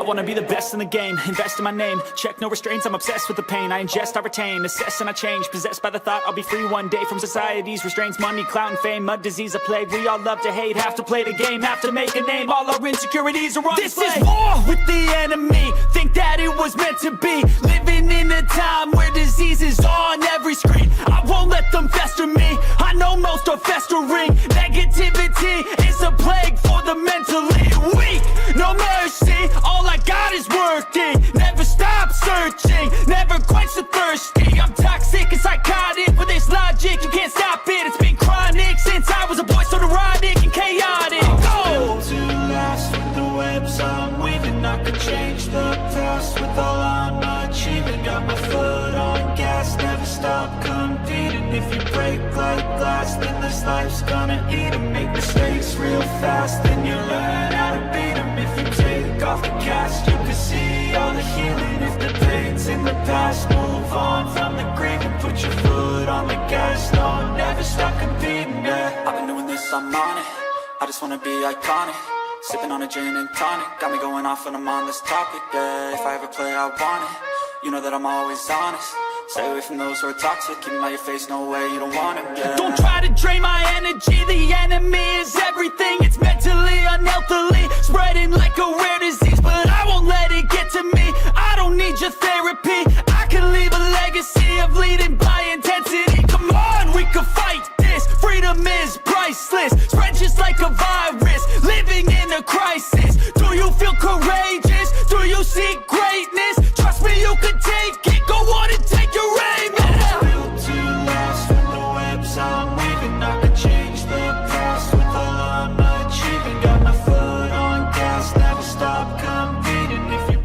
wanna be the best in the game, invest in my name, check no restraints, I'm obsessed with the pain. I ingest, I retain, assess and I change, possessed by the thought I'll be free one day from society's restraints. Money, clout and fame, mud, disease, a plague. We all love to hate, have to play the game, have to make a name. All our insecurities are on display. This is war with the enemy, think that it was meant to be. Living in a time where disease is on every screen. I won't let them fester me, I know most are festering. Negativity is a plague for the mentally weak. No mercy, all I got is working. Never stop searching, never quench the thirsty. I'm toxic and psychotic, with this logic you can't stop it. It's been chronic since I was a boy, so neurotic and chaotic. Go! To last with the webs I'm weaving, I could change the past with all I'm achieving. Got my foot on gas, never stop competing. If you break like glass, then this life's gonna eat 'em. Make mistakes real fast, then you learn how to beat 'em. If you take off the cast, you can see all the healing. If the pain's in the past, move on from the grave and put your foot on the gas. No, never stop competing, yeah. I've been doing this, I'm on it. I just wanna be iconic. Sipping on a gin and tonic, got me going off when I'm on this topic, yeah. If I ever play, I want it. You know that I'm always honest. Stay away from those who are toxic. Keep them out your face, no way, you don't want them, yeah. Don't try to drain my energy. The enemy is everything. It's mentally, unhealthily, spreading like a rare disease. But I won't let it get to me. I don't need your therapy. I can leave a legacy of leading by intensity. Come on, we can fight this. Freedom is priceless. Spread just like a virus. Living in a crisis. Do you feel courageous? Do you seek greatness? Trust me, you can take it. Go on and take your aim. I'm built to last with the webs I'm weaving. I could change the past with all I'm achieving. Got my foot on gas, never stop competing. If you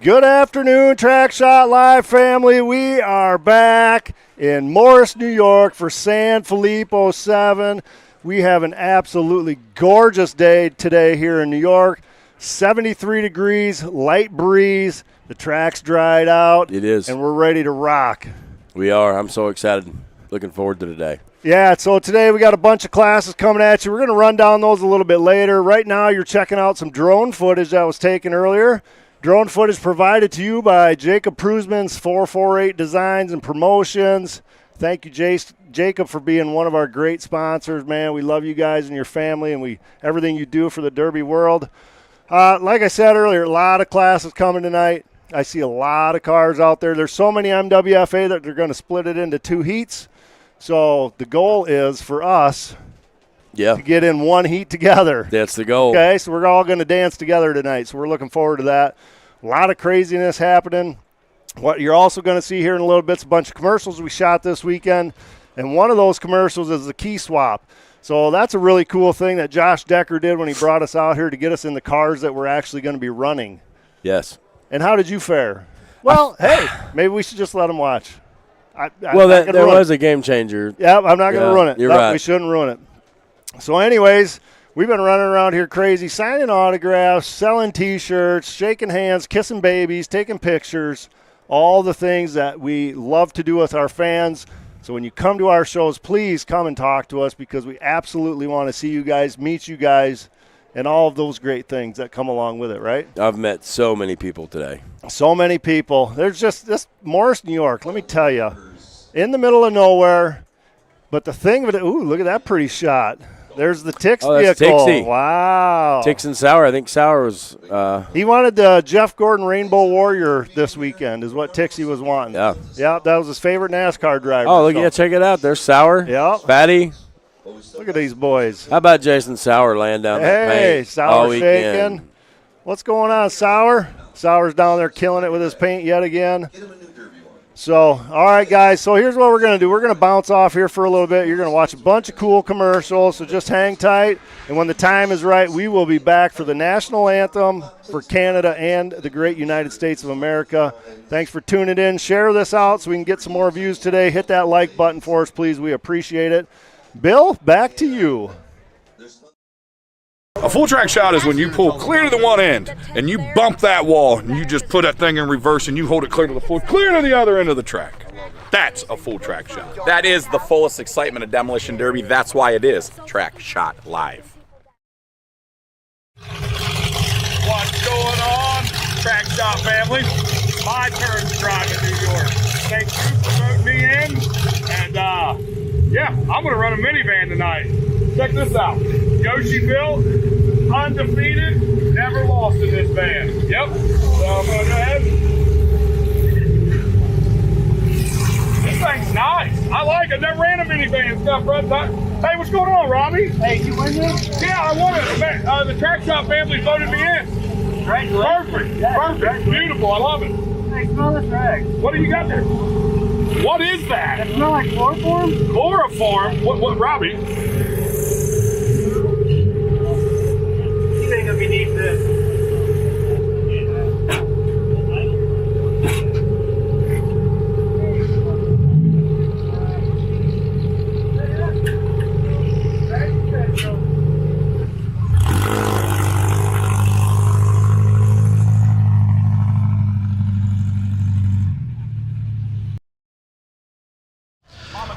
Good afternoon, TrackShotLive family. We are back in Morris, New York for Sanfilippo 7. We have an absolutely gorgeous day today here in New York. 73 degrees, light breeze. The track's dried out. It is. And we're ready to rock. We are. I'm so excited. Looking forward to today. Yeah, so today we got a bunch of classes coming at you. We're going to run down those a little bit later. Right now you're checking out some drone footage that was taken earlier. Drone footage provided to you by Jacob Prusman's 448 Designs and Promotions. Thank you, Jacob, for being one of our great sponsors, man. We love you guys and your family and everything you do for the Derby world. Like I said earlier, a lot of classes coming tonight. I see a lot of cars out there. There's so many MWFA that they're going to split it into 2 heats. So the goal is for us to get in 1 heat together. That's the goal. Okay, so we're all going to dance together tonight. So we're looking forward to that. A lot of craziness happening. What you're also going to see here in a little bit is a bunch of commercials we shot this weekend. And one of those commercials is the key swap. So that's a really cool thing that Josh Decker did when he brought us out here to get us in the cars that we're actually going to be running. Yes. And how did you fare? Well, hey, maybe we should just let them watch. There was a game changer. Yeah, I'm not going to ruin it. You're right. We shouldn't ruin it. So anyways, we've been running around here crazy, signing autographs, selling T-shirts, shaking hands, kissing babies, taking pictures, all the things that we love to do with our fans. So when you come to our shows, please come and talk to us because we absolutely want to see you guys, meet you guys, and all of those great things that come along with it, right? I've met so many people today. So many people. There's just this Morris, New York, let me tell you, in the middle of nowhere. But the thing with it, ooh, look at that pretty shot. There's the Tix vehicle. Tixie. Wow. Tix and Sauer. I think Sauer was. He wanted the Jeff Gordon Rainbow Warrior this weekend is what Tixie was wanting. Yeah. Yeah, that was his favorite NASCAR driver. Oh, look, yeah, check it out. There's Sauer. Yeah. Fatty. Look at these boys. How about Jason Sauer laying down that paint? Hey, Sauer shaking. What's going on, Sauer? Sauer's down there killing it with his paint yet again. So, all right, guys, so here's what we're going to do. We're going to bounce off here for a little bit. You're going to watch a bunch of cool commercials, so just hang tight. And when the time is right, we will be back for the national anthem for Canada and the great United States of America. Thanks for tuning in. Share this out so we can get some more views today. Hit that like button for us, please. We appreciate it. Bill, back to you. A full track shot is when you pull clear to the one end and you bump that wall and you just put that thing in reverse and you hold it clear to the floor, clear to the other end of the track. That's a full track shot. That is the fullest excitement of Demolition Derby. That's why it is TrackShotLive. What's going on, Track Shot family? My turn to drive in New York. Thank you for voting me in. And yeah, I'm gonna run a minivan tonight. Check this out. Yoshi built, undefeated, never lost in this van. Yep. So I'm gonna go ahead. This thing's nice. I like it. Never ran a minivan stuff, right? Hey, what's going on, Robbie? Hey, you win this? Yeah, I won it. The Track Shot family voted me in. Right. Perfect. Perfect. Beautiful. I love it. Hey, smell this rag. What do you got there? What is that? It smell like chloroform? Chloroform? What, Robbie? You think if you need this?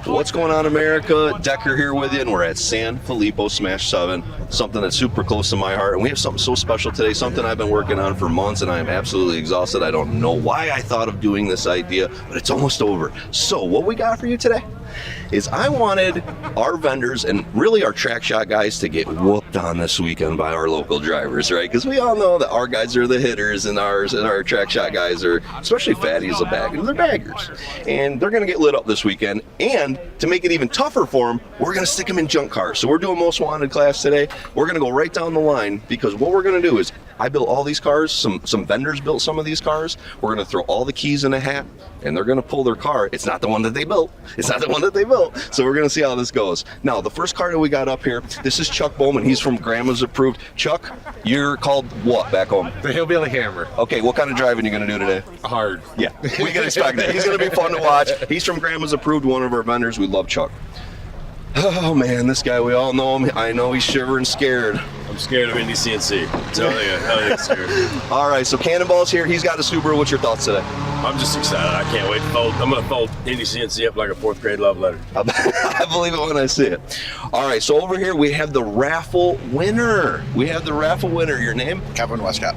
What's going on, America? Decker here with you, and we're at Sanfilippo Smash 7, something that's super close to my heart. And we have something so special today, something I've been working on for months, and I am absolutely exhausted. I don't know why I thought of doing this idea, but it's almost over. So what we got for you today is I wanted our vendors and really our track shot guys to get whooped on this weekend by our local drivers, right? Because we all know that our guys are the hitters and our track shot guys are, especially Fatty's a bagger, they're baggers. And they're going to get lit up this weekend. And to make it even tougher for them, we're going to stick them in junk cars. So we're doing most wanted class today. We're going to go right down the line because what we're going to do is I built all these cars. Some vendors built some of these cars. We're going to throw all the keys in a hat and they're going to pull their car. It's not the one that they built. It's not the one that they built. So we're going to see how this goes. Now, the first car that we got up here, this is Chuck Bowman. He's from Grandma's Approved. Chuck, you're called what back home? The Hillbilly Hammer. Okay, what kind of driving are you going to do today? Hard. Yeah, we can expect that. He's going to be fun to watch. He's from Grandma's Approved, one of our vendors. We love Chuck. Oh man, this guy, we all know him. I know he's shivering scared. I'm scared of Indy CNC. Hell yeah, scared. All right, so Cannonball's here. He's got a Subaru. What's your thoughts today? I'm just excited. I can't wait to fold. I'm going to fold Indy CNC up like a 4th grade love letter. I believe it when I see it. All right, so over here we have the raffle winner. Your name? Kevin Westcott.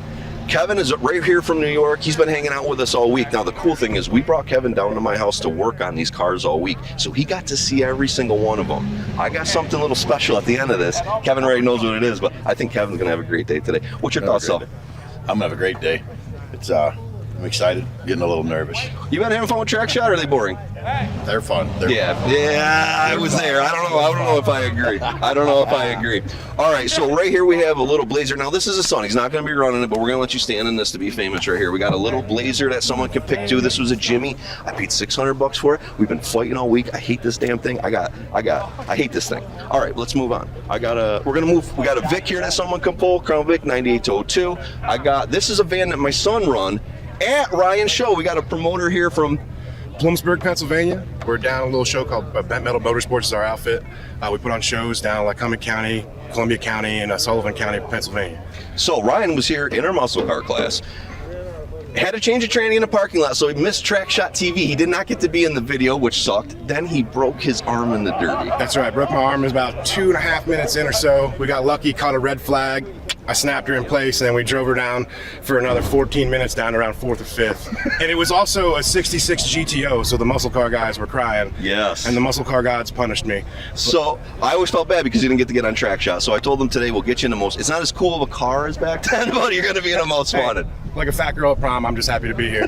Kevin is right here from New York. He's been hanging out with us all week. Now, the cool thing is we brought Kevin down to my house to work on these cars all week, so he got to see every single one of them. I got something a little special at the end of this. Kevin already knows what it is, but I think Kevin's going to have a great day today. What's your thoughts, though? I'm going to have a great day. It's I'm excited, getting a little nervous. You been having fun with Track Shot, or are they boring? They're fun. Yeah, I was there. I don't know if I agree. All right, so right here we have a little Blazer. Now this is a son. He's not going to be running it, but we're going to let you stand in this to be famous right here. We got a little Blazer that someone can pick too. This was a Jimmy. I paid $600 for it. We've been fighting all week. I hate this damn thing. I hate this thing. All right, let's move on. We got a Vic here that someone can pull. Crown Vic 9802. This is a van that my son run at Ryan's show. We got a promoter here from Bloomsburg, Pennsylvania. We're down a little show called Bent Metal Motorsports is our outfit. We put on shows down Lycoming County, Columbia County, and Sullivan County, Pennsylvania. So Ryan was here in our muscle car class. Had to change a tranny in the parking lot, so he missed Track Shot TV. He did not get to be in the video, which sucked. Then he broke his arm in the derby. That's right. Broke my arm. It was about 2.5 minutes in or so. We got lucky, caught a red flag. I snapped her in place, and then we drove her down for another 14 minutes down around 4th or 5th. And it was also a 66 GTO, so the muscle car guys were crying. Yes. And the muscle car gods punished me. So I always felt bad because you didn't get to get on Track Shot. So I told them today we'll get you in the most. It's not as cool of a car as back then, but you're going to be in the most wanted. Like a fat girl at prom, I'm just happy to be here.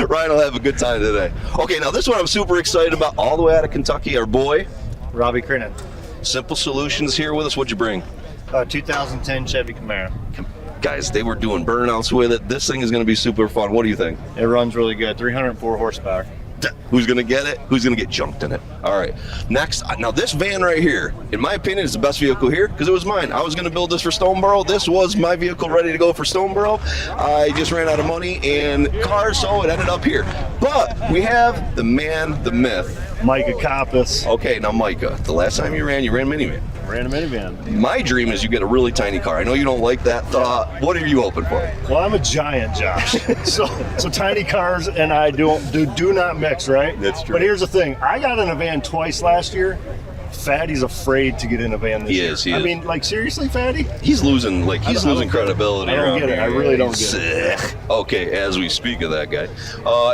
Ryan will have a good time today. Okay, now this one I'm super excited about. All the way out of Kentucky, our boy Robbie Crinnan. Simple Solutions here with us. What'd you bring? 2010 Chevy Camaro. Guys, they were doing burnouts with it. This thing is going to be super fun. What do you think? It runs really good. 304 horsepower. Who's going to get it? Who's going to get junked in it? All right. Next, now this van right here, in my opinion, is the best vehicle here because it was mine. I was going to build this for Stoneboro. This was my vehicle ready to go for Stoneboro. I just ran out of money and cars, so it ended up here. But we have the man, the myth, Micah Coppice. Okay, now Micah, the last time you ran minivan. Ran a minivan. My dream is you get a really tiny car. I know you don't like that thought. What are you hoping for? Well, I'm a giant, Josh. so tiny cars and I do not mix, right? That's true. But here's the thing. I got in a van twice last year. Fatty's afraid to get in a van this year. He is. I mean, like, seriously, Fatty? He's losing credibility. I don't get it. I really don't get it. Okay, as we speak of that guy,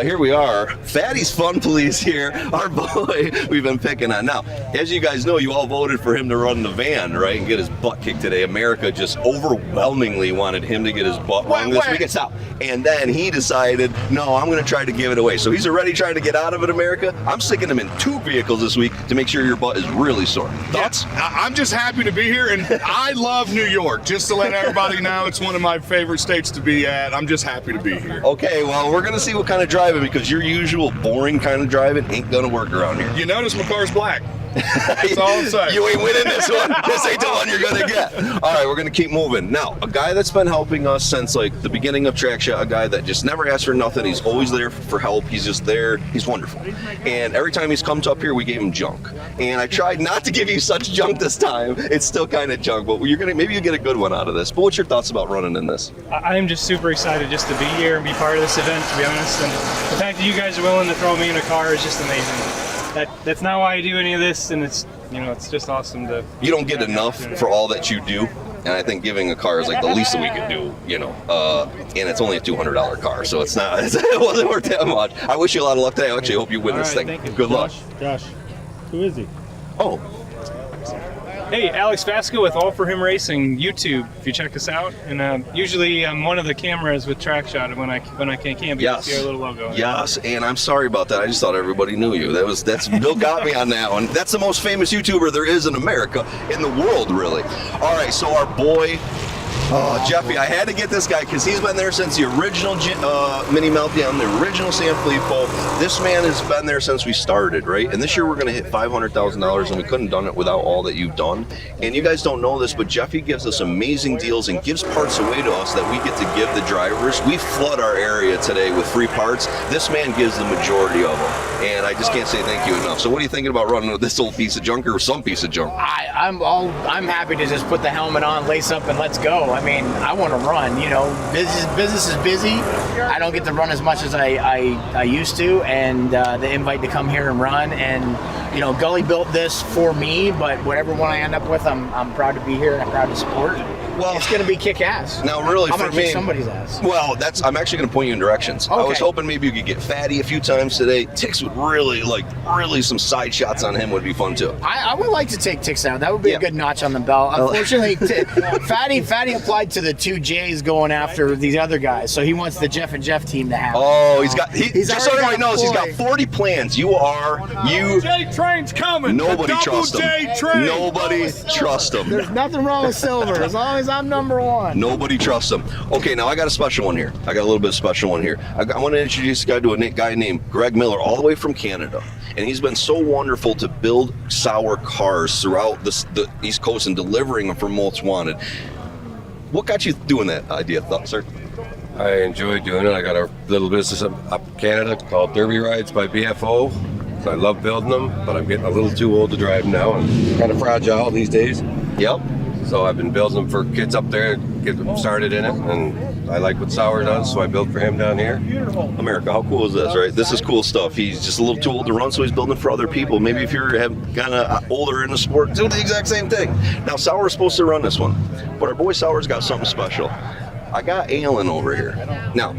here we are. Fatty's Fun Police here. Our boy we've been picking on. Now, as you guys know, you all voted for him to run the van, right, and get his butt kicked today. America just overwhelmingly wanted him to get his butt rung this weekend. Stop. And then he decided, no, I'm going to try to give it away. So he's already trying to get out of it, America. I'm sticking him in 2 vehicles this week to make sure your butt is really sore. Thoughts? Yeah, I'm just happy to be here, and I love New York. Just to let everybody know, it's one of my favorite states to be at. I'm just happy to be here. Okay, well, we're going to see what kind of driving, because your usual boring kind of driving ain't going to work around here. You notice my car's black. That's all I'm saying. You ain't winning this one. This ain't the one you're going to get. All right, we're going to keep moving. Now, a guy that's been helping us since, like, the beginning of Track Shot, a guy that just never asks for nothing. He's always there for help. He's just there. He's wonderful. And every time he's come up here, we gave him junk. And I tried not to give you such junk this time. It's still kind of junk, but maybe you get a good one out of this. But what's your thoughts about running in this? I'm just super excited just to be here and be part of this event, to be honest. And the fact that you guys are willing to throw me in a car is just amazing. That's not why I do any of this, and it's just awesome to. You don't get enough for all that you do, and I think giving a car is like the least that we could do, and it's only a $200 car, so it wasn't worth that much. I wish you a lot of luck today. I actually hope you win this thing. Good luck. Josh, who is he? Oh. Hey, Alex Vasco with All For Him Racing YouTube. If you check us out, and usually I'm one of the cameras with TrackShot when I can't be. Yes. See our little logo. Yes, and I'm sorry about that. I just thought everybody knew you. That's Bill got me on that one. That's the most famous YouTuber there is in America, in the world, really. All right, so our boy. Jeffy, I had to get this guy because he's been there since the original Mini Meltdown, the original Sanfilippo. This man has been there since we started, right? And this year we're going to hit $500,000, and we couldn't have done it without all that you've done. And you guys don't know this, but Jeffy gives us amazing deals and gives parts away to us that we get to give the drivers. We flood our area today with free parts. This man gives the majority of them, and I just can't say thank you enough. So what are you thinking about running with this old piece of junk or some piece of junk? I'm happy to just put the helmet on, lace up, and let's go. I mean, I want to run, business is busy. I don't get to run as much as I used to, and the invite to come here and run, and Gully built this for me, but whatever one I end up with, I'm proud to be here and I'm proud to support. Well, it's going to be kick-ass. Now, really, I'm for gonna me, kick somebody's ass. Well, I'm actually going to point you in directions. I was hoping maybe you could get Fatty a few times today. Tix would really some side shots on him would be fun too. I would like to take Tix out. That would be a good notch on the belt. Unfortunately, Fatty applied to the 2 J's going after these other guys, so he wants the Jeff and Jeff team to have. Oh, he's just so everybody knows, he's got 40 plans. You J train's coming. Nobody trusts him. J train. Nobody trusts him. There's nothing wrong with Silver as long as I'm number 1. Nobody trusts him. Okay, now I got a special one here. I got a little bit of special one here. I want to introduce a guy named Greg Miller, all the way from Canada. And he's been so wonderful to build sour cars throughout the East Coast and delivering them for Most Wanted. What got you doing that idea, sir? I enjoy doing it. I got a little business up in Canada called Derby Rides by BFO. So I love building them, but I'm getting a little too old to drive them now and kind of fragile these days. Yep. So I've been building them for kids up there, get them started in it, and I like what Sauer does, so I built for him down here. America, how cool is this, right? This is cool stuff. He's just a little too old to run, so he's building for other people. Maybe if you're kind of older in the sport, do the exact same thing. Now, Sauer's supposed to run this one, but our boy Sauer's got something special. I got Alan over here. Now,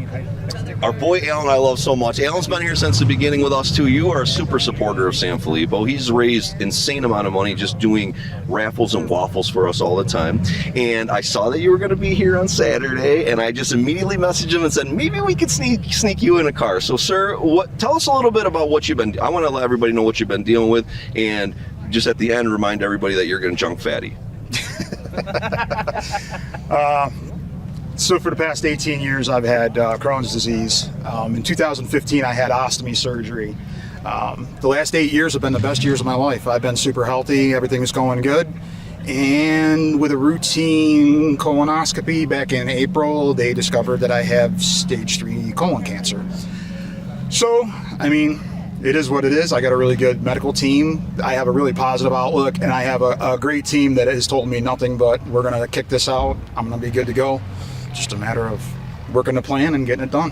our boy Alan I love so much. Alan's been here since the beginning with us too. You are a super supporter of Sanfilippo. He's raised insane amount of money just doing raffles and waffles for us all the time. And I saw that you were going to be here on Saturday, and I just immediately messaged him and said, maybe we could sneak you in a car. So sir, tell us a little bit about what you've been, I want to let everybody know what you've been dealing with, and just at the end remind everybody that you're going to junk Fatty. So for the past 18 years, I've had Crohn's disease. In 2015, I had ostomy surgery. The last 8 years have been the best years of my life. I've been super healthy. Everything is going good. And with a routine colonoscopy back in April, they discovered that I have stage 3 colon cancer. So, I mean, it is what it is. I got a really good medical team. I have a really positive outlook, and I have a great team that has told me nothing but we're going to kick this out. I'm going to be good to go. Just a matter of working the plan and getting it done.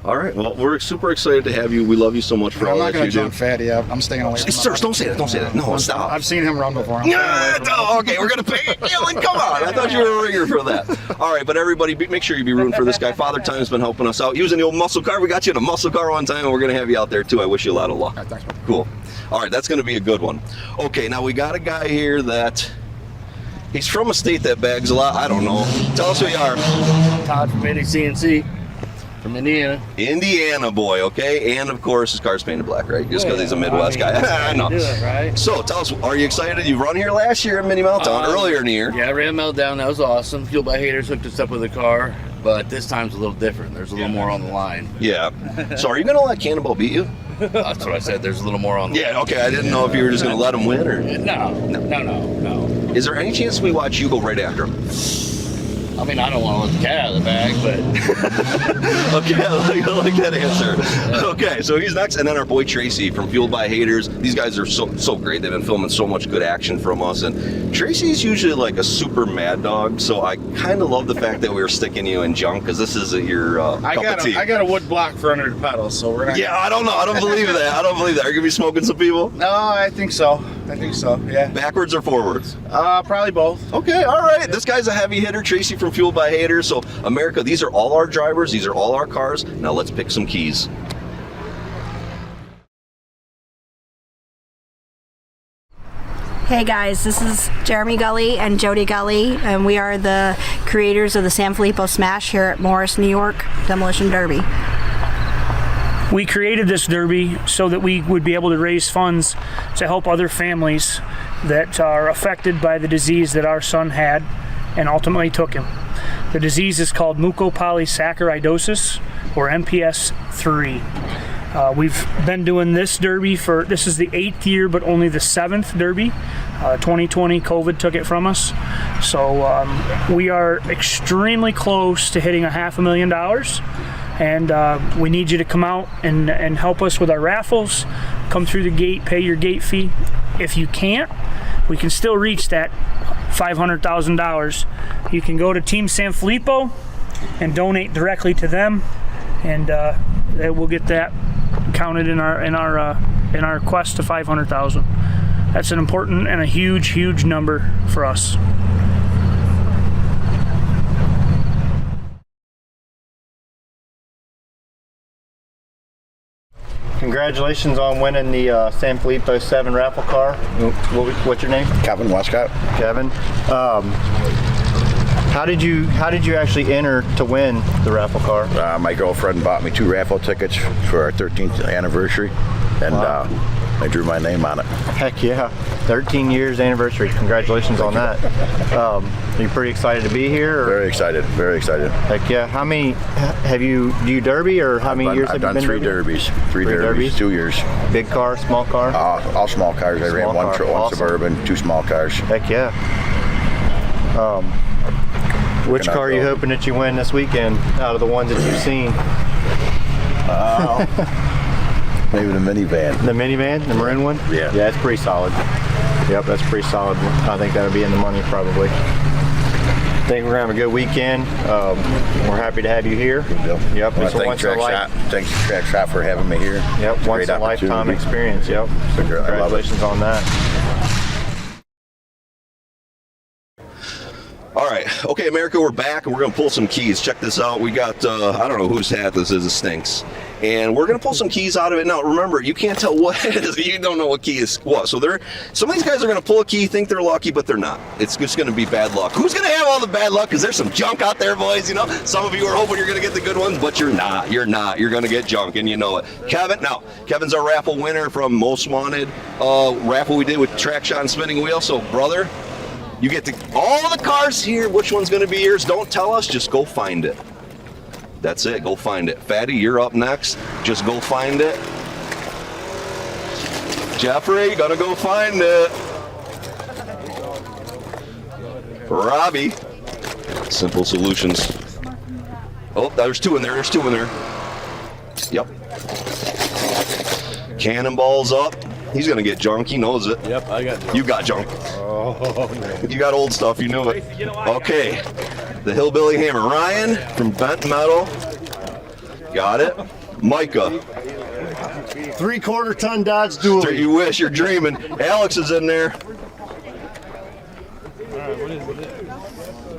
All right. Well, we're super excited to have you. We love you so much for all that you do. I'm not going to jump Fatty. I'm staying away from Sir, don't say that. Don't say that. No, stop. I've seen him run before. Okay, we're going to pay. Alan, come on. I thought you were a ringer for that. All right, but everybody, make sure you be rooting for this guy. Father Time's been helping us out. He was in the old muscle car. We got you in a muscle car one time, and we're going to have you out there, too. I wish you a lot of luck. All right, thanks, man. Cool. All right, that's going to be a good one. Okay, now we got a guy here that... He's from a state that bags a lot. I don't know. Tell us who you are. Todd from CNC from Indiana. Indiana boy, okay? And of course, his car's painted black, right? Just because he's a Midwest guy. I know. Do it, right? So tell us, are you excited? You run here last year at Mini Meltdown, earlier in the year. Yeah, I ran Meltdown. That was awesome. Fueled by Haters hooked us up with a car, but this time's a little different. There's a little more on the line. Yeah. So are you going to let Cannonball beat you? That's what I said. There's a little more on the line. Yeah, okay. I didn't know if you were just going to let him win or... No. Is there any chance we watch you go right after him? I mean, I don't want to let the cat out of the bag, but... Okay, I like that answer. Okay, so he's next. And then our boy Tracy from Fueled by Haters. These guys are so great. They've been filming so much good action from us. And Tracy's usually like a super mad dog, so I kind of love the fact that we were sticking you in junk, because this isn't your cup of tea. I got a wood block for under the pedals, so we're not... Yeah, I don't know. I don't believe that. I don't believe that. Are you going to be smoking some people? No, I think so, yeah. Backwards or forwards? Probably both. Okay, all right. This guy's a heavy hitter, Tracy from Fueled by Haters. So, America, these are all our drivers. These are all our cars. Now let's pick some keys. Hey guys, this is Jeremy Gully and Jody Gully, and we are the creators of the Sanfilippo Smash here at Morris, New York, Demolition Derby. We created this derby so that we would be able to raise funds to help other families that are affected by the disease that our son had and ultimately took him. The disease is called mucopolysaccharidosis, or MPS 3. We've been doing this derby this is the 8th year, but only the 7th derby. 2020 COVID took it from us. So we are extremely close to hitting $500,000. And we need you to come out and help us with our raffles. Come through the gate, pay your gate fee. If you can't, we can still reach that $500,000. You can go to Team Sanfilippo and donate directly to them, and we'll get that counted in our quest to $500,000. That's an important and a huge number for us. Congratulations on winning the Sanfilippo 7 raffle car. What's your name? Kevin Westcott. Kevin. How did you actually enter to win the raffle car? My girlfriend bought me 2 raffle tickets for our 13th anniversary, and I drew my name on it. Heck yeah, 13 years anniversary. Congratulations on that. Are you pretty excited to be here? Or? Very excited, very excited. Heck yeah. How many do you derby, or how many years have you been? I've done 3 derbies. 3 derbies, 2 years. Big car, small car? All small cars. I ran one Suburban, 2 small cars. Heck yeah. Which car are you hoping that you win this weekend out of the ones that you've seen? Maybe the minivan. The minivan? The maroon one? Yeah. Yeah, it's pretty solid. Yep, that's pretty solid. I think that'll be in the money probably. I think we're going to have a good weekend. We're happy to have you here. Yep. Thanks TrackShot for having me here. Yep, once in a lifetime experience. Yep. Congratulations on that. All right, okay, America, we're back, and we're gonna pull some keys. Check this out. We got, I don't know whose hat this is, it stinks. And we're gonna pull some keys out of it. Now, remember, you can't tell what it is. You don't know what key is what. So some of these guys are gonna pull a key, think they're lucky, but they're not. It's just gonna be bad luck. Who's gonna have all the bad luck? Because there's some junk out there, boys, you know? Some of you are hoping you're gonna get the good ones, but you're not. You're not. You're gonna get junk, and you know it. Kevin's our raffle winner from Most Wanted raffle we did with TrackShot and Spinning Wheel. So, brother, you get all the cars here. Which one's going to be yours? Don't tell us. Just go find it. That's it. Go find it. Fatty, you're up next. Just go find it. Jeffrey, gonna go find it. Robbie, Simple Solutions. Oh, there's 2 in there. There's 2 in there. Yep. Cannonball's up. He's gonna get junk. He knows it. Yep, I got junk. You got junk. Oh, man. You got old stuff. You knew it. Okay. The Hillbilly Hammer. Ryan from Bent Metal. Got it. Micah. 3/4 ton Dodge Dually. You wish. You're dreaming. Alex is in there.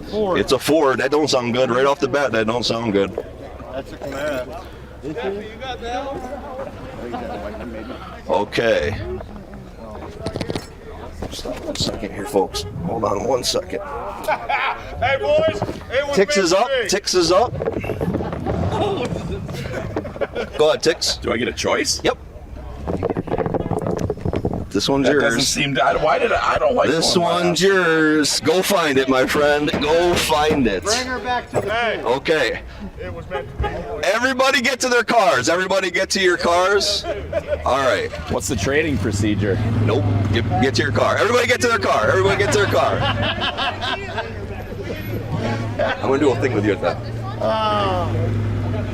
Ford. It's a Ford. That don't sound good. Right off the bat, that don't sound good. That's a Camaro. Okay. Stop 1 second here, folks. Hold on 1 second. Hey, boys. Tix is up. Tix is up. Go ahead, Tix. Do I get a choice? Yep. This one's that yours. Doesn't seem to, I don't like this one's yours. Go find it, my friend. Go find it. Bring her back to the field. Okay. It was meant to be. Everybody get to their cars. Everybody get to your cars. All right. What's the trading procedure? Nope. Get to your car. Everybody get to their car. Everybody get to their car. I'm going to do a thing with you at that.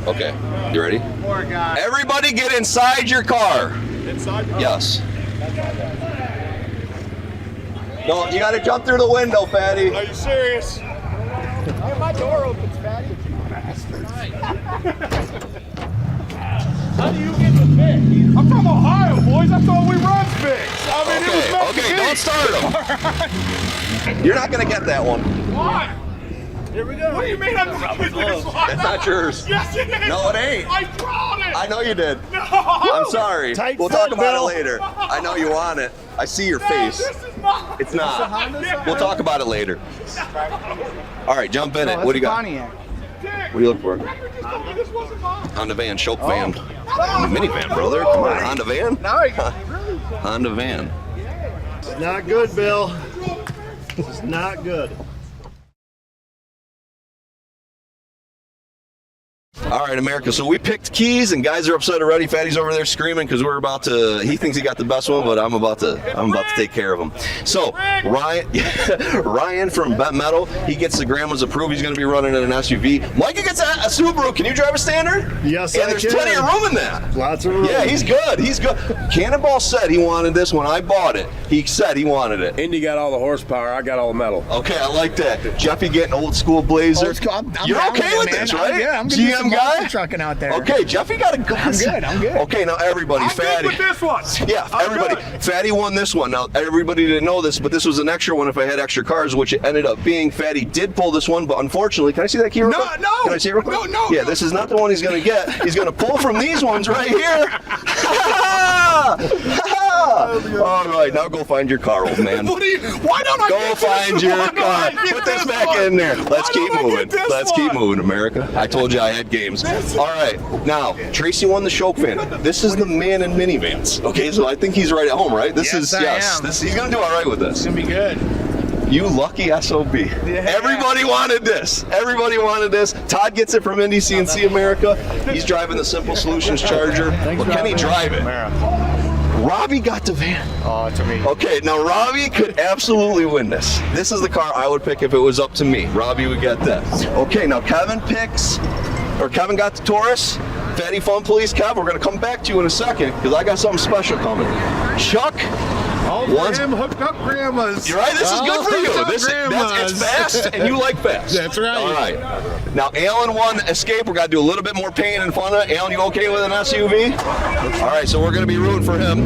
Okay. You ready? Poor guy. Everybody get inside your car. Inside? Yes. No, you got to jump through the window, Fatty. Are you serious? Hey, my door opens, Fatty. How do you get the fix? I'm from Ohio, boys. I thought we run fix. I mean, it was meant to Okay, be. don't start them. You're not going to get that one. Why? Here we go. What do you mean I'm not with this one? It's not yours. Yes, it is. No, it ain't. I brought it. I know you did. No. I'm sorry. Tight We'll fit, talk about Bill. it later. I know you want it. I see your face. This is mine. It's not. We'll talk about it later. All right, jump in it. What do you got? What do you look for? This wasn't mine. Honda van, choke van. Minivan, brother. Come on, Honda van. Now you really Honda van. It's not good, Bill. It's not good. All right, America. So we picked keys, and guys are upset already. Fatty's over there screaming because we're about to. He thinks he got the best one, but I'm about to take care of him. So Ryan from Bet Metal, he gets the grandma's approved. He's going to be running in an SUV. Micah gets a Subaru. Can you drive a standard? Yes, yeah, I there's can. plenty of room in that. Lots of room. Yeah, he's good. He's good. Cannonball said he wanted this when I bought it. He said he wanted it. Indy got all the horsepower. I got all the metal. Okay, I like that. Jeffy getting old school Blazer. I'm You're down okay with with it, man. this, right? Yeah, I'm gonna do some guy? Trucking out there. Okay, Jeffy got a good. I'm good. Okay, now everybody, I'm Fatty. good with this one. Yeah, everybody. Fatty won this one. Now, everybody didn't know this, but this was an extra one if I had extra cars, which it ended up being. Fatty did pull this one, but unfortunately, can I see that key real quick? No. Can I see it real quick? No. Yeah, this is not the one he's going to get. He's going to pull from these ones right here. All right, now go find your car, old man. Why don't I Go find your car. Put this back in there. Let's keep moving. Let's keep moving, America. I told you I had games. All right, now, Tracy won the Shoke fan. This is the man in minivans. Okay, so I think he's right at home, right? This is, he's going to do all right with this. It's gonna be good. You lucky SOB. Everybody wanted this. Everybody wanted this. Todd gets it from Indy CNC America. He's driving the Simple Solutions Charger. Well, can he drive it? Robbie got the van. Oh, to me. Okay, now Robbie could absolutely win this. This is the car I would pick if it was up to me. Robbie would get this. Okay, now Kevin got the Taurus. Fatty Fun Police, Kev, we're going to come back to you in a second because I got something special coming. Chuck. All them hooked up grandmas. You're right, this is good for you. It's fast and you like fast. That's right. All right. Now, Alan won Escape. We're going to do a little bit more pain and fun. Alan, you okay with an SUV? All right, so we're going to be rooting for him.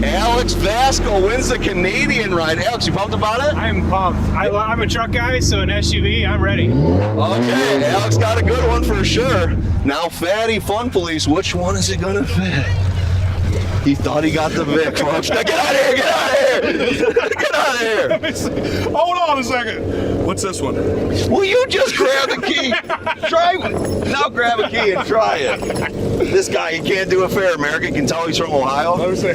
Alex Vasco wins the Canadian ride. Alex, you pumped about it? I'm pumped. I'm a truck guy, so an SUV, I'm ready. Okay, Alex got a good one for sure. Now, Fatty Fun Police, which one is it going to fit? He thought he got the Vic, folks. Now get out of here! Get out of here! Get out of here! Hold on a second. What's this one? Will you just grab the key? Try it. Now grab a key and try it. This guy, he can't do a fair American. You can tell he's from Ohio. Let me see.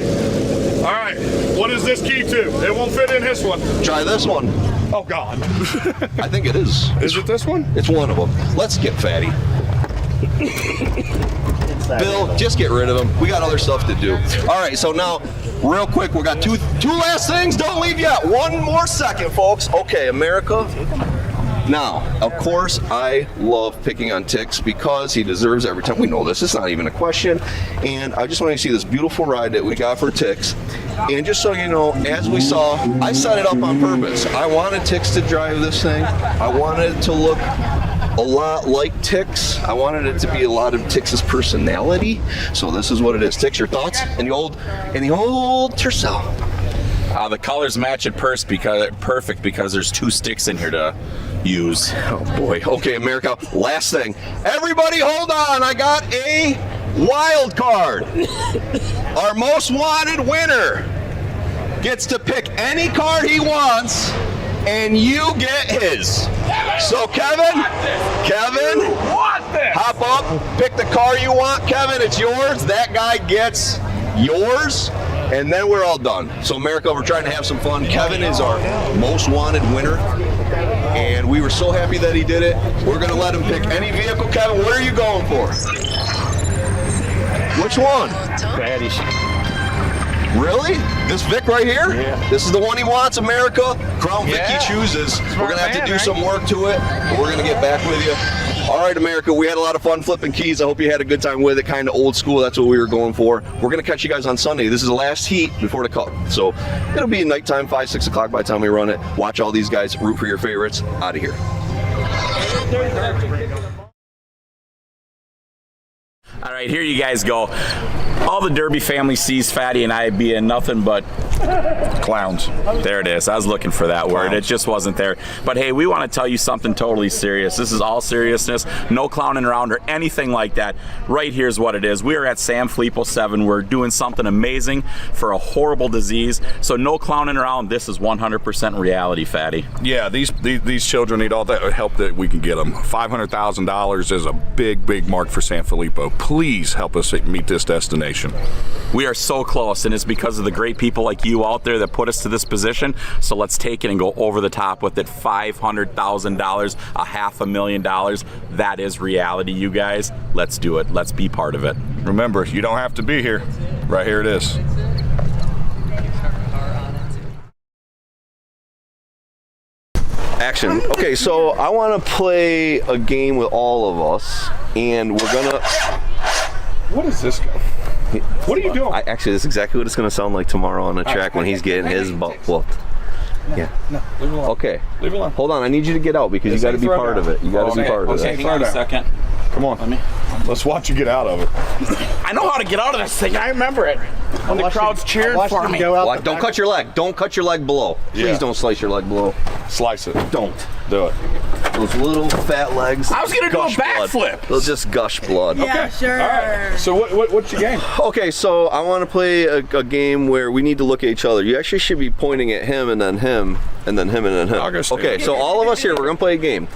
All right. What is this key to? It won't fit in this one. Try this one. Oh, God. I think it is. Is it this one? It's one of them. Let's get Fatty. Bill, just get rid of him. We got other stuff to do. All right, so now, real quick, we got two last things. Don't leave yet. One more second, folks. Okay, America. Now, of course, I love picking on Tix because he deserves every time. We know this. It's not even a question. And I just want you to see this beautiful ride that we got for Tix. And just so you know, as we saw, I set it up on purpose. I wanted Tix to drive this thing. I wanted it to look a lot like Tix. I wanted it to be a lot of Tix's personality. So this is what it is. Tix, your thoughts? Any old Tercel? The colors match it perfect because there's 2 sticks in here to use. Oh boy. Okay, America. Last thing. Everybody, hold on. I got a wild card. Our most wanted winner gets to pick any car he wants, and you get his. So Kevin, hop up, pick the car you want. Kevin, it's yours. That guy gets yours, and then we're all done. So America, we're trying to have some fun. Kevin is our most wanted winner, and we were so happy that he did it. We're gonna let him pick any vehicle. Kevin, what are you going for? Which one? Fatty. Really? This Vic right here? Yeah. This is the one he wants, America. Crown Vic he chooses. We're gonna have to do some work to it, but we're gonna get back with you. All right, America, we had a lot of fun flipping keys. I hope you had a good time with it. Kind of old school, that's what we were going for. We're gonna catch you guys on Sunday. This is the last heat before the cup. So it'll be nighttime, 5, 6 o'clock by the time we run it. Watch all these guys, root for your favorites. Out of here. All right, here you guys go. All the Derby family sees Fatty and I being nothing but clowns. There it is. I was looking for that word. It just wasn't there. But hey, we want to tell you something totally serious. This is all seriousness. No clowning around or anything like that. Right here's what it is. We are at Sanfilippo 7. We're doing something amazing for a horrible disease. So no clowning around. This is 100% reality, Fatty. Yeah, these children need all that help that we can get them. $500,000 is a big mark for Sanfilippo. Please help us meet this destination. We are so close, and it's because of the great people like you out there that put us to this position. So let's take it and go over the top with it. $500,000, $500,000. That is reality, you guys. Let's do it. Let's be part of it. Remember, you don't have to be here. Right here it is. Action. Okay, so I want to play a game with all of us, and we're gonna. What is this? What are you doing? Actually, this is exactly what it's going to sound like tomorrow on the track when he's getting his butt whooped. Yeah. No, leave it alone. Okay. Leave it alone. Hold on, I need you to get out because you got to be part of it. You got to be part of it. Okay, hang on a second. Come on. Let's watch you get out of it. I know how to get out of this thing. I remember it. When the crowd's cheering for me. Don't cut your leg. Don't cut your leg below. Please don't slice your leg below. Slice it. Don't. Do it. Those little fat legs. I was going to do a backflip. They'll just gush blood. Yeah, sure. All right. So what's your game? Okay, so I want to play a game where we need to look at each other. You actually should be pointing at him and then him and then him and then him. I'll go straight. Okay, so all of us here, we're going to play a game.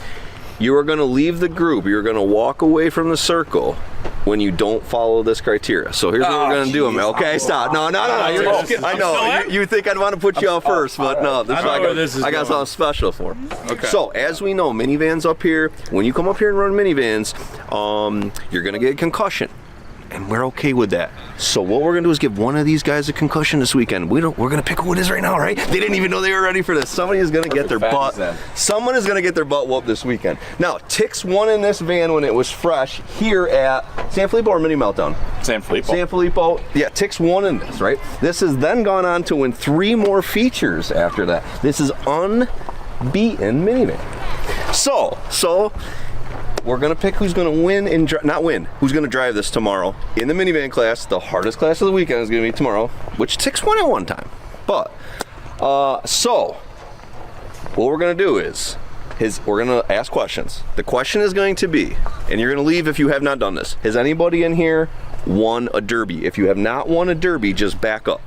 You are going to leave the group. You're going to walk away from the circle when you don't follow this criteria. So here's what we're going to do. Okay, stop. No. I know. You think I'd want to put you out first, but no. I got something special for. Okay. So as we know, minivans up here, when you come up here and run minivans, you're going to get a concussion. And we're okay with that. So what we're gonna do is give one of these guys a concussion this weekend. We're gonna pick who it is right now, right? They didn't even know they were ready for this. Somebody is gonna get their butt. Someone is gonna get their butt whooped this weekend. Now, Tix won in this van when it was fresh here at Sanfilippo or Mini Meltdown? Sanfilippo. Sanfilippo. Yeah, Tix won in this, right? This has then gone on to win 3 more features after that. This is unbeaten minivan. So. We're gonna pick who's gonna win and who's gonna drive this tomorrow in the minivan class. The hardest class of the weekend is gonna be tomorrow, which Tix won at one time. But so what we're gonna do is we're gonna ask questions. The question is going to be, and you're gonna leave if you have not done this. Has anybody in here won a derby? If you have not won a derby, just back up.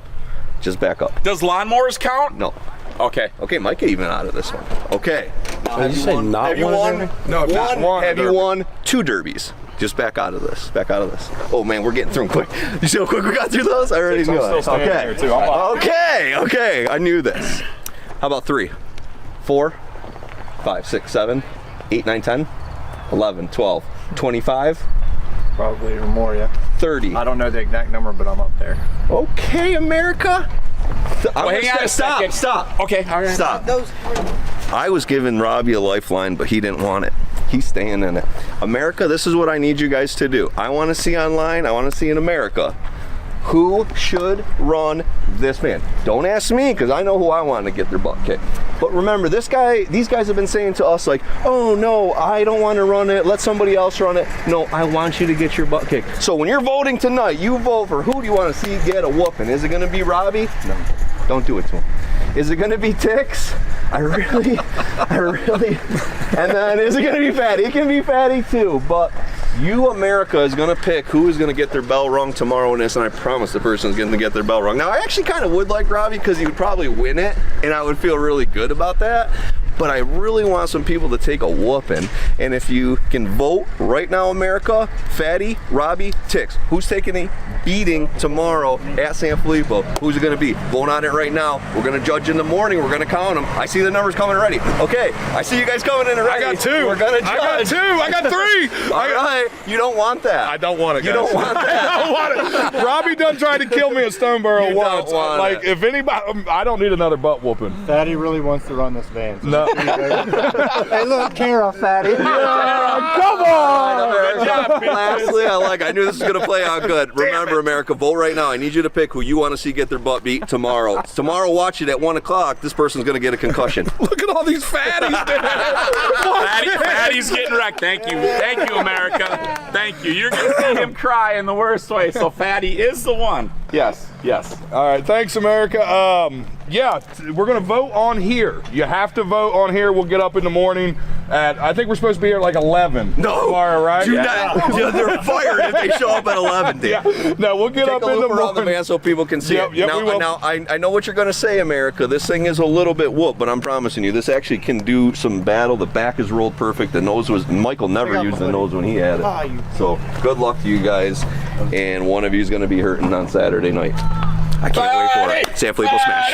Just back up. Does lawnmowers count? No. Okay. Okay, Mike get even out of this one. Okay. Did you say not have you won? No, have you won 2 derbies? Just back out of this. Back out of this. Oh man, we're getting through them quick. You see how quick we got through those? I already knew it. Okay. I knew this. How about 3, 4, 5, 6, 7, 8, 9, 10, 11, 12, 25. Probably or more, yeah. 30. I don't know the exact number, but I'm up there. Okay, America. Hang on a second. Stop. Okay, all right. Stop. I was giving Robbie a lifeline, but he didn't want it. He's staying in it. America, this is what I need you guys to do. I want to see online, I want to see in America, who should run this van. Don't ask me, because I know who I want to get their butt kicked. But remember, these guys have been saying to us like, oh no, I don't want to run it, let somebody else run it. No, I want you to get your butt kicked. So when you're voting tonight, you vote for who do you want to see get a whooping. Is it going to be Robbie? No, don't do it to him. Is it going to be Tix? I really, and then is it going to be Fatty? It can be Fatty too, but you, America, is going to pick who is going to get their bell rung tomorrow in this, and I promise the person is going to get their bell rung. Now, I actually kind of would like Robbie because he would probably win it, and I would feel really good about that. But I really want some people to take a whooping. And if you can vote right now, America, Fatty, Robbie, Tix, who's taking a beating tomorrow at Sanfilippo? Who's it going to be? Vote on it right now. We're going to judge in the morning. We're going to count them. I see the numbers coming already. Okay, I see you guys coming in already. I got 2. We're going to judge. I got 2. I got 3. All right, you don't want that. I don't want it, guys. You don't want that. I don't want it. Robbie done tried to kill me in Stoneboro once. Like, if anybody, I don't need another butt whooping. Fatty really wants to run this van. So no. Hey, look, Kara, Fatty. Yeah, come on. Good job, lastly, I knew this was going to play out good. Remember, America, vote right now. I need you to pick who you want to see get their butt beat tomorrow. Tomorrow, watch it at 1 o'clock. This person's going to get a concussion. Look at all these fatties. Fatty's getting wrecked. Thank you, America. Thank you. You're going to see him cry in the worst way. So Fatty is the one. Yes. All right, thanks, America. Yeah, we're going to vote on here. You have to vote on here. We'll get up in the morning at, I think we're supposed to be here at like 11 tomorrow, right? They're fired if they show up at 11, dude. Yeah. No, we'll get up in the morning. Around the van so people can see it. Now, I know what you're going to say, America. This thing is a little bit whooped, but I'm promising you, this actually can do some battle. The back is rolled perfect. The nose was, Michael never used the nose when he had it. So good luck to you guys, and one of you is going to be hurting on Saturday night. I can't wait for it. Sanfilippo Smash.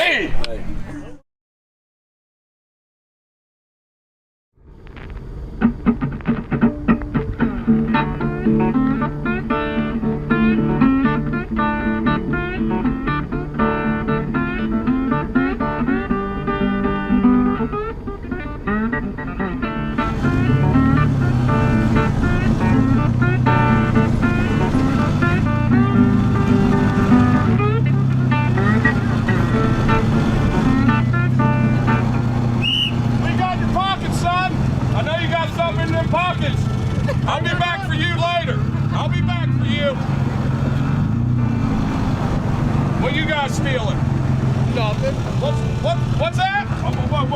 What you guys stealing? Nothing. What's that? Whoa.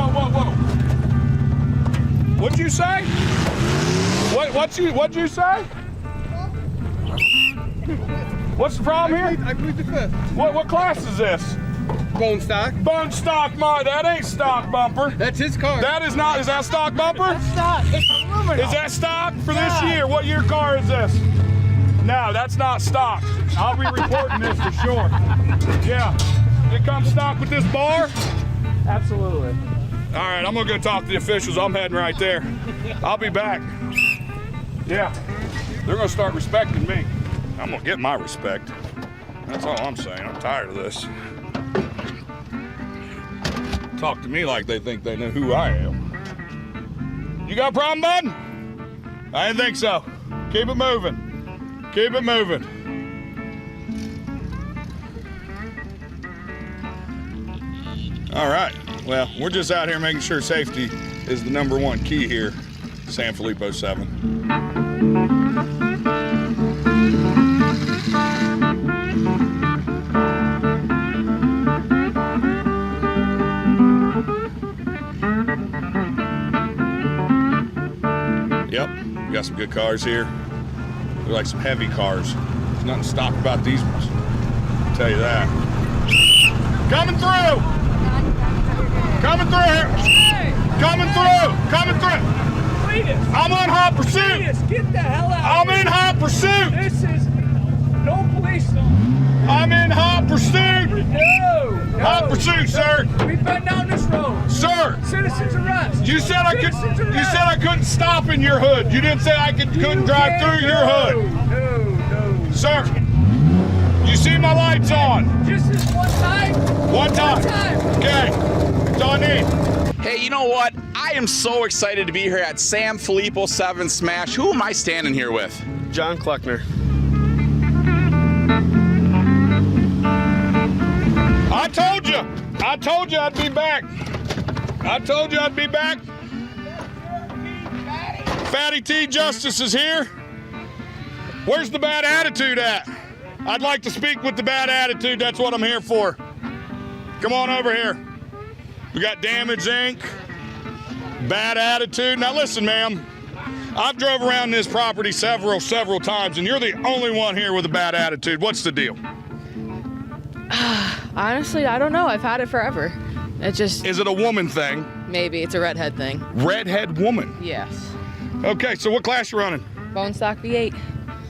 What'd you say? What'd you say? What's the problem here? I plead the fifth. What class is this? Bone stock. Bone stock, that ain't stock bumper. That's his car. That is not. Is that stock bumper? That's stock. It's aluminum. Is that stock for this year? What year car is this? No, that's not stock. I'll be reporting this for sure. Yeah. It comes stock with this bar? Absolutely. All right, I'm gonna go talk to the officials. I'm heading right there. I'll be back. Yeah, they're gonna start respecting me. I'm gonna get my respect. That's all I'm saying. I'm tired of this. Talk to me like they think they know who I am. You got a problem, bud? I didn't think so. Keep it moving. Keep it moving. All right, well, we're just out here making sure safety is the #1 key here, Sanfilippo 7. Yep, we got some good cars here. They're like some heavy cars. There's nothing stock about these ones, I'll tell you that. Coming through! Coming through here! Coming through! Coming through! I'm on hot pursuit! Get the hell out! I'm in hot pursuit! This is no police zone. I'm in hot pursuit! No! Hot pursuit, sir! We've been down this road. Sir! Citizens arrest! You said I could. You said I couldn't stop in your hood. You didn't say I couldn't drive through your hood. No. Sir, you see my lights on? Just this one time? One time. Okay. It's on me. Hey, you know what? I am so excited to be here at Sanfilippo 7 Smash. Who am I standing here with? John Kleckner. I told you I'd be back. I told you I'd be back. Fatty T Justice is here. Where's the bad attitude at? I'd like to speak with the bad attitude. That's what I'm here for. Come on over here. We got Damage Inc. Bad attitude. Now listen, ma'am. I've drove around this property several times, and you're the only one here with a bad attitude. What's the deal? Honestly, I don't know. I've had it forever. It just... Is it a woman thing? Maybe. It's a redhead thing. Redhead woman? Yes. Okay, so what class you running? Bone stock V8.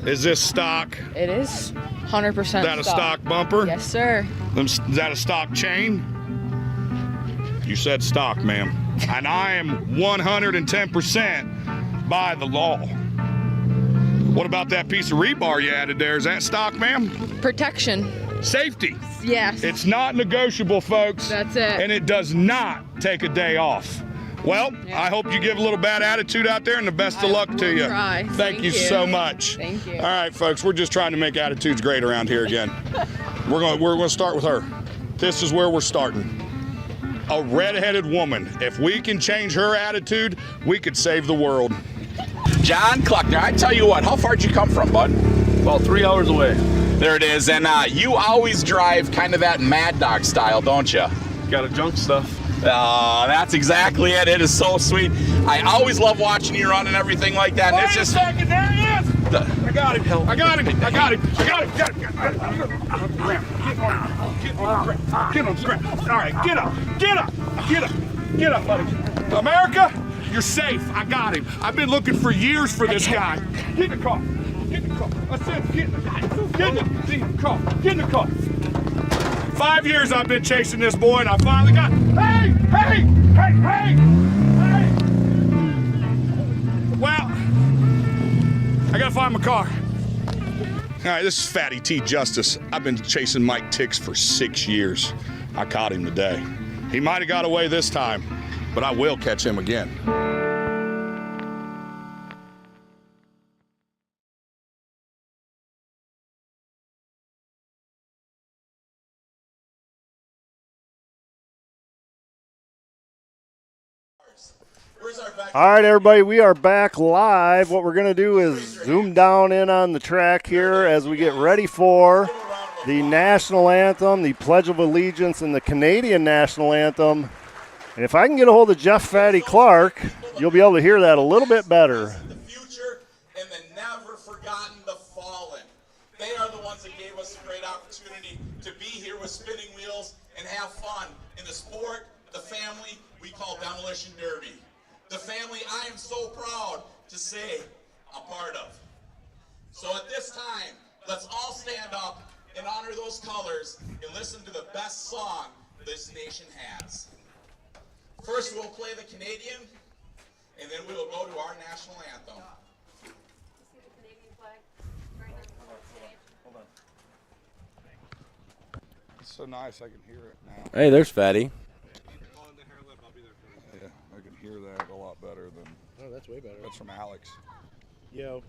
Is this stock? It is 100% Is that a stock bumper? Yes, sir. Is that a stock chain? You said stock, ma'am. And I am 110% by the law. What about that piece of rebar you added there? Is that stock, ma'am? Protection. Safety. Yes. It's not negotiable, folks. That's it. And it does not take a day off. Well, I hope you give a little bad attitude out there, and the best of luck to you. Try. Thank you so much. Thank you. All right, folks, we're just trying to make attitudes great around here again. We're going to start with her. This is where we're starting. A red-headed woman. If we can change her attitude, we could save the world. John Kleckner, I tell you what, how far'd you come from, bud? About 3 hours away. There it is, and you always drive kind of that Mad Dog style, don't you? Got to junk stuff. That's exactly it. It is so sweet. I always love watching you run and everything like that. And Wait a second, there he is! I got him. Get on the ground. All right, get up, buddy. America, you're safe. I got him. I've been looking for years for this guy. Get in the car. I said, get in the car. Get in the car. 5 years I've been chasing this boy, and I finally got. Hey! Well, I gotta find my car. All right, this is Fatty T Justice. I've been chasing Mike Tix for 6 years. I caught him today. He might have got away this time, but I will catch him again. All right, everybody, we are back live. What we're going to do is zoom down in on the track here as we get ready for the national anthem, the Pledge of Allegiance, and the Canadian national anthem. And if I can get a hold of Jeff Fatty Clark, you'll be able to hear that a little bit better. The future and the never forgotten, the fallen. They are the ones that gave us a great opportunity to be here with spinning wheels and have fun in the sport, the family we call Demolition Derby. The family I am so proud to say a part of. So at this time, let's all stand up and honor those colors and listen to the best song this nation has. First, we'll play the Canadian, and then we'll go to our national anthem. It's so nice, I can hear it now. Hey, there's Fatty. Yeah, I can hear that a lot better than. Oh, that's way better. That's from Alex. Yo.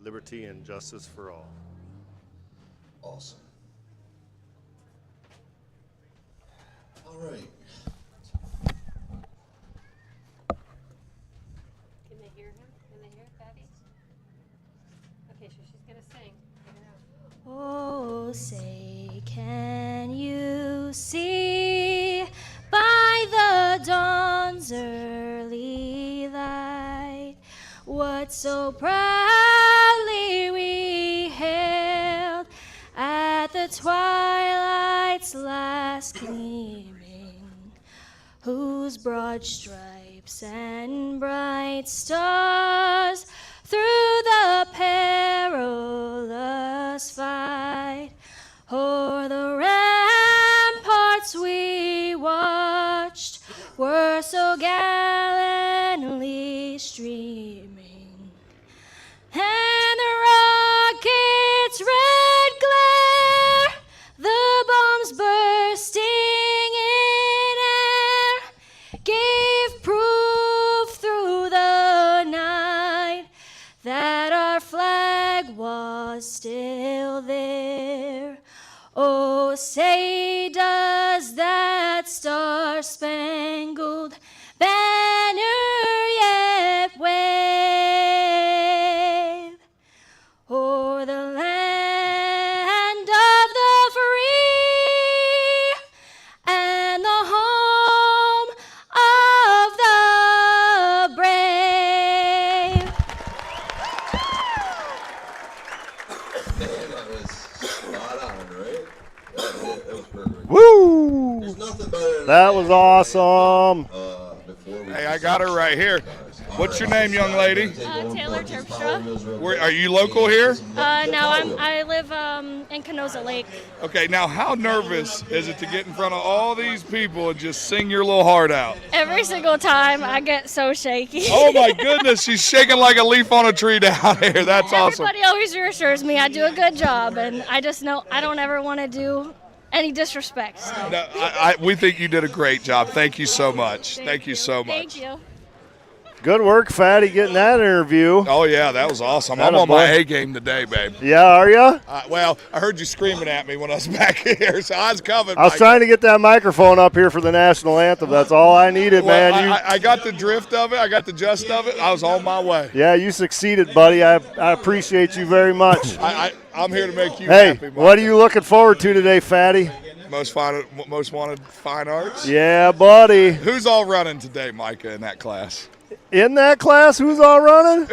Liberty and justice for all. Awesome. All right. Can they hear him? Can they hear Fatty? Okay, so she's gonna sing. Oh, say, can you see by the dawn's early light what so proudly we hailed at the twilight's last gleaming, whose broad stripes and bright stars through the perilous fight o'er the ramparts we watched were so gallantly streaming, and the rocket's red glare, the bombs bursting in air, gave proof through the night that our flag was still there. Oh, say, does that star-spangled banner yet wave o'er the land of the free and the home of the brave? Man, that was spot on, right? That was perfect. Woo! There's nothing better than That was awesome. Hey, I got her right here. What's your name, young lady? Taylor Terpstra. Where, are you local here? No, I live in Canosa Lake. Okay, now how nervous is it to get in front of all these people and just sing your little heart out? Every single time I get so shaky. Oh my goodness, she's shaking like a leaf on a tree down here. That's awesome. Everybody always reassures me I do a good job, and I just know I don't ever want to do any disrespect. So. No, we think you did a great job. Thank you so much. Thank you so much. Thank you. Good work, Fatty, getting that interview. Oh, yeah, that was awesome. I'm on my A game today, babe. Yeah, are you? Well, I heard you screaming at me when I was back here, so I was covered. I was trying to get that microphone up here for the national anthem. That's all I needed, well, man. I got the drift of it. I got the gist of it. I was on my way. Yeah, you succeeded, buddy. I appreciate you very much. I'm here to make you hey, happy. What are you looking forward to today, Fatty? Most wanted fine arts? Yeah, buddy. Who's all running today, Micah, in that class? In that class, who's all running?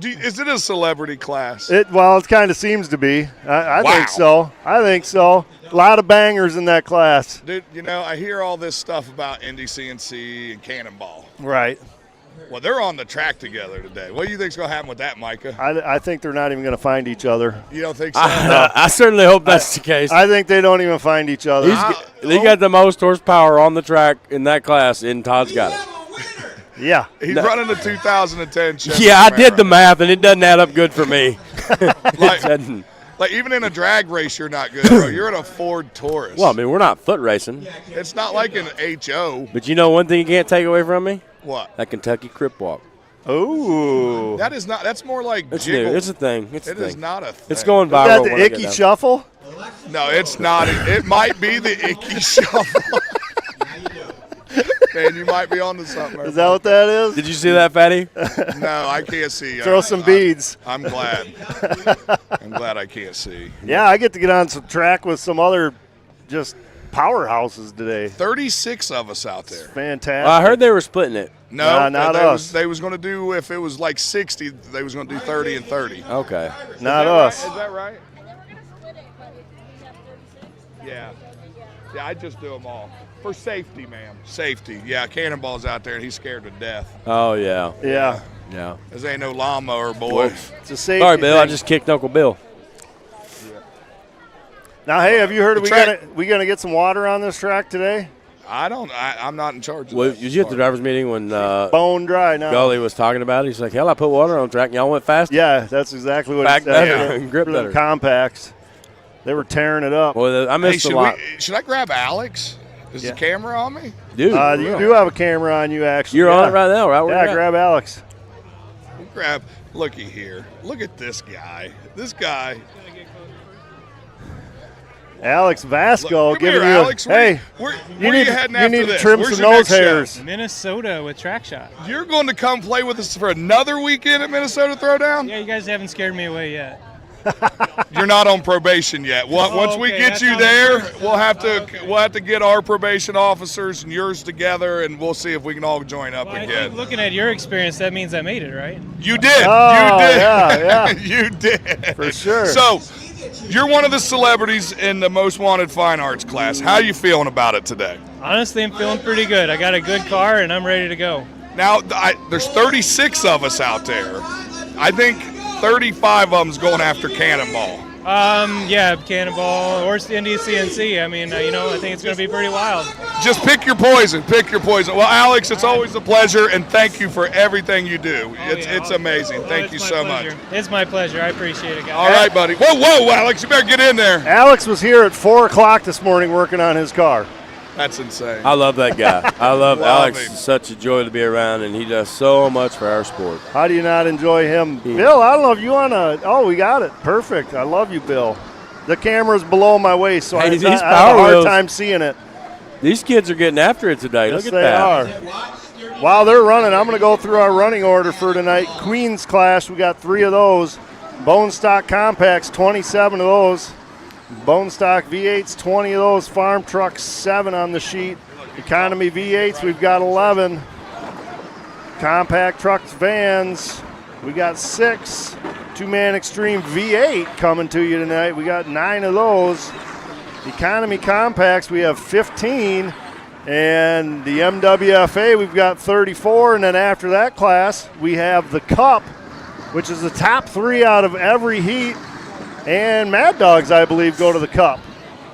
Is it a celebrity class? Well, it kind of seems to be. I Wow. think so. I think so. A lot of bangers in that class. Dude, you know, I hear all this stuff about Indy CNC and Cannonball. Right. Well, they're on the track together today. What do you think's going to happen with that, Micah? I think they're not even going to find each other. You don't think so? I certainly hope that's the case. I think they don't even find each other. He got the most horsepower on the track in that class, and Todd's got it. Yeah. He's running the 2010 Chevy Yeah, I Camaro. did the math, and it doesn't add up good for me. Like, even in a drag race, you're not good, bro. You're in a Ford Taurus. Well, I mean, we're not foot racing. It's not like an HO. But you know one thing you can't take away from me? What? That Kentucky Crip Walk. Ooh. That is not. That's more like It's jiggle. new. It's a thing. It's a It thing. is not a thing. It's going viral. Is that the when I get icky down. shuffle? No, it's not. It might be the icky shuffle. Man, you might be onto something. Is that what that is? Did you see that, Fatty? No, I can't see. Throw some beads. I'm glad. I'm glad I can't see. Yeah, I get to get on some track with some other just powerhouses today. 36 of us out there. Fantastic. Well, I heard they were splitting it. No, not they us. they was going to do, if it was like 60, they was going to do 30 and 30. Okay. Not us. Is that right? Yeah. Yeah, I just do them all. For safety, ma'am. Safety. Yeah, Cannonball's out there, and he's scared to death. Oh, yeah. Yeah. Yeah. This ain't no lawnmower, boy. It's a safety Sorry, Bill. thing. I just kicked Uncle Bill. Now, hey, have you heard The we gonna get some water on this track today? I'm not in charge of Well, that. was you at the driver's meeting when Bone dry now. Gully was talking about it? He's like, hell, I put water on the track, and y'all went fast? Yeah, that's exactly what Back he said. better and grip For them better. compacts. They were tearing it up. Well, I missed a lot. Should I grab Alex? Is the camera on me? Dude. You do have a camera on you, actually. You're yeah. on it right now, right? Where you Yeah, at? grab Alex. Looky here. Look at this guy. This guy. Alex Vasco Look, come giving here, you Alex. hey, Where you are need, you heading you after need to this? trim Where's some your nose next show? hairs. Minnesota with TrackShot. You're going to come play with us for another weekend at Minnesota Throwdown? Yeah, you guys haven't scared me away yet. You're not on probation yet. Once we okay, get that you sounds there, good. we'll have to get our probation officers and yours together, and we'll see if we can all join up Well, I again. think looking at your experience, that means I made it, right? You did. Oh, you did. yeah. You did. For sure. So, you're one of the celebrities in the Most Wanted Fine Arts class. How are you feeling about it today? Honestly, I'm feeling pretty good. I got a good car, and I'm ready to go. Now, there's 36 of us out there. I think 35 of them's going after Cannonball. Yeah, Cannonball or Indy CNC. I mean, I think it's going to be pretty wild. Just pick your poison. Pick your poison. Well, Alex, it's always a pleasure, and thank you for everything you do. It's amazing. Thank you so much. It's my pleasure. I appreciate it, guys. All right, buddy. Whoa, Alex, you better get in there. Alex was here at 4 o'clock this morning working on his car. That's insane. I love that guy. I love Love Alex. him. Is such a joy to be around, and he does so much for our sport. How do you not enjoy him? Bill, I don't know if you want to. Oh, we got it. Perfect. I love you, Bill. The camera's below my waist, so I These have a Power hard Wheels. time seeing it. These kids are getting after it today. Yes, Look at they that. are. While they're running, I'm going to go through our running order for tonight. Queens class, we got 3 of those. Bone stock compacts, 27 of those. Bone stock V8s, 20 of those. Farm trucks, 7 on the sheet. Economy V8s, we've got 11. Compact trucks, vans, we got 6. 2-man extreme V8 coming to you tonight. We got 9 of those. Economy compacts, we have 15. And the MWFA, we've got 34, and then after that class, we have the Cup, which is the top 3 out of every heat, and Mad Dogs, I believe, go to the Cup.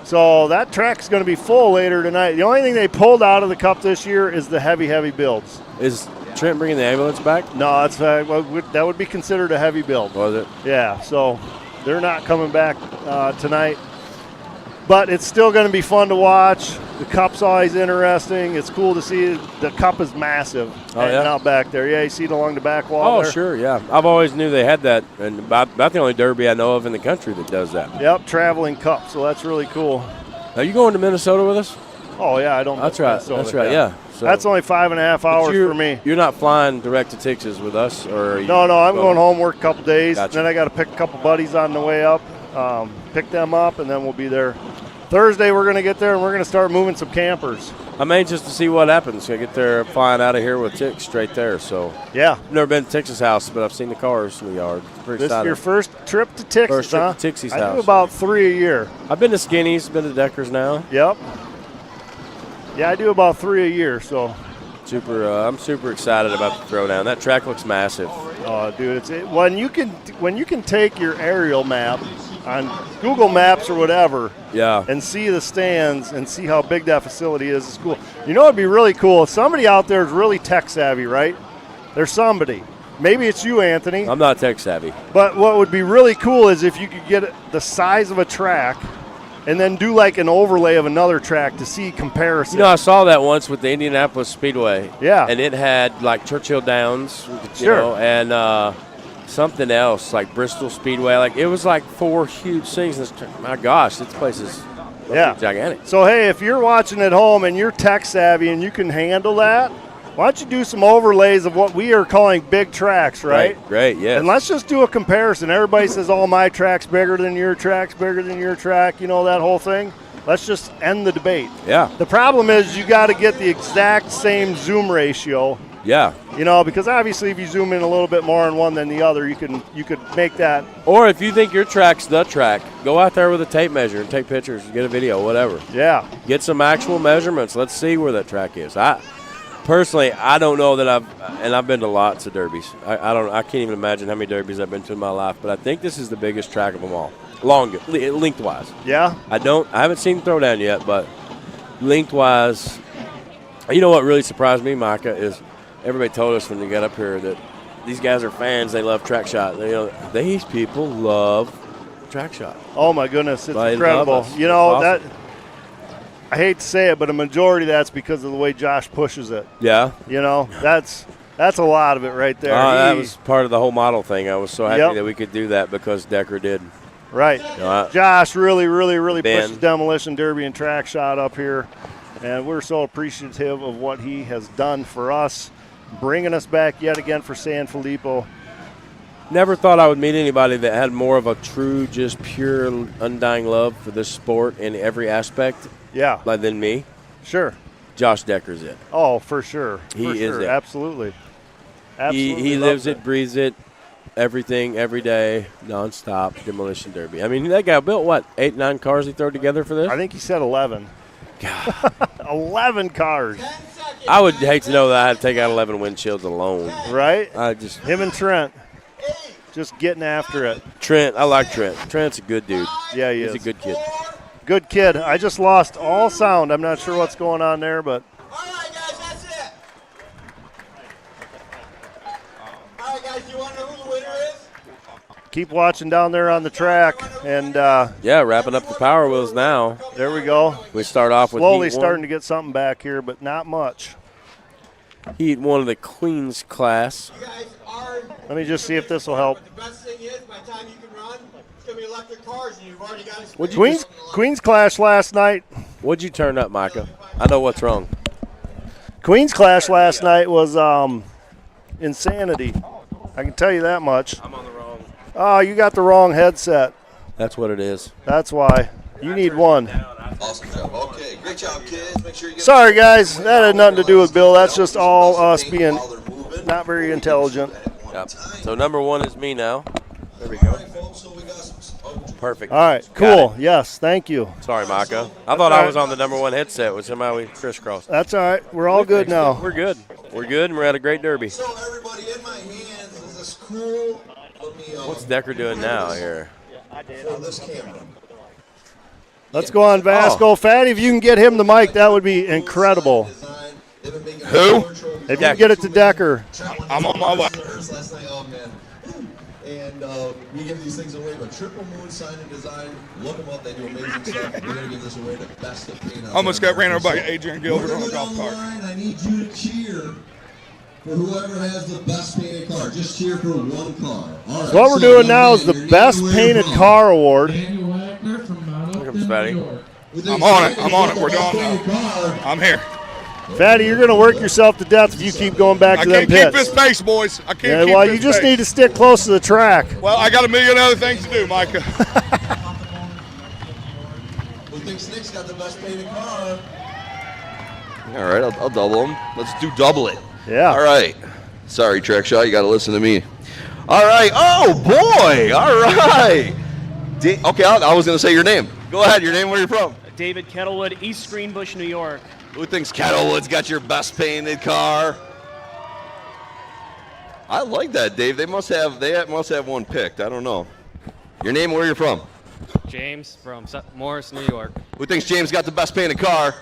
So that track's going to be full later tonight. The only thing they pulled out of the Cup this year is the heavy builds. Is Trent bringing the ambulance back? No, that's that would be considered a heavy build. Was it? Yeah, so they're not coming back tonight. But it's still going to be fun to watch. The Cup's always interesting. It's cool to see. The Cup is massive. Out back there. Yeah, you see it along the back wall there? Sure, yeah. I've always knew they had that, and about the only derby I know of in the country that does that. Yep, traveling Cup, so that's really cool. Are you going to Minnesota with us? Oh, yeah, I don't That's right, Minnesota, that's right, yeah. So, that's only 5.5 hours for me. You're not flying direct to Texas with us? Or No, I'm going home, work a couple days, Gotcha. then I got to pick a couple buddies on the way up, pick them up, and then we'll be there. Thursday we're going to get there, and we're going to start moving some campers. I'm anxious to see what happens. I get there flying out of here with Tix straight there. So yeah, I've never been to Tix's house, but I've seen the cars in the yard. Pretty This is excited. your first trip to Texas, First trip huh? to Tix's I house. do about 3 a year. I've been to Skinny's, been to Decker's now. Yep. Yeah, I do about 3 a year, so. I'm super excited about the throwdown. That track looks massive. Oh, dude, when you can take your aerial map on Google Maps or whatever, and see the stands and see how big that facility is, it's cool. You know, it'd be really cool if somebody out there is really tech savvy, right? There's somebody. Maybe it's you, Anthony. I'm not tech savvy. But what would be really cool is if you could get the size of a track and then do like an overlay of another track to see comparison. You know, I saw that once with the Indianapolis Speedway. Yeah. And it had like Churchill Downs, you Sure. know, and something else like Bristol Speedway. Like it was like 4 huge things. My gosh, this place is gigantic. So hey, if you're watching at home and you're tech savvy and you can handle that, why don't you do some overlays of what we are calling big tracks, right? Great, yes. And let's just do a comparison. Everybody says, oh, my track's bigger than your track's bigger than your track, you know, that whole thing. Let's just end the debate. Yeah. The problem is you got to get the exact same zoom ratio. Yeah. You know, because obviously if you zoom in a little bit more on one than the other, you could make that. Or if you think your track's the track, go out there with a tape measure and take pictures, get a video, whatever. Yeah. Get some actual measurements. Let's see where that track is. Personally, I don't know that I've been to lots of derbies. I can't even imagine how many derbies I've been to in my life, but I think this is the biggest track of them all. Lengthwise. Yeah? I haven't seen Throwdown yet, but lengthwise, you know what really surprised me, Micah, is everybody told us when they got up here that these guys are fans, they love TrackShot. You know, these people love TrackShot. Oh my goodness, it's They love incredible. us. You know, It's awesome. I hate to say it, but a majority of that's because of the way Josh pushes it. Yeah. You know, that's a lot of it right there. That was part of the whole model thing. I was so happy Yep. that we could do that because Decker did. Right. You know, Josh really Ben. pushes Demolition, Derby, and TrackShot up here, and we're so appreciative of what he has done for us, bringing us back yet again for Sanfilippo. Never thought I would meet anybody that had more of a true, just pure, undying love for this sport in every aspect. Yeah. Than me. Sure. Josh Decker's it. Oh, for sure. He For is sure. it. Absolutely. He lives it, breathes it, everything, every day, nonstop, Demolition Derby. I mean, that guy built, what, 8, 9 cars he threw together for this? I think he said 11. God. 11 cars. I would hate to know that I had to take out 11 windshields alone. Right? Him and Trent just getting after it. Trent, I like Trent. Trent's a good dude. Yeah, he He's is. a good kid. Good kid. I just lost all sound. I'm not sure what's going on there, but. All right, guys, you want to know who the winner is? Keep watching down there on the track. And wrapping up the Power Wheels now. There we go. We start off with slowly Heat 1. starting to get something back here, but not much. Heat 1 of the Queens class. Let me just see if this will help. The best thing is, by the time you can run, it's going to be electric cars, and you've already got Queens Clash last night. What'd you turn up, Micah? I know what's wrong. Queens Clash last night was insanity. I can tell you that much. I'm on the wrong. Oh, you got the wrong headset. That's what it is. That's why. You need one. Awesome job. Okay, great job, kids. Make sure you get. Sorry, guys. That had nothing to do with Bill. That's just all us being not very intelligent. Yep. So number 1 is me now. There we go. All right, folks, so we got some Perfect. All right, cool. Yes, thank you. Sorry, Micah. I thought I was on the #1 headset with somehow we crisscrossed. That's all right. We're all good now. We're good. We're good, and we're at a great derby. So everybody, in my hands is this cool. What's Decker doing now here? For this camera. Let's go on Vasco. Fatty, if you can get him the mic, that would be incredible. Who? If you can get it to Decker. I'm on my way. Last night, oh man. And we give these things away, but Triple Moon Sign and Design, look them up, they do amazing stuff. We're going to give this away to the best of paint. Almost got ran over by Adrian Gilbert on a golf cart. I need you to cheer for whoever has the best painted car. Just cheer for one car. All right, So what we're doing now is the Best Painted Car Award. Here comes Fatty. I'm on it. I'm on it. We're going now. I'm here. Fatty, you're going to work yourself to death if you keep going back to them I can't keep pits. this pace, boys. I can't keep Well, this you just pace. need to stick close to the track. Well, I got a million other things to do, Micah. Who thinks Nick's got the best painted car? All right, I'll double them. Let's do double it. Yeah. All right. Sorry, TrackShot, you got to listen to me. All right. Oh, boy. All right. Okay, I was going to say your name. Go ahead. Your name, where you're from? David Kettlewood, East Greenbush, New York. Who thinks Kettlewood's got your best painted car? I like that, Dave. They must have one picked. I don't know. Your name, where you're from? James from Morris, New York. Who thinks James got the best painted car?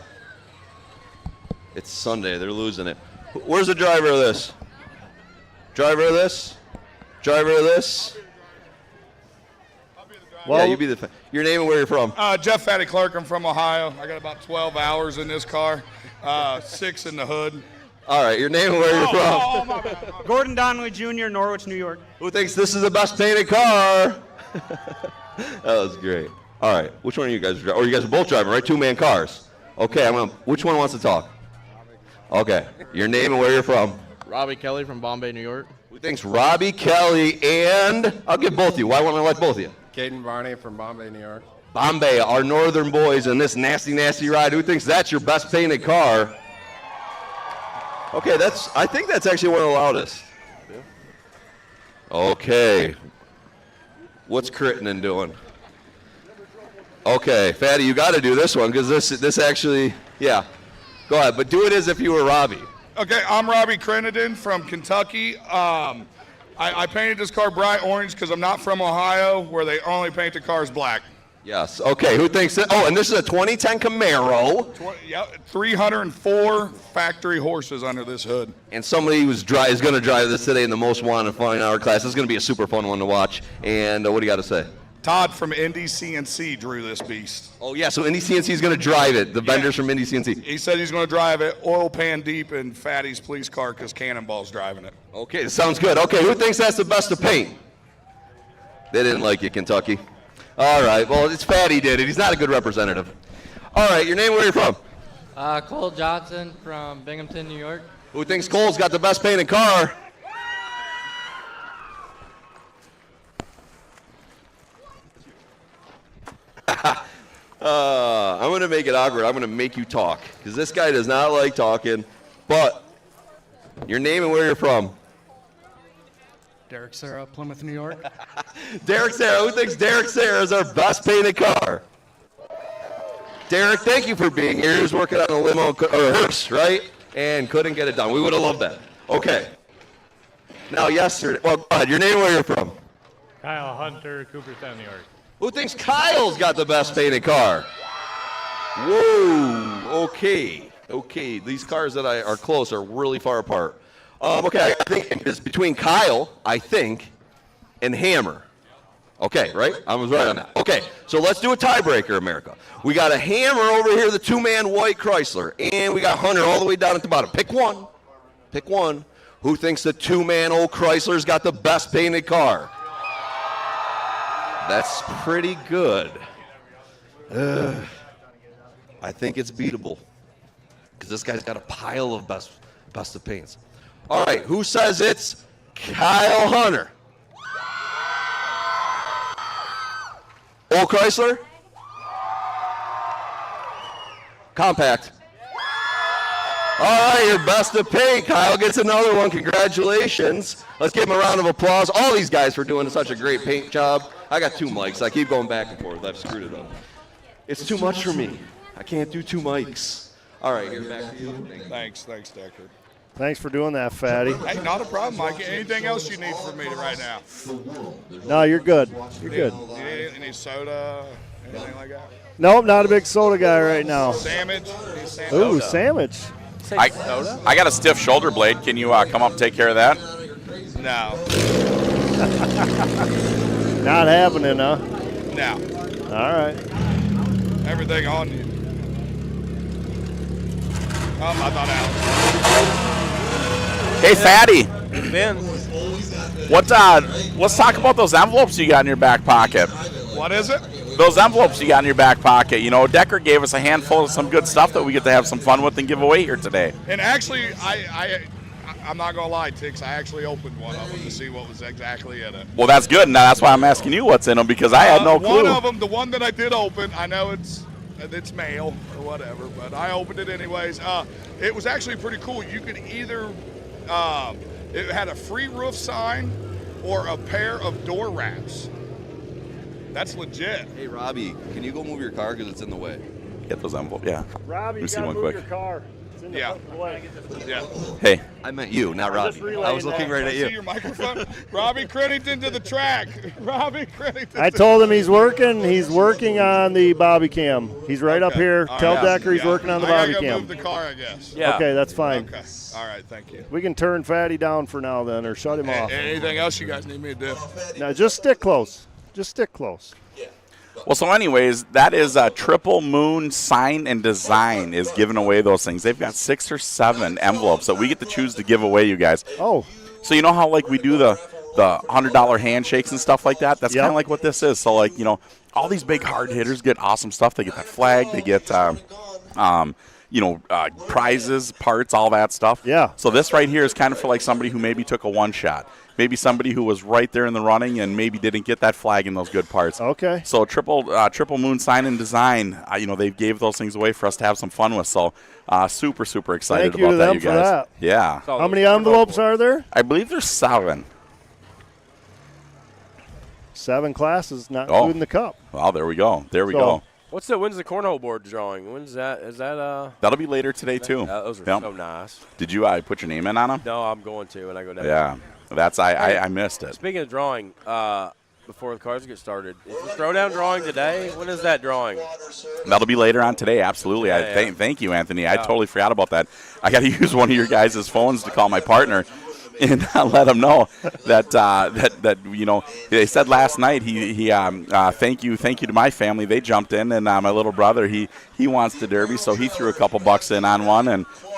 It's Sunday. They're losing it. Where's the driver of this? Driver of this? Driver of this? Well, yeah, you be the. Your name and where you're from? Jeff Fatty Clark. I'm from Ohio. I got about 12 hours in this car, 6 in the hood. All right, your name and where you're from? My bad. Gordon Donnelly Jr., Norwich, New York. Who thinks this is the best painted car? That was great. All right, which one of you guys? Or you guys are both driving, right? 2-man cars. Okay, which one wants to talk? Okay, your name and where you're from? Robbie Kelly from Bombay, New York. Who thinks Robbie Kelly and I'll give both of you. Why won't I let both of you? Caden Varney from Bombay, New York. Bombay, our northern boys in this nasty, nasty ride. Who thinks that's your best painted car? Okay, I think that's actually one of the loudest. Okay. What's Crittenden doing? Okay, Fatty, you got to do this one because this actually, yeah. Go ahead, but do it as if you were Robbie. Okay, I'm Robbie Crittenden from Kentucky. I painted this car bright orange because I'm not from Ohio, where they only paint the cars black. Yes. Okay. Who thinks that? Oh, and this is a 2010 Camaro. 304 factory horses under this hood. And somebody is going to drive this today in the most wanted flying hour class. This is going to be a super fun one to watch. And what do you got to say? Todd from Indy CNC drew this beast. Oh yeah. So Indy CNC is going to drive it. The vendors from Indy CNC. He said he's going to drive it oil pan deep in Fatty's police car because Cannonball's driving it. Okay. Sounds good. Okay. Who thinks that's the best to paint? They didn't like you, Kentucky. All right, well, it's Fatty did it. He's not a good representative. All right, your name, where are you from? Cole Johnson from Binghamton, New York. Who thinks Cole's got the best painted car? I'm going to make it awkward. I'm going to make you talk because this guy does not like talking. But your name and where you're from? Derek Sarah, Plymouth, New York. Derek Sarah. Who thinks Derek Sarah is our best painted car? Derek, thank you for being here. He was working on a limo or hearse, right? And couldn't get it done. We would have loved that. Okay. Now, yesterday. Well, go ahead. Your name and where you're from? Kyle Hunter, Cooperstown, New York. Who thinks Kyle's got the best painted car? Whoa. Okay. Okay. These cars that are close are really far apart. Okay, I think it's between Kyle, I think, and Hammer. Okay, right? I was right on that. Okay, so let's do a tiebreaker, America. We got a Hammer over here, the 2-man white Chrysler, and we got Hunter all the way down at the bottom. Pick one. Pick one. Who thinks the 2-man old Chrysler's got the best painted car? That's pretty good. I think it's beatable because this guy's got a pile of best of paints. All right, who says it's Kyle Hunter? Old Chrysler? Compact. All right, your best of paint. Kyle gets another one. Congratulations. Let's give him a round of applause. All these guys for doing such a great paint job. I got 2 mics. I keep going back and forth. I've screwed it up. It's too much for me. I can't do 2 mics. All right, here, back to you. Thanks, Decker. Thanks for doing that, Fatty. Hey, not a problem, Mike. Anything else you need from me right now? No, you're good. You're good. You need any soda, anything like that? Nope, not a big soda guy right now. Sandwich? Ooh, sandwich. I got a stiff shoulder blade. Can you come up and take care of that? No. Not happening, huh? No. All right. Everything on you. I thought Alex. Hey, Fatty. Ben. Let's talk about those envelopes you got in your back pocket. What is it? Those envelopes you got in your back pocket. You know, Decker gave us a handful of some good stuff that we get to have some fun with and give away here today. And actually, I'm not going to lie, Tix. I actually opened one of them to see what was exactly in it. Well, that's good. Now, that's why I'm asking you what's in them, because I had no clue. One of them, the one that I did open, I know it's mail or whatever, but I opened it anyways. It was actually pretty cool. You could either, it had a free roof sign or a pair of door wraps. That's legit. Hey, Robbie, can you go move your car because it's in the way? Get those envelopes, yeah. Robbie, you see gotta one move quick. your car. It's in the way. Yeah. Hey. I meant you, not Robbie. I was looking right at you. See your microphone? Robbie Crennington to the track. Robbie Crennington. I told him he's working. He's working on the bobby cam. He's right up here. All Tell right. Decker he's working on the I bobby gotta cam. move the car, I guess. Yeah. Okay, that's fine. Okay. All right, thank you. We can turn Fatty down for now then, or shut him off. Anything else you guys need me to do? No, just stick close. Just stick close. Well, so anyways, that is Triple Moon Sign and Design is giving away those things. They've got 6 or 7 envelopes that we get to choose to give away, you guys. Oh. So you know how, like, we do the $100 handshakes and stuff like that? That's kind of like what this is. So, like, you know, all these big hard hitters get awesome stuff. They get that flag. They get, prizes, parts, all that stuff. Yeah. So this right here is kind of for, like, somebody who maybe took a one-shot. Maybe somebody who was right there in the running and maybe didn't get that flag and those good parts. Okay. So Triple Moon Sign and Design, they gave those things away for us to have some fun with. So super, super excited Thank you about to that, them you for guys. that. Yeah. How many envelopes are there? I believe there's 7. 7 classes, not including the cup. Well, there we go. There we go. When's the cornhole board drawing? When's that? Is that That'll be later today too. Those are so nice. Did you put your name in on them? No, I'm going to when I go down. Yeah. That's I missed it. Speaking of drawing, before the cars get started, is the throwdown drawing today? When is that drawing? That'll be later on today. Absolutely. Thank you, Anthony. I totally forgot about that. I got to use one of your guys' phones to call my partner and let him know that they said last night he thank you to my family. They jumped in, and my little brother he wants the Derby, so he threw a couple bucks in on one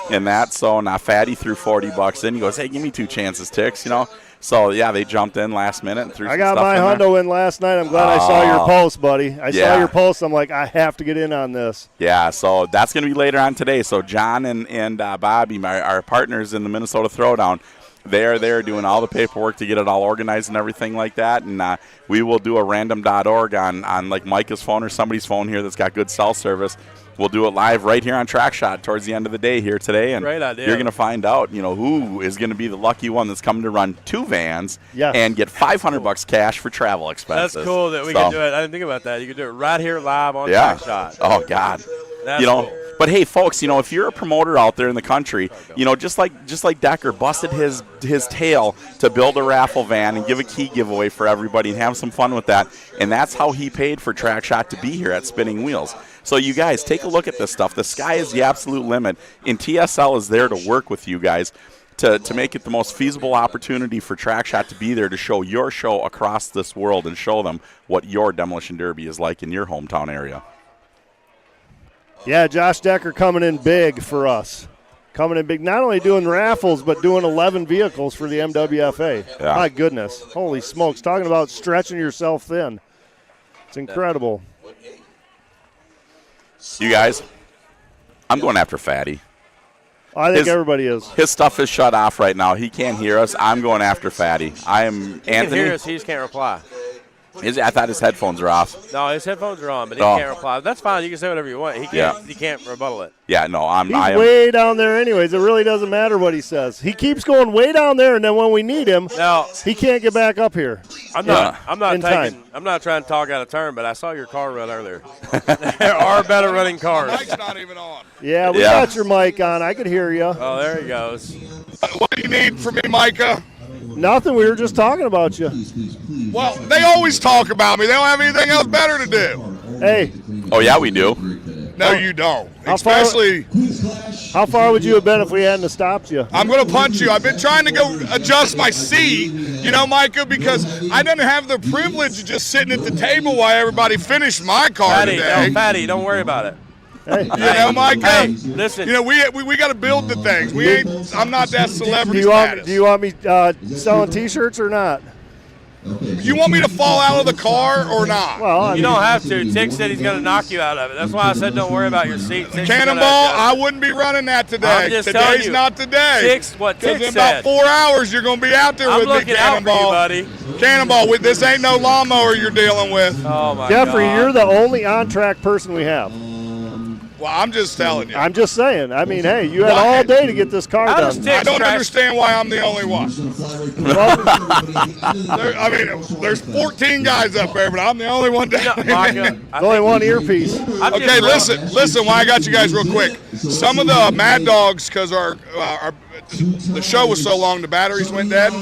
and that. So now Fatty threw $40 in. He goes, hey, give me 2 chances, Tix. So yeah, they jumped in last minute and threw. I got some my stuff Hondo in last night. I'm glad I saw your post, buddy. I saw your post. I'm like, I have to get in on this. Yeah, so that's going to be later on today. So John and Bobby, our partners in the Minnesota Throwdown, they are there doing all the paperwork to get it all organized and everything like that. And we will do a random.org on like Micah's phone or somebody's phone here that's got good cell service. We'll do it live right here on TrackShot towards the end of the day here today. And great idea. You're going to find out, who is going to be the lucky one that's coming to run 2 vans and get $500 cash for travel expenses. That's cool that we can do it. I didn't think about that. You can do it right here live on TrackShot. Oh, God. That's cool. But hey, folks, if you're a promoter out there in the country, just like Decker busted his tail to build a raffle van and give a key giveaway for everybody and have some fun with that, and that's how he paid for TrackShot to be here at Spinning Wheels. So you guys, take a look at this stuff. The sky is the absolute limit, and TSL is there to work with you guys to make it the most feasible opportunity for TrackShot to be there to show your show across this world and show them what your Demolition Derby is like in your hometown area. Yeah, Josh Decker coming in big for us. Coming in big, not only doing raffles, but doing 11 vehicles for the MWFA. Yeah. My goodness. Holy smokes. Talking about stretching yourself thin. It's incredible. You guys, I'm going after Fatty. I think everybody is. His stuff is shut off right now. He can't hear us. I'm going after Fatty. I am He Anthony. can hear us. He just can't reply. I thought his headphones are off. No, his headphones are on, but he Oh. can't reply. That's fine. You can say whatever you want. He can't rebuttal it. Yeah, no, He's way down there anyways. It really doesn't matter what he says. He keeps going way down there, and then when we need him, he can't get back up here. I'm not trying to talk out of turn, but I saw your car run earlier. There are better running cars. Mike's not even on. Yeah, we got your mic on. I could hear you. Oh, there he goes. What do you need from me, Micah? Nothing. We were just talking about you. Well, they always talk about me. They don't have anything else better to do. Hey. Oh, yeah, we do. No, you don't. How far would you have been if we hadn't stopped you? I'm going to punch you. I've been trying to go adjust my seat, you know, Micah, because I didn't have the privilege of just sitting at the table while everybody finished my car today. Fatty, don't worry about it. Hey. You know, Micah. Hey, listen. You know, we got to build the things. I'm not that celebrity Do you want me selling T-shirts or not? You want me to fall out of the car or not? Well, you don't have to. Tick said he's going to knock you out of it. That's why I said don't worry about your seat. Cannonball, I wouldn't be running that today. Today's not today. Tick in about 4 hours, you're going to be out there with me, Cannonball. buddy. Cannonball, this ain't no lawnmower you're dealing with. Oh, my Jeffrey, God. you're the only on-track person we have. Well, I'm just telling you. I'm just saying. I mean, hey, you had all day to get this car done. I don't understand why I'm the only one. There's 14 guys up there, but I'm the only one down here. There's only one earpiece. Okay, listen. Why I got you guys real quick. Some of the Mad Dogs, because the show was so long, the batteries went dead.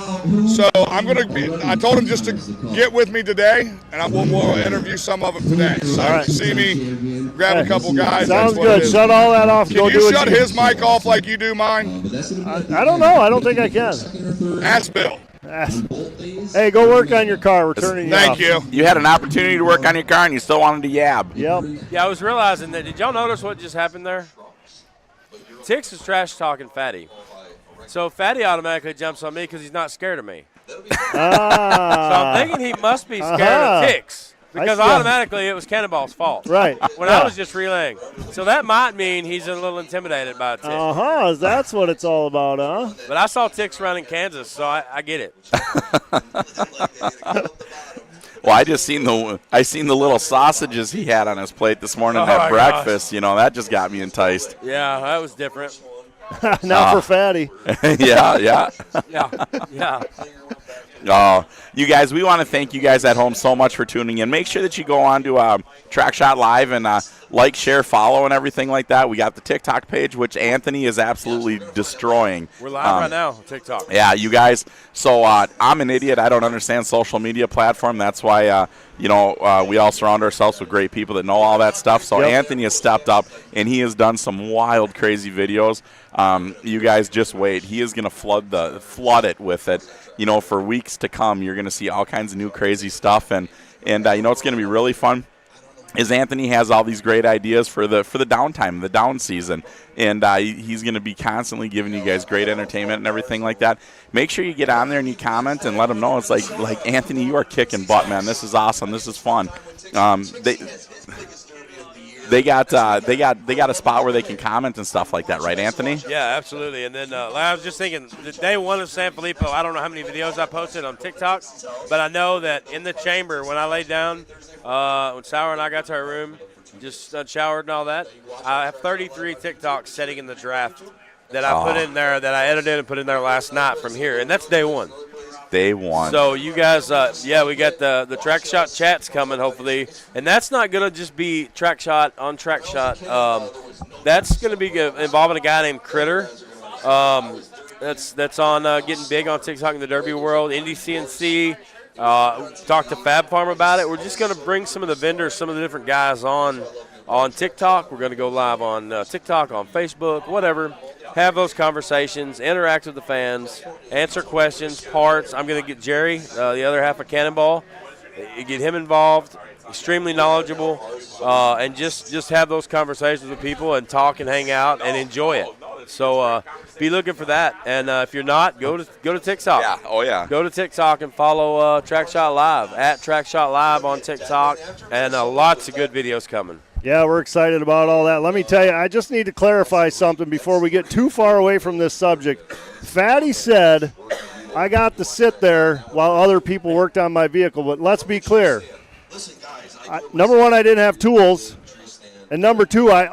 So I told them just to get with me today, and we'll interview some of them today. So see me, grab a couple guys. Sounds good. Shut all that off. Can you shut his mic off like you do mine? I don't know. I don't think I can. Ask Bill. Hey, go work on your car. We're turning you off. Thank you. You had an opportunity to work on your car, and you still wanted to yab. Yep. Yeah, I was realizing that. Did y'all notice what just happened there? Tix is trash talking Fatty. So Fatty automatically jumps on me because he's not scared of me. So I'm thinking he must be scared of Tix. Because automatically it was Cannonball's fault. Right. When I was just relaying. So that might mean he's a little intimidated by Tix. That's what it's all about, huh? But I saw Tix run in Kansas, so I get it. Well, I seen the little sausages he had on his plate this morning at breakfast. Gosh. You know, that just got me enticed. Yeah, that was different. Not for Fatty. Yeah. Yeah. You guys, we want to thank you guys at home so much for tuning in. Make sure that you go on to TrackShot Live and like, share, follow, and everything like that. We got the TikTok page, which Anthony is absolutely destroying. We're live right now on TikTok. Yeah, you guys. So I'm an idiot. I don't understand social media platform. That's why, we all surround ourselves with great people that know all that stuff. So Anthony has stepped up, and he has done some wild, crazy videos. You guys just wait. He is going to flood it with it. You know, for weeks to come, you're going to see all kinds of new crazy stuff, and it's going to be really fun. Is Anthony has all these great ideas for the downtime, the down season, and he's going to be constantly giving you guys great entertainment and everything like that. Make sure you get on there and you comment and let him know. It's like Anthony, you are kicking butt, man. This is awesome. This is fun. They got a spot where they can comment and stuff like that, right, Anthony? Yeah, absolutely. And then I was just thinking, the day one of Sanfilippo, I don't know how many videos I posted on TikTok, but I know that in the chamber when I laid down, when Sauer and I got to our room, just showered and all that, I have 33 TikToks sitting in the draft that I put in there, that I edited and put in there last night from here, and that's day one. Day one. So you guys, we got the TrackShot chats coming, hopefully, and that's not going to just be TrackShot on TrackShot. That's going to be involving a guy named Critter. That's on getting big on TikTok in the Derby world. Indy CNC. Talked to Fab Farm about it. We're just going to bring some of the vendors, some of the different guys on TikTok. We're going to go live on TikTok, on Facebook, whatever. Have those conversations, interact with the fans, answer questions, parts. I'm going to get Jerry, the other half of Cannonball, get him involved, extremely knowledgeable, and just have those conversations with people and talk and hang out and enjoy it. So be looking for that. And if you're not, go to TikTok. Yeah. Oh, yeah. Go to TikTok and follow TrackShot Live, at TrackShot Live on TikTok, and lots of good videos coming. Yeah, we're excited about all that. Let me tell you, I just need to clarify something before we get too far away from this subject. Fatty said I got to sit there while other people worked on my vehicle. But let's be clear. Number one, I didn't have tools. And number two, I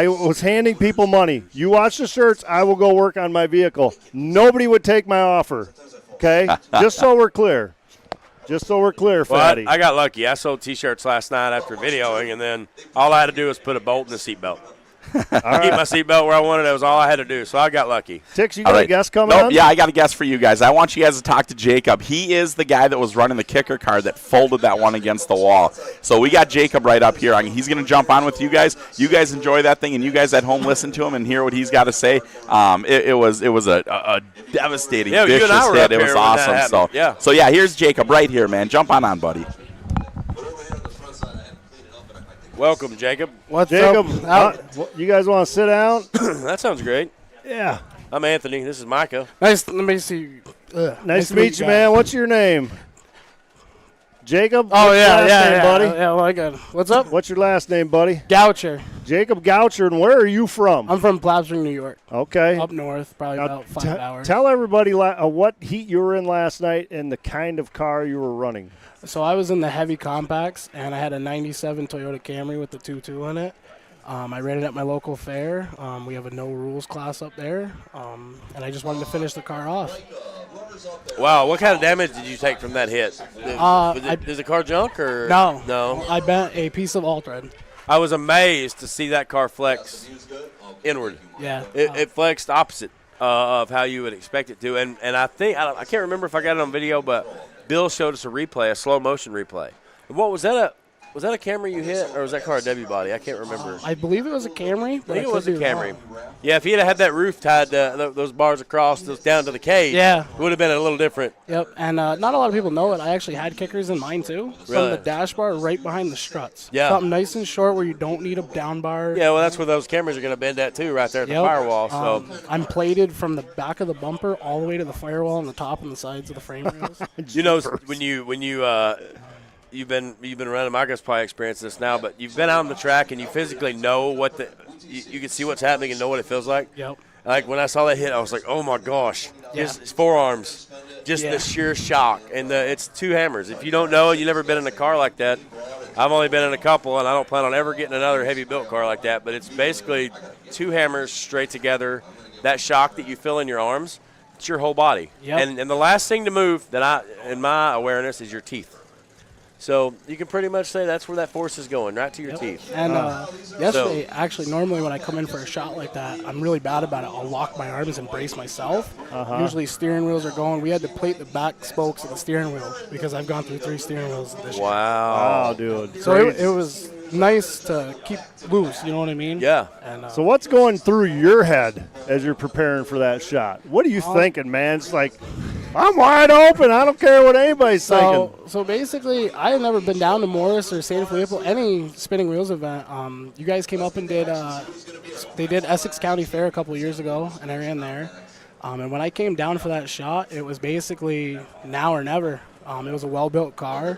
was handing people money. You watch the shirts, I will go work on my vehicle. Nobody would take my offer, okay? Just so we're clear. Just so we're clear, Fatty. I got lucky. I sold T-shirts last night after videoing, and then all I had to do was put a bolt in the seatbelt. Keep my seatbelt where I wanted. That was all I had to do, so I got lucky. Tix, you got a guest coming on? Yeah, I got a guest for you guys. I want you guys to talk to Jacob. He is the guy that was running the kicker car that folded that one against the wall. So we got Jacob right up here. He's going to jump on with you guys. You guys enjoy that thing, and you guys at home listen to him and hear what he's got to say. It was a devastating, vicious hit. It was awesome. So here's Jacob right here, man. Jump on, buddy. Welcome, Jacob. What's Jacob, you guys want to sit down? That sounds great. Yeah. I'm Anthony. This is Micah. Nice. Let me see. Nice to meet you, man. What's your name? Jacob? Oh, What's your last name, buddy? Yeah, well, I got it. What's up? What's your last name, buddy? Goucher. Jacob Goucher, and where are you from? I'm from Plattsburgh, New York. Okay. Up north, probably about 5 hours. Tell everybody what heat you were in last night and the kind of car you were running. So I was in the heavy compacts, and I had a 97 Toyota Camry with the 2.2 in it. I ran it at my local fair. We have a no rules class up there, and I just wanted to finish the car off. Wow, what kind of damage did you take from that hit? Is the car junk or no? I bent a piece of all thread. I was amazed to see that car flex inward. Yeah, it flexed opposite of how you would expect it to, and I think I can't remember if I got it on video, but Bill showed us a slow motion replay. What was that? Was that a Camry you hit, or was that car a W body? I can't remember. I believe it was a Camry. I think it was a Camry. Yeah, if he had that roof tied those bars across, down to the cage, it would have been a little different. Yep, and not a lot of people know it. I actually had kickers in mine too. From the dash bar right behind the struts. Yeah. Something nice and short where you don't need a down bar. Yeah, well, that's where those Camrys are going to bend at too, right there at the firewall. So I'm plated from the back of the bumper all the way to the firewall on the top and the sides of the frame rails. You know, when you you've been running. Micah's probably experienced this now, but you've been out on the track and you physically know what you can see what's happening and know what it feels like. Yep. Like when I saw that hit, I was like, oh my gosh, his forearms, the sheer shock, and it's two hammers. If you don't know, you've never been in a car like that. I've only been in a couple, and I don't plan on ever getting another heavy built car like that. But it's basically two hammers straight together. That shock that you feel in your arms, it's your whole body. Yep. And the last thing to move in my awareness is your teeth. So you can pretty much say that's where that force is going, right to your teeth. And yesterday, actually, normally when I come in for a shot like that, I'm really bad about it. I'll lock my arms and brace myself. Usually steering wheels are going. We had to plate the back spokes of the steering wheel because I've gone through 3 steering wheels this year. Wow, dude. So it was nice to keep loose, you know what I mean? Yeah. And, so what's going through your head as you're preparing for that shot? What are you thinking, man? It's like, I'm wide open. I don't care what anybody's thinking. So basically, I had never been down to Morris or Sanfilippo, any spinning wheels event. You guys came up and they did Essex County Fair a couple of years ago, and I ran there. And when I came down for that shot, it was basically now or never. It was a well-built car.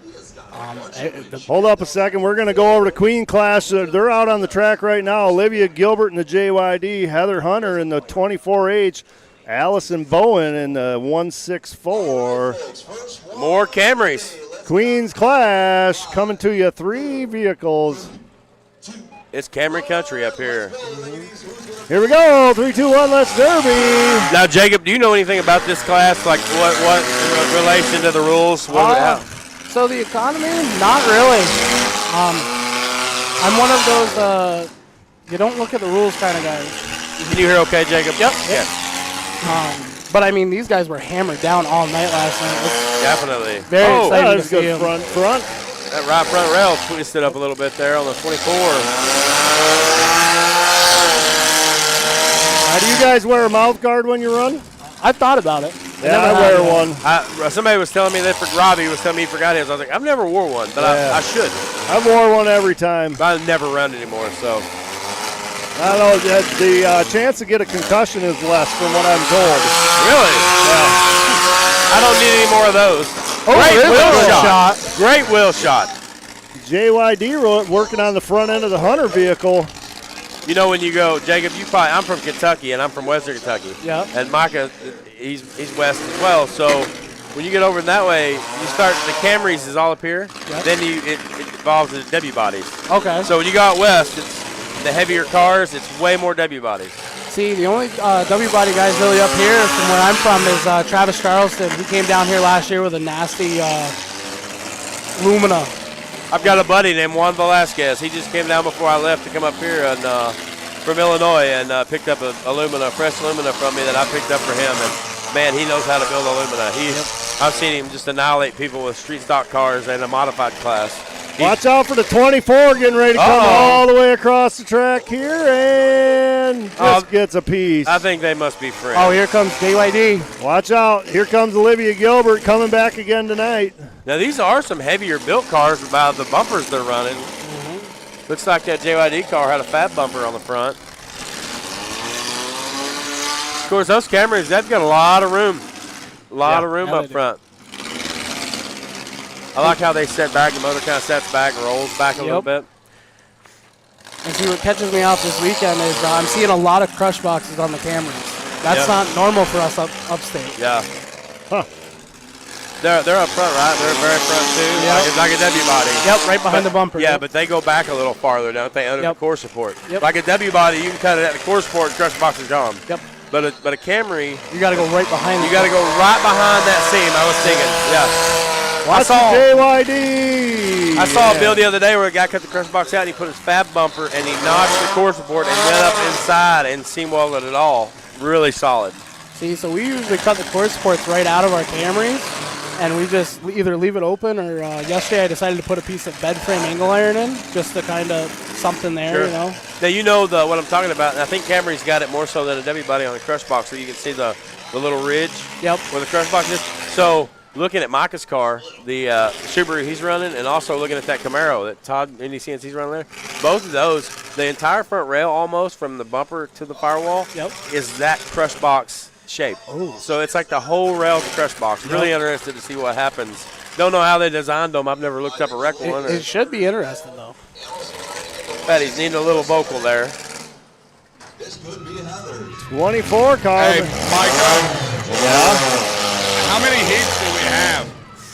Hold up a second. We're going to go over to Queen class. They're out on the track right now. Olivia Gilbert in the JYD, Heather Hunter in the 24H, Allison Bowen in the 164. More Camrys. Queen's Clash coming to you. 3 vehicles. It's Camry country up here. Here we go. 3, 2, 1, let's derby. Now, Jacob, do you know anything about this class? Like what relation to the rules? So the economy, not really. I'm one of those you don't look at the rules kind of guys. Can you hear okay, Jacob? Yep. Yeah. But I mean, these guys were hammered down all night last night. Definitely. Very exciting to see good them. Front. That right front rail twisted up a little bit there on the 24. Do you guys wear a mouth guard when you run? I've thought about it. Yeah, I wear one. Somebody was telling me that Robbie was telling me he forgot his. I was like, I've never wore one, but I should. I've worn one every time. But I never run anymore, so. I don't know. The chance to get a concussion is less from what I'm told. Really? Yeah. I don't need any more of those. Great wheel shot. Great wheel shot. JYD working on the front end of the Hunter vehicle. You know when you go, Jacob, I'm from Kentucky and I'm from Western Kentucky. Yeah. And Micah, he's west as well. So when you get over in that way, you start, the Camrys is all up here. Yep. Then it evolves into W bodies. Okay. So when you go out west, it's the heavier cars, it's way more W bodies. See, the only W body guys really up here from where I'm from is Travis Charleston. He came down here last year with a nasty Lumina. I've got a buddy named Juan Velasquez. He just came down before I left to come up here and from Illinois and picked up a fresh Lumina from me that I picked up for him. And man, he knows how to build a Lumina. I've seen him just annihilate people with street stock cars and a modified class. Watch out for the 24 getting ready to come all the way across the track here and just gets a piece. I think they must be friends. Oh, here comes JYD. Watch out. Here comes Olivia Gilbert coming back again tonight. Now, these are some heavier built cars by the bumpers they're running. Looks like that JYD car had a fat bumper on the front. Of course, those Camrys, they've got a lot of room. A lot of room up front. I like how they set back. The motor kind of sets back, rolls back a little bit. And see, what catches me off this weekend is I'm seeing a lot of crush boxes on the Camrys. That's not normal for us upstate. Yeah. Huh. They're up front, right? They're very front too. Yep. Like a W body. Yep, right behind the bumper. Yeah, but they go back a little farther, don't they, under the core support. Like a W body, you can cut it at the core support and crush box is gone. Yep. But a Camry, you got to go right behind. You got to go right behind that seam. I was thinking, Watch JYD. I saw a build the other day where a guy cut the crush box out and he put his fab bumper and he notched the core support and went up inside and seam welded it all. Really solid. See, so we usually cut the core supports right out of our Camrys, and we just either leave it open or yesterday I decided to put a piece of bed frame angle iron in just to kind of something there, you know. Now you know what I'm talking about, and I think Camry's got it more so than a W body on the crush box, so you can see the little ridge where the crush box is. So looking at Micah's car, the Subaru he's running, and also looking at that Camaro that Todd Indy CNC's running there, both of those, the entire front rail almost from the bumper to the firewall is that crush box shape. So it's like the whole rail to crush box. Really interested to see what happens. Don't know how they designed them. I've never looked up a wreck one. It should be interesting, though. Bet he's needing a little vocal there. 24 car. Hey, Micah. Yeah? How many heats do we have?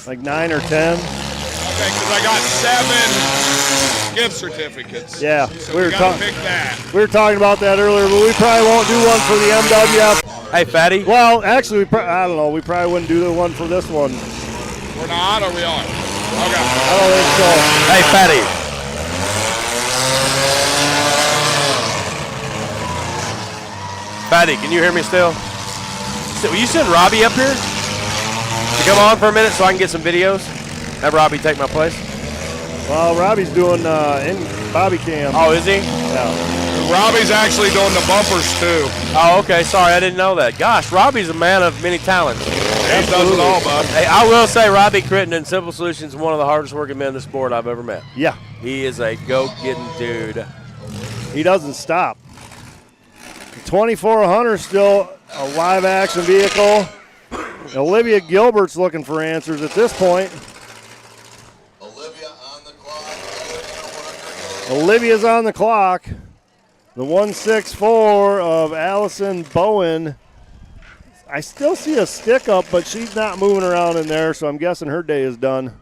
Like 9 or 10. Okay, because I got 7 gift certificates. Yeah, so we were gotta pick that. We were talking about that earlier, but we probably won't do one for the MWF. Hey, Fatty. Well, actually, I don't know. We probably wouldn't do the one for this one. We're not, or we are? Okay. I don't think so. Hey, Fatty. Fatty, can you hear me still? Will you send Robbie up here to come on for a minute so I can get some videos? Have Robbie take my place? Well, Robbie's doing in Bobby Cam. Oh, is he? Yeah. Robbie's actually doing the bumpers too. Oh, okay. Sorry, I didn't know that. Gosh, Robbie's a man of many talents. He does it all, bud. Hey, I will say Robbie Crittenden, Simple Solutions, is one of the hardest working men in the sport I've ever met. Yeah. He is a goat-getting dude. He doesn't stop. The 2400 is still a live action vehicle. Olivia Gilbert's looking for answers at this point. Olivia's on the clock. The 164 of Allison Bowen. I still see a stick up, but she's not moving around in there, so I'm guessing her day is done.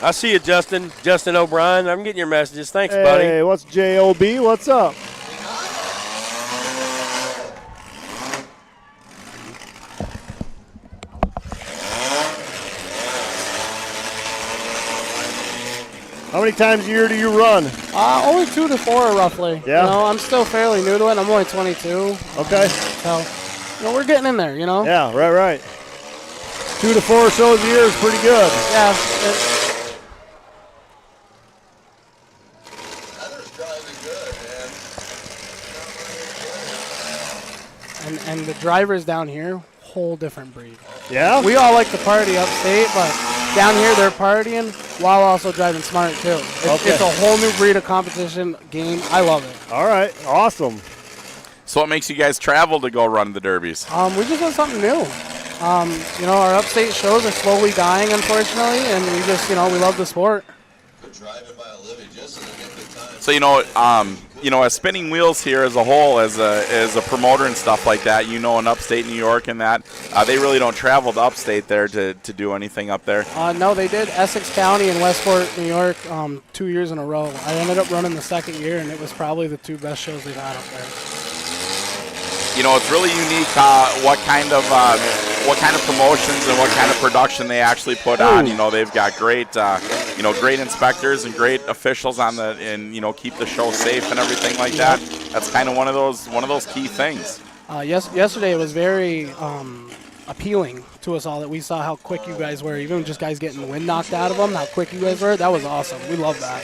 I see you, Justin. Justin O'Brien. I'm getting your messages. Thanks, Hey, buddy. what's JOB? What's up? How many times a year do you run? Only 2 to 4, roughly. Yeah? You know, I'm still fairly new to it. I'm only 22. Okay. So, you know, we're getting in there, you know? Yeah, right. 2 to 4 shows a year is pretty good. Yeah. And the drivers down here, whole different breed. Yeah? We all like to party upstate, but down here they're partying while also driving smart too. It's a whole new breed of competition game. I love it. All right, awesome. So what makes you guys travel to go run the derbies? We just want something new. You know, our upstate shows are slowly dying, unfortunately, and we love the sport. So, you know, as spinning wheels here as a whole, as a promoter and stuff like that, in upstate New York and that, they really don't travel to upstate there to do anything up there. No, they did Essex County and Westport, New York, 2 years in a row. I ended up running the second year, and it was probably the 2 best shows they've had up there. It's really unique what kind of promotions and what kind of production they actually put on. They've got great great inspectors and great officials on and keep the show safe and everything like that. That's kind of one of those key things. Yesterday it was very appealing to us all that we saw how quick you guys were, even just guys getting the wind knocked out of them, how quick you guys were. That was awesome. We love that.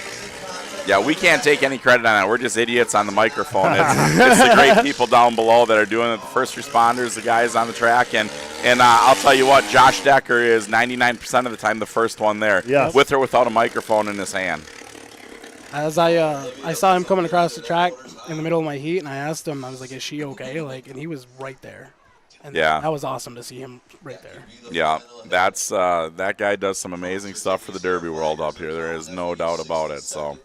Yeah, we can't take any credit on that. We're just idiots on the microphone. It's the great people down below that are doing it, the first responders, the guys on the track. And I'll tell you what, Josh Decker is 99% of the time the first one there, with or without a microphone in his hand. As I saw him coming across the track in the middle of my heat, and I asked him, I was like, is she okay? And he was right there. And that was awesome to see him right there. Yeah, that's that guy does some amazing stuff for the Derby world up here. There is no doubt about it. So.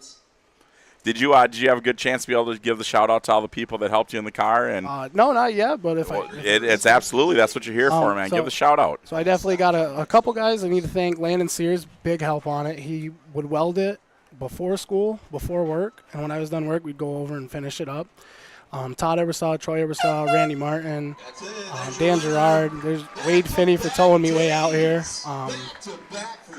Did you have a good chance to be able to give the shout out to all the people that helped you in the car? And no, not yet. But it's absolutely, that's what you're here for, man. Give the shout out. So I definitely got a couple guys I need to thank. Landon Sears, big help on it. He would weld it before school, before work, and when I was done work, we'd go over and finish it up. Todd Ebersaw, Troy Ebersaw, Randy Martin, Dan Gerard. There's Wade Finney for towing me way out here.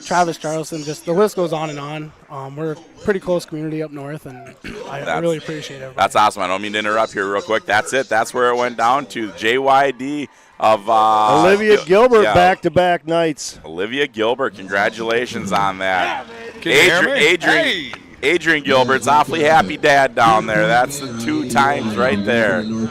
Travis Charleston, just the list goes on and on. We're a pretty close community up north, and I really appreciate everybody. That's awesome. I don't mean to interrupt here real quick. That's it. That's where it went down to. JYD of Olivia Gilbert, back-to-back nights. Olivia Gilbert, congratulations on that. Adrian Gilbert's awfully happy dad down there. That's the 2 times right there. And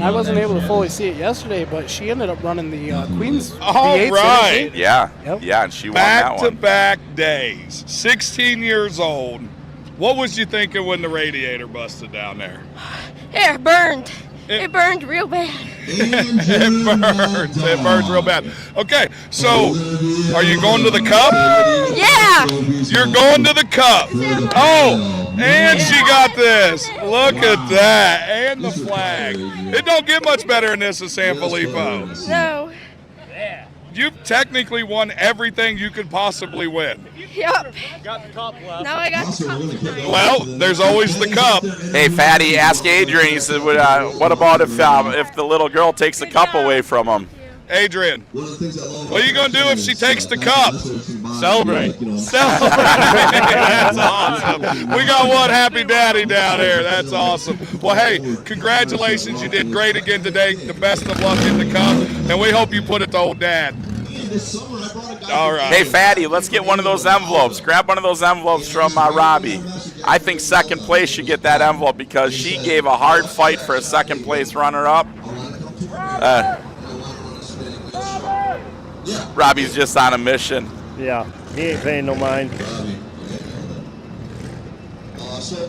I wasn't able to fully see it yesterday, but she ended up running the Queens All V8 right. Yeah, and she won that one. Back-to-back days, 16 years old. What was you thinking when the radiator busted down there? It burned. It burned real bad. It burns real bad. Okay, so are you going to the Cup? Yeah. You're going to the Cup. Oh, and she got this. Look at that. And the flag. It don't get much better than this at Sanfilippo. No. You've technically won everything you could possibly win. Yep. Got the cup left. Now I got the cup. Well, there's always the cup. Hey, Fatty, ask Adrian. He said, what about if the little girl takes the cup away from him? Adrian, what are you going to do if she takes the cup? Celebrate. That's awesome. We got one happy daddy down here. That's awesome. Well, hey, congratulations. You did great again today. The best of luck in the Cup, and we hope you put it to old Dad. All right. Hey, Fatty, let's get one of those envelopes. Grab one of those envelopes from Robbie. I think second place should get that envelope because she gave a hard fight for a second place runner-up. Robbie's just on a mission. Yeah, he ain't paying no mind.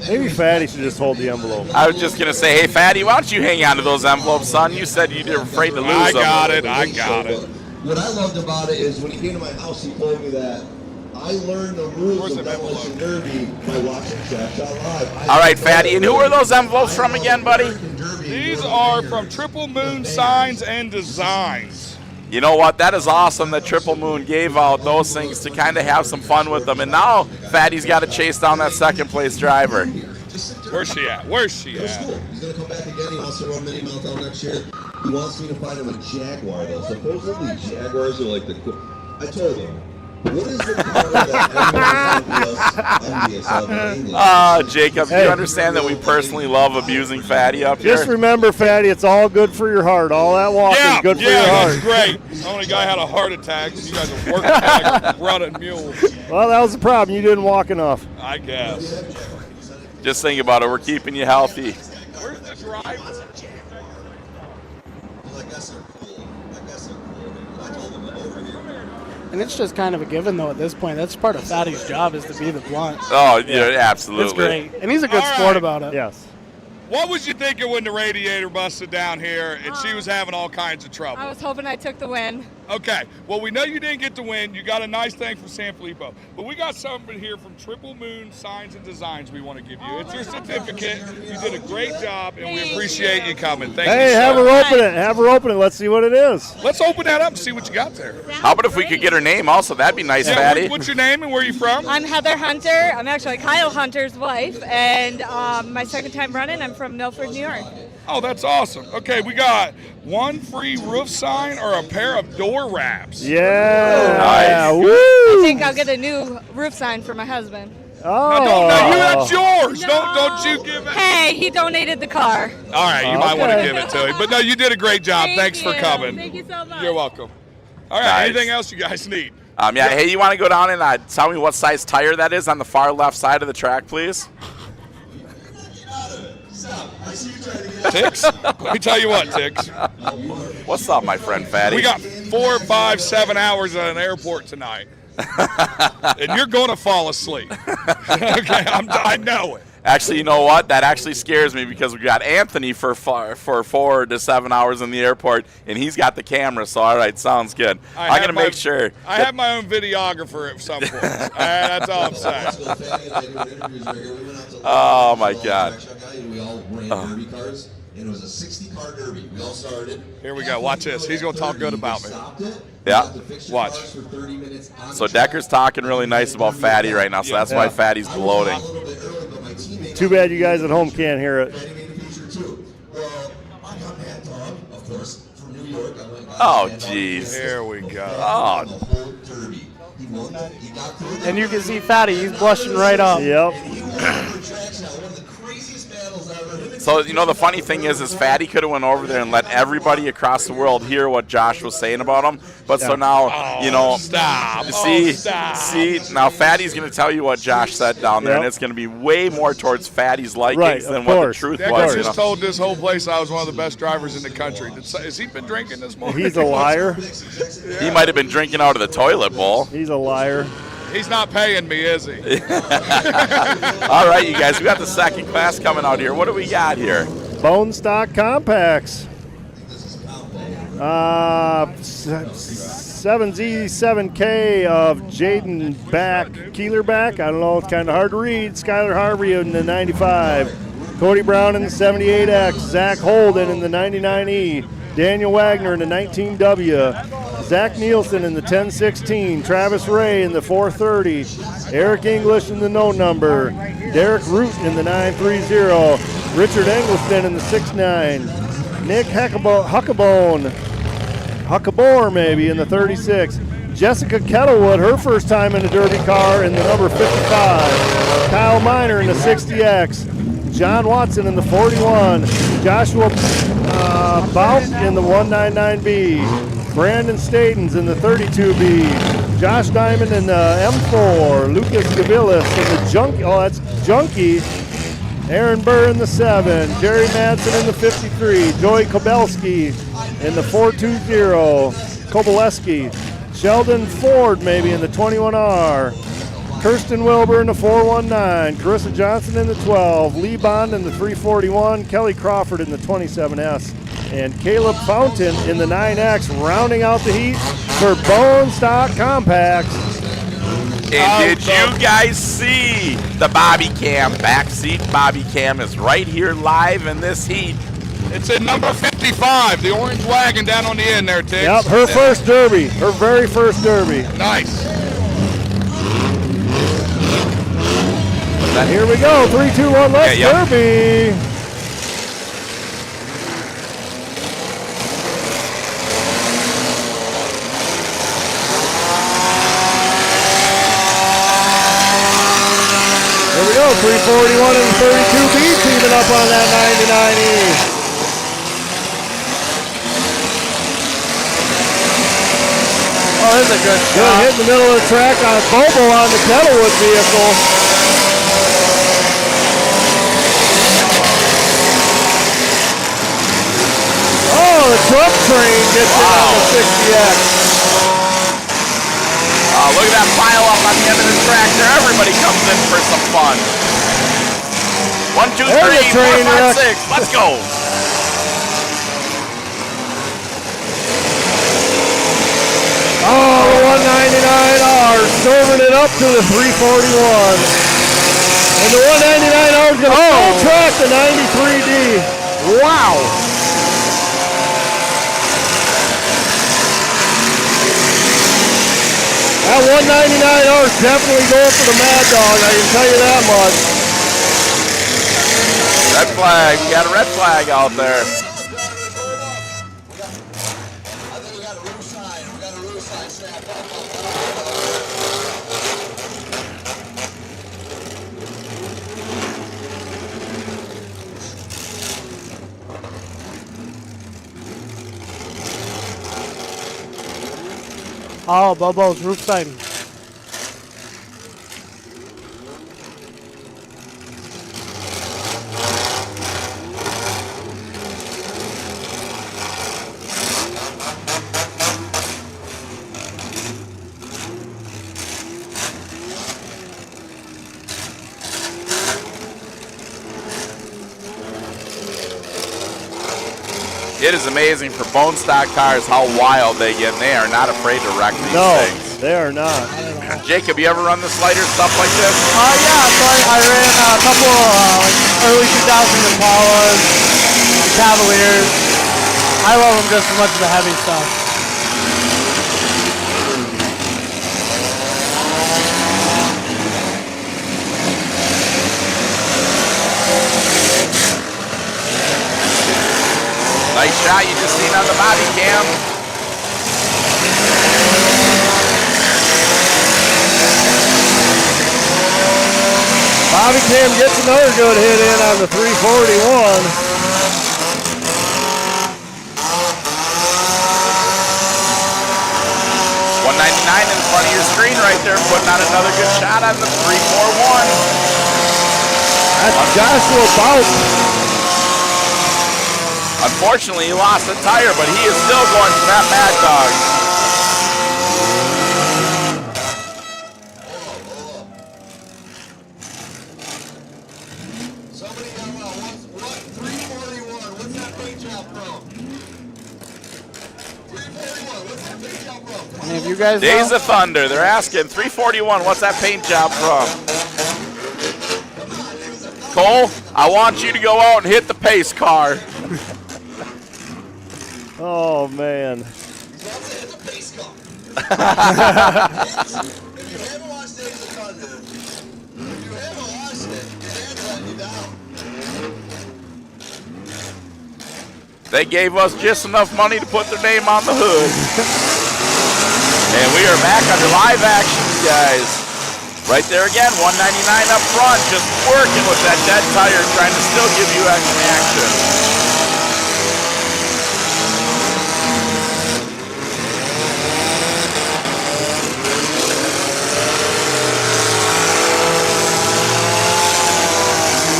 Maybe Fatty should just hold the envelope. I was just going to say, hey, Fatty, why don't you hang on to those envelopes, son? You said you were afraid to lose them. I got it. What I loved about it is when he came to my house, he told me that I learned the rules of Demolition Derby by watching TrackShotLive. All right, Fatty, and who are those envelopes from again, buddy? These are from Triple Moon Signs and Designs. You know what? That is awesome that Triple Moon gave out those things to kind of have some fun with them. And now Fatty's got to chase down that second place driver. Where's she at? He's going to come back again. He wants to run Mini Meltdown next year. He wants me to find him a Jaguar, though. Supposedly Jaguars are like the cool. I told him, what is the color that envious Jacob, do you understand that we personally love abusing Fatty up here? Just remember, Fatty, it's all good for your heart. All that walking is good for your heart. Yeah, that's great. The only guy had a heart attack, and you guys are working like running mules. Well, that was the problem. You didn't walk enough. I guess. Just think about it. We're keeping you healthy. Where's the driver? And it's just kind of a given, though, at this point. That's part of Fatty's job is to be the blunt. Oh, yeah, absolutely. It's great. And he's a good sport about it. Yes. What was you thinking when the radiator busted down here and she was having all kinds of trouble? I was hoping I took the win. Okay. Well, we know you didn't get to win. You got a nice thing from Sanfilippo. But we got something here from Triple Moon Signs and Designs we want to give you. It's your certificate. You did a great job, and we appreciate you coming. Thank you Hey, so have her much. open it. Have her open it. Let's see what it is. Let's open that up and see what you got there. How about if we could get her name also? That'd be nice, Yeah, Fatty. what's your name and where are you from? I'm Heather Hunter. I'm actually Kyle Hunter's wife, and my second time running. I'm from Milford, New York. Oh, that's awesome. Okay, we got one free roof sign or a pair of door wraps. Yeah. Nice. Woo. I think I'll get a new roof sign for my husband. Oh. That's yours. Don't you give it. Hey, he donated the car. All right, you might want to Okay. give it to him. But no, you did a great job. Thanks for you. coming. Thank you so much. You're welcome. All right, Nice. anything else you guys need? Yeah, hey, you want to go down and tell me what size tire that is on the far left side of the track, please? Tix? Let me tell you what, Tix. What's up, my friend Fatty? We got 4, 5, 7 hours at an airport tonight. And you're going to fall asleep. Okay, I know it. Actually, you know what? That actually scares me because we got Anthony for 4 to 7 hours in the airport, and he's got the camera. So, all right, sounds good. I'm gonna make sure. I have my own videographer at some point. That's all I'm saying. Oh my God. We all ran derby cars, and it was a 60-car derby. We all started. Here we go. Watch this. He's going to talk good about me. Yeah. Watch. So Decker's talking really nice about Fatty right now, so that's why Fatty's gloating. Too bad you guys at home can't hear it. Oh, jeez. Here we go. Oh. And you can see Fatty, he's blushing right up. Yep. So, you know, the funny thing is Fatty could have went over there and let everybody across the world hear what Josh was saying about him. But so now, you know, see, now Fatty's going to tell you what Josh said down there, and it's going to be way more towards Fatty's likings than what the truth Decker was. just told this whole place I was one of the best drivers in the country. Has he been drinking this morning? He's a liar. He might have been drinking out of the toilet bowl. He's a liar. He's not paying me, is he? All right, you guys, we got the second class coming out here. What do we got here? Bone stock compacts. 7Z7K of Jaden Keeler back. I don't know, it's kind of hard to read. Skylar Harvey in the 95. Cody Brown in the 78X. Zach Holden in the 99E. Daniel Wagner in the 19W. Zach Nielsen in the 1016. Travis Ray in the 430. Eric English in the no number. Derek Root in the 930. Richard Engleston in the 69. Nick Huckabore maybe in the 36. Jessica Kettlewood, her first time in a Derby car in the number 55. Kyle Miner in the 60X. John Watson in the 41. Joshua Bout in the 199B. Brandon Stadens in the 32B. Josh Diamond in the M4. Lucas Gavilis in the Junkie. Aaron Burr in the 7. Jerry Madsen in the 53. Joey Kobelski in the 420. Kobeleski. Sheldon Ford maybe in the 21R. Kirsten Wilbur in the 419. Carissa Johnson in the 12. Lee Bond in the 341. Kelly Crawford in the 27S. And Caleb Fountain in the 9X, rounding out the heat for Bone Stock Compacts. And did you guys see the Bobby Cam? Backseat Bobby Cam is right here live in this heat. It's in number 55, the orange wagon down on the end there, Tiggs. Yep, her first Derby, her very first Derby. Nice. Here we go, 3, 2, 1, let's Derby. Here we go, 341 and 32B teaming up on that 99E. Oh, this is a good shot. Good hit in the middle of the track on Bobo on the Kettlewood vehicle. Oh, the truck train gets it on the 60X. Oh, look at that pile up on the end of the track there. Everybody comes in for some fun. 1, 2, 3, 4, 5, 6. Let's go. Oh, the 199R serving it up to the 341. And the 199R is going to full track the 93D. Wow. That 199R is definitely going for the Mad Dog, I can tell you that much. Red flag. We got a red flag out there. Oh, Bobo's roof sign. It is amazing for bone stock cars how wild they get. And they are not afraid to wreck these things. They are not. Jacob, you ever run the slider stuff like this? Yeah, so I ran a couple early 2000 Impalas, Cavaliers. I love them just as much as the heavy stuff. Nice shot you just seen on the body cam. Bobby Cam gets another good hit in on the 341. $199 in front of your screen right there, putting on another good shot on the 341. That's Joshua Bout. Unfortunately, he lost a tire, but he is still going for that Mad Dog. Somebody got what 341? What's that paint job from? 341. What's that paint job from? And if you guys Days know, of Thunder, they're asking 341, what's that paint job from? Cole, I want you to go out and hit the pace car. Oh, man. He's about to hit the pace car. If you haven't watched Days of Thunder, if you haven't watched it, your dad's letting you down. They gave us just enough money to put their name on the hood. And we are back under live action, guys. Right there again, $199 up front, just working with that dead tire, trying to still give you action.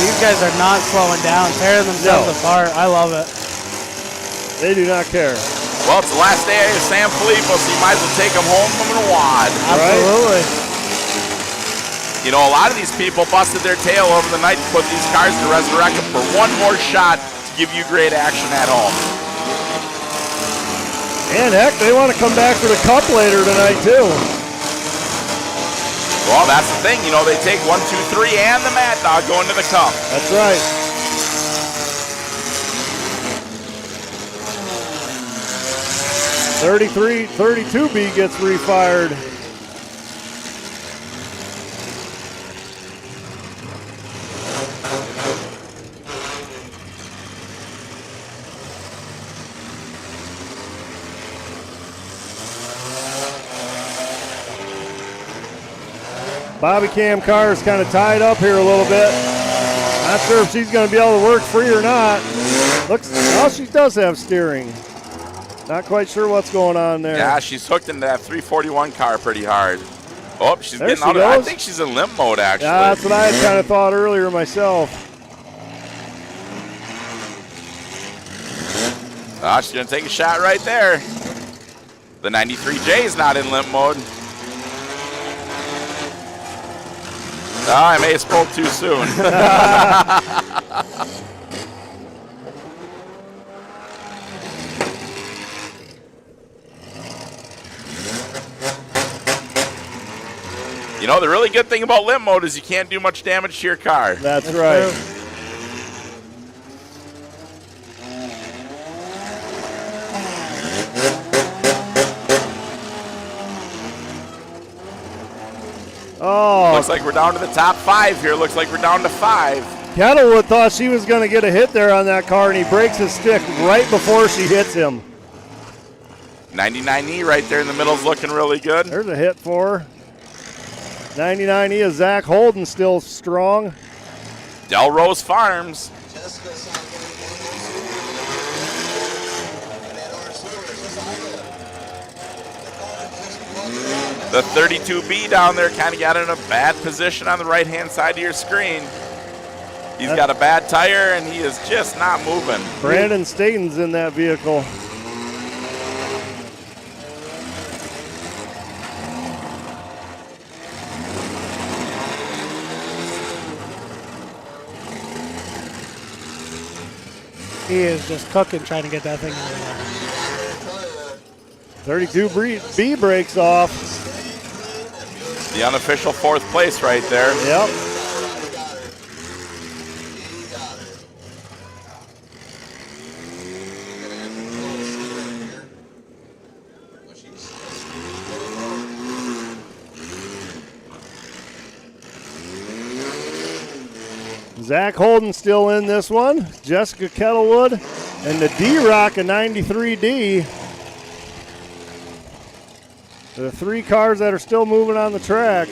these guys are not slowing down, tearing themselves apart. I love it. They do not care. Well, it's the last day of Sanfilippo, so you might as well take them home from a wad. Absolutely. You know, a lot of these people busted their tail over the night to put these cars to resurrect them for one more shot to give you great action at home. And heck, they want to come back for the Cup later tonight, too. Well, that's the thing. You know, they take 1, 2, 3 and the Mad Dog going to the Cup. That's right. .32B gets refired. Bobby Cam car is kind of tied up here a little bit. Not sure if she's going to be able to work free or not. Looks, well, she does have steering. Not quite sure what's going on there. Yeah, she's hooked into that 341 car pretty hard. Oh, she's there getting she out of it. I goes. think she's in limp mode, actually. Yeah, that's what I had kind of thought earlier myself. She's going to take a shot right there. The 93J is not in limp mode. I may have spoke too soon. You know, the really good thing about limp mode is you can't do much damage to your car. That's right. True. Oh. Looks like we're down to the top 5 here. Looks like we're down to 5. Kettlewood thought she was going to get a hit there on that car, and he breaks his stick right before she hits him. 99E right there in the middle is looking really good. There's a hit for her. 99E is Zach Holden still strong. Delrose Farms. The 32B down there kind of got in a bad position on the right-hand side of your screen. He's got a bad tire, and he is just not moving. Brandon Staten's in that vehicle. He is just cooking trying to get that thing out of there. 32B breaks off. The unofficial 4th place right there. Yep. Zach Holden still in this one. Jessica Kettlewood and the D-Rock, a 93D. The 3 cars that are still moving on the track.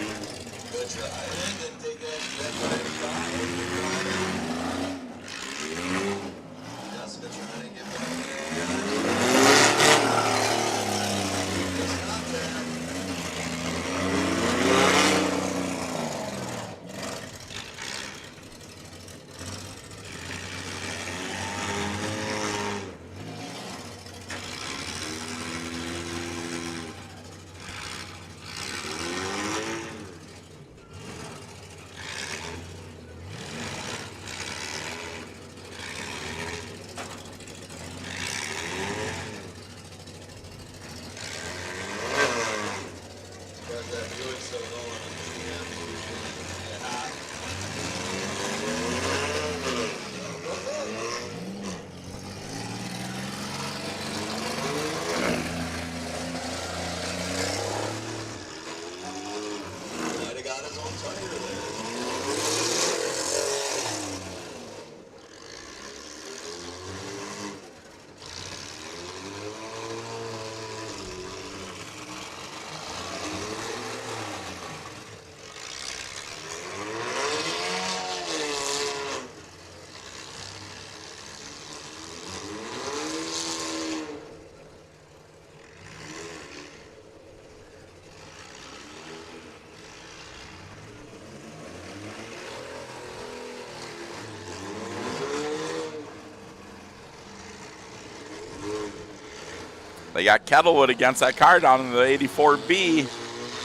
They got Kettlewood against that car down in the 84B.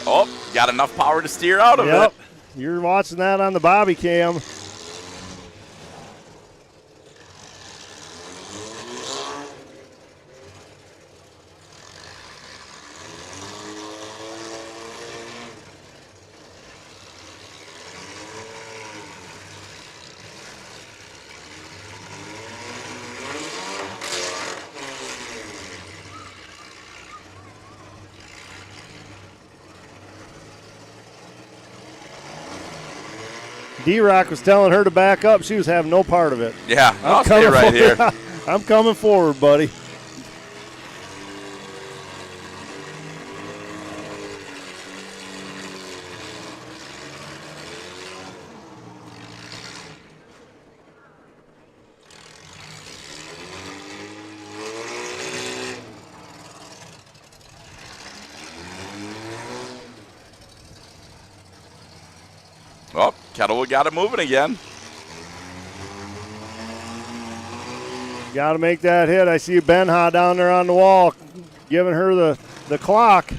Oh, got enough power to steer out of it. You're watching that on the Bobby cam. D-Rock was telling her to back up. She was having no part of it. Yeah, I'll stay right here. I'm coming forward, buddy. Oh, Kettlewood got it moving again. Got to make that hit. I see Benha down there on the wall giving her the clock.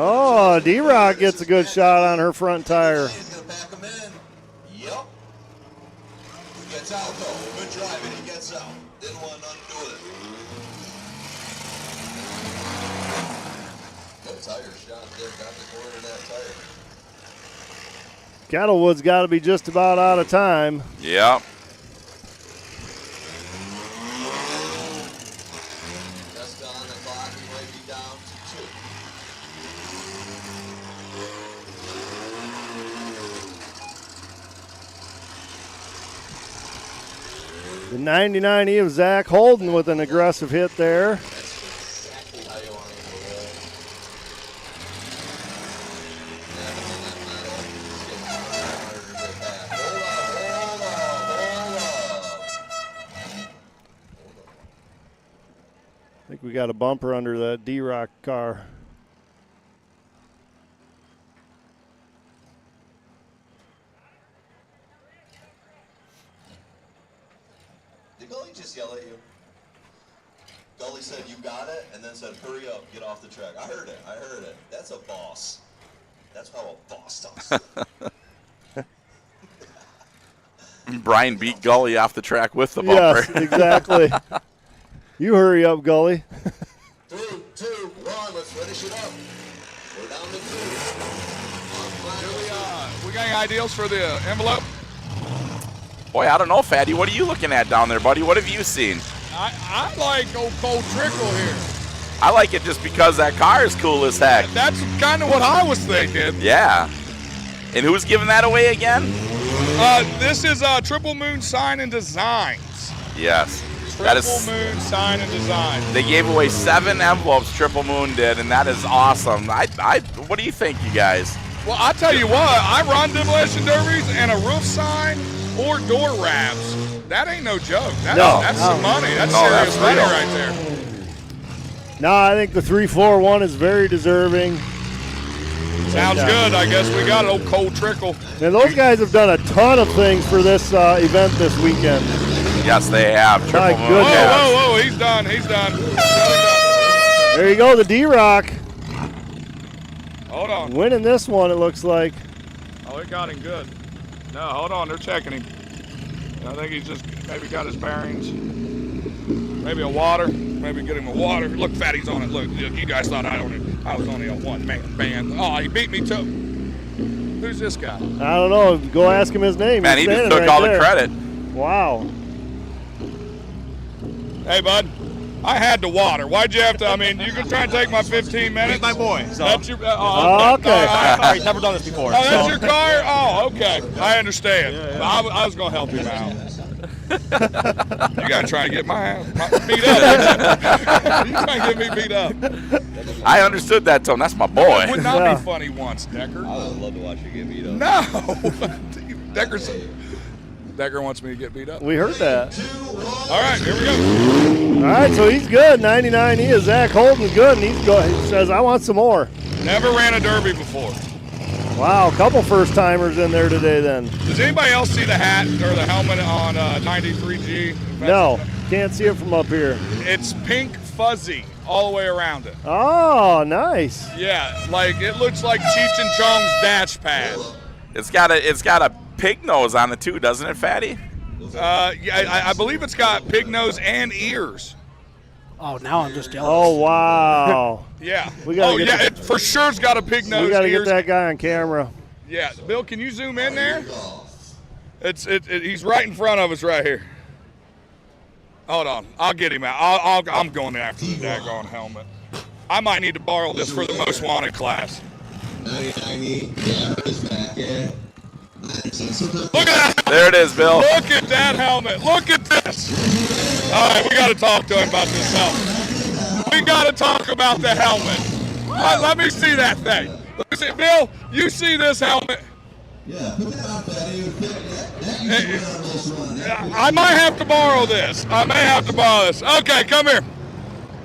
Oh, D-Rock gets a good shot on her front tire. He's going to pack him in. Yep. He gets out, though. Good driving. He gets out. Didn't want nothing to do with it. Good tire shot there. Got the corner of that tire. Kettlewood's got to be just about out of time. Yeah. Just on the clock. He might be down to 2. The 99E of Zach Holden with an aggressive hit there. I think we got a bumper under that D-Rock car. Did Gully just yell at you? Gully said, "You got it," and then said, "Hurry up, get off the track." I heard it. That's a boss. That's how a boss talks. Brian beat Gully off the track with the bumper. Yes, exactly. You hurry up, Gully. 3, 2, 1, let's finish it up. We're down to 2. We got any ideals for the envelope? Boy, I don't know, Fatty. What are you looking at down there, buddy? What have you seen? I like old Cold Trickle here. I like it just because that car is cool as heck. That's kind of what I was thinking. Yeah. And who's giving that away again? This is Triple Moon Sign and Designs. Yes. Triple Moon Sign and Design. They gave away 7 envelopes, Triple Moon did, and that is awesome. What do you think, you guys? Well, I'll tell you what, I run demolition derbies, and a roof sign or door wraps, that ain't no joke. That's some money. That's serious money right there. No, I think the 3-4-1 is very deserving. Sounds good. I guess we got an old Cold Trickle. And those guys have done a ton of things for this event this weekend. Yes, they have. My Triple Moon. goodness. Whoa, he's done. There you go, the D-Rock. Hold on. Winning this one, it looks like. Oh, it got him good. No, hold on. They're checking him. I think he's just maybe got his bearings. Maybe a water. Maybe get him a water. Look, Fatty's on it. Look, you guys thought I was only a one-man band. Oh, he beat me too. Who's this guy? I don't know. Go ask him his name. Man, He's he just standing took right all there. the credit. Wow. Hey, bud. I had to water. Why'd you have to? I mean, you can try and take my 15 minutes. He's my boy. So. That's your. Okay. He's never done this before. Oh, that's your car? Oh, okay. I understand. Yeah. I was going to help him out. You got to try to get my beat up. You trying to get me beat up. I understood that, Tom. That's my boy. It would not be funny once, Decker. I would love to watch you get beat up. No. Decker wants me to get beat up. We heard that. All right, here we go. All right, so he's good. 99, he is. Zach Holden's good, and he says, I want some more. Never ran a derby before. Wow, a couple first-timers in there today then. Does anybody else see the hat or the helmet on 93G? No, can't see it from up here. It's pink fuzzy all the way around it. Oh, nice. Yeah, like it looks like Cheech and Chong's dash pad. It's got a pig nose on it too, doesn't it, Fatty? Yeah, I believe it's got pig nose and ears. Oh, now I'm just jealous. Oh, wow. Yeah. It for sure it's got a pig nose. We got to get ears. that guy on camera. Yeah, Bill, can you zoom in there? He's right in front of us right here. Hold on, I'll get him out. I'm going after the daggone helmet. I might need to borrow this for the most wanted class. Look at that! There it is, Bill. Look at that helmet. Look at this. All right, we got to talk to him about this helmet. We got to talk about the helmet. Let me see that thing. Let me see. Bill, you see this helmet? Yeah, put that out there. I might have to borrow this. Okay, come here.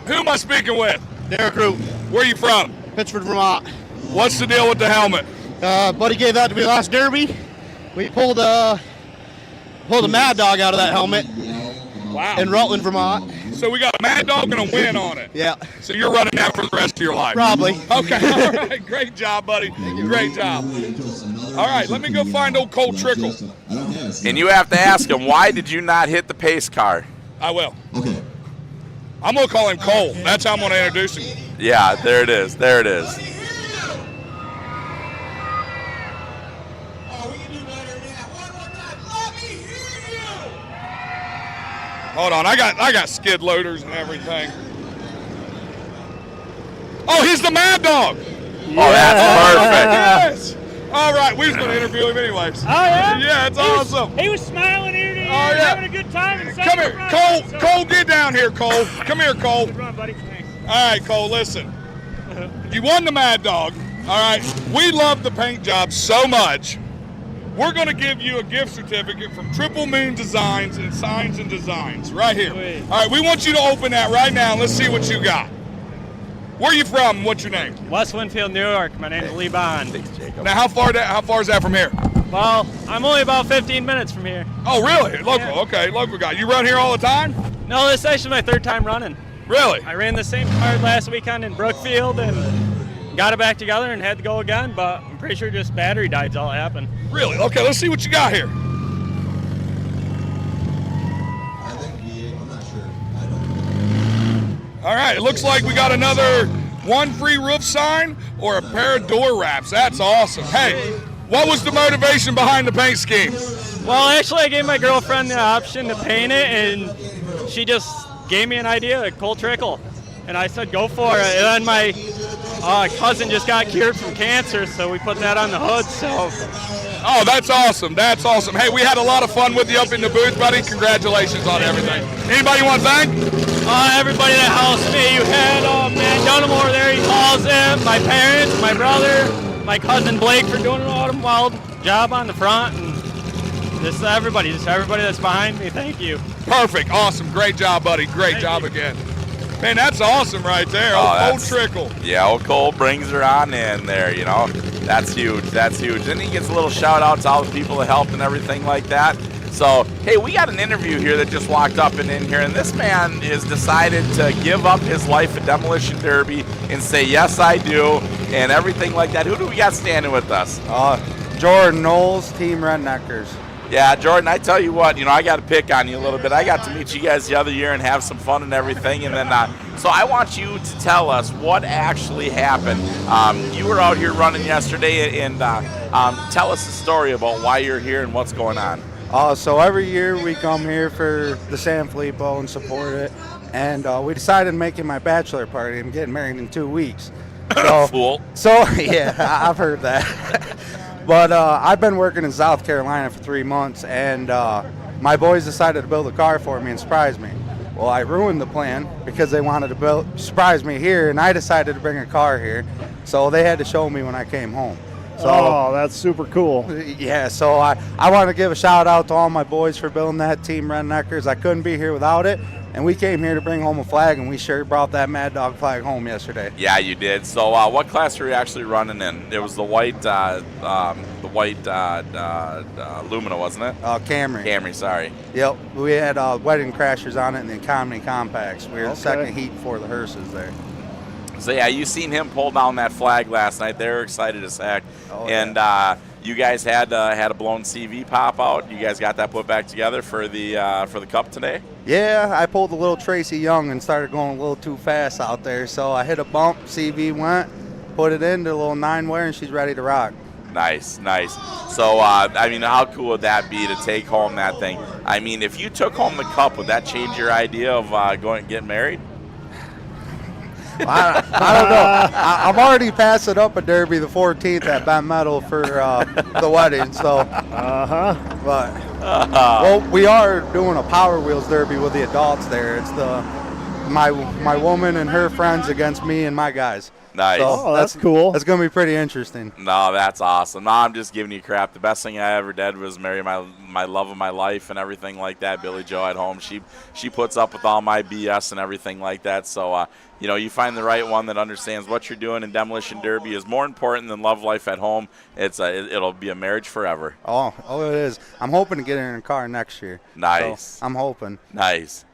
Who am I speaking with? Derek Root. Where are you from? Pittsford, Vermont. What's the deal with the helmet? Buddy gave that to me last derby. We pulled a Mad Dog out of that helmet. Wow. In Rutland, Vermont. So we got a Mad Dog and a win on it. Yeah. So you're running that for the rest of your life? Probably. Okay, all right. Great job, buddy. Great job. All right, let me go find old Cole Trickle. And you have to ask him, why did you not hit the pace car? I will. Okay. I'm going to call him Cole. That's how I'm going to introduce him. Yeah, there it is. There it is. Hold on, I got skid loaders and everything. Oh, he's the Mad Dog. Yeah. Oh, that's perfect. Yes. All right, we was going to interview him anyways. Oh, yeah? Yeah, it's awesome. He was smiling ear to ear, having a good time. And Come here, Cole, get down here, Cole. Come here, Cole. Good run, buddy. Thanks. All right, Cole, listen. You won the Mad Dog, all right? We love the paint job so much. We're going to give you a gift certificate from Triple Moon Designs and Signs and Designs right here. Sweet. All right, we want you to open that right now. Let's see what you got. Where are you from? What's your name? West Winfield, New York. My name's Lee Bond. Now, how far is that from here? Well, I'm only about 15 minutes from here. Oh, really? Local. Yeah. Okay, local guy. You run here all the time? No, this is actually my third time running. Really? I ran the same card last weekend in Brookfield and got it back together and had to go again, but I'm pretty sure just battery died's all happened. Really? Okay, let's see what you got here. All right, it looks like we got another one free roof sign or a pair of door wraps. That's awesome. Hey, what was the motivation behind the paint scheme? Well, actually, I gave my girlfriend the option to paint it, and she just gave me an idea, Cole Trickle. And I said, go for it. And then my cousin just got cured from cancer, so we put that on the hood. So. Oh, that's awesome. That's awesome. Hey, we had a lot of fun with you up in the booth, buddy. Congratulations on everything. Anybody you want to thank? Everybody that helps me. You had man Dunham over there, he calls it. My parents, my brother, my cousin Blake for doing an wild job on the front. And just everybody that's behind me. Thank you. Perfect. Awesome. Great job, buddy. Great job again. Man, that's awesome right there. Old Trickle. Yeah, old Cole brings her on in there, you know. That's huge. That's huge. And he gets a little shout out to all the people that helped and everything like that. So, hey, we got an interview here that just walked up and in here, and this man has decided to give up his life at Demolition Derby and say, yes, I do, and everything like that. Who do we got standing with us? Jordan Knowles, Team Redneckers. Yeah, Jordan, I tell you what, I got to pick on you a little bit. I got to meet you guys the other year and have some fun and everything. And then, so I want you to tell us what actually happened. You were out here running yesterday, and tell us the story about why you're here and what's going on. So every year we come here for the Sanfilippo and support it. And we decided making my bachelor party. I'm getting married in 2 weeks. So, Fool. So, yeah, I've heard that. But I've been working in South Carolina for 3 months, and my boys decided to build a car for me and surprise me. Well, I ruined the plan because they wanted to surprise me here, and I decided to bring a car here. So they had to show me when I came home. So, that's super cool. Yeah, so I want to give a shout out to all my boys for building that Team Redneckers. I couldn't be here without it. And we came here to bring home a flag, and we sure brought that Mad Dog flag home yesterday. Yeah, you did. So, what class were you actually running in? It was the white Lumina, wasn't it? Camry. Camry, sorry. Yep. We had wedding crashers on it and the economy compacts. We were the second heat before the hearses there. So, yeah, you seen him pull down that flag last night. They were excited as heck. Oh, and you guys had a blown CV pop out. You guys got that put back together for the Cup today? Yeah, I pulled a little Tracy Young and started going a little too fast out there. So I hit a bump, CV went, put it in, did a little 9-wear, and she's ready to rock. Nice, nice. So, I mean, how cool would that be to take home that thing? I mean, if you took home the Cup, would that change your idea of going and getting married? I don't know. I'm already passing up a Derby the 14th at Bent Metal for the wedding. So, but well, we are doing a Power Wheels Derby with the adults there. It's my woman and her friends against me and my guys. Nice. So that's cool. That's going to be pretty interesting. No, that's awesome. No, I'm just giving you crap. The best thing I ever did was marry my love of my life and everything like that, Billy Joe at home. She puts up with all my BS and everything like that. So, you find the right one that understands what you're doing, and Demolition Derby is more important than love life at home. It'll be a marriage forever. Oh, it is. I'm hoping to get her in a car next year. Nice. So I'm hoping. Nice.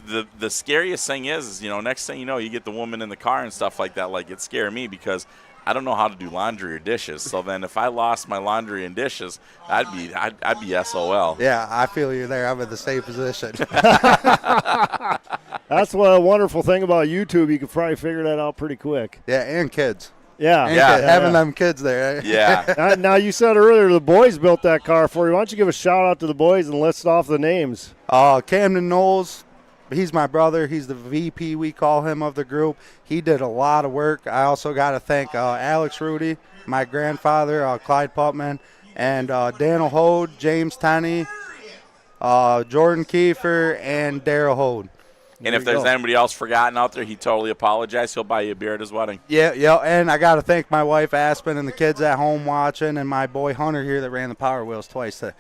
the scariest thing is, you know, next thing you know, you get the woman in the car and stuff like that. Like, it scared me because I don't know how to do laundry or dishes. So then if I lost my laundry and dishes, I'd be SOL. Yeah, I feel you there. I'm in the same position. That's what a wonderful thing about YouTube. You can probably figure that out pretty quick. Yeah, and kids. Yeah. And having them kids there. Yeah. Now, you said earlier the boys built that car for you. Why don't you give a shout-out to the boys and list off the names? Camden Knowles, he's my brother. He's the VP, we call him, of the group. He did a lot of work. I also got to thank Alex Rudy, my grandfather, Clyde Putman, and Daniel Hode, James Tenney, Jordan Kiefer, and Daryl Hode. And if there's anybody else forgotten out there, he totally apologized. He'll buy you a beer at his wedding. Yeah, and I got to thank my wife, Aspen, and the kids at home watching, and my boy Hunter here that ran the Power Wheels twice. So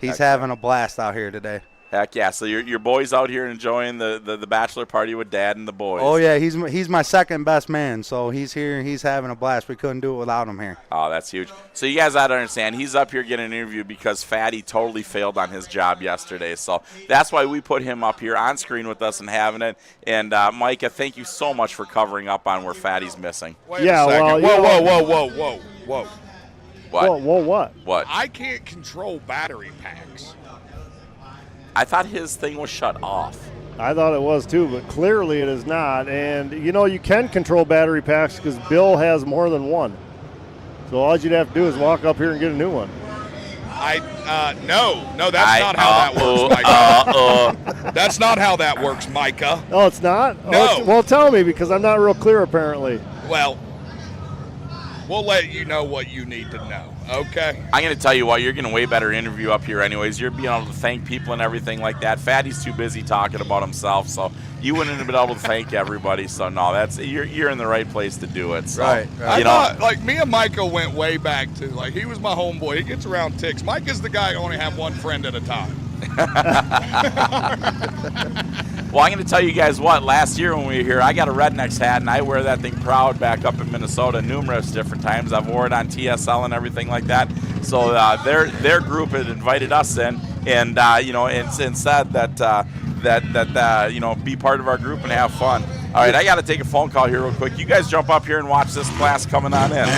he's having a blast out here today. Heck yeah! So your boy's out here enjoying the bachelor party with Dad and the boys. Oh yeah, he's my second best man. So he's here and he's having a blast. We couldn't do it without him here. Oh, that's huge. So you guys got to understand, he's up here getting an interview because Fatty totally failed on his job yesterday. So that's why we put him up here on screen with us and having it. And Micah, thank you so much for covering up on where Fatty's missing. Wait a second. Whoa. What? Whoa, what? What? I can't control battery packs. I thought his thing was shut off. I thought it was too, but clearly it is not. And, you know, you can control battery packs because Bill has more than one. So all you'd have to do is walk up here and get a new one. No, that's not how that works, Micah. That's not how that works, Micah. Oh, it's not? No. Well, tell me, because I'm not real clear apparently. Well, we'll let you know what you need to know, okay? I'm going to tell you what, you're getting a way better interview up here anyways. You're being able to thank people and everything like that. Fatty's too busy talking about himself, so you wouldn't have been able to thank everybody. So, no, you're in the right place to do it. So, right. I thought, like, me and Micah went way back to, like, he was my homeboy. He gets around ticks. Micah's the guy who only have one friend at a time. Well, I'm going to tell you guys what, last year when we were here, I got a Rednecks hat, and I wear that thing proud back up in Minnesota numerous different times. I've wore it on TSL and everything like that. So their group had invited us in, and and said that be part of our group and have fun. All right, I got to take a phone call here real quick. You guys jump up here and watch this class coming on in.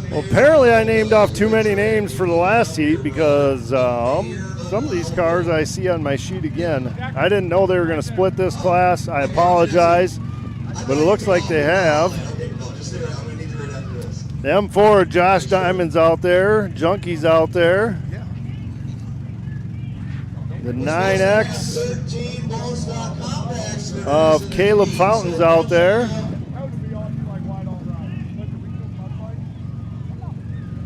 Well, apparently I named off too many names for the last heat because some of these cars I see on my sheet again. I didn't know they were going to split this class. I apologize, but it looks like they have. The M4, Josh Diamond's out there. Junkie's out there. The 9X of Caleb Fountain's out there.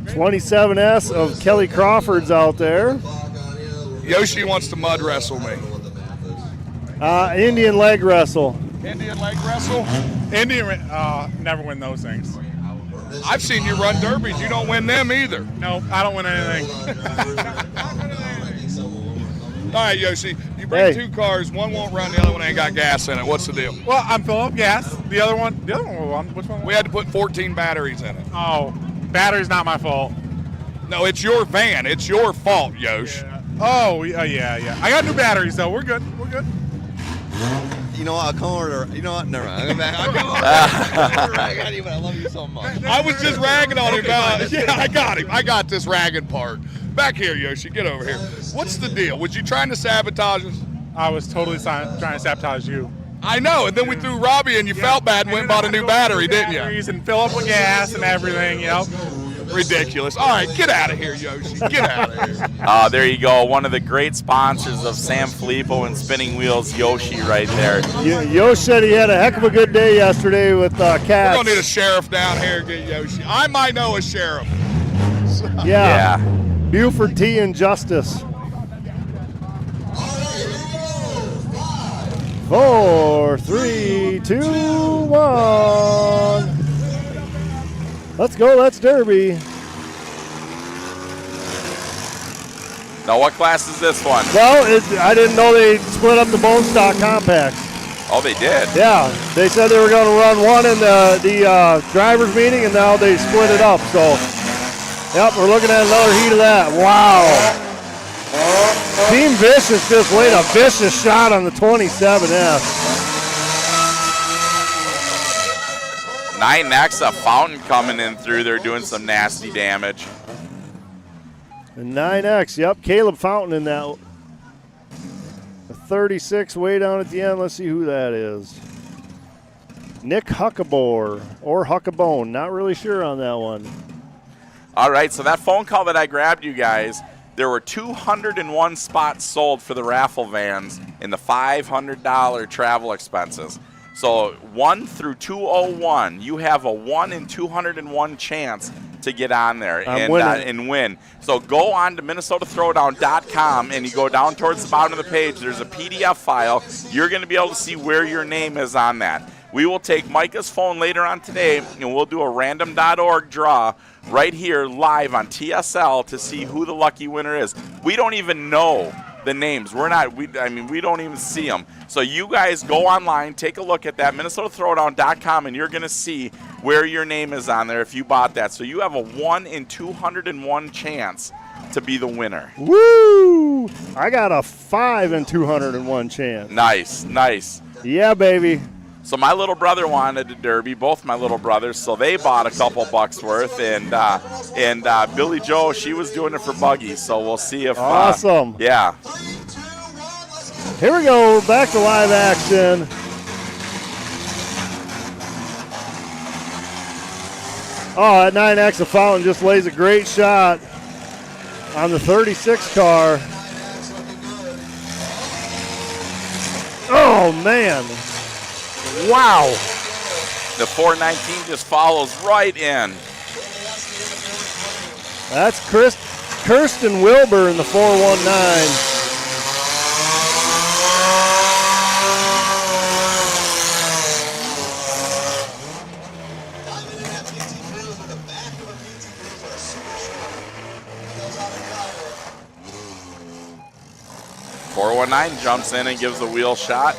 27S of Kelly Crawford's out there. Yoshi wants to mud wrestle me. Indian leg wrestle. Indian leg wrestle? Never win those things. I've seen you run derbies. You don't win them either. No, I don't win anything. All right, Yoshi, you bring two cars. One won't run, the other one ain't got gas in it. What's the deal? Well, I'm filling up gas. The other one, which one? We had to put 14 batteries in it. Oh, battery's not my fault. No, it's your van. It's your fault, Yosh. Yeah. Oh, yeah. I got new batteries, though. We're good. You know what? I'll come over to, you know what? Never mind. I'll come over to rag on you, but I love you so much. I was just ragging on him. Yeah, I got him. I got this ragging part. Back here, Yoshi. Get over here. What's the deal? Was you trying to sabotage us? I was totally trying to sabotage you. I know, and then we threw Robbie and you felt bad and went and bought a new battery, didn't you? And fill up with gas and everything, Ridiculous. All right, get out of here, Yoshi. Get out of here. There you go. One of the great sponsors of Sanfilippo and Spinning Wheels, Yoshi, right there. Yoshi said he had a heck of a good day yesterday with cats. We're going to need a sheriff down here to get Yoshi. I might know a sheriff. Yeah. Buford T. and Justice. 4, 3, 2, 1. Let's go, let's derby. Now, what class is this one? Well, I didn't know they split up the bone stock compacts. Oh, they did? Yeah, they said they were going to run one in the drivers' meeting, and now they split it up. So, yep, we're looking at another heat of that. Wow. Team Vicious just laid a vicious shot on the 27F. 9X, a fountain coming in through there doing some nasty damage. And 9X, yep, Caleb Fountain in that. A 36 way down at the end. Let's see who that is. Nick Huckabore or Huckabone, not really sure on that one. All right, so that phone call that I grabbed you guys, there were 201 spots sold for the raffle vans in the $500 travel expenses. So 1 through 201, you have a 1 in 201 chance to get on there and win. So go on to MinnesotaThrowdown.com and you go down towards the bottom of the page. There's a PDF file. You're going to be able to see where your name is on that. We will take Micah's phone later on today and we'll do a random.org draw right here live on TSL to see who the lucky winner is. We don't even know the names. We don't even see them. So you guys go online, take a look at that, MinnesotaThrowdown.com, and you're going to see where your name is on there if you bought that. So you have a 1 in 201 chance to be the winner. Woo! I got a 5 in 201 chance. Nice, nice. Yeah, baby. So my little brother wanted a Derby, both my little brothers, so they bought a couple bucks worth, and Billy Joe, she was doing it for buggies, so we'll see if awesome. Yeah. Here we go, back to live action. Oh, that 9X of Fountain just lays a great shot on the 36 car. Oh, man. Wow. The 419 just follows right in. That's Kirsten Wilbur in the 419. Jumps in and gives the wheel shot.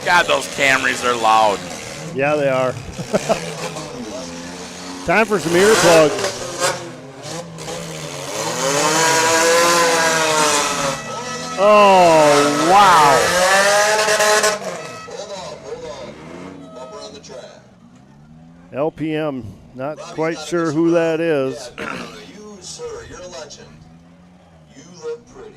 God, those Camrys are loud. Yeah, they are. Time for some earplugs. Oh, wow. LPM, not quite sure who that is. You, sir, you're a legend. You look pretty.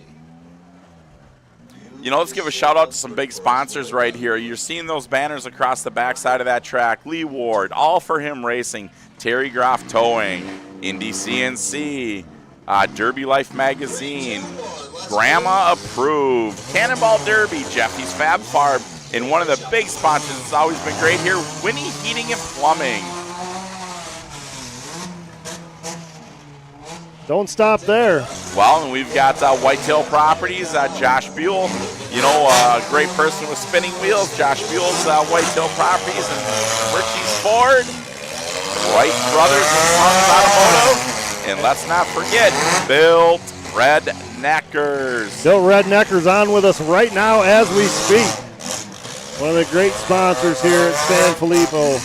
You know, let's give a shout out to some big sponsors right here. You're seeing those banners across the backside of that track. Lee Ward, All For Him Racing, Terry Groff Towing, Indy CNC, Derby Life Magazine, Grandma Approved, Cannonball Derby, Jeffy's Fab Farm, and one of the big sponsors that's always been great here, Winnie Heating and Plumbing. Don't stop there. Well, and we've got Whitetail Properties, Josh Buell, you know, a great person with spinning wheels. Josh Buell's Whitetail Properties and Richie's Ford, Wright Brothers and Sons Automotive, and let's not forget, Built Redneckers. Built Redneckers on with us right now as we speak. One of the great sponsors here at Sanfilippo.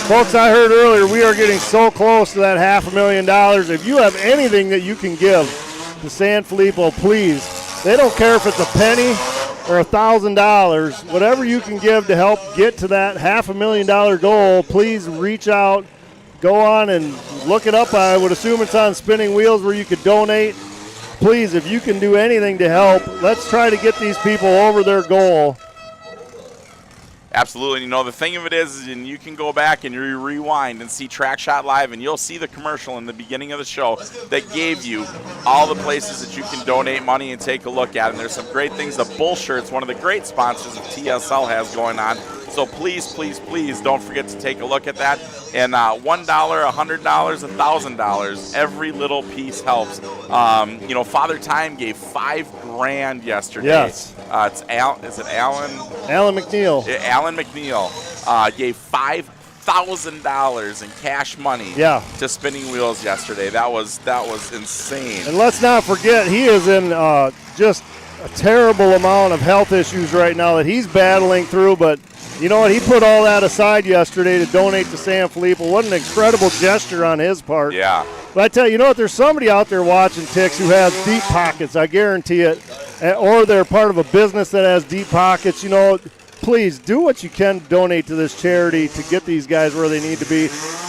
Folks, I heard earlier we are getting so close to that $500,000. If you have anything that you can give to Sanfilippo, please. They don't care if it's a penny or $1,000. Whatever you can give to help get to that $500,000 goal, please reach out. Go on and look it up. I would assume it's on Spinning Wheels where you could donate. Please, if you can do anything to help, let's try to get these people over their goal. Absolutely. You know, the thing of it is, and you can go back and rewind and see TrackShot Live, and you'll see the commercial in the beginning of the show that gave you all the places that you can donate money and take a look at. And there's some great things. The Bull Shirt's one of the great sponsors that TSL has going on. So please, please, please don't forget to take a look at that. And $1, $100, $1,000, every little piece helps. You know, Father Time gave $5,000 yesterday. Yes. Is it Alan? Alan McNeil. Alan McNeil gave $5,000 in cash money to Spinning Wheels yesterday. That was insane. And let's not forget, he is in just a terrible amount of health issues right now that he's battling through, but you know what? He put all that aside yesterday to donate to Sanfilippo. What an incredible gesture on his part. Yeah. But I tell you, what? There's somebody out there watching, Tix, who has deep pockets. I guarantee it. Or they're part of a business that has deep pockets. You know, please do what you can to donate to this charity to get these guys where they need to be.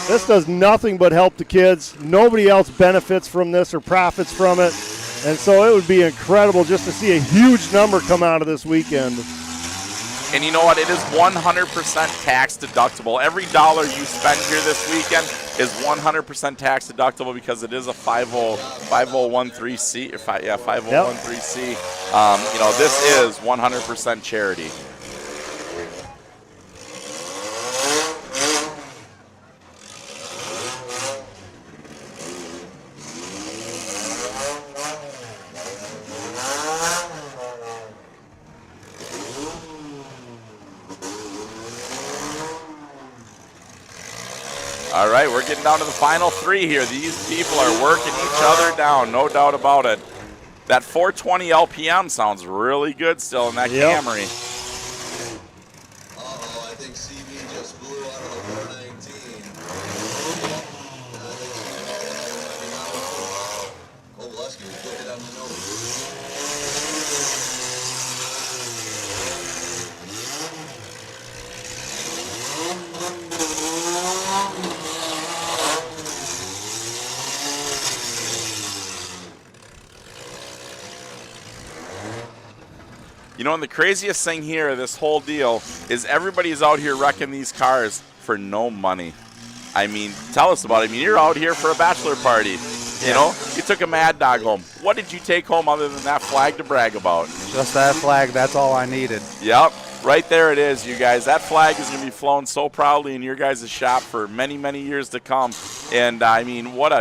This does nothing but help the kids. Nobody else benefits from this or profits from it. And so it would be incredible just to see a huge number come out of this weekend. And you know what? It is 100% tax deductible. Every dollar you spend here this weekend is 100% tax deductible because it is a 5013C. 5013C. You know, this is 100% charity. All right, we're getting down to the final three here. These people are working each other down, no doubt about it. That 420 LPM sounds really good still in that Camry. Uh-oh, I think CB just blew out of the 419. Kovalevsky was putting it on the nose. You know, and the craziest thing here, this whole deal, is everybody's out here wrecking these cars for no money. I mean, tell us about it. I mean, you're out here for a bachelor party. You know, you took a Mad Dog home. What did you take home other than that flag to brag about? Just that flag. That's all I needed. Yep. Right there it is, you guys. That flag is going to be flown so proudly in your guys' shop for many, many years to come. And, I mean, what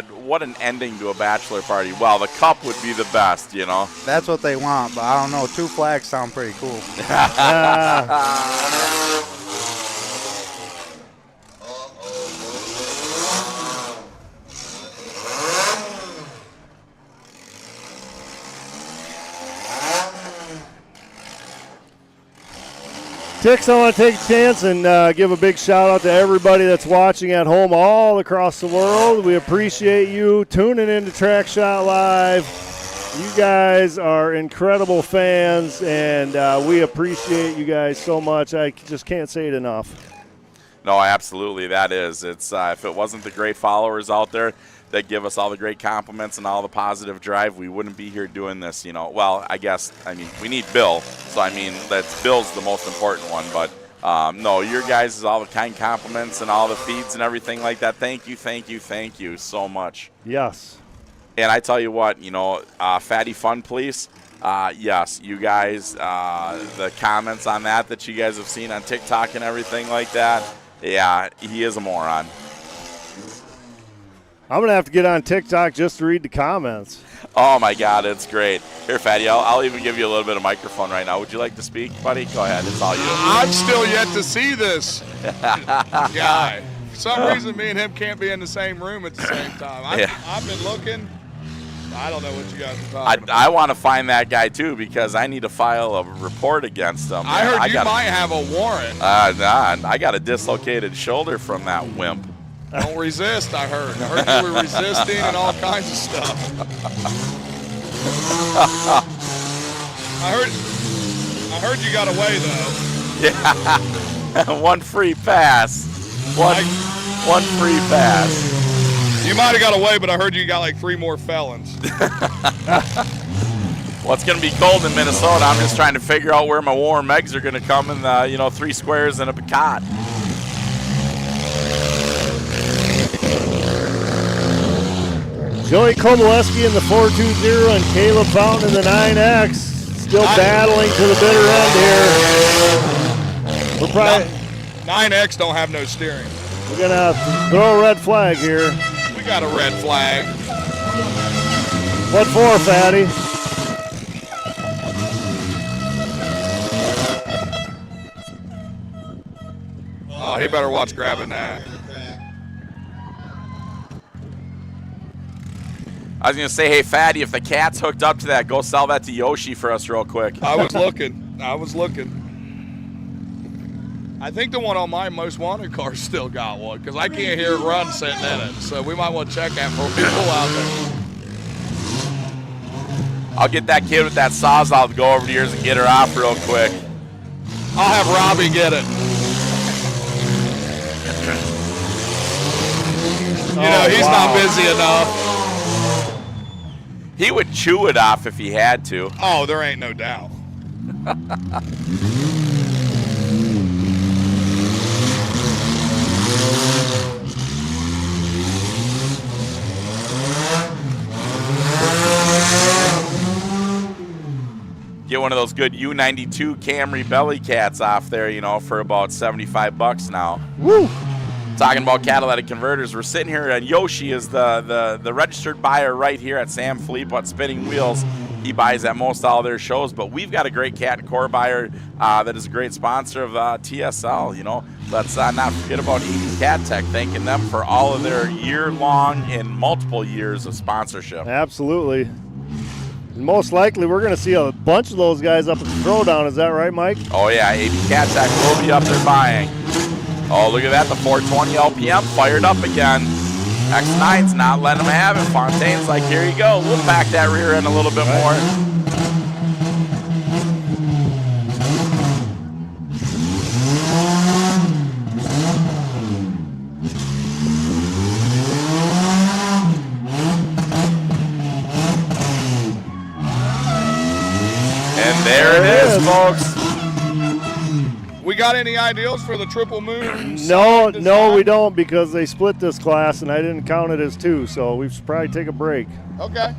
an ending to a bachelor party. Well, the cup would be the best, you know. That's what they want, but I don't know. 2 flags sound pretty cool. Tix, I want to take a chance and give a big shout out to everybody that's watching at home all across the world. We appreciate you tuning in to TrackShot Live. You guys are incredible fans, and we appreciate you guys so much. I just can't say it enough. No, absolutely, that is. It's if it wasn't the great followers out there that give us all the great compliments and all the positive drive, we wouldn't be here doing this, you know. Well, I mean, we need Bill, so I mean, Bill's the most important one, but no, your guys, all the kind compliments and all the feeds and everything like that, thank you so much. Yes. And I tell you what, you know, Fatty Fun Police, yes, you guys, the comments on that you guys have seen on TikTok and everything like that, yeah, he is a moron. I'm going to have to get on TikTok just to read the comments. Oh, my God, it's great. Here, Fatty, I'll even give you a little bit of microphone right now. Would you like to speak, buddy? Go ahead. It's all you. I'm still yet to see this guy. For some reason, me and him can't be in the same room at the same time. I've been looking. I don't know what you guys are talking about. I want to find that guy, too, because I need to file a report against him. I heard you might have a warrant. Nah, I got a dislocated shoulder from that wimp. Don't resist, I heard. I heard you were resisting and all kinds of stuff. I heard you got away, though. Yeah. One free pass. One free pass. You might have got away, but I heard you got like 3 more felons. Well, it's going to be cold in Minnesota. I'm just trying to figure out where my warm eggs are going to come in the, 3 squares and a cot. Joey Kovalevsky in the 420 and Caleb Fountain in the 9X. Still battling to the bitter end here. We're probably 9X don't have no steering. We're going to have to throw a red flag here. We got a red flag. What for, Fatty? Oh, he better watch grabbing that. I was going to say, hey, Fatty, if the cat's hooked up to that, go sell that to Yoshi for us real quick. I was looking. I think the one on my most wanted car still got one because I can't hear it run sitting in it. So we might want to check that for people out there. I'll get that kid with that Sawzall to go over to yours and get her off real quick. I'll have Robbie get it. He's not busy enough. He would chew it off if he had to. Oh, there ain't no doubt. Get one of those good U92 Camry belly cats off there, for about $75 now. Woo! Talking about catalytic converters, we're sitting here, and Yoshi is the registered buyer right here at Sanfilippo at Spinning Wheels. He buys at most all their shows, but we've got a great cat and core buyer that is a great sponsor of TSL. Let's not forget about ED Cat Tech, thanking them for all of their year-long and multiple years of sponsorship. Absolutely. And most likely, we're going to see a bunch of those guys up at the Throwdown. Is that right, Mike? Oh, yeah. ED Cat Tech will be up there buying. Oh, look at that. The 420 LPM fired up again. X9's not letting them have it. Fontaine's like, here you go. We'll pack that rear end a little bit more. And there it is, folks. We got any ideals for the Triple Moon? No, we don't, because they split this class, and I didn't count it as 2, so we should probably take a break. Okay.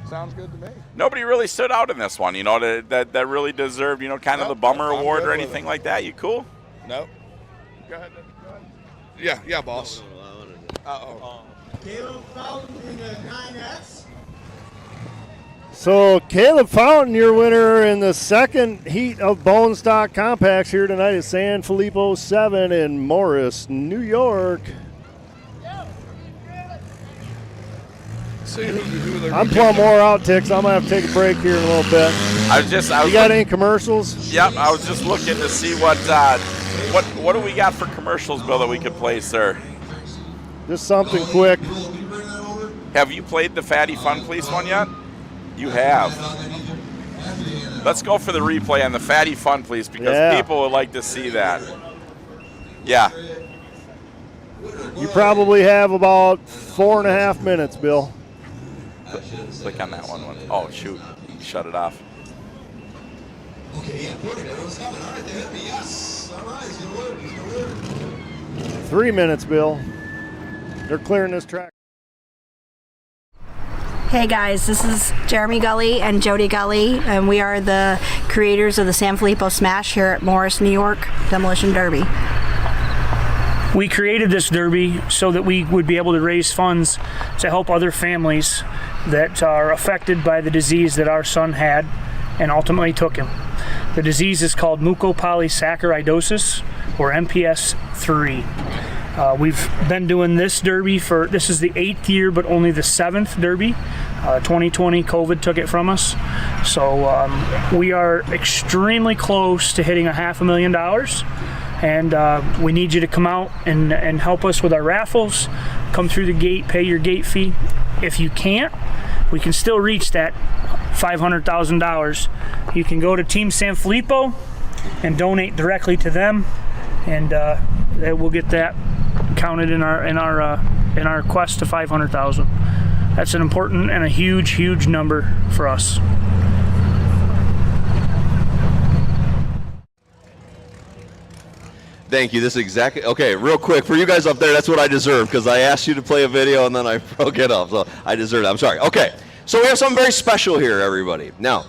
Sounds good to me. Nobody really stood out in this one, that really deserved, kind of the bummer award or anything like that. You cool? Nope. Go ahead. Yeah, boss. Uh-oh. Caleb Fountain in the 9X. So Caleb Fountain, your winner in the second heat of Bone Stock Compacts here tonight at Sanfilippo 7 in Morris, New York. I'm pulling more outtakes. I'm going to have to take a break here in a little bit. You got any commercials? Yep, I was just looking to see what do we got for commercials, Bill, that we could play, sir? Just something quick. Have you played the Fatty Fun Police one yet? You have. Let's go for the replay on the Fatty Fun Police because people would like to see that. Yeah. You probably have about 4.5 minutes, Bill. Click on that one. Oh, shoot. Shut it off. Okay, yeah, perfect. Everyone's coming. All right, they hit me. Yes. All right, he's going to work. He's going to work. 3 minutes, Bill. They're clearing this track. Hey guys, this is Jeremy Gully and Jody Gully, and we are the creators of the Sanfilippo Smash here at Morris, New York, Demolition Derby. We created this derby so that we would be able to raise funds to help other families that are affected by the disease that our son had and ultimately took him. The disease is called mucopolysaccharidosis, or MPS 3. We've been doing this derby this is the 8th year, but only the 7th derby. 2020 COVID took it from us. So we are extremely close to hitting $500,000. And we need you to come out and help us with our raffles. Come through the gate, pay your gate fee. If you can't, we can still reach that $500,000. You can go to Team Sanfilippo and donate directly to them, and we'll get that counted in our quest to 500,000. That's an important and a huge number for us. Thank you. This is exactly okay. Real quick for you guys up there, that's what I deserve because I asked you to play a video and then I broke it up. So I deserve it. I'm sorry. Okay, so we have something very special here, everybody. Now,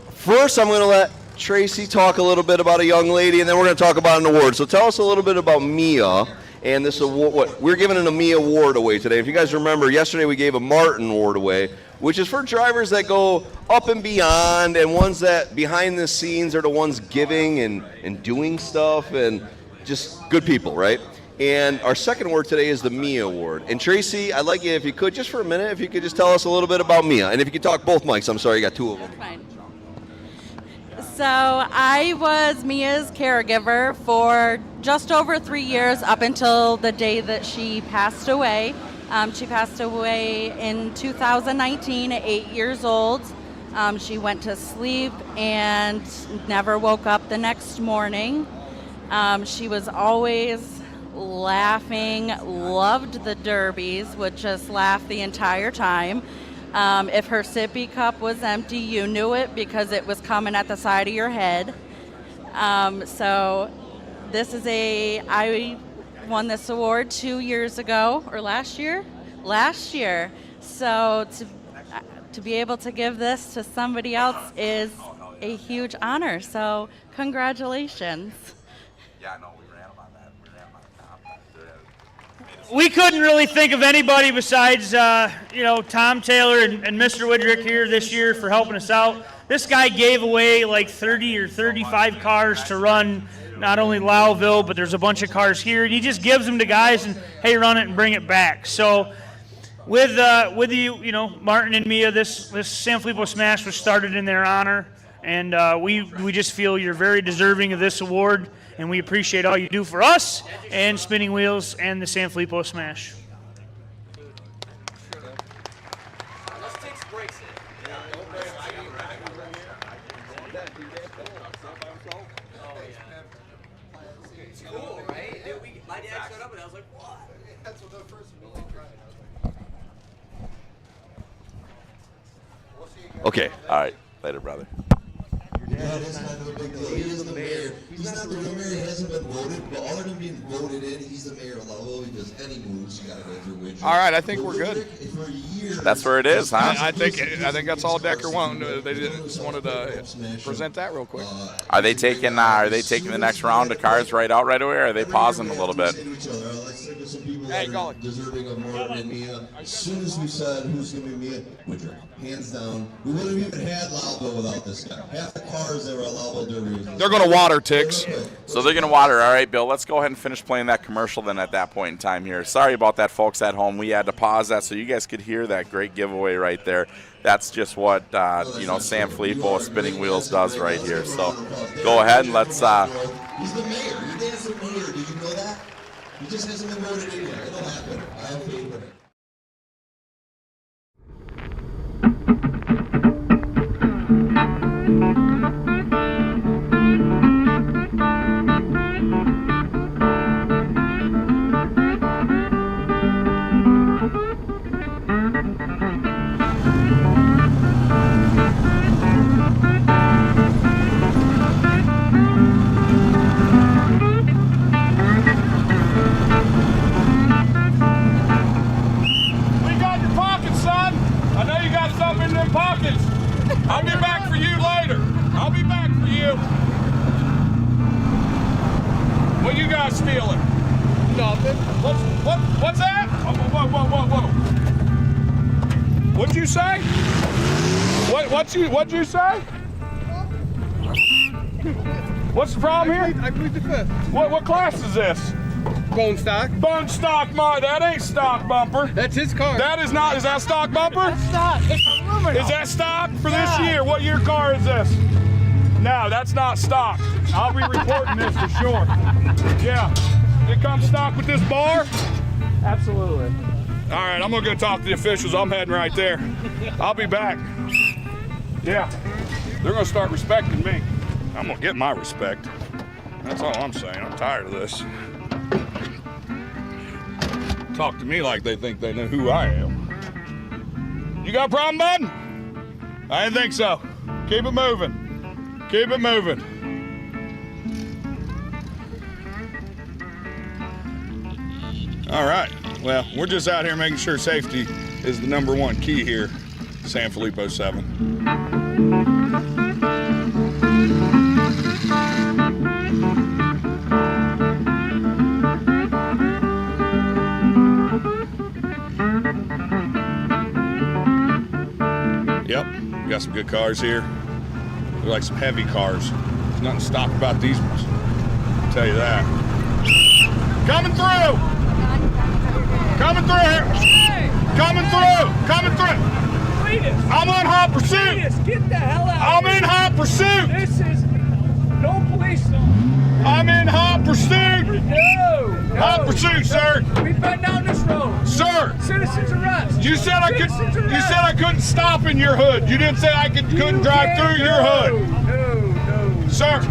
first I'm going to let Tracy talk a little bit about a young lady, and then we're going to talk about an award. So tell us a little bit about Mia and this award. What we're giving an Mia award away today. If you guys remember, yesterday we gave a Martin award away, which is for drivers that go up and beyond, and ones that behind the scenes are the ones giving and doing stuff and just good people, right? And our second award today is the Mia Award. And Tracy, I'd like you, if you could, just for a minute, if you could just tell us a little bit about Mia. And if you could talk both mics, I'm sorry, you got two of them. Fine. So I was Mia's caregiver for just over 3 years up until the day that she passed away. She passed away in 2019 at 8 years old. She went to sleep and never woke up the next morning. She was always laughing, loved the derbies, would just laugh the entire time. If her sippy cup was empty, you knew it because it was coming at the side of your head. So this is I won this award 2 years ago, or last year. So to be able to give this to somebody else is a huge honor. So congratulations. Yeah, no, we ran on that. We couldn't really think of anybody besides, Tom Taylor and Mr. Woodrick here this year for helping us out. This guy gave away like 30 or 35 cars to run not only Lowville, but there's a bunch of cars here. And he just gives them to guys and, hey, run it and bring it back. So with you, Martin and Mia, this Sanfilippo Smash was started in their honor. And we just feel you're very deserving of this award. And we appreciate all you do for us and Spinning Wheels and the Sanfilippo Smash. Okay, all right. Later, brother. Yeah, it is kind of a big deal. He is the mayor. He's not the real mayor. He hasn't been voted, but other than being voted in, he's the mayor of Lowell. He does any moves, you got to go through Widget. All right, I think we're good. That's where it is, huh? I think that's all Decker wanted. They just wanted to present that real quick. Are they taking the next round of cars right out right away, or are they pausing a little bit? Hey, deserving of Martin and Mia. As soon as we said who's going to be Mia, Woodrick, hands down. We wouldn't have even had Lowville without this guy. Half the cars that were at Lowville Derby. They're going to water ticks. So they're going to water. All right, Bill, let's go ahead and finish playing that commercial then at that point in time here. Sorry about that, folks at home. We had to pause that so you guys could hear that great giveaway right there. That's just what, Sanfilippo Spinning Wheels does right here. So go ahead and let's... He's the mayor. Your dad's the mayor. Did you know that? He just hasn't been voted in yet. It'll happen. I have faith in it. Pockets. I'll be back for you later. I'll be back for you. What you guys stealing? Nothing. What's that? Whoa. What'd you say? What'd you say? What's the problem here? I plead the fifth. What class is this? Bone stock. Bone stock, that ain't stock bumper. That's his car. That is not. Is that stock bumper? That's stock. It's aluminum. Is that stock for this year? What year car is this? No, that's not stock. I'll be reporting this for sure. Yeah. It comes stock with this bar? Absolutely. All right, I'm going to go talk to the officials. I'm heading right there. I'll be back. Yeah. They're going to start respecting me. I'm going to get my respect. That's all I'm saying. I'm tired of this. Talk to me like they think they know who I am. You got a problem, bud? I didn't think so. Keep it moving. Keep it moving. All right. Well, we're just out here making sure safety is the #1 key here, Sanfilippo 7. Yep, we got some good cars here. They're like some heavy cars. There's nothing to stop about these ones. I'll tell you that. Coming through! Coming through here! Coming through! Coming through! I'm on hot pursuit! Get the hell out! I'm in hot pursuit! This is no police zone. I'm in hot pursuit! No! Hot pursuit, sir! We've been down this road. Sir! Citizens arrest. You said I could. You said I couldn't stop in your hood. You didn't say I couldn't drive through your hood. No. Sir,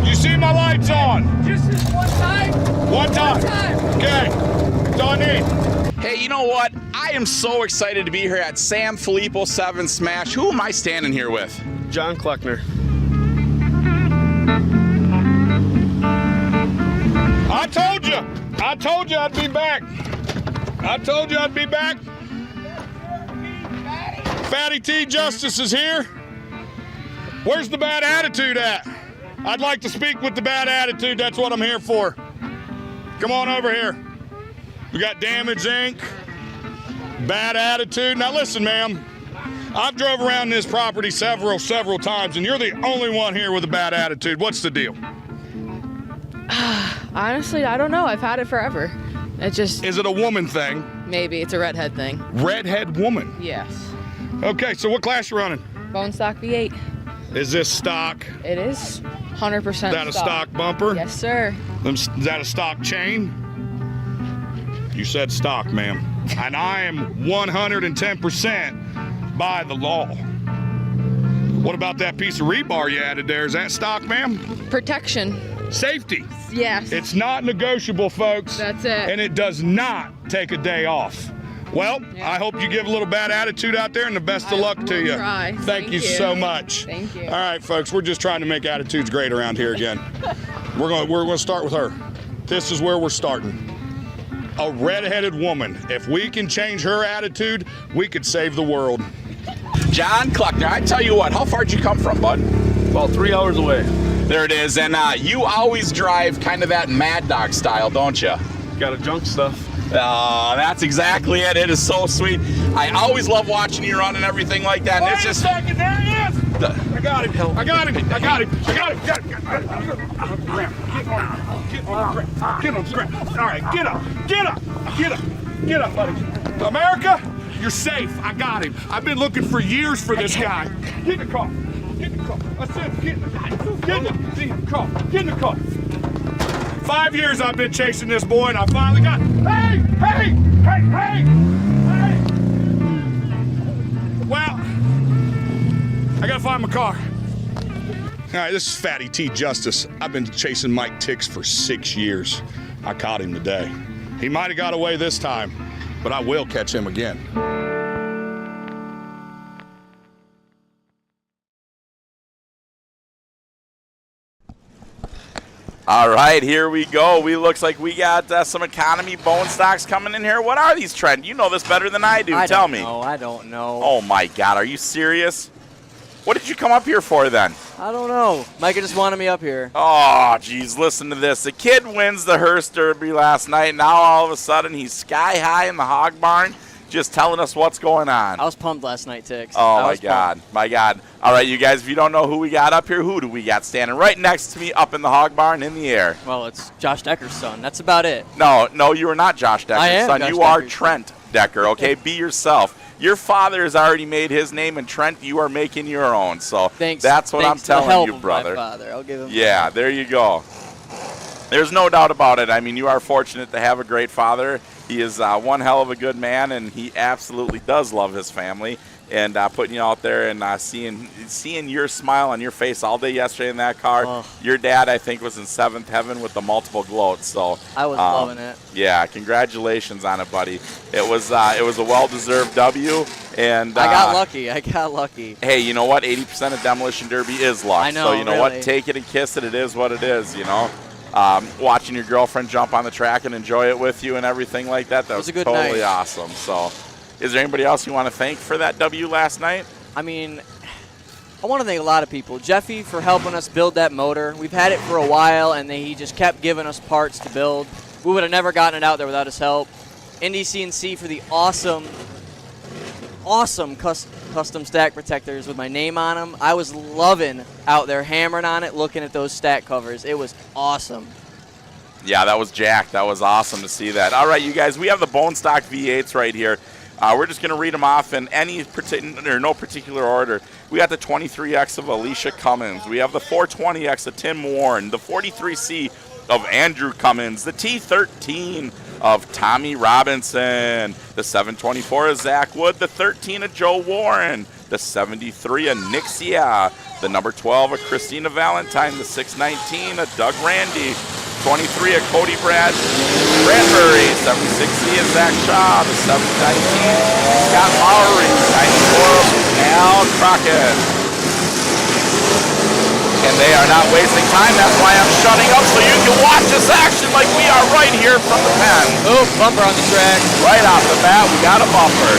you see my lights on? Just this one time. One time. Okay. That's all I need. Hey, you know what? I am so excited to be here at Sanfilippo 7 Smash. Who am I standing here with? John Kleckner. I told you. I told you I'd be back. I told you I'd be back. Fatty T Justice is here. Where's the bad attitude at? I'd like to speak with the bad attitude. That's what I'm here for. Come on over here. We got Damage Inc. Bad attitude. Now listen, ma'am. I've drove around this property several times, and you're the only one here with a bad attitude. What's the deal? Honestly, I don't know. I've had it forever. It just... Is it a woman thing? Maybe. It's a redhead thing. Redhead woman? Yes. Okay, so what class you running? Bone stock V8. Is this stock? It is 100% Is that a stock bumper? Yes, sir. Is that a stock chain? You said stock, ma'am. And I am 110% by the law. What about that piece of rebar you added there? Is that stock, ma'am? Protection. Safety. Yes. It's not negotiable, folks. That's it. And it does not take a day off. Well, I hope you give a little bad attitude out there, and the best of luck to you. Try. Thank you so much. Thank you. All right, folks, we're just trying to make attitudes great around here again. We're gonna start with her. This is where we're starting. A redheaded woman. If we can change her attitude, we could save the world. John Kleckner, I tell you what, how far did you come from, bud? About 3 hours away. There it is, and you always drive kind of that Mad Dog style, don't you? Got a junk stuff. That's exactly it. It is so sweet. I always love watching you run and everything like that. And Wait it's just... a second, there he is! I got him. I got him. I got him. I got him. Get on the ground. All right, get up. Get up. Get up. Get up, buddy. America, you're safe. I got him. I've been looking for years for this guy. Get in the car. Get in the car. I said, get in the car. Get in the car. 5 years I've been chasing this boy, and I finally got. Hey! Well, I gotta find my car. All right, this is Fatty T Justice. I've been chasing Mike Tix for 6 years. I caught him today. He might have got away this time, but I will catch him again. All right, here we go. Looks like we got some economy bone stocks coming in here. What are these, Trent? You know this better than I do. Tell me. I don't know. Oh, my God. Are you serious? What did you come up here for, then? I don't know. Micah just wanted me up here. Oh, geez, listen to this. The kid wins the Hearst Derby last night. Now, all of a sudden, he's sky high in the hog barn just telling us what's going on. I was pumped last night, Tix. Oh, my God. My God. All right, you guys, if you don't know who we got up here, who do we got standing right next to me up in the hog barn in the air? Well, it's Josh Decker's son. That's about it. No, you are not Josh Decker's I am son. Josh You are Decker's Trent Decker, okay? Be yourself. Your father has already made his name, and Trent, you are making your own. So that's what I'm telling you, brother. My father. I'll give him yeah, there you go. There's no doubt about it. I mean, you are fortunate to have a great father. He is one hell of a good man, and he absolutely does love his family. And putting you out there and seeing your smile on your face all day yesterday in that car. Oh. Your dad, I think, was in seventh heaven with the multiple gloats. So I was loving it. Yeah, congratulations on it, buddy. It was a well-deserved W. And I got lucky. Hey, you know what? 80% of Demolition Derby is luck. I know. So you know really. what? Take it and kiss it. It is what it is. You know. watching your girlfriend jump on the track and enjoy it with you and everything like that. That was a good totally night. awesome. So, is there anybody else you want to thank for that W last night? I mean, I want to thank a lot of people. Jeffy for helping us build that motor. We've had it for a while, and he just kept giving us parts to build. We would have never gotten it out there without his help. Indy CNC for the awesome custom stack protectors with my name on them. I was loving out there hammering on it, looking at those stack covers. It was awesome. Yeah, that was Jack. That was awesome to see that. All right, you guys, we have the bone stock V8s right here. We're just going to read them off in no particular order. We got the 23X of Alicia Cummins. We have the 420X of Tim Warren. The 43C of Andrew Cummins. The T13 of Tommy Robinson. The 724 of Zach Wood. The 13 of Joe Warren. The 73 of Nixia. The number 12 of Christina Valentine. The 619 of Doug Randy. 23 of Cody Bradbury, 76C of Zach Shaw, the 719 Scott Lowry, 94 of Al Crockett. And they are not wasting time, that's why I'm shutting up so you can watch this action like we are right here from the pen. Oh, bumper on the track. Right off the bat, we got a bumper.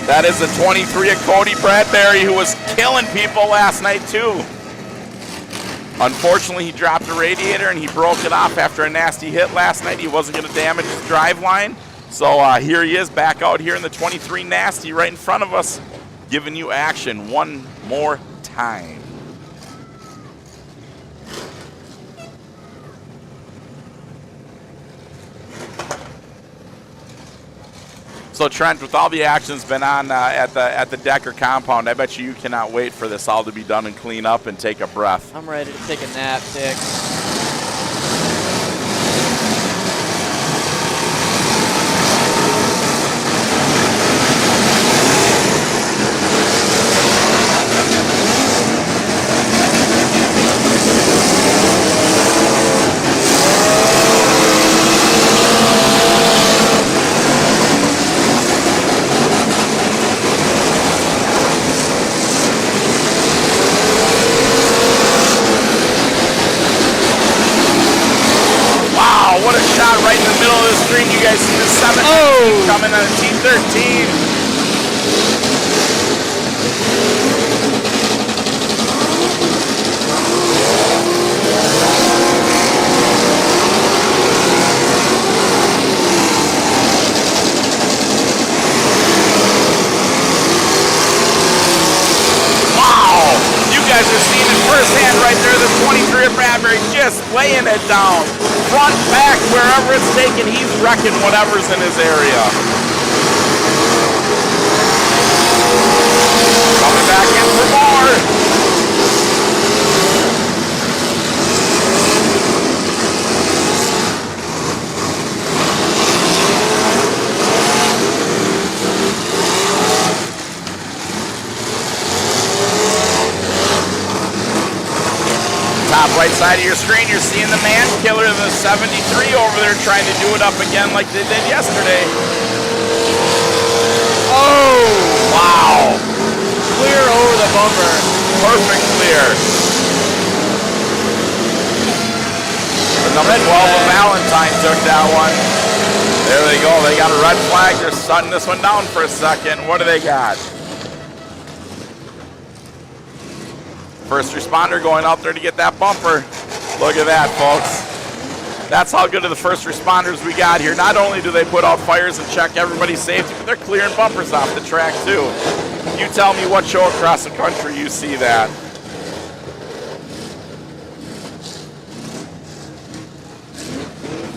That is the 23 of Cody Bradbury, who was killing people last night, too. Unfortunately, he dropped a radiator and he broke it off after a nasty hit last night. He wasn't going to damage his driveline. So here he is back out here in the 23 Nasty right in front of us, giving you action one more time. So Trent, with all the action's been on at the Decker compound, I bet you cannot wait for this all to be done and clean up and take a breath. I'm ready to take a nap, Dick. What a shot right in the middle of the screen. You guys see the 7 coming on a T13. Wow! You guys are seeing it firsthand right there. The 23 of Bradbury just laying it down. Front, back, wherever it's taken, he's wrecking whatever's in his area. Coming back in for more. Top right side of your screen, you're seeing the man killer, the 73 over there trying to do it up again like they did yesterday. Oh, wow. Clear over the bumper. Perfect clear. The number 12 of Valentine took that one. There they go. They got a red flag. They're shutting this one down for a second. What do they got? First responder going out there to get that bumper. Look at that, folks. That's how good of the first responders we got here. Not only do they put out fires and check everybody's safety, but they're clearing bumpers off the track too. You tell me what show across the country you see that.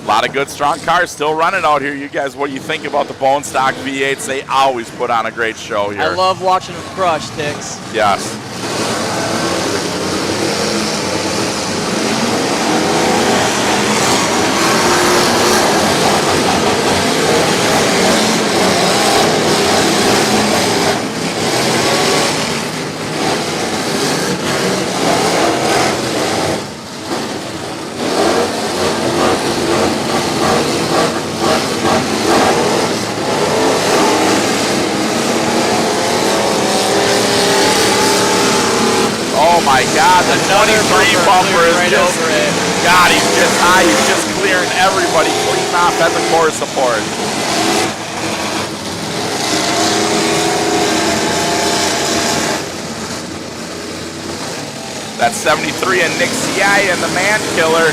A lot of good, strong cars still running out here. You guys, what do you think about the bone stock V8s? They always put on a great show here. I love watching them crush, Tix. Yes. my God, the 23 bumper is right just, over it. God, he's just high. He's just clearing everybody clean off at the core support. That's 73 and Nick CI and the Man Killer.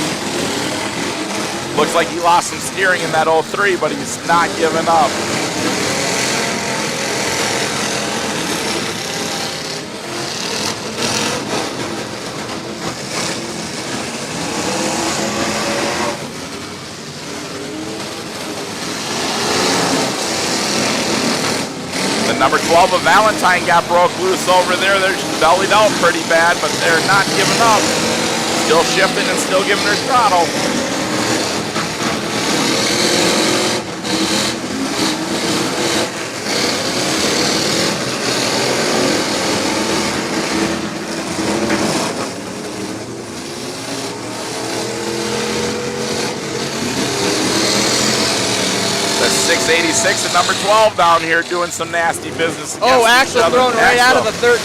Looks like he lost some steering in that 03, but he's not giving up. The number 12 of Valentine got broke loose over there. They're bellied out pretty bad, but they're not giving up. Still shifting and still giving her throttle. The 686 and number 12 down here doing some nasty business. Oh, Axel thrown right out of the 13.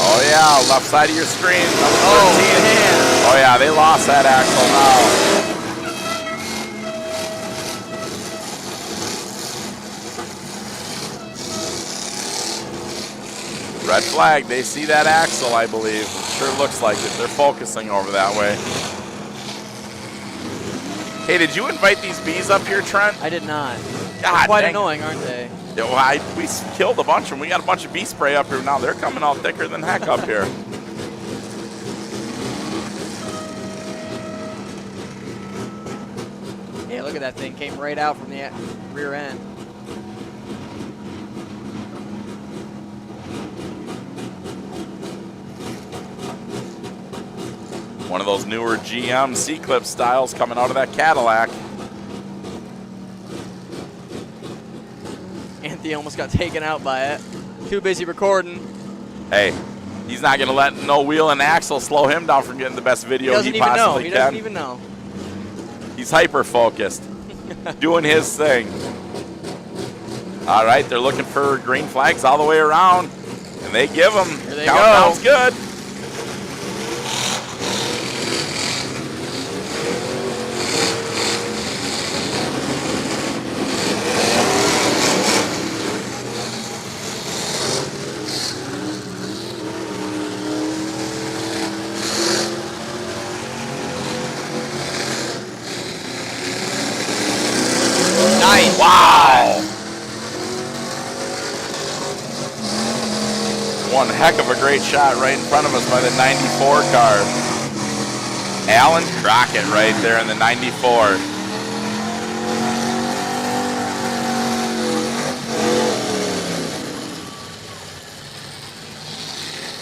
Oh yeah, left side of your screen. Number 13. Oh, man. Oh yeah, they lost that Axel now. Red flag, they see that Axle, I believe. It sure looks like it. They're focusing over that way. Hey, did you invite these bees up here, Trent? I did not. God, They're quite dang. annoying, aren't they? Yeah, well, we killed a bunch of them. We got a bunch of bee spray up here now. They're coming out thicker than heck up here. Yeah, look at that thing. Came right out from the rear end. One of those newer GM C-Clip styles coming out of that Cadillac. Anthony almost got taken out by it. Too busy recording. Hey, he's not going to let no wheel and axle slow him down from getting the best video he possibly can. He doesn't even know. He's hyper-focused, doing his thing. All right, they're looking for green flags all the way around, and they give them. Here they Countdown's go. good. Nice. Wow. One heck of a great shot right in front of us by the 94 car. Alan Crockett right there in the 94.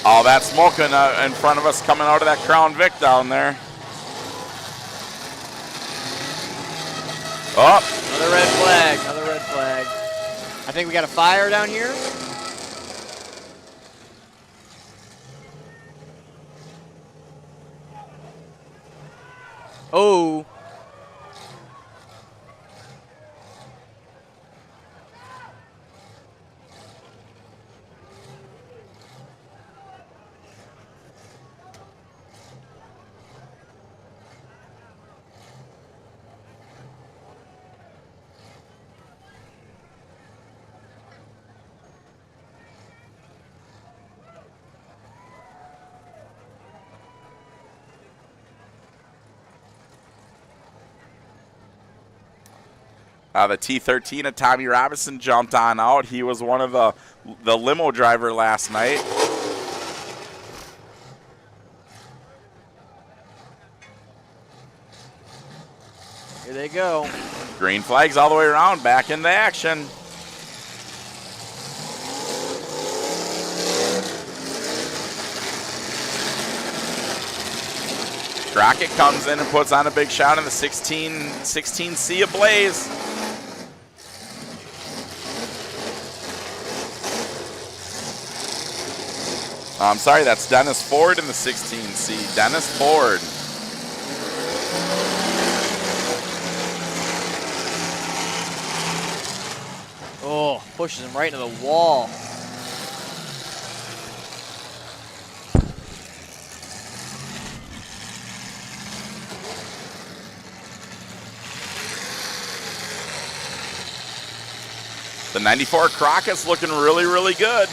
All that smoke in front of us coming out of that Crown Vic down there. Oh. Another red flag. Another red flag. I think we got a fire down here. Oh. The T13 of Tommy Robinson jumped on out. He was one of the limo driver last night. Here they go. Green flags all the way around, back into action. Crockett comes in and puts on a big shot in the 16C ablaze. I'm sorry, that's Dennis Ford in the 16C. Dennis Ford. Oh, pushes him right into the wall. The 94 Crockett's looking really, really good.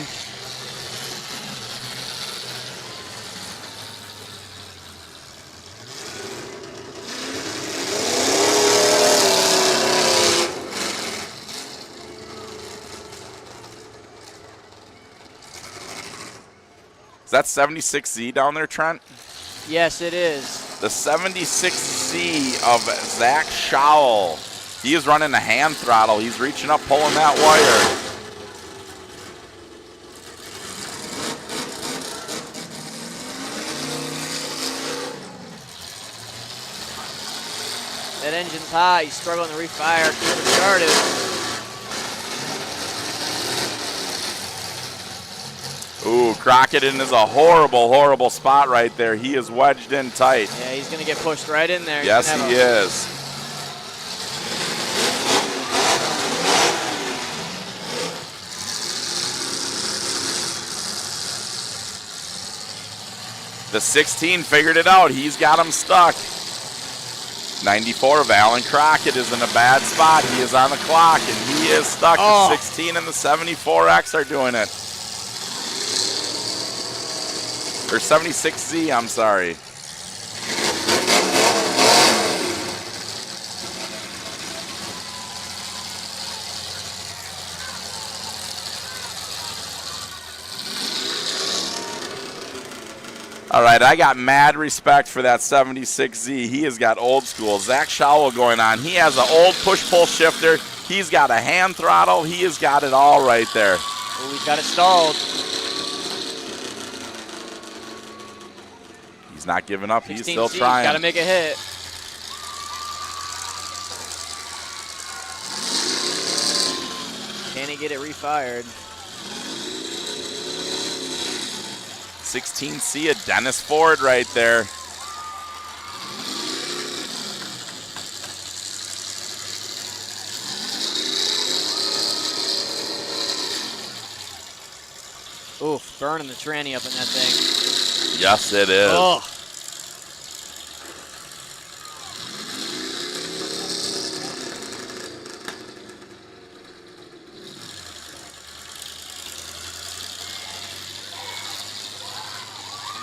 Is that 76Z down there, Trent? Yes, it is. The 76Z of Zach Schowell. He is running a hand throttle. He's reaching up, pulling that wire. That engine's hot. He's struggling to refire. Can't get started. Ooh, Crockett is a horrible, horrible spot right there. He is wedged in tight. Yeah, he's going to get pushed right in there. Yes, he is. The 16 figured it out. He's got him stuck. 94 of Alan Crockett is in a bad spot. He is on the clock, and he is stuck. Oh. The 16 and the 74X are doing it. Or 76Z, I'm sorry. All right, I got mad respect for that 76Z. He has got old school. Zach Schowell going on. He has an old push-pull shifter. He's got a hand throttle. He has got it all right there. Oh, he's got it stalled. He's not giving up. He's still 16C, trying. Got to make a hit. Can he get it refired? 16C of Dennis Ford right there. Oof, burning the tranny up in that thing. Yes, it is. Oh.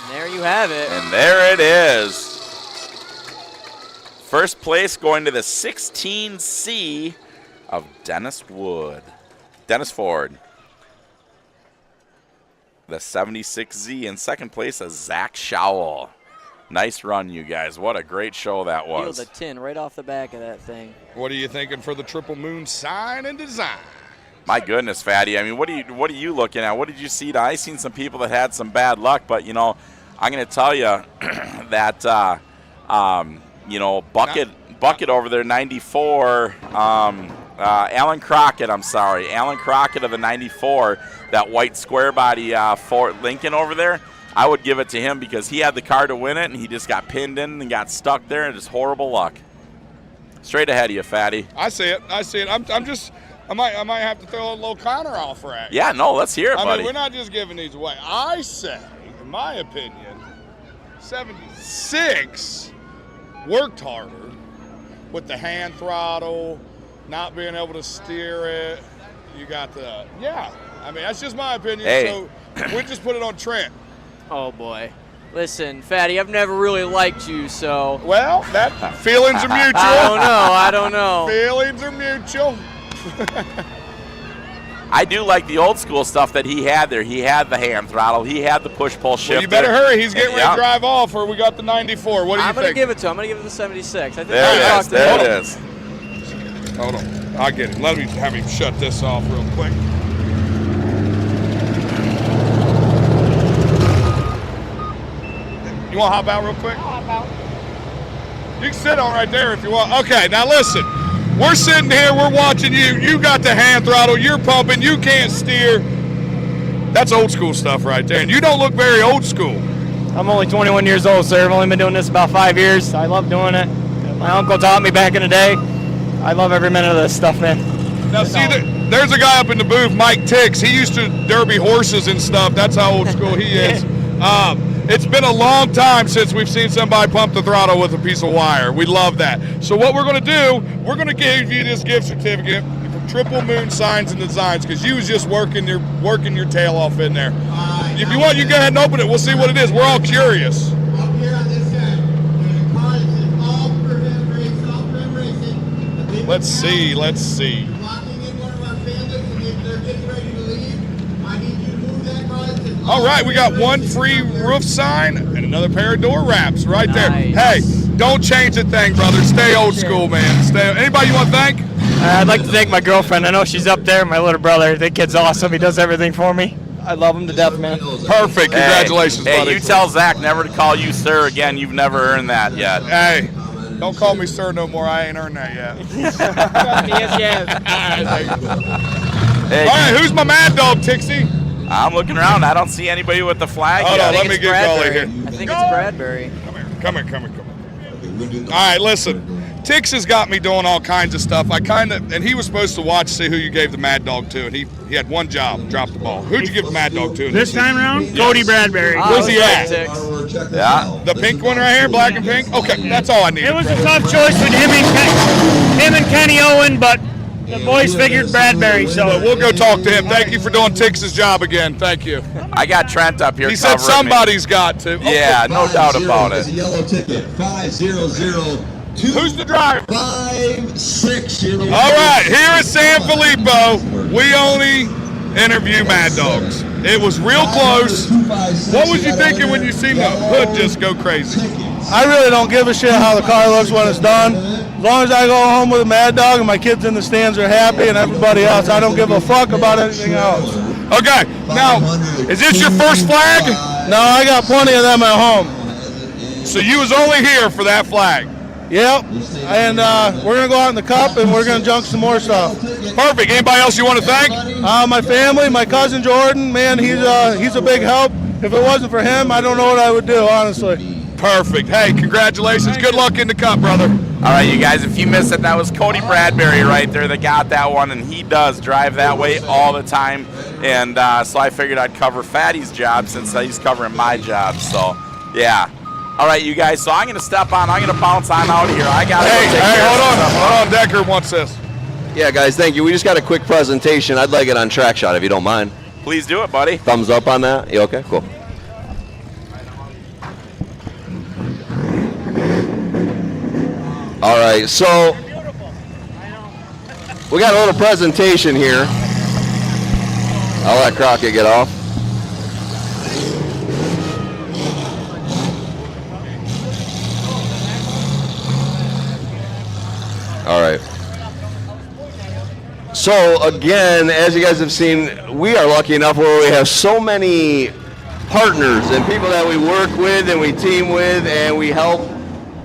And there you have it. And there it is. First place going to the 16C of Dennis Ford. The 76Z in second place of Zach Schowell. Nice run, you guys. What a great show that was. Peeled a tin right off the back of that thing. What are you thinking for the Triple Moon sign and design? My goodness, Fatty. I mean, what are you looking at? What did you see? I seen some people that had some bad luck, but you know, I'm going to tell you that you know, Bucket over there, 94. Alan Crockett, I'm sorry. Alan Crockett of the 94, that white square body Ford Lincoln over there, I would give it to him because he had the car to win it, and he just got pinned in and got stuck there, and just horrible luck. Straight ahead of you, Fatty. I see it. I might have to throw a little counter offer at you. Yeah, no, let's hear it, buddy. I mean, we're not just giving these away. I say, in my opinion, 76 worked harder with the hand throttle, not being able to steer it. You got the, I mean, that's just my opinion. Hey. So we just put it on Trent. Oh, boy. Listen, Fatty, I've never really liked you, so. Well, that feelings are mutual. I don't know. Feelings are mutual. I do like the old school stuff that he had there. He had the hand throttle. He had the push-pull shifter. Well, you better hurry. He's getting ready to drive off, or we got the 94. What do you think? I'm going to give it to him. I'm going to give it the 76. I think there it is. There it is. Hold on. I'll get it. Let me have him shut this off real quick. You want to hop out real quick? I'll hop out. You can sit on right there if you want. Okay, now listen. We're sitting here, we're watching you. You got the hand throttle, you're pumping, you can't steer. That's old school stuff right there. And you don't look very old school. I'm only 21 years old, sir. I've only been doing this about 5 years. I love doing it. My uncle taught me back in the day. I love every minute of this stuff, man. Now see, there's a guy up in the booth, Mike Tix. He used to derby horses and stuff. That's how old school he is. It's been a long time since we've seen somebody pump the throttle with a piece of wire. We love that. So what we're going to do, we're going to give you this gift certificate from triple moon signs and designs because you was just working your tail off in there. If you want, you go ahead and open it. We'll see what it is. We're all curious. Up here on this side, the car is all for him racing, all for him racing. Let's see. Walking in one of our families, and if they're getting ready to leave, I need you to move that car. All right, we got one free roof sign and another pair of door wraps right there. Nice. Hey, don't change a thing, brother. Stay old school, man. Anybody you want to thank? I'd like to thank my girlfriend. I know she's up there. My little brother. The kid's awesome. He does everything for me. I love him to death, man. Perfect. Congratulations, buddy. Hey, you tell Zach never to call you sir again. You've never earned that yet. Hey, don't call me sir no more. I ain't earned that yet. Hey, all right, who's my mad dog, Tixie? I'm looking around. I don't see anybody with the flag Hold yet. on, let me get Gully here. I think it's Bradbury. Come here. All right, listen. Tix has got me doing all kinds of stuff. And he was supposed to watch, see who you gave the Mad Dog to, and he had one job, drop the ball. Who'd you give the Mad Dog to? This time around, Yes. Cody Bradbury. Where's he at? Yeah. The pink one right here, black and pink? Okay, that's all I need. It was a tough choice with him and Kenny Owen, but the boys figured Bradbury. So we'll go talk to him. Thank you for doing Tix's job again. Thank you. I got Trent up here. He said covering somebody's got to. Yeah, no doubt about it. Yellow ticket, 500. Who's the driver? 5-6. All right, here at Sanfilippo, we only interview Mad Dogs. It was real close. What was you thinking when you seen the hood just go crazy? I really don't give a shit how the car looks when it's done. As long as I go home with a Mad Dog and my kids in the stands are happy and everybody else, I don't give a fuck about anything else. Okay, now, is this your first flag? No, I got plenty of them at home. So you was only here for that flag? Yep, and we're going to go out in the cup and we're going to junk some more stuff. Perfect. Anybody else you want to thank? My family, my cousin Jordan, man, he's a big help. If it wasn't for him, I don't know what I would do, honestly. Perfect. Hey, congratulations. Good luck in the cup, brother. All right, you guys, if you missed it, that was Cody Bradbury right there that got that one, and he does drive that way all the time. And so I figured I'd cover Fatty's job since he's covering my job. So, yeah. All right, you guys, so I'm going to step on. I'm going to bounce on out of here. I got to go take care of some stuff. Hold on. Decker wants this. Yeah, guys, thank you. We just got a quick presentation. I'd like it on TrackShot if you don't mind. Please do it, buddy. Thumbs up on that? You okay? Cool. All right, so we got a little presentation here. I'll let Crockett get off. All right. So again, as you guys have seen, we are lucky enough where we have so many partners and people that we work with and we team with and we help.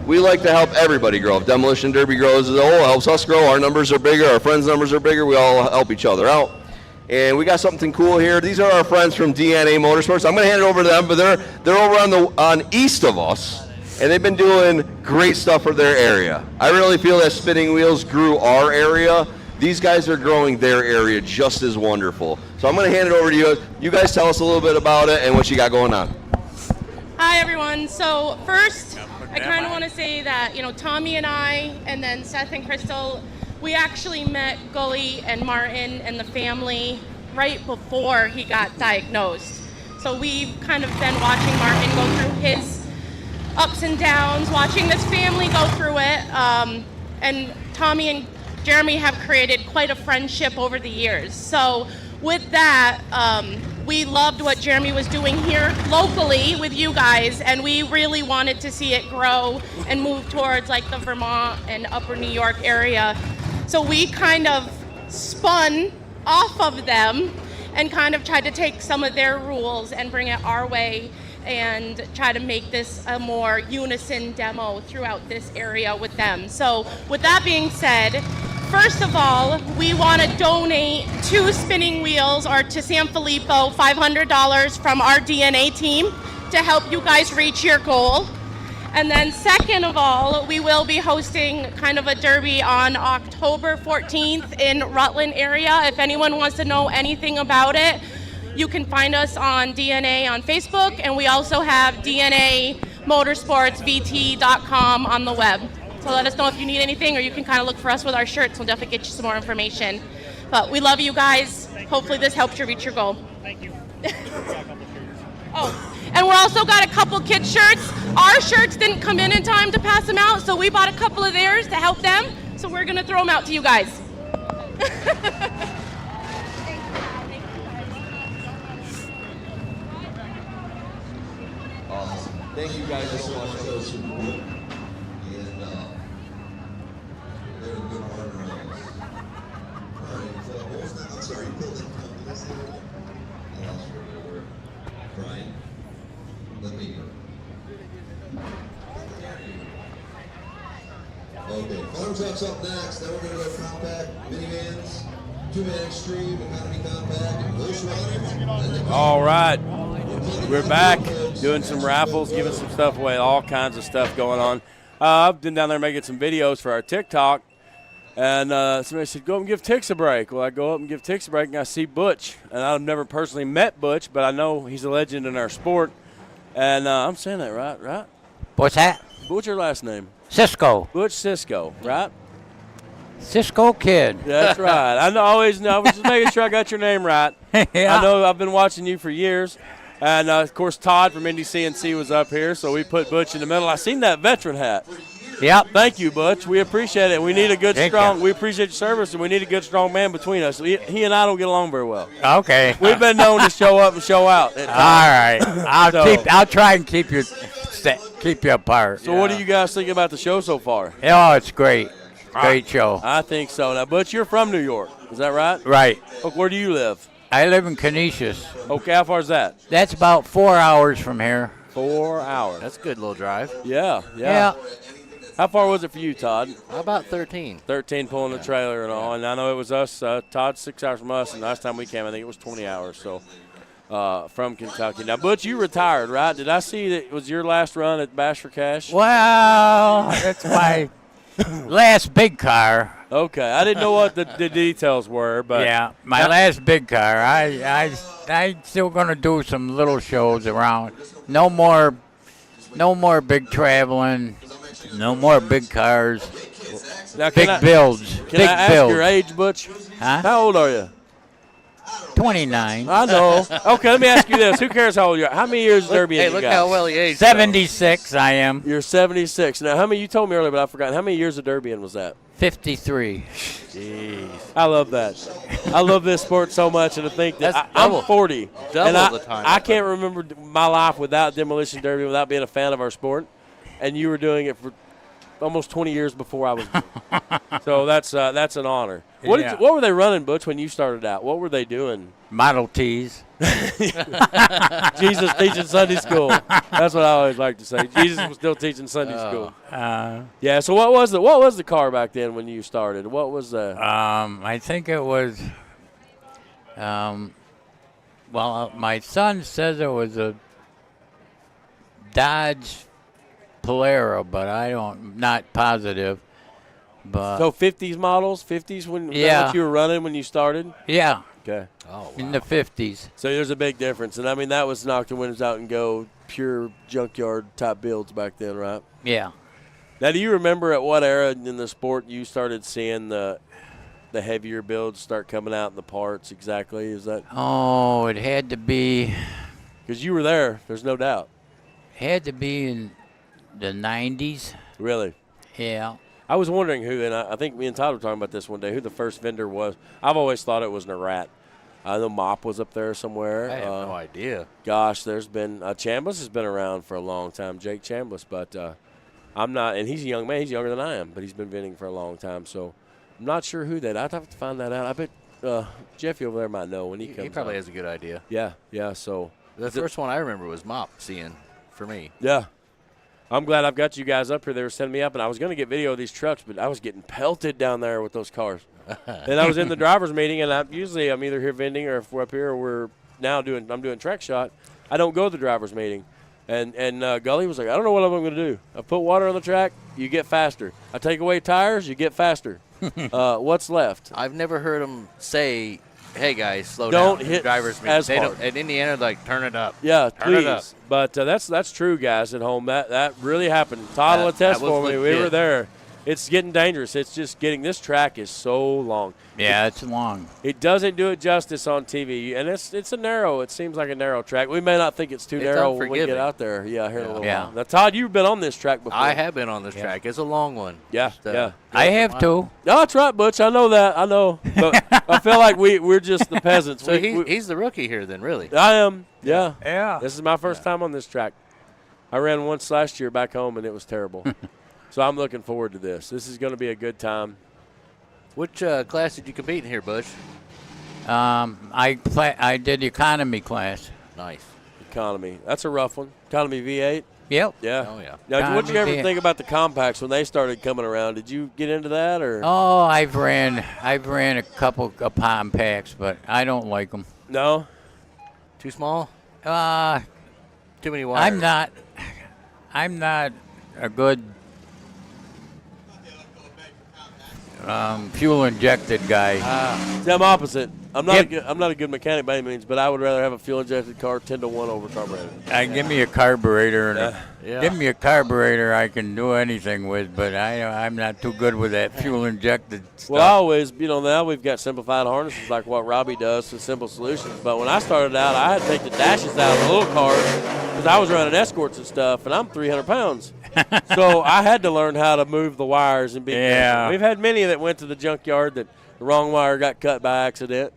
We like to help everybody grow. If Demolition Derby grows as a whole, it helps us grow. Our numbers are bigger, our friends' numbers are bigger. We all help each other out. And we got something cool here. These are our friends from DNA Motorsports. I'm going to hand it over to them, but they're over on east of us, and they've been doing great stuff for their area. I really feel that Spinning Wheels grew our area. These guys are growing their area just as wonderful. So I'm going to hand it over to you. You guys tell us a little bit about it and what you got going on. Hi, everyone. So first, I kind of want to say that, Tommy and I, and then Seth and Crystal, we actually met Gully and Martin and the family right before he got diagnosed. So we've kind of been watching Martin go through his ups and downs, watching this family go through it. And Tommy and Jeremy have created quite a friendship over the years. So with that, we loved what Jeremy was doing here locally with you guys, and we really wanted to see it grow and move towards like the Vermont and Upper New York area. So we kind of spun off of them and kind of tried to take some of their rules and bring it our way and try to make this a more unison demo throughout this area with them. So with that being said, first of all, we want to donate to Spinning Wheels or to Sanfilippo $500 from our DNA team to help you guys reach your goal. And then second of all, we will be hosting kind of a derby on October 14th in Rutland area. If anyone wants to know anything about it, you can find us on DNA on Facebook, and we also have DNA motorsportsvt.com on the web. So let us know if you need anything, or you can kind of look for us with our shirts. We'll definitely get you some more information. But we love you guys. Hopefully this helps you reach your goal. Thank you. Oh, and we're also got a couple kids' shirts. Our shirts didn't come in time to pass them out, so we bought a couple of theirs to help them. So we're gonna throw them out to you guys. Awesome. Thank you guys so much for those who and they're a good partner of ours. All right, so what was that? I'm sorry, building company. Did I say that? I lost your word. Brian, let me go. Okay, farm trucks up next. Then we're going to go compact minivans, 2-man extreme, economy compact, and bush riders. All right, we're back doing some raffles, giving some stuff away, all kinds of stuff going on. I've been down there making some videos for our TikTok, and somebody said, go up and give Tix a break. Well, I go up and give Tix a break, and I see Butch. And I've never personally met Butch, but I know he's a legend in our sport. And I'm saying that right? What's that? What's your last name? Cisco. Butch Cisco, right? Cisco Kid. That's right. I always know. I was just making sure I got your name right. Yeah. I know I've been watching you for years. And, of course, Todd from NDCNC was up here, so we put Butch in the middle. I seen that veteran hat. Yep. Thank you, Butch. We appreciate it. We need a good, strong – we appreciate your service, and we need a good, strong man between us. He and I don't get along very well. Okay. We've been known to show up and show out. All right. I'll try and keep you apart. So what do you guys think about the show so far? Oh, it's great. Great show. I think so. Now, Butch, you're from New York. Is that right? Right. Oh, where do you live? I live in Canisius. Okay, how far is that? That's about 4 hours from here. 4 hours. That's a good little drive. Yeah. How far was it for you, Todd? About 13. 13 pulling the trailer and all. And I know it was us, Todd, 6 hours from us, and last time we came, I think it was 20 hours. So from Kentucky. Now, Butch, you retired, right? Did I see that it was your last run at Bash for Cash? Well, that's my last big car. Okay, I didn't know what the details were, but yeah, my last big car. I still gonna do some little shows around. No more big traveling. No more big cars. Now, big builds. Can I ask your age, Butch? Huh? How old are you? 29. I know. Okay, let me ask you this. Who cares how old you are? How many years Derby have you got? Look how well he aged. 76 I am. You're 76. Now, how many, you told me earlier, but I've forgotten. How many years of Derbying was that? 53. Jeez. I love that. I love this sport so much, and to think that I'm 40. Double the time. I can't remember my life without Demolition Derby, without being a fan of our sport, and you were doing it for almost 20 years before I was doing it. So that's an honor. What were they running, Butch, when you started out? What were they doing? Model Ts. Jesus teaching Sunday school. That's what I always like to say. Jesus was still teaching Sunday school. Yeah. So what was the car back then when you started? What was the? I think it was. Well, my son says it was a Dodge Polara, but not positive. But so 50s models, 50s when yeah, is that what you were running when you started? Yeah. Okay. Oh, wow. In the 50s. So there's a big difference, and I mean that was knock the windows out and go, pure junkyard type builds back then, right? Yeah. Now, do you remember at what era in the sport you started seeing the heavier builds start coming out in the parts exactly? Is that? Oh, it had to be. Because you were there, there's no doubt. Had to be in the 90s. Really? Yeah. I was wondering who, and I think me and Todd were talking about this one day, who the first vendor was. I've always thought it was Narat. I know Mop was up there somewhere. I have no idea. Gosh, there's been Chambliss has been around for a long time, Jake Chambliss, but I'm not, and he's a young man. He's younger than I am, but he's been vending for a long time. So I'm not sure who that. I'd have to find that out. I bet Jeffy over there might know when he comes. He probably has a good idea. Yeah. So the first one I remember was Mop seeing for me. Yeah. I'm glad I've got you guys up here. They were sending me up, and I was going to get video of these trucks, but I was getting pelted down there with those cars. And I was in the driver's meeting, and I'm either here vending or if we're up here or I'm doing track shot. I don't go to the driver's meeting. And Gully was like, I don't know what I'm going to do. I put water on the track, you get faster. I take away tires, you get faster. What's left? I've never heard him say, hey, guys, slow don't down. Hit driver's meeting. as hard. At Indiana, like, turn it up. Yeah, turn please. it up. But that's true, guys, at home. That really happened. Todd will attest for me. We were there. It's getting dangerous. It's just getting – this track is so long. Yeah, it's long. It doesn't do it justice on TV, and it's a narrow – it seems like a narrow track. We may not think it's too narrow when we get out there. Yeah, here in a little while. Now, Todd, you've been on this track before. I have been on this track. It's a long one. Yeah, Just, I have too. No, that's right, Butch. I know that. I know. But I feel like we're just the peasants. So he's the rookie here then, really? I am, yeah. Yeah. This is my first time on this track. I ran once last year back home, and it was terrible. So I'm looking forward to this. This is going to be a good time. Which class did you compete in here, Bush? I did economy class. Nice. Economy. That's a rough one. Economy V8? Yep. Yeah. Oh, yeah. Now, what did you ever V8. think about the compacts when they started coming around? Did you get into that? Or? Oh, I've ran a couple of compacts, but I don't like them. No? Too small? Too many wires. I'm not a good fuel injected guy. See, I'm opposite. I'm not a good mechanic by any means, but I would rather have a fuel injected car 10-to-1 over carburetor. Give me a carburetor and Yeah. give me a carburetor I can do anything with, but I'm not too good with that fuel injected stuff. Well, I always, now we've got simplified harnesses like what Robbie does with Simple Solutions. But when I started out, I had to take the dashes out of the little cars because I was running escorts and stuff, and I'm 300 pounds. So I had to learn how to move the wires and be careful. We've had many that went to the junkyard that the wrong wire got cut by accident,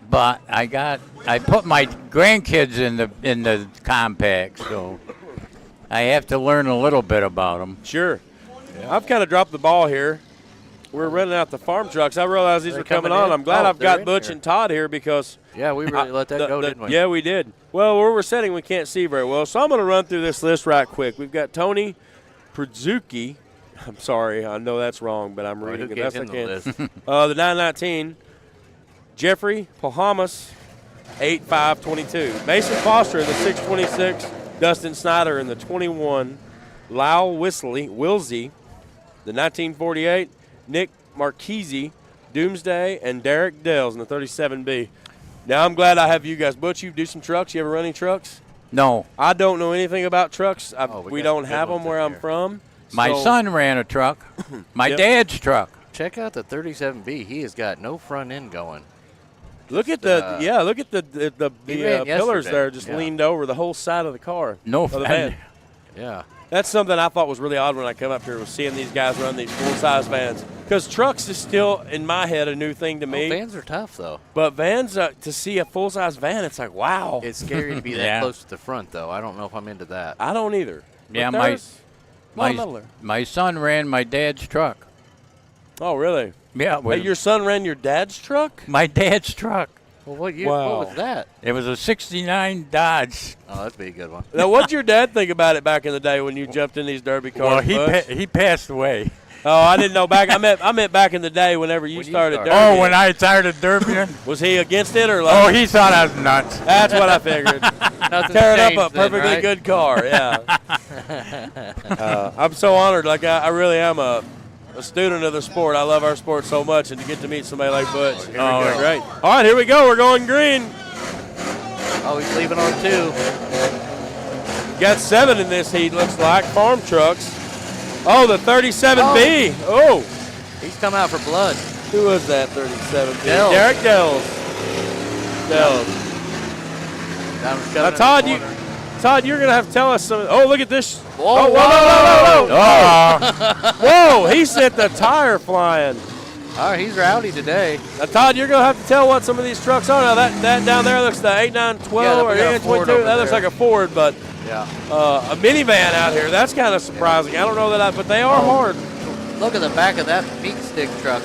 But I put my grandkids in the compact, so I have to learn a little bit about them. Sure. Yeah. I've kind of dropped the ball here. We're running out the farm trucks. I realized these were coming on. I'm glad I've got Butch and Todd here because yeah, we really let that go, didn't we? Yeah, we did. Well, where we're sitting, we can't see very well, so I'm going to run through this list right quick. We've got Tony Prudzuki. I'm sorry, I know that's wrong, but I'm reading the best I can. The 919, Jeffrey Pohamas, 8522. Mason Foster in the 626, Dustin Snyder in the 21, Lyle Wilsey, the 1948, Nick Marchese, Doomsday, and Derek Dells in the 37B. Now, I'm glad I have you guys. Butch, you do some trucks? You ever run any trucks? No. I don't know anything about trucks. We don't have them where I'm from. My son ran a truck. My dad's truck. Check out the 37B. He has got no front end going. Look at the pillars there just leaned over the whole side of the car. No front end. Yeah. That's something I thought was really odd when I come up here was seeing these guys run these full-size vans. Because trucks is still, in my head, a new thing to me. Vans are tough, though. But vans, to see a full-size van, it's like, wow. It's scary to be that close to the front, though. I don't know if I'm into that. I don't either. Yeah, my son ran my dad's truck. Oh, really? Yeah. Hey, your son ran your dad's truck? My dad's truck. Well, what year? Wow. What was that? It was a 69 Dodge. Oh, that'd be a good one. Now, what'd your dad think about it back in the day when you jumped in these derby cars? Well, he passed away. Oh, I didn't know back. I meant back in the day whenever you started derbying. Oh, when I started derbying? Was he against it or like? Oh, he thought I was nuts. That's what I figured. Tearing up a perfectly good car, yeah. I'm so honored. Like I really am a student of the sport. I love our sport so much, and to get to meet somebody like Butch. Oh, great. All right, here we go. We're going green. Oh, he's leaving on 2. Got 7 in this heat, looks like. Farm trucks. Oh, the 37B. Oh. He's come out for blood. Who was that 37B? Dells. Derek Dells. Now, Todd, you're going to have to tell us some. Oh, look at this. Whoa, Whoa, he sent the tire flying. All right, he's rowdy today. Now, Todd, you're going to have to tell what some of these trucks are. Now, that down there looks the 8912 or 8922. That looks like a Ford, but a minivan out here. That's kind of surprising. I don't know but they are hard. Look at the back of that meat stick truck.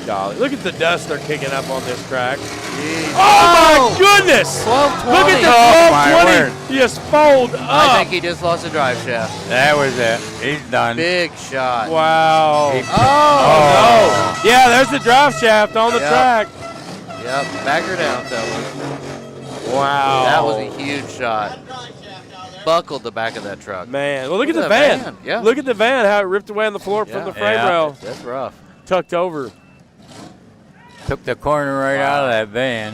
Golly, look at the dust they're kicking up on this track. Jeez. Oh, my goodness! 1220. Look at the 1220 just fold up. I think he just lost a drive shaft. That was it. He's done. Big shot. Wow. Oh, no. Yeah, there's the drive shaft on the track. Yep, back her down, fellas. Wow. That was a huge shot. Buckled the back of that truck. Man, well, look at the van. Yeah. Look at the van, how it ripped away on the floor from the frame rail. That's rough. Tucked over. Took the corner right out of that van.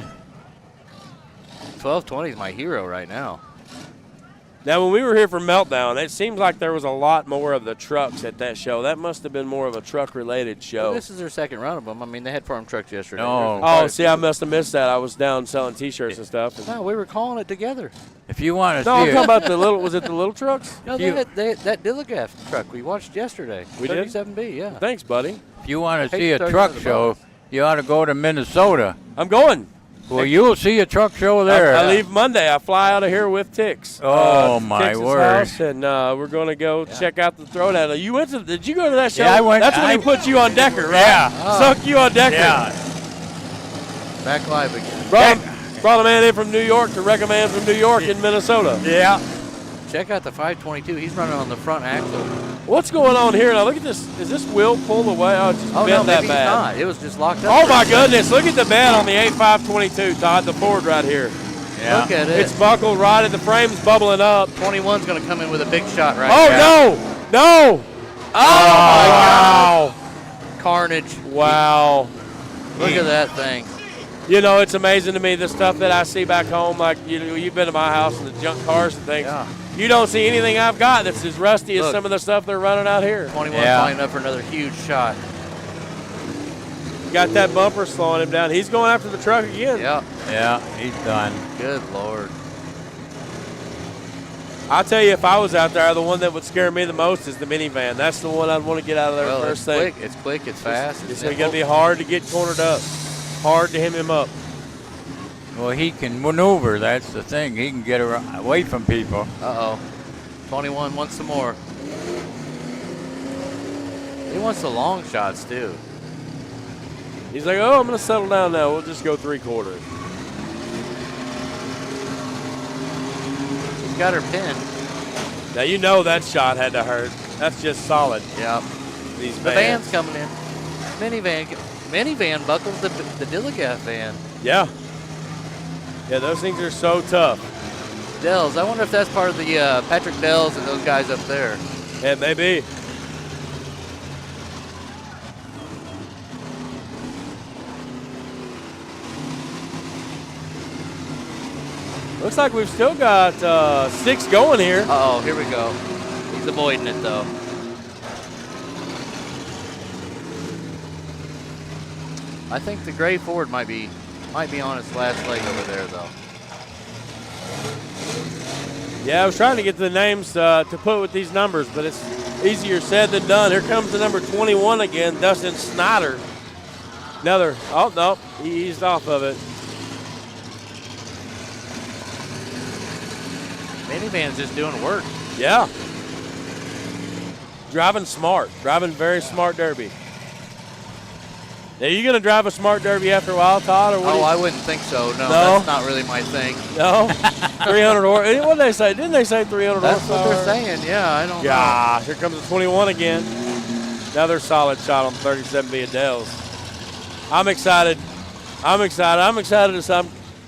1220 is my hero right now. Now, when we were here for Meltdown, it seems like there was a lot more of the trucks at that show. That must have been more of a truck-related show. Well, this is their second run of them. I mean, they had farm trucks yesterday. No. Oh, see, I must have missed that. I was down selling T-shirts and stuff. No, we were calling it together. If you want to No, I'm see talking it, about the little. Was it the little trucks? No, they had that Dilligaff truck we watched yesterday. We did? 37B, yeah. Thanks, buddy. if you want to Hate see to a throw you truck under the show, bus. you ought to go to Minnesota. I'm going. Well, you'll see a truck show there. I leave Monday. I fly out of here with Tix. Oh, my Tix's word. House, and we're going to go check out the Throwdown. You went to? Did you go to that show? Yeah, I went. That's when he put you on Decker, right? Yeah. Sunk you on Decker. Yeah. Back live again. Brought a man in from New York to recommend from New York in Minnesota. Yeah. Check out the 522. He's running on the front axle. What's going on here? Now look at this. Is this wheel pulled away? Oh, it's just Oh, bent no, that maybe bad. he's not. It was just locked up. Oh my goodness! Look at the bed on the 8522, Todd. The Ford right here. Yeah. Look at it. It's buckled right, and the frame's bubbling up. 21's going to come in with a big shot right Oh now. no! No! Oh, wow. Carnage. Wow! Look at that thing. You know, it's amazing to me the stuff that I see back home. Like you've been to my house and the junk cars and things. Yeah. You don't see anything I've got that's as rusty as Look. some of the stuff they're running out here. 21 lining up for another huge shot. Got that bumper slowing him down. He's going after the truck again. Yep. Yeah, he's done. Good Lord. I'll tell you, if I was out there, the one that would scare me the most is the minivan. That's the one I'd want to get out of there Well, first it's thing. quick. It's quick. It's fast. It's going to be hard to get cornered up. Hard to hem him up. Well, he can maneuver. That's the thing. He can get away from people. Uh-oh. 21 wants some more. He wants the long shots, too. He's like, oh, I'm going to settle down now. We'll just go 3/4. She's got her pin. Now, you know that shot had to hurt. That's just solid. Yep. These The van's coming in. Minivan buckles the Dilligaff van. Yeah. Yeah, those things are so tough. Dells. I wonder if that's part of the Patrick Dells and those guys up there. It may be. Looks like we've still got 6 going here. Uh-oh, here we go. He's avoiding it, though. I think the gray Ford might be on its last leg over there, though. Yeah, I was trying to get the names to put with these numbers, but it's easier said than done. Here comes the number 21 again, Dustin Snyder. Another, oh, no, he eased off of it. Minivan's just doing work. Yeah. Driving smart, driving very smart derby. Are you going to drive a smart derby after a while, Todd? Or what I wouldn't think so. No, No? that's not really my thing. No? 300 or what did they say? Didn't they say 300 That's horsepower? what they're saying. Yeah, I don't know. Gosh, here comes the 21 again. Another solid shot on 37B Adele's. I'm excited. I'm excited as I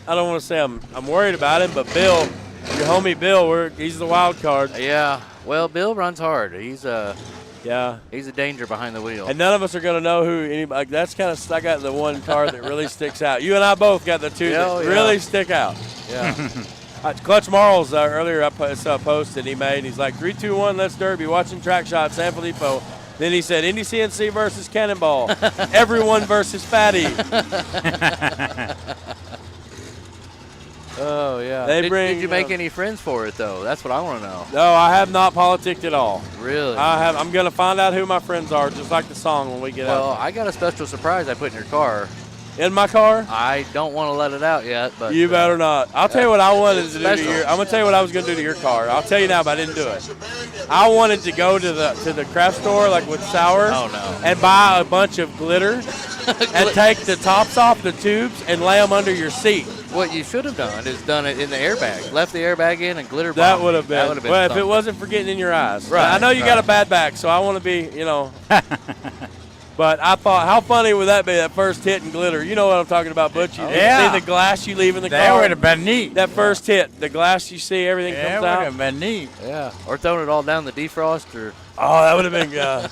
don't want to say I'm worried about him, but Bill, your homie Bill, he's the wild card. Yeah. Well, Bill runs hard. He's a Yeah. He's a danger behind the wheel. And none of us are going to know who anybody. That's kind of, I got the one car that really sticks out. You and I both got the two that really stick out. Yeah. Clutch Marls, earlier I saw a post that he made. He's like, 3, 2, 1, let's derby. Watching track shot, Sanfilippo. Then he said, Indy CNC versus Cannonball. Everyone versus Fatty. Oh, yeah. Did you make any friends for it, though? That's what I want to know. No, I have not politicked at all. Really? I'm going to find out who my friends are, just like the song when we get out. Well, I got a special surprise I put in your car. In my car? I don't want to let it out yet, but you better not. I'll tell you what I wanted to do to your. I'm gonna tell you what I was gonna do to your car. I'll tell you now, but I didn't do it. I wanted to go to the craft store like with Sour. Oh no. And buy a bunch of glitter and take the tops off the tubes and lay them under your seat. What you should have done is done it in the airbag. Left the airbag in and glitter bomb. That would have been. Well, if it wasn't for getting in your eyes. Right. I know you got a bad back, so I want to be, But I thought, how funny would that be, that first hit in glitter? You know what I'm talking about, Butch. You see the glass you leave in the car? That would have been neat. That first hit, the glass you see, everything comes out. That would have been neat. Yeah. Or throwing it all down the defrost or. Oh, that would have been good.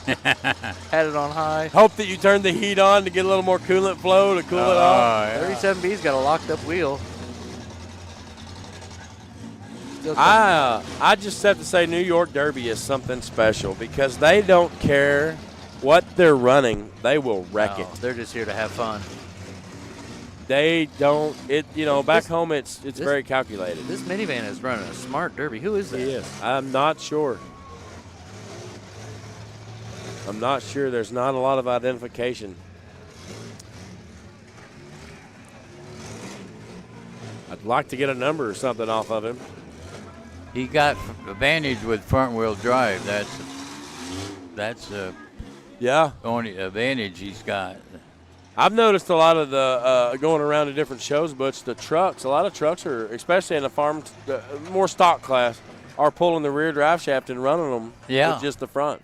Had it on high. Hope that you turned the heat on to get a little more coolant flow to cool it off. Yeah. 37B's got a locked up wheel. Still tough. I just have to say New York Derby is something special because they don't care what they're running. They will wreck it. They're just here to have fun. They don't. Back home it's very calculated. This minivan is running a smart Derby. Who is that? He is. I'm not sure. There's not a lot of identification. I'd like to get a number or something off of him. He got advantage with front wheel drive. That's the only advantage he's got. I've noticed a lot of the going around to different shows, Butch, the trucks, a lot of trucks are, especially in the farm, more stock class, are pulling the rear drive shaft and running them with just the front.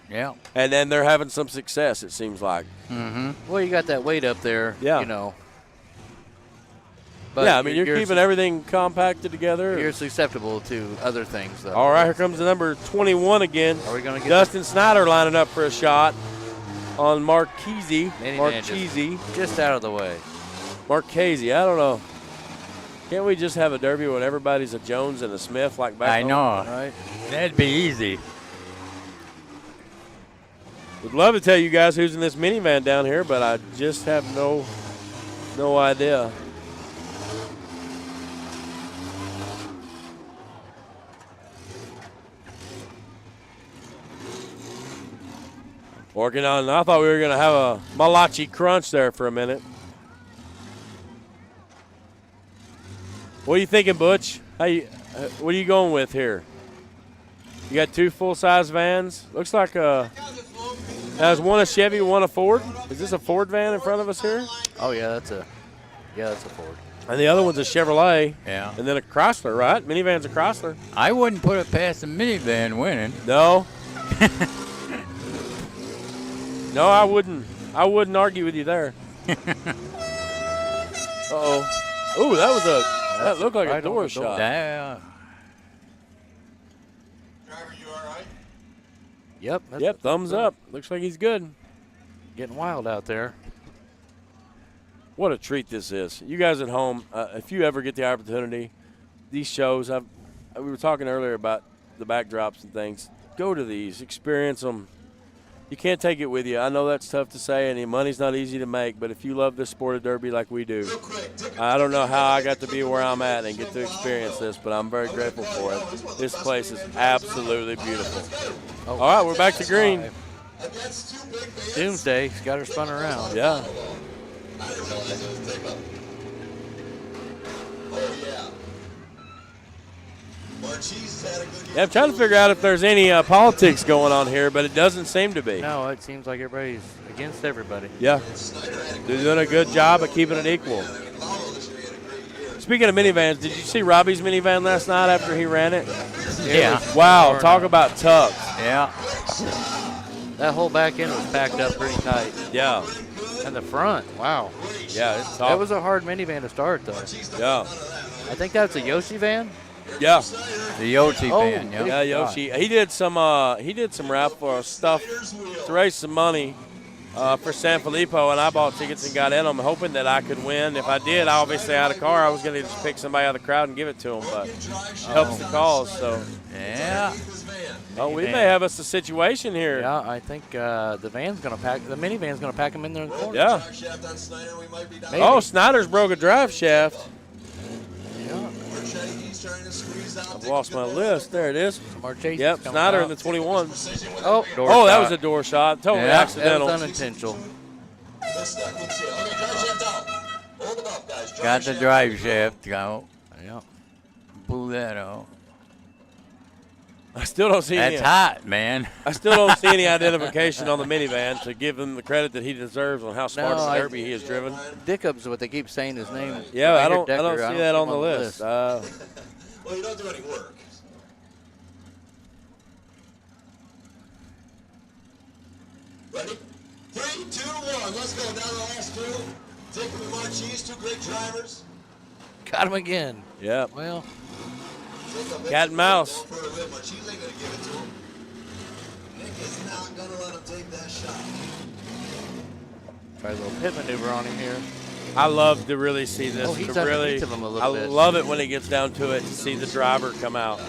Yeah. And then they're having some success, it seems like. Mm-hmm. Well, you got that weight up there, Yeah. you know. But yeah, I mean, you're keeping everything compacted together. You're susceptible to other things, though. All right, here comes the number 21 again. Are we going to get Dustin Snyder lining up for a shot on Marchese. Just out of the way. Marchese, I don't know. Can't we just have a Derby when everybody's a Jones and a Smith like back home? I know. Right? That'd be easy. Would love to tell you guys who's in this minivan down here, but I just have no idea. Working on, I thought we were going to have a Malachi crunch there for a minute. What are you thinking, Butch? What are you going with here? You got two full-size vans. Looks like has one a Chevy, one a Ford. Is this a Ford van in front of us here? Oh yeah, that's a Ford. And the other one's a Chevrolet. Yeah. And then a Chrysler, right? Minivan's a Chrysler. I wouldn't put it past the minivan winning. No. No, I wouldn't. I wouldn't argue with you there. Uh-oh. Ooh, that looked like a door shot. Yeah. Yep. Thumbs up. Looks like he's good. Getting wild out there. What a treat this is. You guys at home, if you ever get the opportunity, these shows, we were talking earlier about the backdrops and things. Go to these. Experience them. You can't take it with you. I know that's tough to say, and money's not easy to make, but if you love this sport of Derby like we do, I don't know how I got to be where I'm at and get to experience this, but I'm very grateful for it. This place is absolutely beautiful. All right, we're back to green. Doomsday. He's got her spun around. Yeah. Yeah, I'm trying to figure out if there's any politics going on here, but it doesn't seem to be. No, it seems like everybody's against everybody. Yeah. They're doing a good job of keeping it equal. Speaking of minivans, did you see Robbie's minivan last night after he ran it? Yeah. Wow, talk about tough. Yeah. That whole back end was packed up pretty tight. Yeah. And the front, wow. Yeah, it's tough. That was a hard minivan to start, though. Yeah. I think that's a Yoshi van. Yeah. The Yoshi van, yeah. Yeah, Yoshi. He did some raffle stuff to raise some money for Sanfilippo, and I bought tickets and got in them, hoping that I could win. If I did, obviously I had a car, I was going to just pick somebody out of the crowd and give it to them, but it helps the cause. So yeah. Oh, we may have us a situation here. Yeah, I think the minivan's going to pack them in there in the corner. Yeah. Maybe. Oh, Snyder's broke a drive shaft. Yeah. I've lost my list. There it is. Marchese yep, coming Snyder out. in the 21. Oh, that was a door shot. Totally accidental. That was unintentional. Got the drive shaft out. Yeah. Blew that out. I still don't see That's hot, man. I still don't see any identification on the minivan to give him the credit that he deserves on how smart the Derby he has driven. Dickup's what they keep saying his name. Yeah, I don't Decker, see that on the list. Well, you don't do any work. Ready? 3, 2, 1. Let's go. Down to the last two. Dick and Marchese, two great drivers. Got him again. Yep. Well, cat and mouse. Marchese ain't going to give it to him. Nick is not going to let him take that shot. try a little pit maneuver on him here. I love to really see this. Oh, he's to really, underneath of him a little I bit. love it when it gets down to it to see the driver come out.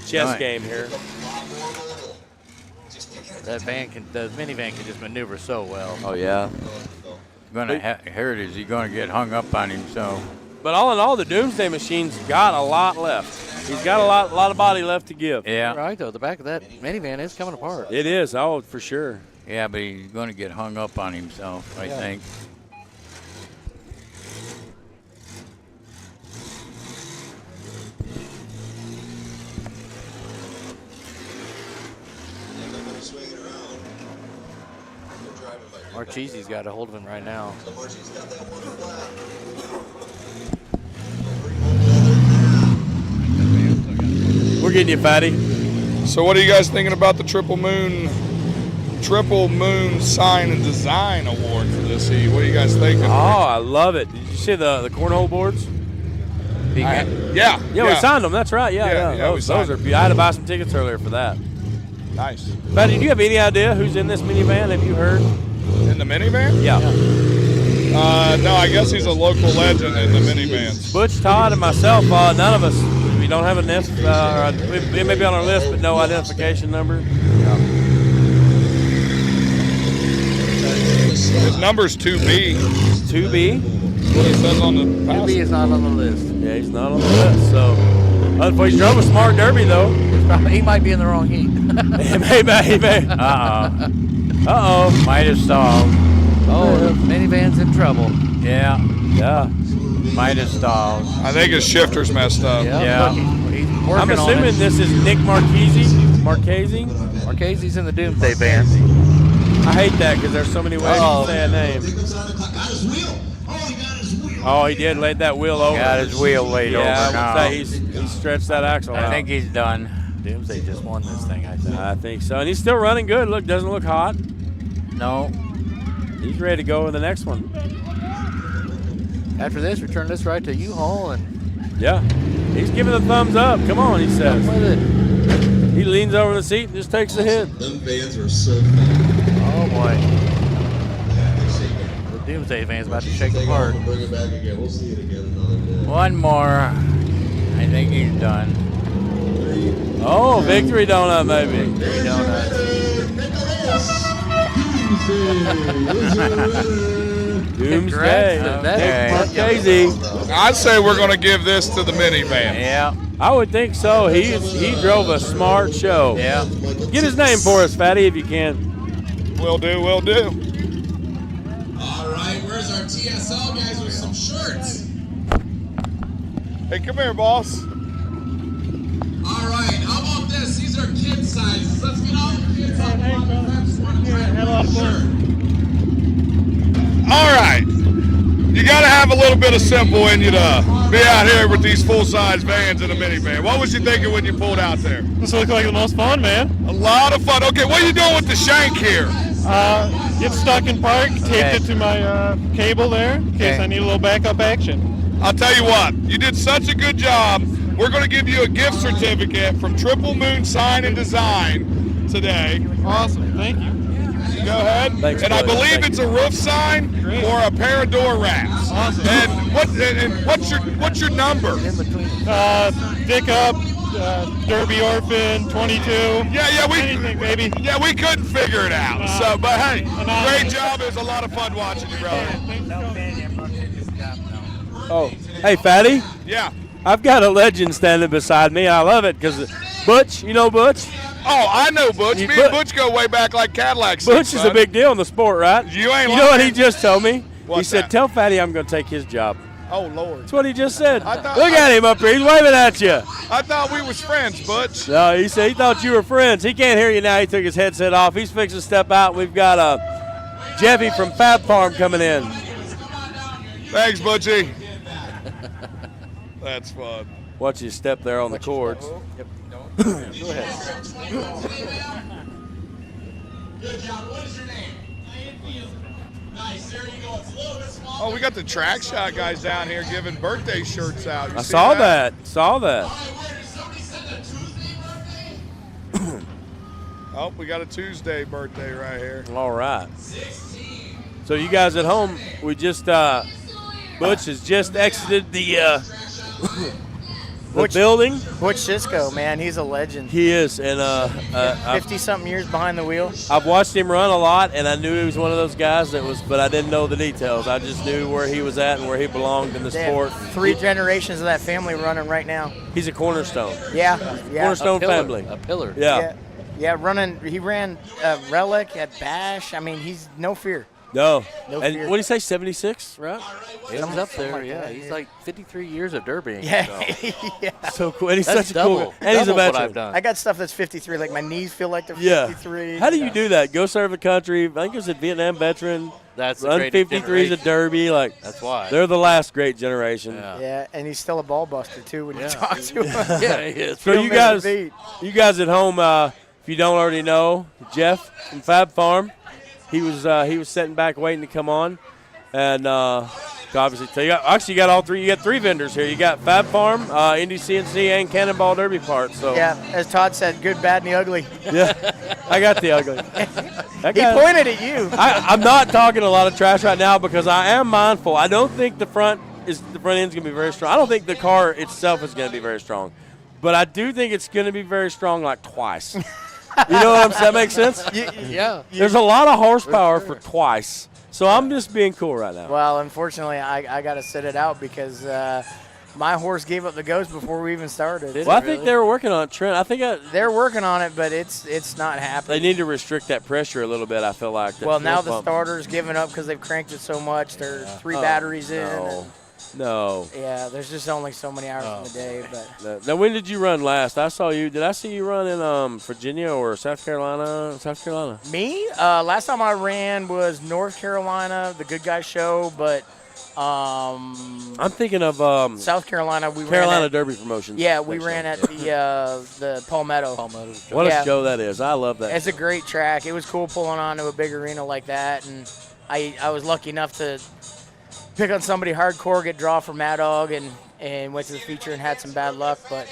Chess Right. game here. The minivan can just maneuver so well. Oh yeah. Heritage, he's going to get hung up on himself. But all in all, the Doomsday Machine's got a lot left. He's got a lot of body left to give. Yeah. Right, though. The back of that minivan is coming apart. It is. Oh, for sure. Yeah, but he's going to get hung up on himself, I think. Marchese's got a hold of him right now. We're getting you, Fatty. So what are you guys thinking about the Triple Moon Sign and Design Award for this heat? What are you guys thinking? Oh, I love it. Did you see the cornhole boards? Yeah, we signed them. That's right. Yeah. we Those signed are beautiful. I had to buy some tickets earlier for that. Nice. Fatty, do you have any idea who's in this minivan? Have you heard? In the minivan? Yeah. No, I guess he's a local legend in the minivans. Butch, Todd, and myself, none of us, we don't have a nest, it may be on our list, but no identification number. His number's 2B. 2B? What it says on the pass. 2B is not on the list. Yeah, he's not on the list, so. He drove a smart Derby, though. He might be in the wrong heat. he may. Uh-oh. Might have stalled. Oh, the minivan's in trouble. Yeah. Yeah. Might have stalled. I think his shifter's messed up. Yeah. He's working I'm assuming this is Nick Marchese. Marchese's in the Doomsday van. I hate that because there's so many ways to say a name. Oh, he did laid that wheel over. Got his wheel laid over I now. would say he's stretched that axle out. I think he's done. Doomsday just won this thing, I think. I think so. And he's still running good. Look, doesn't look hot. No. He's ready to go in the next one. After this, return this right to U-Haul and Yeah. He's giving the thumbs up. Come on, he says. with it. He leans over the seat and just takes the hit. Them vans are so fun. Oh boy. The Doomsday van's about to shake apart. Bring it back again. We'll see it again another day. One more. I think he's done. Oh, victory donut, maybe. Victory Doomsday. Okay. Marchese. I'd say we're going to give this to the minivan. Yeah. I would think so. He drove a smart show. Yeah. Get his name for us, Fatty, if you can. Will do. All right, where's our TSL guys with some shirts? Hey, come here, boss. All right, how about this? These are kid sizes. Let's get all the kids on one. All right. You got to have a little bit of simple in you to be out here with these full-size vans in a minivan. What was you thinking when you pulled out there? This looked like the most fun, man. A lot of fun. Okay, what are you doing with the shank here? Get stuck in park, taped it to my cable there in case I need a little backup action. I'll tell you what, you did such a good job. We're going to give you a gift certificate from Triple Moon Sign and Design today. Awesome, thank you. Go ahead. Thanks, and I buddy. believe Thank it's you. a roof sign or a pair of door wraps. Awesome. And what's your number? Dick Up, Derby Orphan, 22. Yeah, anything, baby. Yeah, we couldn't figure it out. But hey, great job. It was a lot of fun watching you, brother. Oh, hey, Fatty. Yeah. I've got a legend standing beside me. I love it because Butch, you know Butch? Oh, I know Butch. Me and Butch go way back like Cadillac. Butch is a big deal in the sport, right? You ain't You know what he lying. just told me? What's he said, that? tell Fatty I'm going to take his job. Oh, Lord. That's what he just said. I thought- Look at him up here. He's waving at you. I thought we was friends, Butch. No, he said he thought you were friends. He can't hear you now. He took his headset off. He's fixing to step out. We've got Jeffy from Fab Farm coming in. Thanks, Butchie. That's fun. Watch you step there on the cords. Yep. Go ahead. Good job. What is your name? Nice. There you go. It's a little bit small. Oh, we got the track shot guys down here giving birthday shirts out. You I see saw that. Saw that. Oh, we got a Tuesday birthday right here. All right. So you guys at home, we just Butch has just exited the building. Butch Cisco, man, he's a legend. He is, and 50-something years behind the wheel. I've watched him run a lot, and I knew he was one of those guys but I didn't know the details. I just knew where he was at and where he belonged in the They sport. have 3 generations of that family running right now. He's a cornerstone. Yeah. Cornerstone family. A pillar. Yeah. Yeah, he ran Relic at Bash. I mean, he's no fear. No. No And fear. what do you say, 76, right? He's up there, yeah. He's like 53 years of derbying. Yeah. So. So cool. And he's That's such a cool double- and he's a double what veteran. I've done. I got stuff that's 53. Like my knees feel like they're Yeah. 53. How do you do that? Go serve the country. I think it was a Vietnam veteran. That's the run great 53s a generation. derby. Like That's why. they're the last great generation. Yeah, and he's still a ball buster too when you Yeah. talk to him. Yeah, he is. So He'll you miss a guys, beat. you guys at home, if you don't already know, Jeff from Fab Farm, he was sitting back waiting to come on, and obviously, so you got all three. You got 3 vendors here. You got Fab Farm, Indy CNC, and Cannonball Derby parts. So Yeah, as Todd said, good, bad, and the ugly. yeah, I got the ugly. He pointed at you. I'm not talking a lot of trash right now because I am mindful. I don't think the front end's going to be very strong. I don't think the car itself is going to be very strong, but I do think it's going to be very strong, like twice. You know what I'm saying? That makes sense? Yeah. There's a lot of horsepower for twice. So I'm just being cool right now. Well, unfortunately, I got to sit it out because my horse gave up the ghost before we even started. Well, I think they were working on it, Trent. I think they're working on it, but it's not happening. they need to restrict that pressure a little bit, I feel like. That Well, now fuel the pump. starter's giving up because they've cranked it so much. There are 3 Oh, batteries in. No. No. Yeah, there's just only so many hours in the day. But Now, when did you run last? I saw you. Did I see you run in Virginia or South Carolina? South Carolina. me, last time I ran was North Carolina, the Good Guys show, but I'm thinking of South Carolina. We Carolina ran at, Derby Promotions. Yeah, we ran at the Palmetto. What Yeah. a show that is. I love that. It's a great track. It was cool pulling onto a big arena like that, and I was lucky enough to pick on somebody hardcore, get draw for Mad Dog, and went to the feature and had some bad luck. But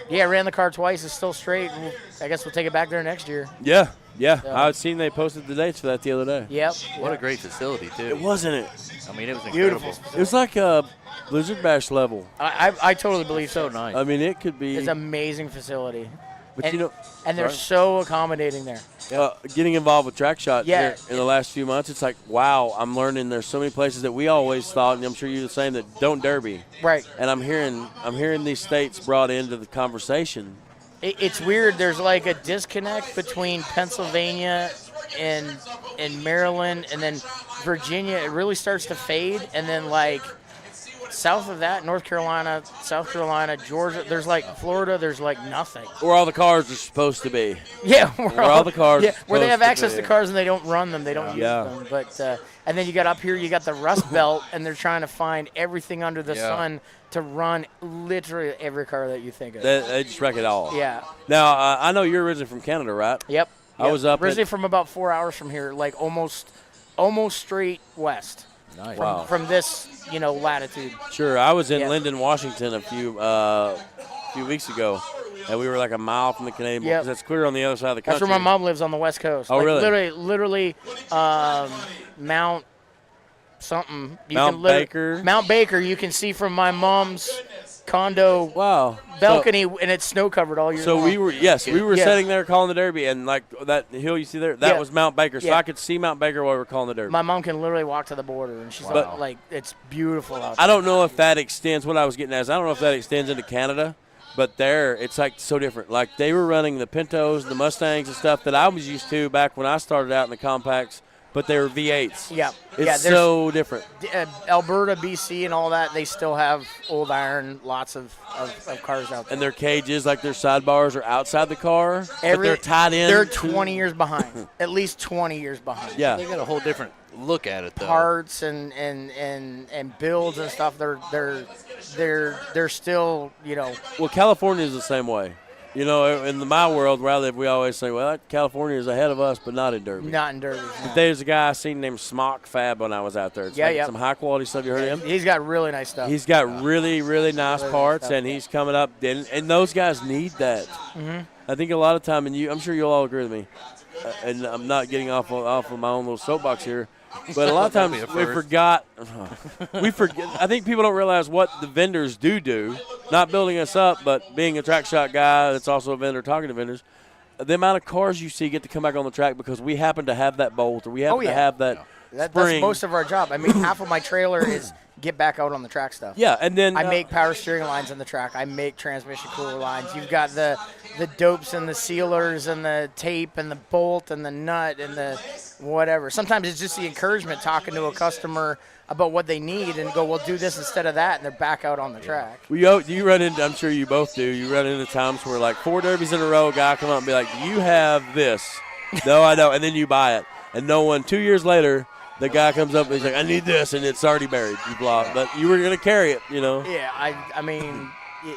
yeah, ran the car twice. It's still straight. And I guess we'll take it back there next year. Yeah. So- I'd seen they posted the dates for that the other day. Yep. What a great facility, too. It wasn't it. I mean, it was Beautiful. incredible. It was like a Blizzard Bash level. I totally believe so. So nice. I mean, it could be. It's an amazing facility. But and, you know, and they're sorry. so accommodating there. Getting involved with TrackShot Yeah. here in the last few months, it's like, wow, I'm learning there's so many places that we always thought, and I'm sure you're the same, that don't derby. Right. And I'm hearing these states brought into the conversation. It's weird. There's like a disconnect between Pennsylvania and Maryland, and then Virginia. It really starts to fade, and then like south of that, North Carolina, South Carolina, Georgia. There's like Florida. There's like nothing. Where all the cars are supposed to be. Yeah, where all the cars. Yeah, are where they have supposed access to be. cars and they don't run them. They don't Yeah. use them. But and then you got up here, you got the Rust Belt, and they're trying to find everything under the Yeah. sun to run literally every car that you think of. They just wreck it all. Yeah. Now, I know you're originally from Canada, right? Yep. I was up originally at, from about 4 hours from here, like almost straight west. Nice. From, Wow. from this, latitude. Sure, I was in Yeah. Linden, Washington a few weeks ago, and we were like a mile from the Canadian border Yep. because that's clear on the other side of the That's country. where my mom lives on the west coast. Oh, like really? Literally, Mount something. Mount Baker? Mount Baker. You can see from my mom's condo balcony, and it's snow covered all year So long. we were Yeah. sitting there calling the Derby, and like that hill you see there, that Yeah. was Mount Baker. So Yeah. I could see Mount Baker while we were calling the Derby. My mom can literally walk to the border, and she's Wow. like, it's beautiful out there. I don't know if that extends. What I was getting at is I don't know if that extends into Canada, but there it's like so different. Like they were running the Pintos, the Mustangs, and stuff that I was used to back when I started out in the compacts, but they were V8s. Yeah. It's there's- so different. Alberta, BC, and all that, they still have old iron, lots of cars out there. And their cages, like their sidebars, are outside the car, but they're tied in. They're to- 20 years behind, at least 20 years behind. Yeah. They got a whole different look at it, though. Parts and builds and stuff. They're still, Well, California is the same way. In my world where I live, we always say, well, California is ahead of us, but not in Derby. not in Derby. But there's a guy I seen named Smock Fab when I was out there. It's Yeah, like yeah. some high-quality stuff. You heard of him? He's got really nice stuff. He's got really, really nice Really nice parts, stuff. and he's coming up. And those guys need that. Mhm. I think a lot of time, and I'm sure you'll all agree with me, and I'm not getting off of my own little soapbox here, But a lot of That'd times be a we first. forgot. We forget. I think people don't realize what the vendors do. Not building us up, but being a track shot guy that's also a vendor talking to vendors. The amount of cars you see get to come back on the track because we happen to have that bolt or we happen to have that That's spring. most of our job. I mean, half of my trailer is get back out on the track stuff. Yeah, and then I make power steering lines on the track. I make transmission cooler lines. You've got the dopes and the sealers and the tape and the bolt and the nut and the whatever. Sometimes it's just the encouragement talking to a customer about what they need and go, well, do this instead of that, and they're back out on the track. You run into, I'm sure you both do, you run into times where like 4 derbies in a row, a guy come up and be like, do you have this? No, I don't. And then you buy it. And no one, 2 years later, the guy comes up and he's like, I need this, and it's already buried. You blocked. But you were going to carry it, you know. Yeah, I mean,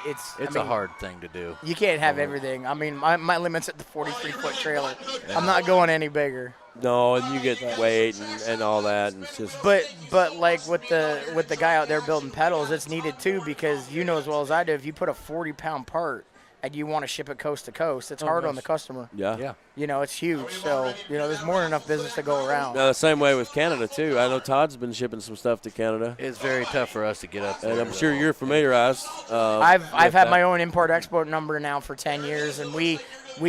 it's a hard thing to do. You can't have everything. I mean, my limit's at the 43-foot trailer. I'm not going any bigger. No, and you get weight and all that, and it's just. But like with the guy out there building pedals, it's needed too, because you know as well as I do, if you put a 40-pound part and you want to ship it coast to coast, it's hard on the customer. Yeah. You know, it's huge. So, there's more than enough business to go around. The same way with Canada, too. I know Todd's been shipping some stuff to Canada. It's very tough for us to get up there. And I'm sure you're familiarized. I've had my own import-export number now for 10 years, and we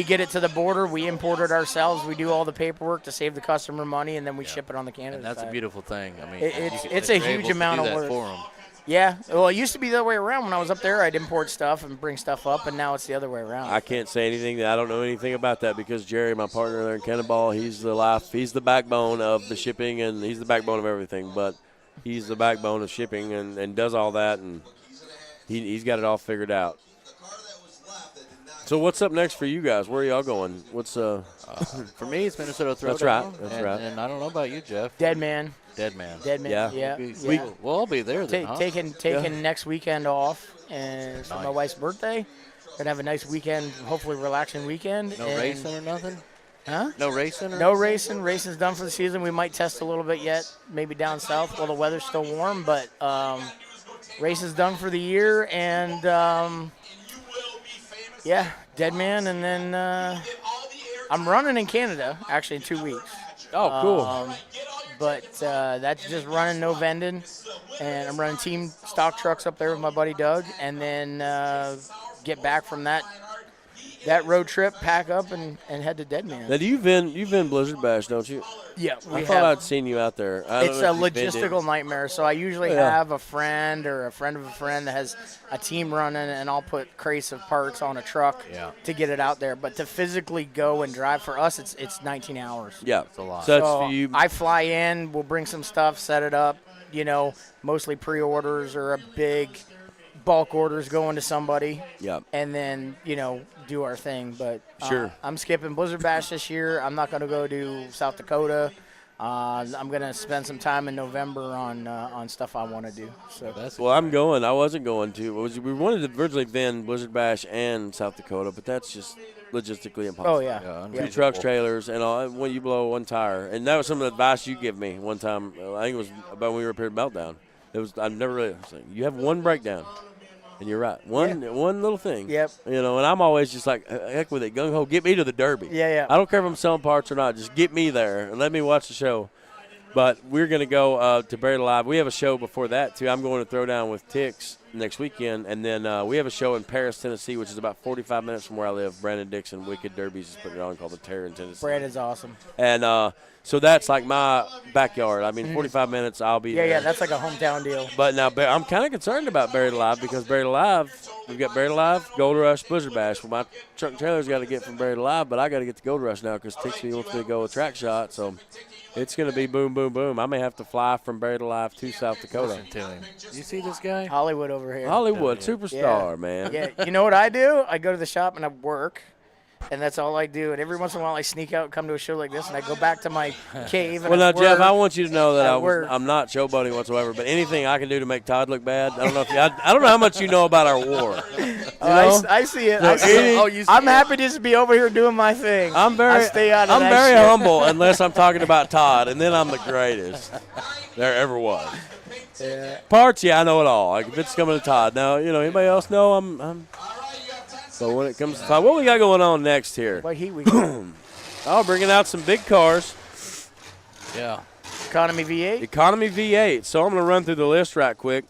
get it to the border. We import it ourselves. We do all the paperwork to save the customer money, and then we ship it on the Canada And that's side. a beautiful thing. I mean, it's a huge amount of work. For them. Yeah. Well, it used to be the other way around. When I was up there, I'd import stuff and bring stuff up, and now it's the other way around. I can't say anything. I don't know anything about that because Jerry, my partner there in Cannonball, he's the backbone of the shipping, and he's the backbone of everything. But he's the backbone of shipping and does all that, and he's got it all figured out. So what's up next for you guys? Where are y'all going? What's for me, it's Minnesota Throwdown. That's right. That's right. And I don't know about you, Jeff. Dead Man. Yeah. We'll all be there then, huh? Taking next weekend off, and it's my wife's birthday. Gonna have a nice weekend, hopefully relaxing weekend. No racing or nothing? Huh? No racing? No racing. Racing's done for the season. We might test a little bit yet, maybe down south while the weather's still warm, but racing's done for the year, and Dead Man, and then I'm running in Canada actually in 2 weeks. Oh, cool. But that's just running, no vending, and I'm running team stock trucks up there with my buddy Doug, and then get back from that road trip, pack up, and head to Dead Man. Now, you've been Blizzard Bash, don't you? Yeah, I thought I'd seen you out there. It's a logistical nightmare. So I usually have a friend or a friend of a friend that has a team running, and I'll put crates of parts on a truck to get it out there. But to physically go and drive, for us, it's 19 hours. Yeah, it's a lot. So that's for you. I fly in, we'll bring some stuff, set it up. Mostly pre-orders or a big bulk orders going to somebody. Yeah. And then, do our thing. But sure. I'm skipping Blizzard Bash this year. I'm not going to go to South Dakota. I'm going to spend some time in November on stuff I want to do. So I'm going. I wasn't going to. We wanted to originally vend Blizzard Bash and South Dakota, but that's just logistically impossible. Oh, yeah. 2 trucks, trailers, and all. When you blow one tire. And that was some of the advice you give me one time. I think it was about when we were up here at Meltdown. I've never really – you have one breakdown. And you're right. One little thing. Yep. And I'm always just like, heck with it. Gung-ho, get me to the Derby. Yeah. I don't care if I'm selling parts or not. Just get me there and let me watch the show. But we're going to go to Buried Alive. We have a show before that, too. I'm going to Throwdown with Tix next weekend. And then we have a show in Paris, Tennessee, which is about 45 minutes from where I live. Brandon Dixon, Wicked Derbies, is putting it on, called the Terror in Tennessee. Brandon's awesome. And so that's like my backyard. I mean, 45 minutes, I'll be there. Yeah, that's like a hometown deal. But now I'm kind of concerned about Buried Alive because Buried Alive, we've got Buried Alive, Gold Rush, Blizzard Bash. Well, my truck and trailer's got to get from Buried Alive, but I got to get to Gold Rush now because Tixie wants me to go with Track Shot. So it's going to be boom, boom, boom. I may have to fly from Buried Alive to South Dakota. Listen to him. You see this guy? Hollywood over here. Hollywood, superstar, man. Yeah, you know what I do? I go to the shop and I work. And that's all I do. And every once in a while, I sneak out and come to a show like this, and I go back to my cave. And Well, now, Jeff, I want you to know that I'm I'm not showboating whatsoever. But anything I can do to make Todd look bad, I don't know if I don't know how much you know about our war. I see it. I'm happy to just be over here doing my thing. I'm very humble unless I'm talking about Todd, and then I'm the greatest there ever was. Yeah. Parts, I know it all. Like if it's coming to Todd. Now, anybody else know I'm. So when it comes to Todd, what we got going on next here? What heat we got? Bringing out some big cars. Yeah. Economy V8. Economy V8. So I'm going to run through the list right quick.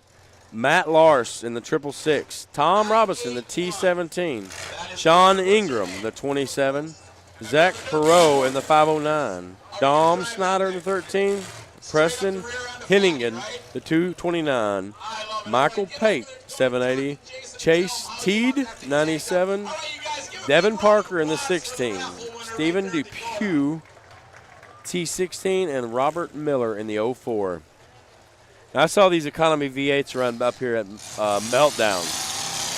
Matt Lars in the 666. Tom Robinson, the T17. Sean Ingram, the 27. Zach Perot in the 509. Dom Snyder in the 13. Preston Henningen, the 229. Michael Pate, 780. Chase Teed, 97. Devin Parker in the 16. Stephen Dupuis, T16, and Robert Miller in the 04. Now, I saw these economy V8s run up here at Meltdown.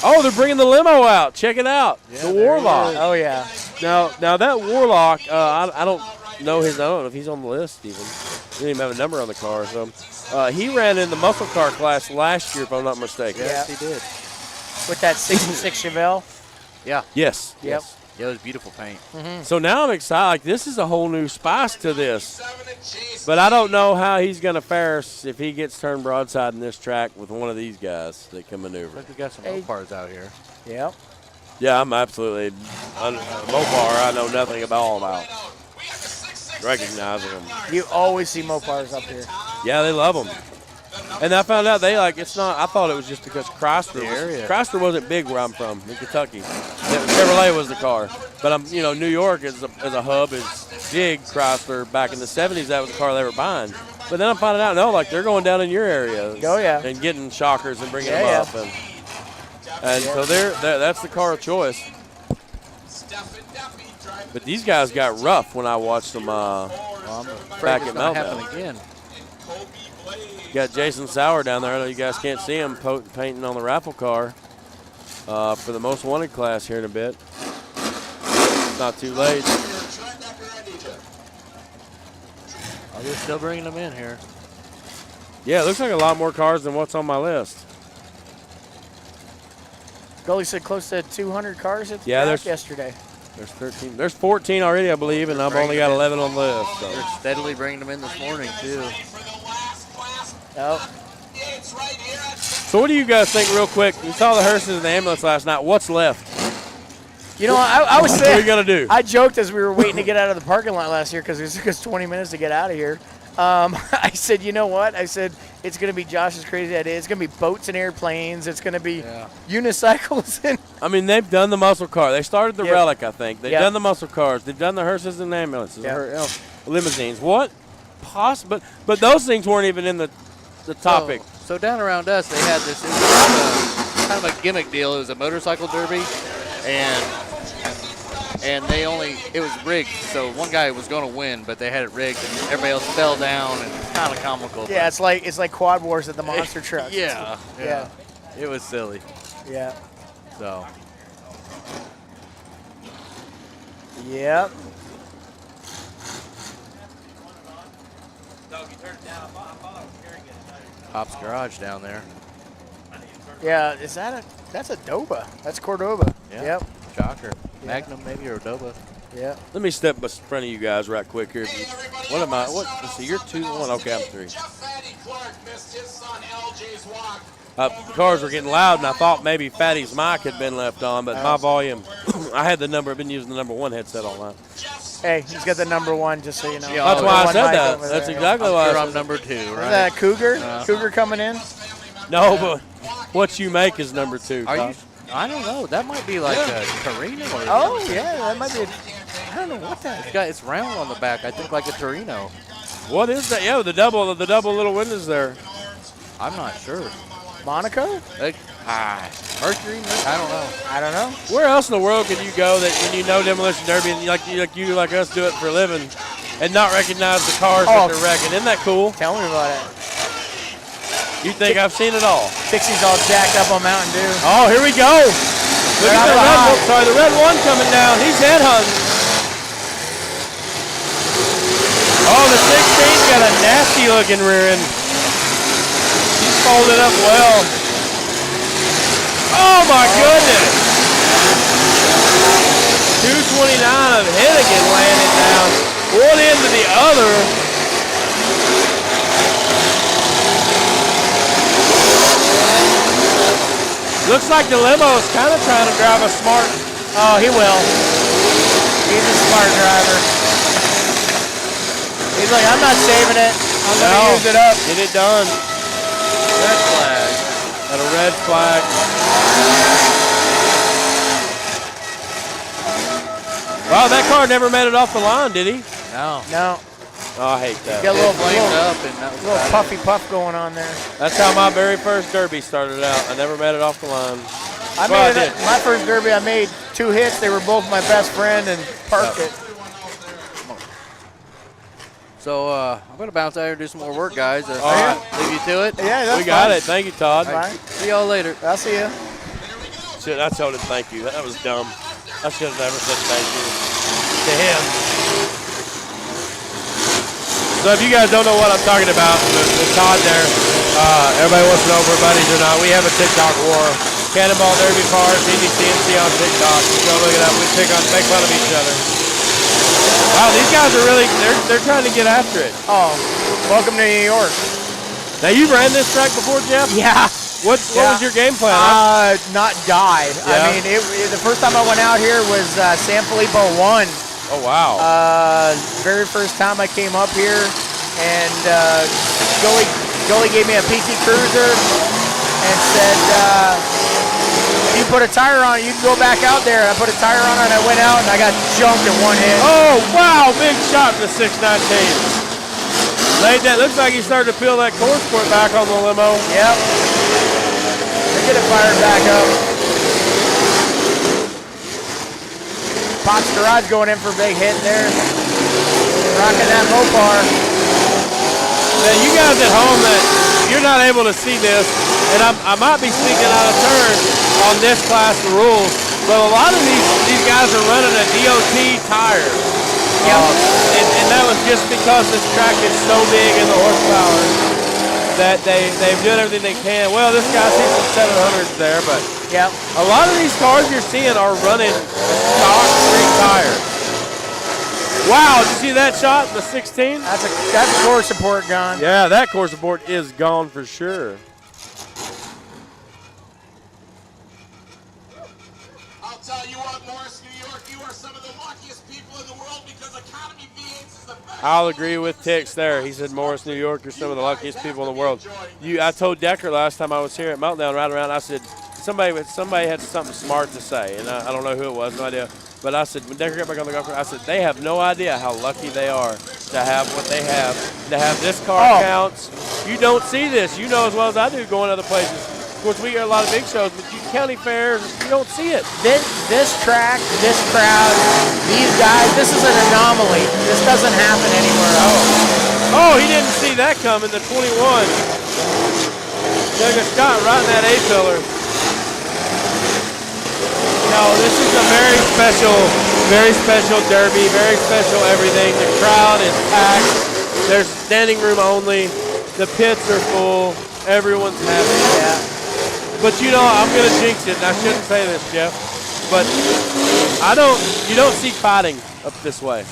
Oh, they're bringing the limo out. Check it out. Yeah, the Warlock. Oh, yeah. Now that Warlock, I don't know his. I don't know if he's on the list even. He didn't even have a number on the car. So he ran in the muscle car class last year, if I'm not mistaken. Yeah. He did. With that 66 Chevelle. Yeah. Yes. Yep. Yes. Yeah, it was beautiful paint. So now I'm excited. Like, this is a whole new spice to this. But I don't know how he's going to fare if he gets turned broadside in this track with one of these guys that can maneuver. Look, we got some Mopars out here. Yep. Yeah, I'm absolutely Mopar. I know nothing about recognizing them. You always see Mopars up here. Yeah, they love them. And I found out they like it's not. I thought it was just because Chrysler wasn't big where I'm from in Kentucky. Chevrolet was the car, but New York as a hub is big. Chrysler back in the 70s, that was the car they were buying. But then I'm finding out no, like they're going down in your area. Oh yeah. And getting shockers and bringing them up, and so that's the car of choice. But these guys got rough when I watched them back at Meltdown. Again. Got Jason Sauer down there. I know you guys can't see him painting on the raffle car for the most wanted class here in a bit. Not too late. Oh, they're still bringing them in here. Yeah, it looks like a lot more cars than what's on my list. Gully said close to 200 cars at the track yesterday. There's 13. There's 14 already, I believe, and I've only got 11 on the list. So. They're steadily bringing them in this morning, too. Oh. So what do you guys think real quick? You saw the hearses in the ambulance last night. What's left? You know, I was saying. What are you going to do? I joked as we were waiting to get out of the parking lot last year because it took us 20 minutes to get out of here. I said, you know what? I said, it's going to be Josh's crazy idea. It's going to be boats and airplanes. It's going to be unicycles. I mean, they've done the muscle car. They started the Relic, I think. They've Yep. done the muscle cars. They've done the hearses and ambulances, limousines. What possible? But those things weren't even in the topic. So down around us, they had this. It was kind of a gimmick deal. It was a motorcycle derby, and it was rigged. So one guy was going to win, but they had it rigged, and everybody else fell down, and it's kind of comical. Yeah, it's like quad wars at the monster trucks. Yeah. Yeah. It was silly. Yeah. So. Yep. Pop's Garage down there. Yeah, that's a Doba. That's Cordoba. Yeah. Yep. Shocker. Magnum maybe or Doba. Yeah. Let me step in front of you guys right quick here. What am I? Let's see, you're 2-1. Okay, I'm 3. The cars were getting loud, and I thought maybe Fatty's mic had been left on, but my volume, I've been using the number 1 headset all night. Hey, he's got the number 1, just so you know. Yeah, that's why I said that. That's exactly why I said I'm number 2, right? Is that Cougar? Cougar coming in? No, but what you make is number 2. Are you? I don't know. That might be like a Torino. Or Oh, yeah, that might be. I don't know what that is. It's round on the back. I think like a Torino. What is that? Yeah, the double little windows there. I'm not sure. Monaco? Mercury? I don't know. Where else in the world could you go that when you know Demolition Derby and like us do it for a living and not recognize the cars that they're wrecking? Isn't that cool? Tell me about it. You think I've seen it all? Dixie's all jacked up on Mountain Dew. Oh, here we go. Look at the red one. Sorry, the red one coming down. He's headhunting. Oh, the 16's got a nasty looking rear end. He's folded up well. Oh my goodness. 229 of Hennigan landing down. One end to the other. Looks like the limo is kind of trying to drive a smart. Oh, he will. He's a smart driver. He's like, I'm not saving it. I'm gonna use it up. Get it done. Red flag. Got a red flag. Wow, that car never made it off the line, did he? No. No. Oh, I hate that. Got a little, Flamed up, and that was little about puffy puff going on there. That's how my very first derby started out. I never made it off the line. I made my first derby. I made 2 hits. They were both my best friend and parked it. So I'm gonna bounce out here and do some more work, guys. All right. Leave you to it. Yeah, that's We got fine. it. Thank you, Todd. Fine. See y'all later. I'll see you. Shit, I told him thank you. That was dumb. I should have never said thank you to him. So if you guys don't know what I'm talking about, with Todd there, everybody wants to know if we're buddies or not. We have a TikTok war. Cannonball Derby Cars, CNC on TikTok. Go look it up. We make fun of each other. Wow, these guys are really, they're trying to get after it. Oh, welcome to New York. Now, you ran this track before, Jeff? Yeah. What was your game plan? Not die. Yeah. I mean, the first time I went out here was Sanfilippo 1. Oh, wow. Very first time I came up here, and Gully gave me a PT Cruiser and said, you put a tire on it, you can go back out there. And I put a tire on it, and I went out, and I got jumped in 1 hit. Oh, wow, big shot for 619. Laid that, looks like he started to peel that core sport back on the limo. Yep. They get it fired back up. Pot's Garage going in for a big hit there. Rocking that Mopar. Now, you guys at home that you're not able to see this, and I might be speaking out of turn on this class of rules, but a lot of these guys are running a DOT tire. And that was just because this track is so big in the horsepower that they've done everything they can. Well, this guy sees some 700s there, but a lot of these cars you're seeing are running stock street tires. Wow, did you see that shot in the 16? That's a core support gone. Yeah, that core support is gone for sure. I'll tell you what, Morris, New York, you are some of the luckiest people in the world because Economy V8 is the best. I'll agree with Tix there. He said Morris, New York, you're some of the luckiest people in the world. I told Decker last time I was here at Meltdown right around, I said, somebody had something smart to say, and I don't know who it was, no idea. But I said, when Decker got back on the golf cart, I said, they have no idea how lucky they are to have what they have, to have this car counts. You don't see this. You know as well as I do going other places. Of course, we get a lot of big shows, but county fairs, you don't see it. This track, this crowd, these guys, this is an anomaly. This doesn't happen anywhere else. Oh, he didn't see that coming, the 21. Douglas Scott right in that A-pillar. No, this is a very special derby, very special everything. The crowd is packed. There's standing room only. The pits are full. Everyone's happy. Yeah. But you know, I'm gonna jinx it, and I shouldn't say this, Jeff. But you don't see fighting up this way.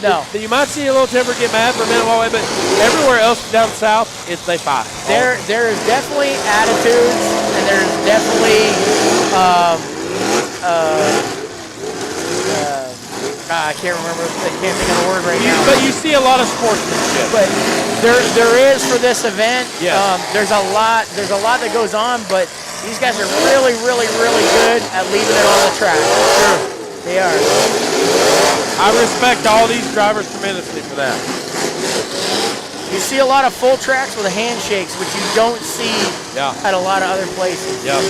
No. You might see a little temper get mad for a minute while but everywhere else down south, they fight. There is definitely attitudes, and there's definitely I can't remember. I can't think of the word right now. But you see a lot of sportsmanship. But there is for this event. Yes. There's a lot that goes on, but these guys are really, really, really good at leaving it on the track. Sure. They are. I respect all these drivers tremendously for that. You see a lot of full tracks with handshakes, which you don't see at a lot of other places. Yep.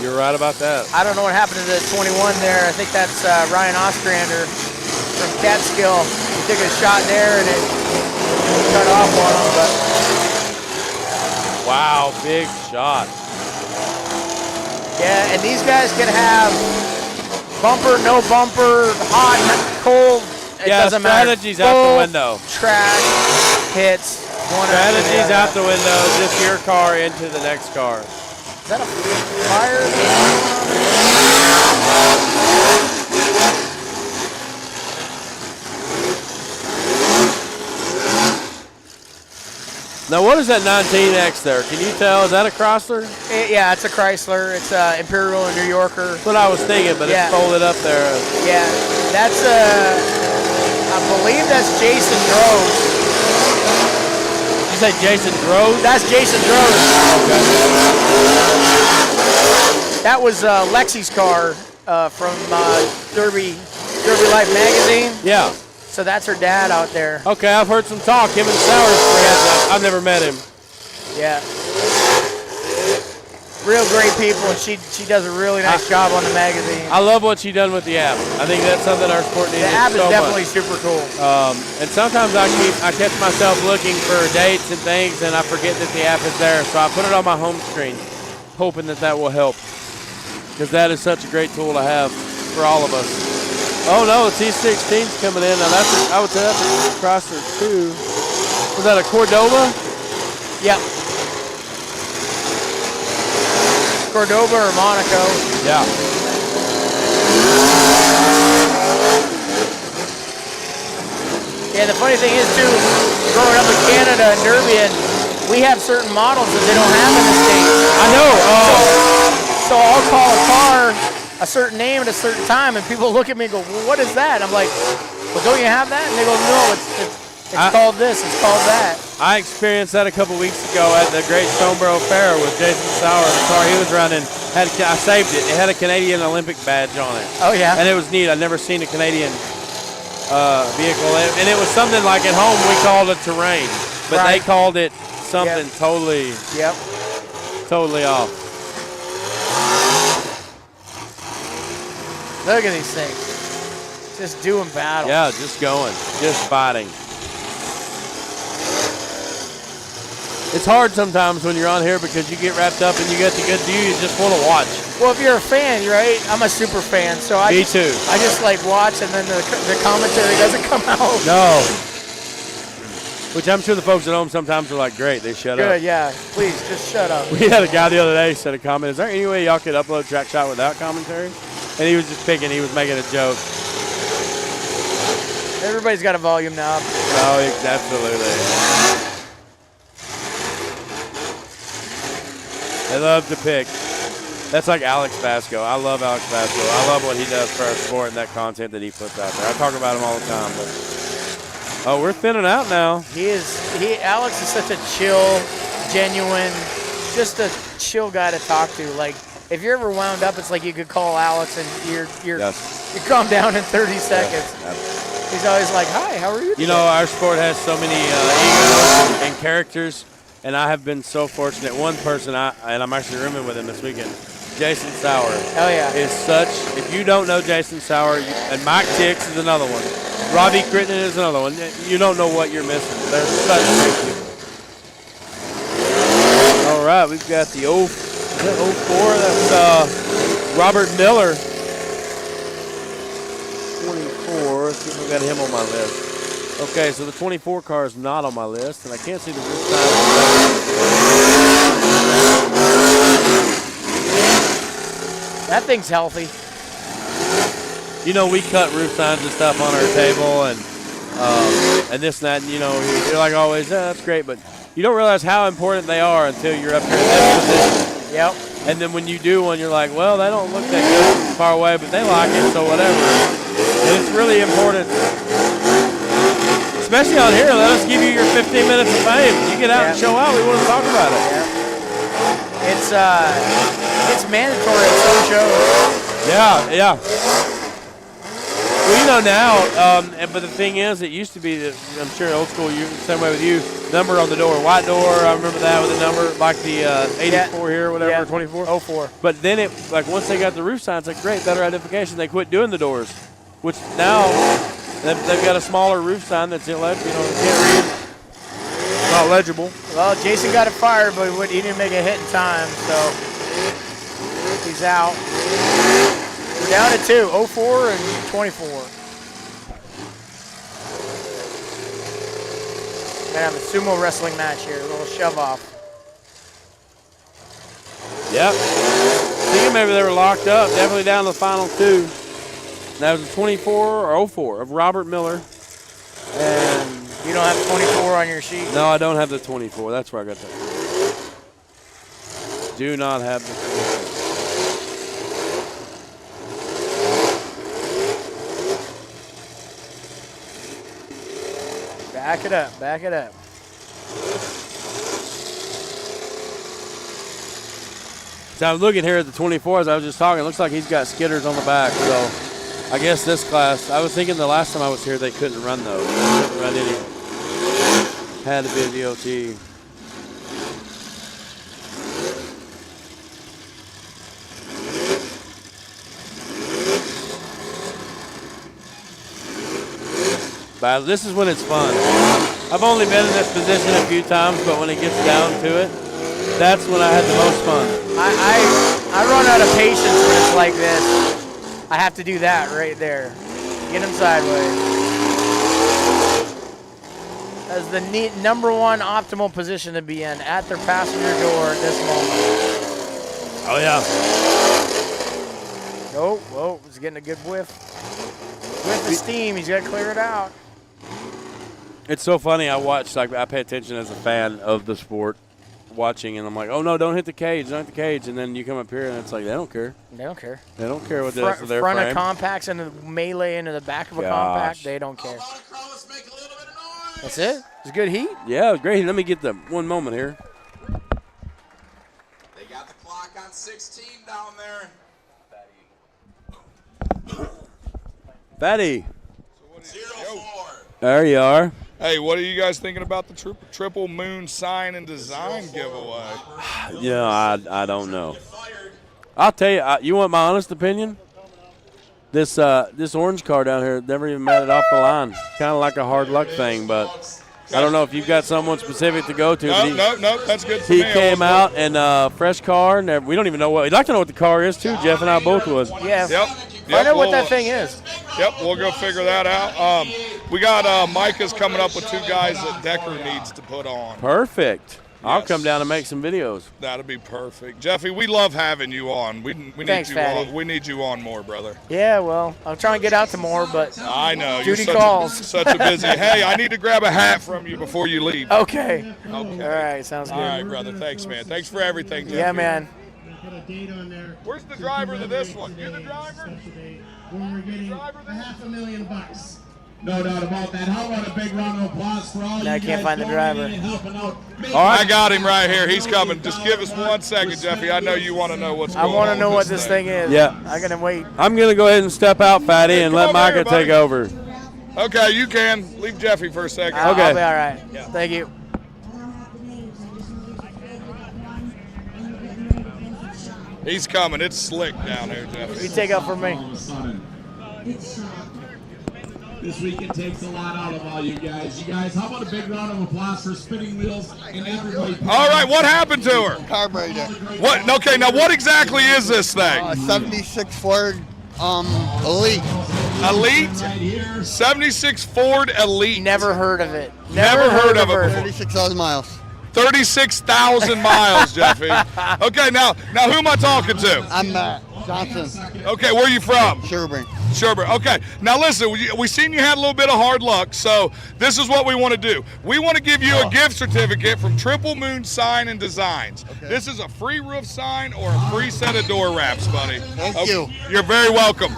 You're right about that. I don't know what happened to the 21 there. I think that's Ryan Ostrander from Catskill. He took a shot there and it cut off on him. But wow, big shot. yeah, and these guys can have bumper, no bumper, hot, cold. It doesn't matter. Strategies out the window. Track, hits. Strategies out the window. Just your car into the next car. Is that a fire? Now, what is that 19X there? Can you tell? Is that a Chrysler? Yeah, it's a Chrysler. It's an Imperial and New Yorker. That's what I was thinking, but it's folded up there. Yeah, that's I believe that's Jason Groves. You say Jason Droz? That's Jason Droz. That was Lexi's car from Derby Life magazine. Yeah. So that's her dad out there. Okay, I've heard some talk. Him and Sour's friends. I've never met him. Yeah. Real great people, and she does a really nice job on the magazine. I love what she done with the app. I think that's something our sport needs. The app is so definitely much. super cool. And sometimes I catch myself looking for dates and things, and I forget that the app is there. So I put it on my home screen, hoping that will help, because that is such a great tool to have for all of us. Oh no, the T16's coming in. Now I would say that's a crosser too. Was that a Cordova? Yep. Cordova or Monaco. Yeah. Yeah, the funny thing is too, growing up in Canada and Derby, and we have certain models that they don't have in the States. I know. So I'll call a car a certain name at a certain time, and people look at me and go, well, what is that? I'm like, well, don't you have that? And they go, no, it's called this, it's called that. I experienced that a couple weeks ago at the Great Stoneboro Fair with Jason Sauer. The car he was running, I saved it. It had a Canadian Olympic badge on it. Oh, yeah? And it was neat. I'd never seen a Canadian vehicle. And it was something like at home we called it terrain, but they called it something totally off. Look at these things. Just doing battle. Yeah, just going, just fighting. It's hard sometimes when you're on here because you get wrapped up and you get the good view. You just want to watch. Well, if you're a fan, right? I'm a super fan, so I just like watch, and then the commentary doesn't come out. No. Which I'm sure the folks at home sometimes are like, great, they shut up. Good, yeah. Please, just shut up. We had a guy the other day said a comment, is there any way y'all could upload TrackShot without commentary? And he was just picking, he was making a joke. Everybody's got a volume knob. Oh, absolutely. They love to pick. That's like Alex Vasco. I love Alex Vasco. I love what he does for our sport and that content that he puts out there. I talk about him all the time. But we're thinning out now. Alex is such a chill, genuine, just a chill guy to talk to. Like, if you're ever wound up, it's like you could call Alex and you calm down in 30 seconds. Yes. He's always like, hi, how are you today? You know, our sport has so many egos and characters, and I have been so fortunate. One person, and I'm actually rooming with him this weekend, Jason Sauer. Oh, yeah. Is such, if you don't know Jason Sauer, and Mike Tix is another one, Robbie Crittenden is another one, you don't know what you're missing. They're such great people. All right, we've got the 04, that's Robert Miller. 24, let's see if we got him on my list. Okay, so the 24 car is not on my list, and I can't see the roof sign. That thing's healthy. You know, we cut roof signs and stuff on our table, and this and that, and you know, you're like always, that's great, but you don't realize how important they are until you're up here in this position. Yep. And then when you do one, you're like, well, they don't look that good from far away, but they like it, so whatever. And it's really important. Especially on here, let us give you your 15 minutes of fame. You get out and show out, we want to talk about it. It's mandatory at some shows. Yeah. Well, you know now, but the thing is, it used to be that, I'm sure old school, same way with you, number on the door, white door, I remember that with a number, like the 84 here, whatever, 24. 04. But then once they got the roof signs, like great, better identification, they quit doing the doors, which now they've got a smaller roof sign that's illegible, you can't read, it's not legible. Well, Jason got it fired, but he didn't make a hit in time, so he's out. We're down to 2, 04 and 24. Gonna have a sumo wrestling match here, a little shove off. Yep. Thinking maybe they were locked up, definitely down to the final 2. That was a 24 or 04 of Robert Miller. And you don't have 24 on your sheet? No, I don't have the 24. That's where I got that. Do not have the 24. Back it up, back it up. So I'm looking here at the 24s. I was just talking. It looks like he's got skidders on the back. So I guess this class, I was thinking the last time I was here they couldn't run those. They couldn't run any. Had to be a DOT. But this is when it's fun. I've only been in this position a few times, but when it gets down to it, that's when I had the most fun. I run out of patience when it's like this. I have to do that right there. Get them sideways. That's the number one optimal position to be in, at their passenger door at this moment. Oh, yeah. Oh, whoa, he's getting a good whiff. Whiff of steam, he's got to clear it out. It's so funny. I pay attention as a fan of the sport, watching, and I'm like, oh no, don't hit the cage, don't hit the cage. And then you come up here, and it's like, they don't care. They don't care. They don't care what the rest of their front frame. of compacts and the melee into the back of a compact, they don't care. That's it? It's good heat? Yeah, it was great. Let me get them one moment here. They got the clock on 16 down there. Fatty. So there you are. Hey, what are you guys thinking about the Triple Moon sign and design giveaway? Yeah, I don't know. I'll tell you. You want my honest opinion? This orange car down here never even made it off the line. Kind of like a hard luck thing, but I don't know if you've got someone specific to go to. No, that's good for He me. came out and fresh car, and we don't even know what. We'd like to know what the car is too. Jeff and I both was. Yeah. Yep. Find out what that thing is. Yep, we'll go figure that out. We got Micah's coming up with 2 guys that Decker needs to put on. Perfect. I'll come down and make some videos. That'd be perfect. Jeffy, we love having you on. We Thanks, need you Fatty. on. We need you on more, brother. Yeah, well, I'll try and get out to more, but I know. duty you're calls. Such a busy. Hey, I need to grab a hat from you before you leave. Okay. All right, sounds good. All right, brother. Thanks, man. Thanks for everything, Jeffy. Yeah, man. Where's the driver of this one? You're the driver? When we're getting $500,000. No doubt about that. How about a big round of applause for all you I guys can't find the going in driver. and helping out. All right, I got him right here. He's coming. Just give us 1 second, Jeffy. I know you want to know what's going on. I want to know with what this thing is. Yeah. I'm going to wait. I'm going to go ahead and step out, Fatty, and let come over Micah here, take over. Okay, you can. Leave Jeffy for a second. I'll be all right. Thank you. He's coming. It's slick down there, Jeffy. You take up for me. This weekend takes a lot out of all you guys. You guys, how about a big round of applause for Spinning Wheels and everybody? All right, what happened to her? Carburetor. What? Okay, now what exactly is this thing? 76 Ford Elite. Elite? 76 Ford Elite. Never heard of it. Never heard of it before. 36,000 miles. 36,000 miles, Jeffy. Okay, now who am I talking to? I'm Matt Johnson. Okay, where are you from? Sherburne. Sherburne. Okay, now listen, we seen you had a little bit of hard luck, so this is what we want to do. We want to give you a gift certificate from Triple Moon Sign and Designs. Okay. This is a free roof sign or a free set of door wraps, buddy. Thank you. You're very welcome.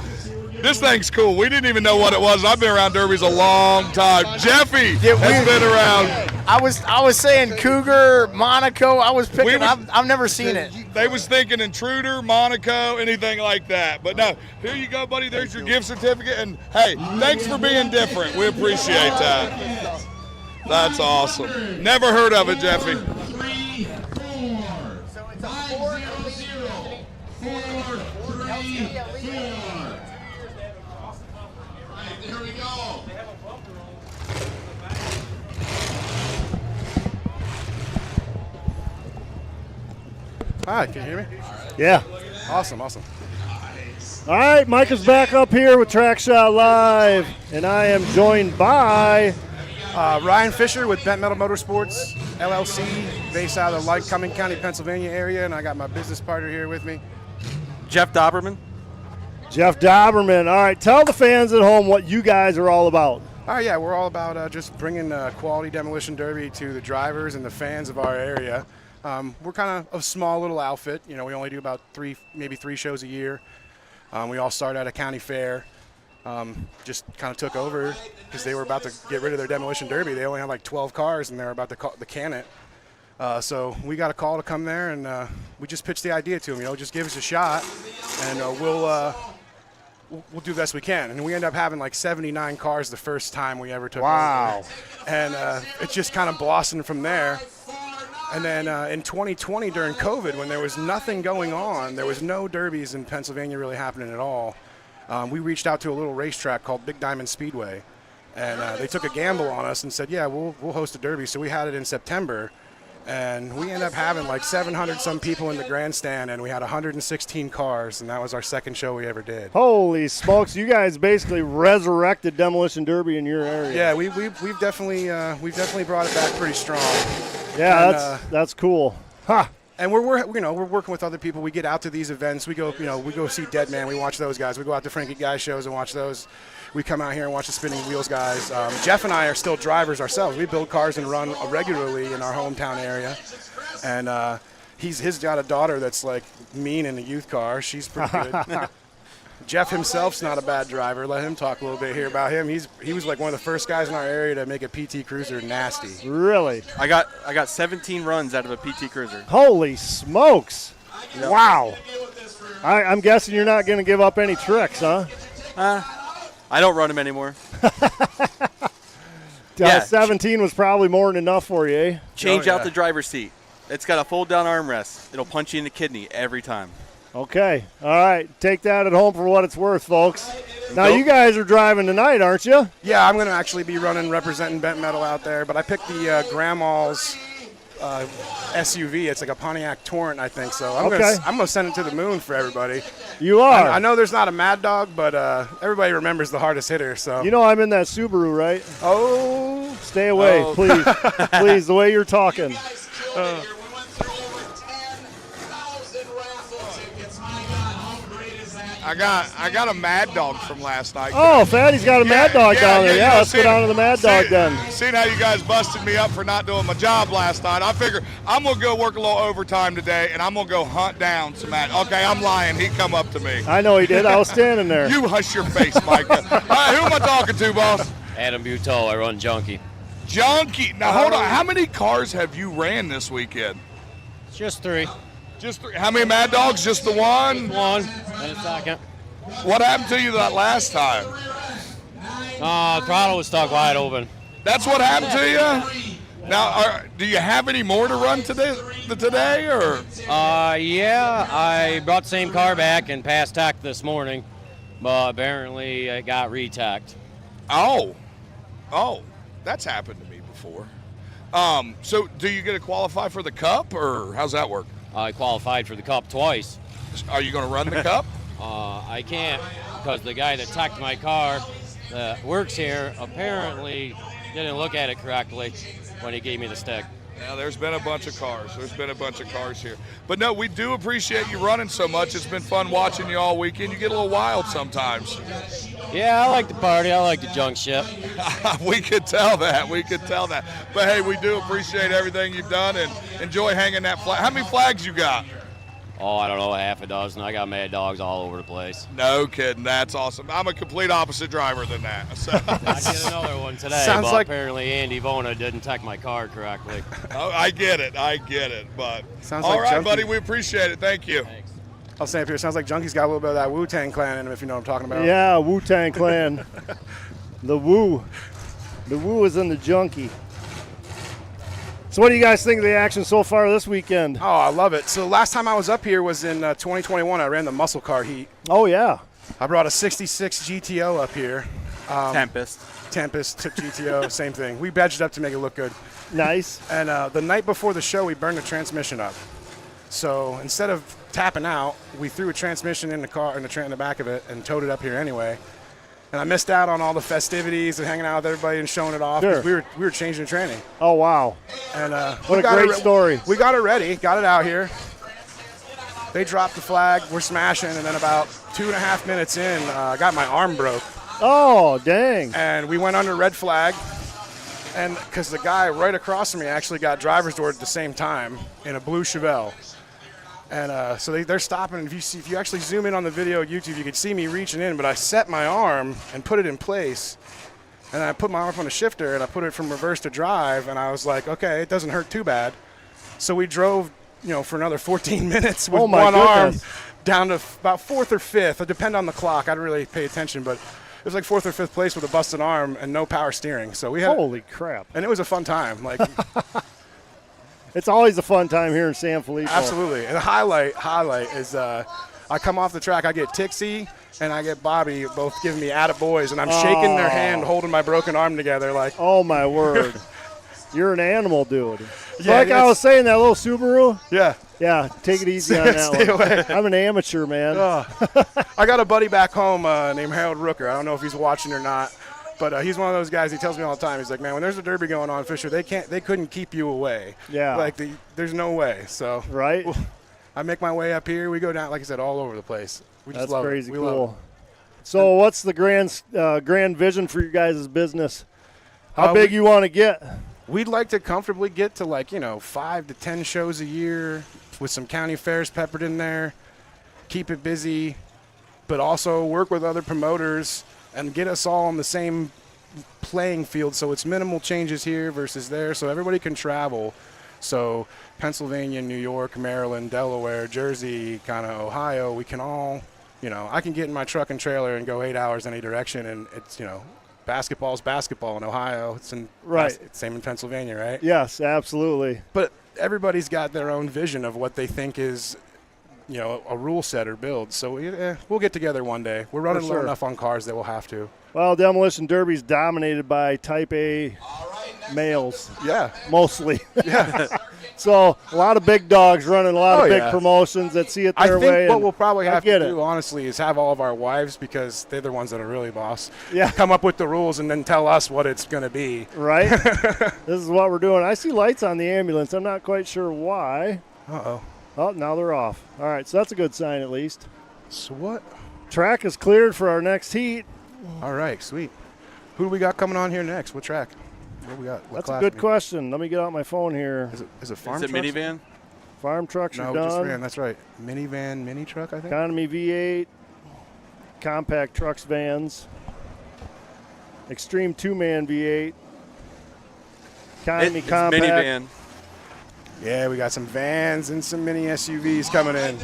This thing's cool. We didn't even know what it was. I've been around derbies a long time. Jeffy has been around. I was saying Cougar, Monaco. I was picking. I've never seen it. They was thinking Intruder, Monaco, anything like that. But no, here you go, buddy. There's your gift certificate. And hey, thanks for being different. We appreciate that. That's awesome. Never heard of it, Jeffy. 3, 4. So it's a 400. 4, 3, 4. There we go. Hi, can you hear me? Yeah. Awesome. All right, Micah's back up here with TrackShotLive, and I am joined by Ryan Fisher with Bent Metal Motorsports, LLC, based out of the Lycoming County, Pennsylvania area, and I got my business partner here with me, Jeff Doberman. Jeff Doberman. All right, tell the fans at home what you guys are all about. Oh, yeah, we're all about just bringing quality demolition derby to the drivers and the fans of our area. We're kind of a small little outfit. You know, we only do about maybe three shows a year. We all started at a county fair. Just kind of took over because they were about to get rid of their demolition derby. They only had like 12 cars, and they were about to can it. So we got a call to come there, and we just pitched the idea to him. Just give us a shot, and we'll do the best we can. And we ended up having like 79 cars the first time we ever took. Wow. Over. And it just kind of blossomed from there. And then in 2020 during COVID, when there was nothing going on, there was no derbies in Pennsylvania really happening at all, we reached out to a little racetrack called Big Diamond Speedway. And they took a gamble on us and said, yeah, we'll host a derby. So we had it in September. And we ended up having like 700 some people in the grandstand, and we had 116 cars, and that was our second show we ever did. Holy smokes! You guys basically resurrected Demolition Derby in your area. Yeah, we've definitely brought it back pretty strong. Yeah, and, that's cool. Huh. And we're working with other people. We get out to these events. We go see Dead Man. We watch those guys. We go out to Frankie Guy shows and watch those. We come out here and watch the Spinning Wheels guys. Jeff and I are still drivers ourselves. We build cars and run regularly in our hometown area. And he's got a daughter that's like mean in the youth car. She's pretty good. Jeff himself's not a bad driver. Let him talk a little bit here about him. He was like one of the first guys in our area to make a PT Cruiser nasty. Really? I got 17 runs out of a PT Cruiser. Holy smokes! Yep. Wow. I'm guessing you're not going to give up any tricks, huh? I don't run them anymore. 17 was probably more than enough for you, eh? Change out the driver's seat. It's got a fold-down armrest. It'll punch you in the kidney every time. Okay. All right. Take that at home for what it's worth, folks. Now, you guys are driving tonight, aren't you? Yeah, I'm going to actually be representing Bent Metal out there, but I picked the Grandma's SUV. It's like a Pontiac Torrent, I think. So I'm going to send it to the moon for everybody. You are. I know there's not a Mad Dog, but everybody remembers the hardest hitter. So I'm in that Subaru, right? Oh, stay away, please, please. The way you're talking. I got a Mad Dog from last night. Oh, Fatty's got a Mad Dog down there. Yeah, let's go down to the Mad Dog then. Seeing how you guys busted me up for not doing my job last night, I figure I'm going to go work a little overtime today, and I'm going to go hunt down some Mad. Okay, I'm lying. He come up to me. I know he did. I was standing there. You hush your face, Micah. All right, who am I talking to, boss? Adam Buteau. I run Junkie. Junkie. Now, hold on. How many cars have you ran this weekend? Just 3. Just 3. How many Mad Dogs? Just the one? One and a second. What happened to you that last time? Throttle was stuck wide open. That's what happened to you? Now, do you have any more to run today, or? Yeah, I brought the same car back and passed tack this morning, but apparently it got re-tacked. Oh, that's happened to me before. So do you get to qualify for the Cup, or how's that work? I qualified for the Cup twice. Are you going to run the Cup? I can't, because the guy that tacked my car that works here apparently didn't look at it correctly when he gave me the stick. Yeah, there's been a bunch of cars. Here. But no, we do appreciate you running so much. It's been fun watching you all weekend. You get a little wild sometimes. Yeah, I like the party. I like the junk ship. We could tell that. But, hey, we do appreciate everything you've done and enjoy hanging that flag. How many flags you got? Oh, I don't know, half a dozen. I got Mad Dogs all over the place. No kidding. That's awesome. I'm a complete opposite driver than that. So. I get another one today, but apparently Andy Vona didn't tack my car correctly. Oh, I get it. But sounds all like right, Junkie. buddy. We appreciate it. Thank you. Thanks. I'll say up here, sounds like Junkie's got a little bit of that Wu-Tang Clan in him, if you know what I'm talking about. Yeah, Wu-Tang Clan. The Wu is in the Junkie. So what do you guys think of the action so far this weekend? Oh, I love it. So last time I was up here was in 2021. I ran the muscle car heat. Oh, yeah. I brought a 66 GTO up here. Tempest took GTO, same thing. We badged up to make it look good. Nice. And the night before the show, we burned the transmission up. So instead of tapping out, we threw a transmission in the car, in the back of it, and towed it up here anyway. And I missed out on all the festivities and hanging out with everybody and showing it off. Sure. We were changing the training. Oh, wow. And what a great story. We got it ready, got it out here. They dropped the flag, we're smashing, and then about 2.5 minutes in, I got my arm broke. Oh, dang. And we went under red flag, and because the guy right across from me actually got driver's door at the same time in a blue Chevelle. And so they're stopping. If you actually zoom in on the video on YouTube, you can see me reaching in, but I set my arm and put it in place. And I put my arm up on the shifter, and I put it from reverse to drive, and I was like, okay, it doesn't hurt too bad. So we drove, for another 14 minutes with Oh, my one arm goodness. down to about 4th or 5th. It depend on the clock. I didn't really pay attention, but it was like 4th or 5th place with a busted arm and no power steering. So we had Holy crap. and it was a fun time. Like It's always a fun time here in Sanfilippo. absolutely. And the highlight is I come off the track, I get Tixie and I get Bobby both giving me attaboys, and I'm shaking their hand, holding my broken arm together like, oh my word. You're an animal, dude. So Yeah, like I was saying, that little Subaru. Yeah. Yeah, take it easy on that Stay one. away. I'm an amateur, man. I got a buddy back home named Harold Rooker. I don't know if he's watching or not, but he's one of those guys. He tells me all the time. He's like, man, when there's a derby going on, Fisher, they couldn't keep you away. Yeah. Like there's no way. So right. I make my way up here. We go down, like I said, all over the place. We just That's love crazy it. We love cool. So what's the grand vision for your guys' business? How big you want to get? We'd like to comfortably get to 5 to 10 shows a year with some county fairs peppered in there, keep it busy, but also work with other promoters and get us all on the same playing field so it's minimal changes here versus there so everybody can travel. So Pennsylvania, New York, Maryland, Delaware, Jersey, kind of Ohio, we can all, I can get in my truck and trailer and go 8 hours in any direction, and it's, basketball's basketball in Ohio. It's same in Pennsylvania, right? Yes, absolutely. But everybody's got their own vision of what they think is, a rule set or build. So we'll get together one day. We're running low enough on cars that we'll have to. Well, Demolition Derby's dominated by Type A males. Yeah. Mostly. Yeah. So a lot of big dogs running a lot of big yeah. promotions that see it I their think way. what we'll probably have to it. do, honestly, is have all of our wives, because they're the ones that are really boss, Yeah. come up with the rules and then tell us what it's going to be. Right? This is what we're doing. I see lights on the ambulance. I'm not quite sure why. Uh-oh. Oh, now they're off. All right, so that's a good sign at least. So what? Track is cleared for our next heat. All right, sweet. Who do we got coming on here next? What track? What do we got? What That's a class good we- question. Let me get out my phone here. Is it farm Is it trucks? minivan? Farm trucks No, are just done. van. That's right. Minivan, mini truck, I think. Economy V8, compact trucks, vans, extreme two-man V8, economy It's compact. minivan. Yeah, we got some vans and some mini SUVs coming in.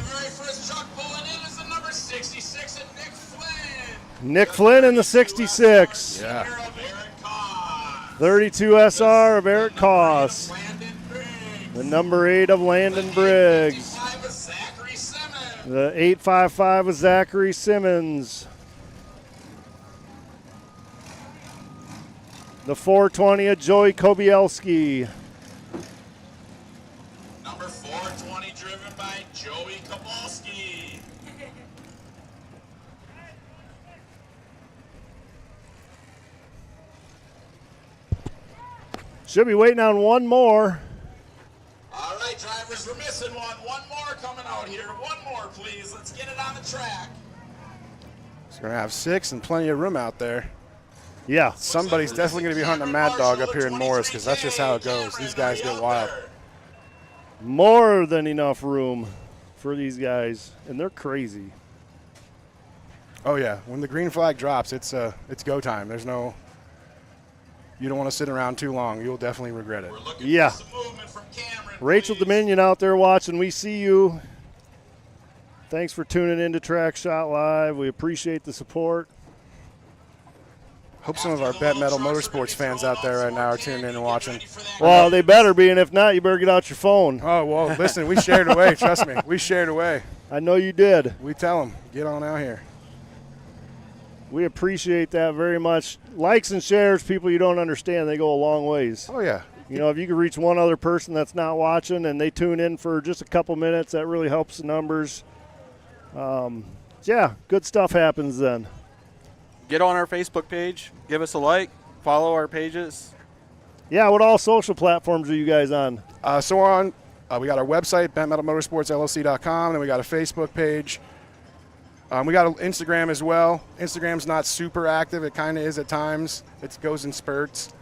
Nick Flynn in the 66. Yeah. 32 SR of Eric Koss. The number 8 of Landon Briggs. The 855 of Zachary Simmons. The 420 of Joey Kobielski. Number 420 driven by Joey Kowalski. Should be waiting on one more. All right, drivers, we're missing one. One more coming out here. One more, please. Let's get it on the track. It's going to have 6 and plenty of room out there. Yeah. Somebody's definitely going to be hunting a Mad Dog up here in Morris, because that's just how it goes. These guys get wild. More than enough room for these guys, and they're crazy. Oh, yeah. When the green flag drops, it's go time. There's no... You don't want to sit around too long. You'll definitely regret it. Yeah. Rachel Dominion out there watching, we see you. Thanks for tuning in to TrackShot Live. We appreciate the support. Hope some of our Bet Metal Motorsports fans out there right now are tuning in and watching. Well, they better be, and if not, you better get out your phone. Oh, well, listen, we shared away. Trust me. We shared away. I know you did. We tell them, get on out here. We appreciate that very much. Likes and shares, people you don't understand, they go a long ways. Oh, yeah. You know, if you can reach one other person that's not watching and they tune in for just a couple minutes, that really helps the numbers. Yeah, good stuff happens then. Get on our Facebook page. Give us a like. Follow our pages. Yeah, what all social platforms are you guys on? So we're on, we got our website, bentmetalmotorsportsllc.com, then we got a Facebook page. We got an Instagram as well. Instagram's not super active. It kind of is at times. It goes in spurts.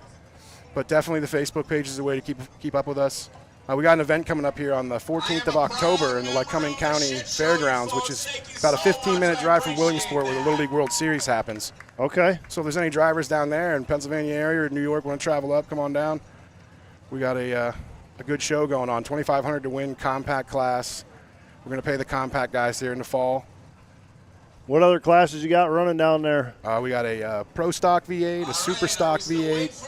But definitely the Facebook page is a way to keep up with us. We got an event coming up here on the 14th of October in the Lycoming County Fairgrounds, which is about a 15-minute drive from Williamsport where the Little League World Series happens. Okay. So if there's any drivers down there in Pennsylvania area or New York want to travel up, come on down. We got a a good show going on. $2,500 to win compact class. We're going to pay the compact guys here in the fall. What other classes you got running down there? We got a Pro Stock V8, a Super Stock V8,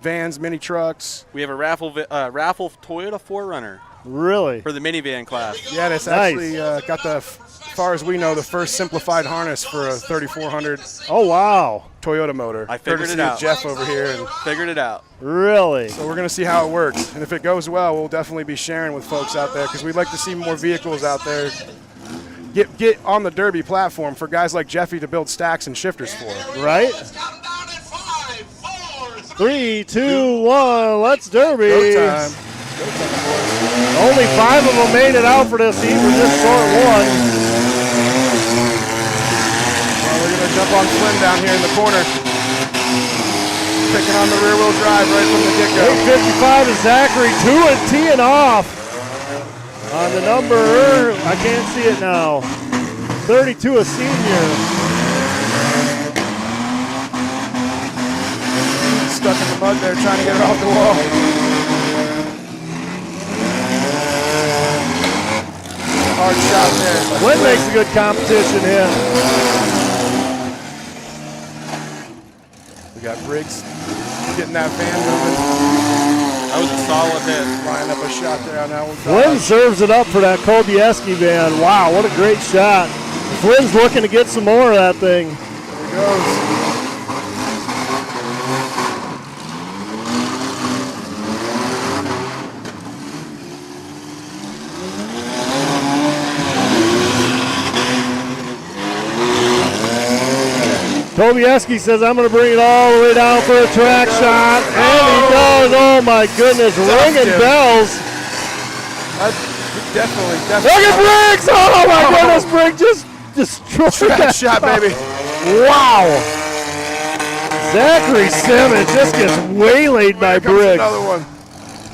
vans, mini trucks. We have a raffle Toyota 4Runner. Really? For the minivan class. Yeah, that's actually got the, as far as we know, the first simplified harness for a 3400. Oh, wow. Toyota motor. I figured it out. Jeff over here. And figured it out. Really? So we're going to see how it works. And if it goes well, we'll definitely be sharing with folks out there because we'd like to see more vehicles out there get on the Derby platform for guys like Jeffy to build stacks and shifters for. Right? 3, 2, 1, let's Derby. Go time. Only 5 of them made it out for this heat. We're just short one. Well, we're going to jump on Flynn down here in the corner. Picking on the rear wheel drive right from the get-go. 855 is Zachary, 2 and teeing off. On the number, I can't see it now. 32, a senior. Stuck in the mud there trying to get it off the wall. Hard shot there. Flynn makes a good competition here. We got Briggs getting that van moving. That was a solid hit. Lining up a shot there on that one. Flynn serves it up for that Kobieski van. Wow, what a great shot. Flynn's looking to get some more of that thing. There he goes. Kobieski says, I'm going to bring it all the way down for a track shot. And he does. Oh, my goodness. Ringing bells. Definitely. Look at Briggs. Oh, my goodness. Briggs just destroyed that shot, baby. Wow. Zachary Simmons just gets waylaid by Briggs. Another one.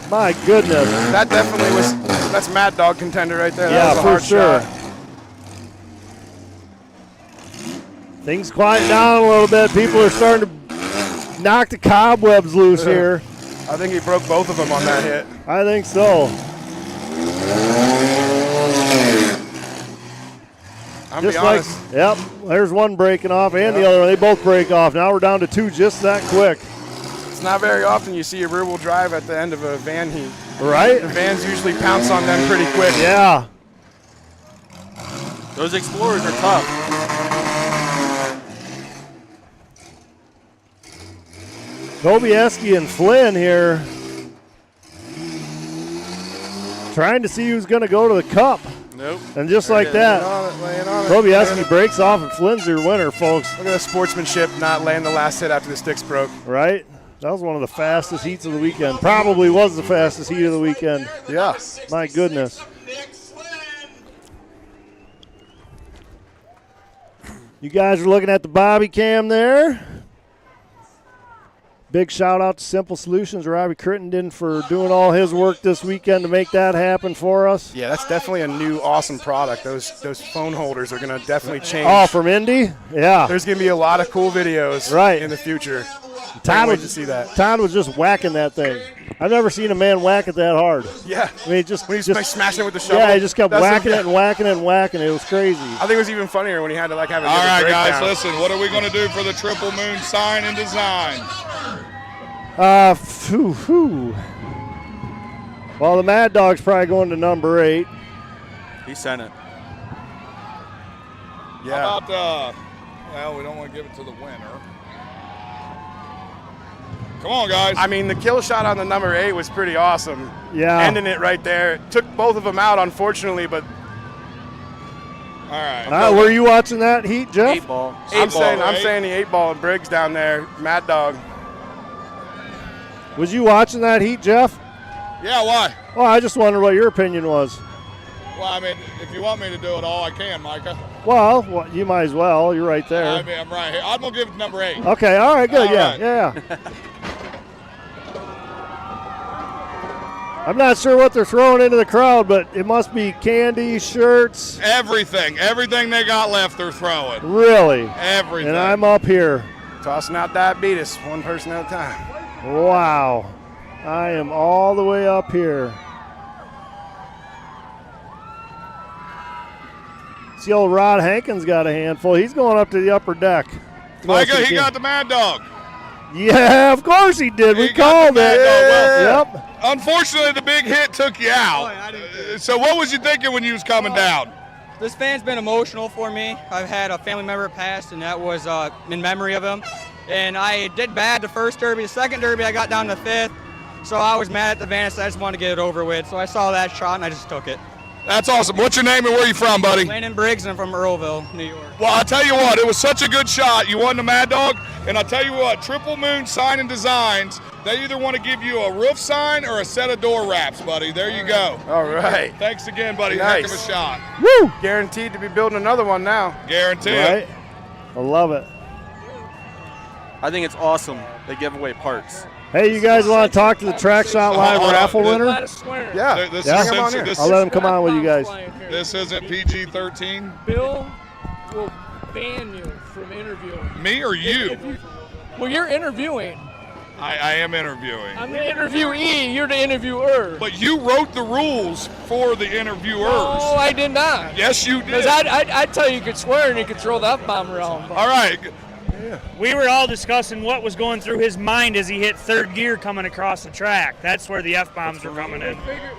My goodness. That definitely was, that's Mad Dog contender right there. Yeah, that was a for hard sure. shot. Things quiet down a little bit. People are starting to knock the cobwebs loose here. I think he broke both of them on that hit. I think so. I'm just be honest. Yep, there's one breaking off and the other one. They both break off. Now we're down to 2 just that quick. It's not very often you see a rear wheel drive at the end of a van heat. Right? The vans usually pounce on them pretty quick. Yeah. Those Explorers are tough. Kobieski and Flynn here trying to see who's going to go to the Cup. Nope. And just like that, Kobieski breaks off and Flynn's your winner, folks. Look at the sportsmanship not laying the last hit after the sticks broke. Right? That was one of the fastest heats of the weekend. Probably was the fastest heat of the weekend. Yeah. My goodness. You guys are looking at the Bobby cam there. Big shout out to Simple Solutions, Robbie Crittenden, for doing all his work this weekend to make that happen for us. Yeah, that's definitely a new awesome product. Those phone holders are going to definitely change. Oh, from Indy? Yeah. There's going to be a lot of cool videos in the future. Can't wait to see that. Todd was just whacking that thing. I've never seen a man whack it that hard. Yeah. I mean, just smashing it with the shovel. Yeah, he just kept whacking it and whacking it and whacking it. It was crazy. I think it was even funnier when he had to have a All right, breakdown. guys, listen. What are we going to do for the Triple Moon sign and design? Well, the Mad Dog's probably going to number 8. He sent it. Yeah. How about, well, we don't want to give it to the winner. Come on, guys. I mean, the kill shot on the number 8 was pretty awesome. Yeah. Ending it right there. Took both of them out, unfortunately, but. All right. Were you watching that heat, Jeff? 8 ball. I'm saying the 8 ball and Briggs down there. Mad Dog. Was you watching that heat, Jeff? Yeah, why? Well, I just wondered what your opinion was. Well, I mean, if you want me to do it all, I can, Micah. Well, you might as well. You're right there. I mean, I'm right here. I'm going to give it number 8. Okay, all right, good. All Yeah, right. yeah. I'm not sure what they're throwing into the crowd, but it must be candy, shirts. Everything they got left, they're throwing. Really? Everything. And I'm up here. Tossing out diabetes, one person at a time. Wow. I am all the way up here. See, old Rod Hankins got a handful. He's going up to the upper deck. Micah, he got the Mad Dog. Yeah, of course he did. We called it. Yep. Unfortunately, the big hit took you out. So what was you thinking when you was coming down? This fan's been emotional for me. I've had a family member pass, and that was in memory of him. And I did bad the first derby. The second derby, I got down to 5th. So I was mad at the van, so I just wanted to get it over with. So I saw that shot, and I just took it. That's awesome. What's your name and where you from, buddy? Landon Briggs, and I'm from Earlville, New York. Well, I'll tell you what, it was such a good shot. You won the Mad Dog, and I'll tell you what, Triple Moon Sign and Designs, they either want to give you a roof sign or a set of door wraps, buddy. There you go. All right. Thanks again, buddy. Nice. Heck of a shot. Woo! Guaranteed to be building another one now. Guaranteed. Right? I love it. I think it's awesome. They give away parts. Hey, you guys want to talk to the TrackShot Live raffle winner? Yeah. This Yeah? is Come on here. I'll let him come on with you guys. This isn't PG-13. Bill will ban you from interviewing. Me or you? Well, you're interviewing. I am interviewing. I'm the interviewee. You're the interviewer. But you wrote the rules for the interviewers. No, I did not. Yes, you did. Because I'd tell you could swear and you could throw the F-bomb around. All right. We were all discussing what was going through his mind as he hit third gear coming across the track. That's where the F-bombs were coming in.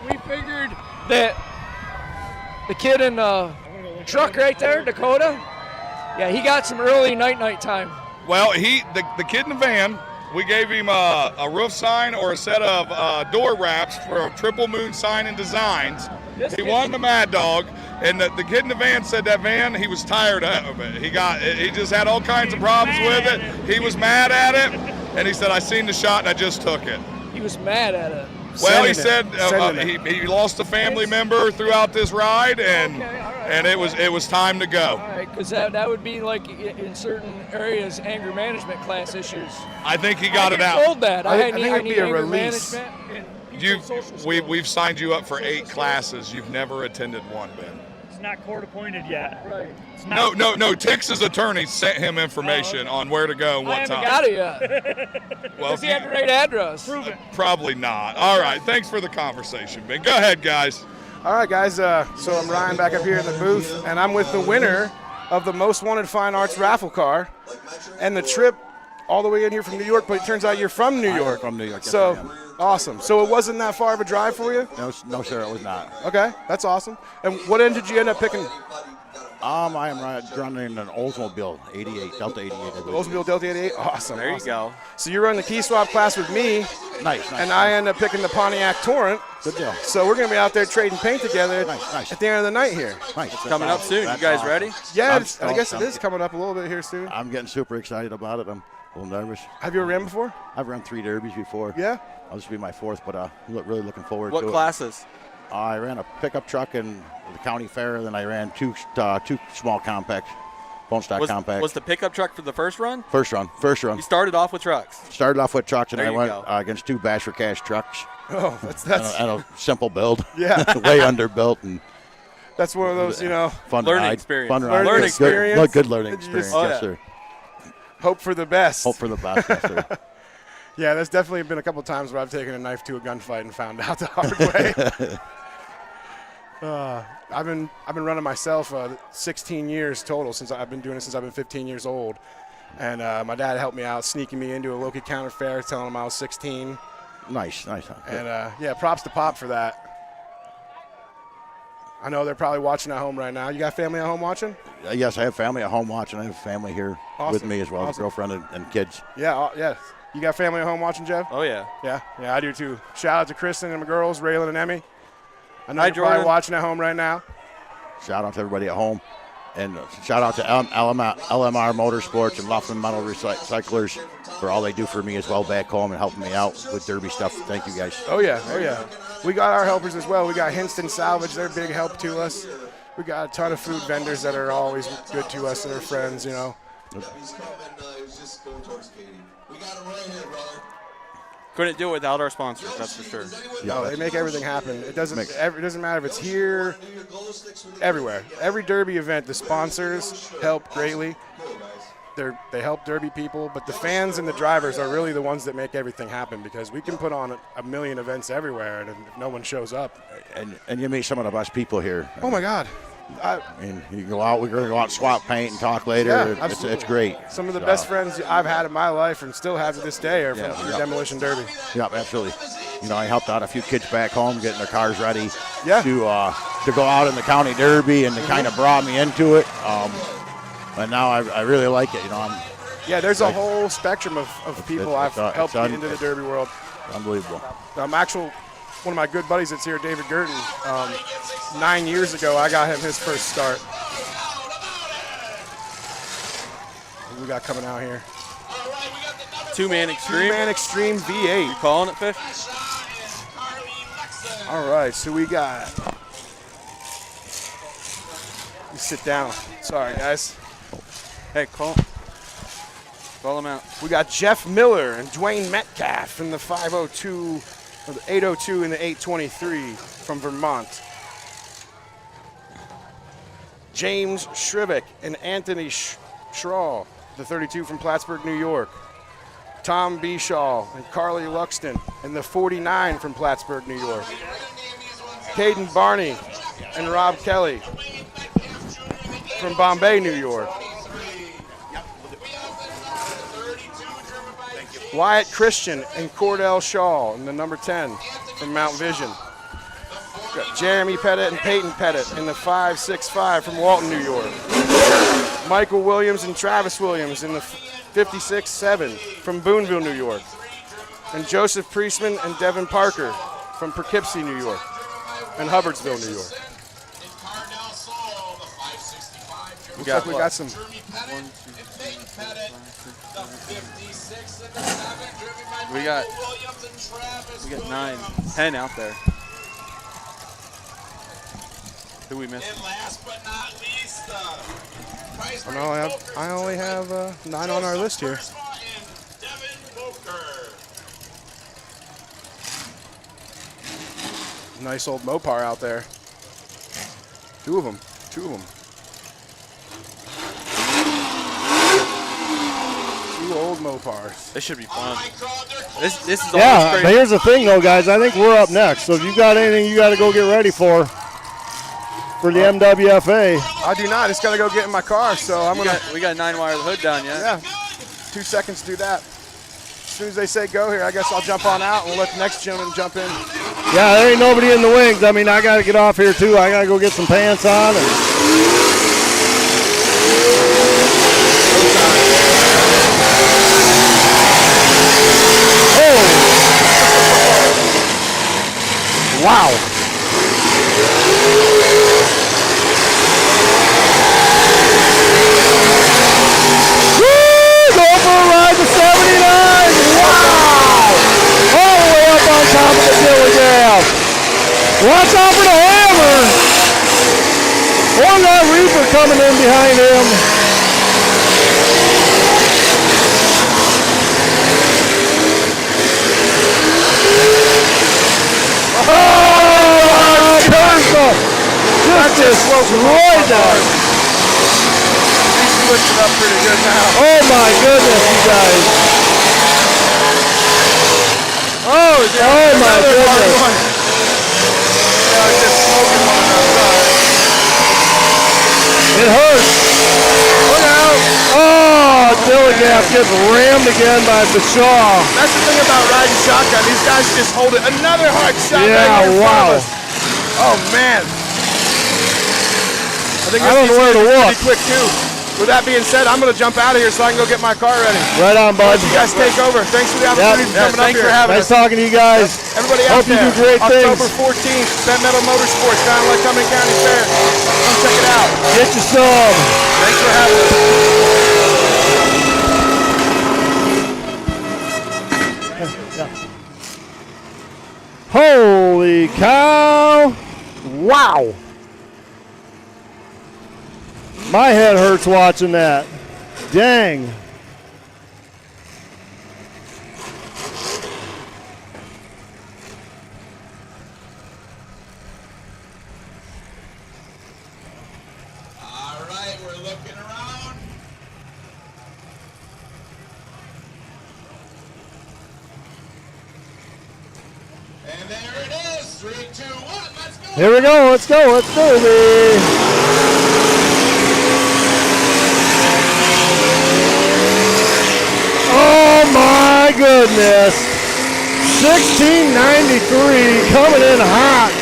We figured that the kid in the truck right there, Dakota, yeah, he got some early night time. Well, the kid in the van, we gave him a roof sign or a set of door wraps for Triple Moon Sign and Designs. He won the Mad Dog, and the kid in the van said that van, he was tired of it. He just had all kinds of problems with it. He was mad at it, and he said, I seen the shot and I just took it. He was mad at it. Well, he said he lost a family member throughout this ride, and it was time to go. All right, because that would be like in certain areas anger management class issues. I think he got it out. I told that. I think it'd be a anger release. management. We've signed you up for 8 classes. You've never attended one, Ben. It's not court appointed yet. Right. No. Tix's attorney sent him information on where to go and what time. I haven't got it yet. Well, Does he have the right address? Prove it. Probably not. All right. Thanks for the conversation, Ben. Go ahead, guys. All right, guys. So I'm Ryan back up here in the booth, and I'm with the winner of the Most Wanted Fine Arts raffle car and the trip all the way in here from New York, but it turns out you're from New York. From New York, yes, So I am. awesome. So it wasn't that far of a drive for you? No, sir, it was not. Okay, that's awesome. And what end did you end up picking? I am running an Oldsmobile 88, Delta 88. Oldsmobile Delta 88? Awesome. There you awesome. go. So you run the key swap class with me. Nice. And I end up picking the Pontiac Torrent. Good deal. So we're going to be out there trading paint together Nice. at the end of the night here. Nice. It's coming up soon. You guys ready? Yeah, I guess it is coming up a little bit here soon. I'm getting super excited about it. I'm a little nervous. Have you ever ran before? I've run 3 derbies before. Yeah? This will be my 4th, but really looking forward to What it. classes? I ran a pickup truck in the county fair, then I ran two small compacts, bone stock compacts. Was the pickup truck for the first run? First run. You started off with trucks. Started off with trucks, and There I you went go. against 2 Bash for Cash trucks. Oh, that's and a simple build. Yeah. Way underbuilt and that's one of those, fun learning ride. experience. Fun ride. Learning experience. Good learning You just- experience. Oh, yes, yeah. sir. Hope for the best. Hope for the best. Yes, sir. Yeah, there's definitely been a couple times where I've taken a knife to a gunfight and found out the hard way. I've been running myself 16 years total since I've been doing it since I've been 15 years old, and my dad helped me out, sneaking me into a local counter fair, telling him I was 16. Nice. And yeah, props to Pop for that. I know they're probably watching at home right now. You got family at home watching? Yes, I have family at home watching. I have family here with me as well, Awesome. girlfriend and kids. Yeah, yes. You got family at home watching, Jeff? Oh, yeah. Yeah, I do too. Shout out to Kristen and my girls, Raylan and Emmy. I know Hi, you're probably Jordan. watching at home right now. Shout out to everybody at home. And shout out to LMR Motorsports and Laughlin Metal Recyclers for all they do for me as well back home and helping me out with derby stuff. Thank you, guys. Oh, yeah. We got our helpers as well. We got Hinston Salvage. They're a big help to us. We got a ton of food vendors that are always good to us and our friends, you know. Couldn't do it without our sponsors, that's for sure. No, they make everything happen. It doesn't matter if it's here, everywhere. Every derby event, the sponsors help greatly. they help Derby people, but the fans and the drivers are really the ones that make everything happen, because we can put on a million events everywhere, and if no one shows up. And you meet some of the best people here. Oh my God. I mean, you can go out. We're going to go out and swap paint and talk later. Yeah, It's great. Some of the best friends I've had in my life and still have to this day are from the Demolition Derby. Yep, absolutely. You know, I helped out a few kids back home getting their cars ready to go out in the county derby, and they kind of brought me into it. And now I really like it. You know, there's a whole spectrum of people I've helped get into the derby world. Unbelievable. One of my good buddies that's here, David Gurton, 9 years ago, I got him his first start. What we got coming out here? Two-man extreme. Two-man extreme V8. You calling it, Fish? All right, so we got. You sit down. Sorry, guys. Hey, call them out. We got Jeff Miller and Dwayne Metcalf in the 502, or the 802 and the 823 from Vermont. James Shrivik and Anthony Schraw, the 32 from Plattsburgh, New York. Tom Bishaw and Carly Luxton in the 49 from Plattsburgh, New York. Caden Barney and Rob Kelly from Bombay, New York. Wyatt Christian and Cordell Shaw in the number 10 from Mount Vision. Got Jeremy Pettit and Peyton Pettit in the 565 from Walton, New York. Michael Williams and Travis Williams in the 56-7 from Boonville, New York. And Joseph Priestman and Devin Parker from Poughkeepsie, New York. And Hubbardsville, New York. Looks like we got some. We got 9, 10 out there. Who we missing? I only have 9 on our list here. Nice old Mopar out there. Two of them. Two old Mopars. This should be fun. This is yeah, but here's the thing, though, guys. I think we're up next. So if you got anything you got to go get ready for the MWFA. I do not. Just got to go get in my car. So I'm gonna. We got 9-wire the hood down yet. Yeah. 2 seconds to do that. As soon as they say go here, I guess I'll jump on out and we'll let the next gentleman jump in. Yeah, there ain't nobody in the wings. I mean, I got to get off here too. I got to go get some pants on. Wow. Woo! Go for a ride to 79. Wow. All the way up on top of the dilly gap. Watch out for the hammer. One got Reaper coming in behind him. Oh, Personal! Just destroyed that. He's switching up pretty good now. Oh my goodness, you guys. Oh my goodness. Just smoking one outside. It hurts. Look out. Oh, Dilligap gets rammed again by Bishaw. That's the thing about riding shotgun. These guys just hold it. Another hard shot. Yeah, wow. Oh, man. I don't know where to look. Pretty quick, too. With that being said, I'm going to jump out of here so I can go get my car ready. Right on, bud. You guys take over. Thanks for the opportunity for coming up here. Thanks for having us. Nice talking to you guys. Everybody out Hope there. you do great October things. 14th, Bent Metal Motorsports, down like Cumming County Fair. Come check it out. Get your sub. Thanks for having us. Holy cow. Wow. My head hurts watching that. Dang. All right, we're looking around. Here we go. Let's go. Let's Derby. Oh my goodness. 1693 coming in hot.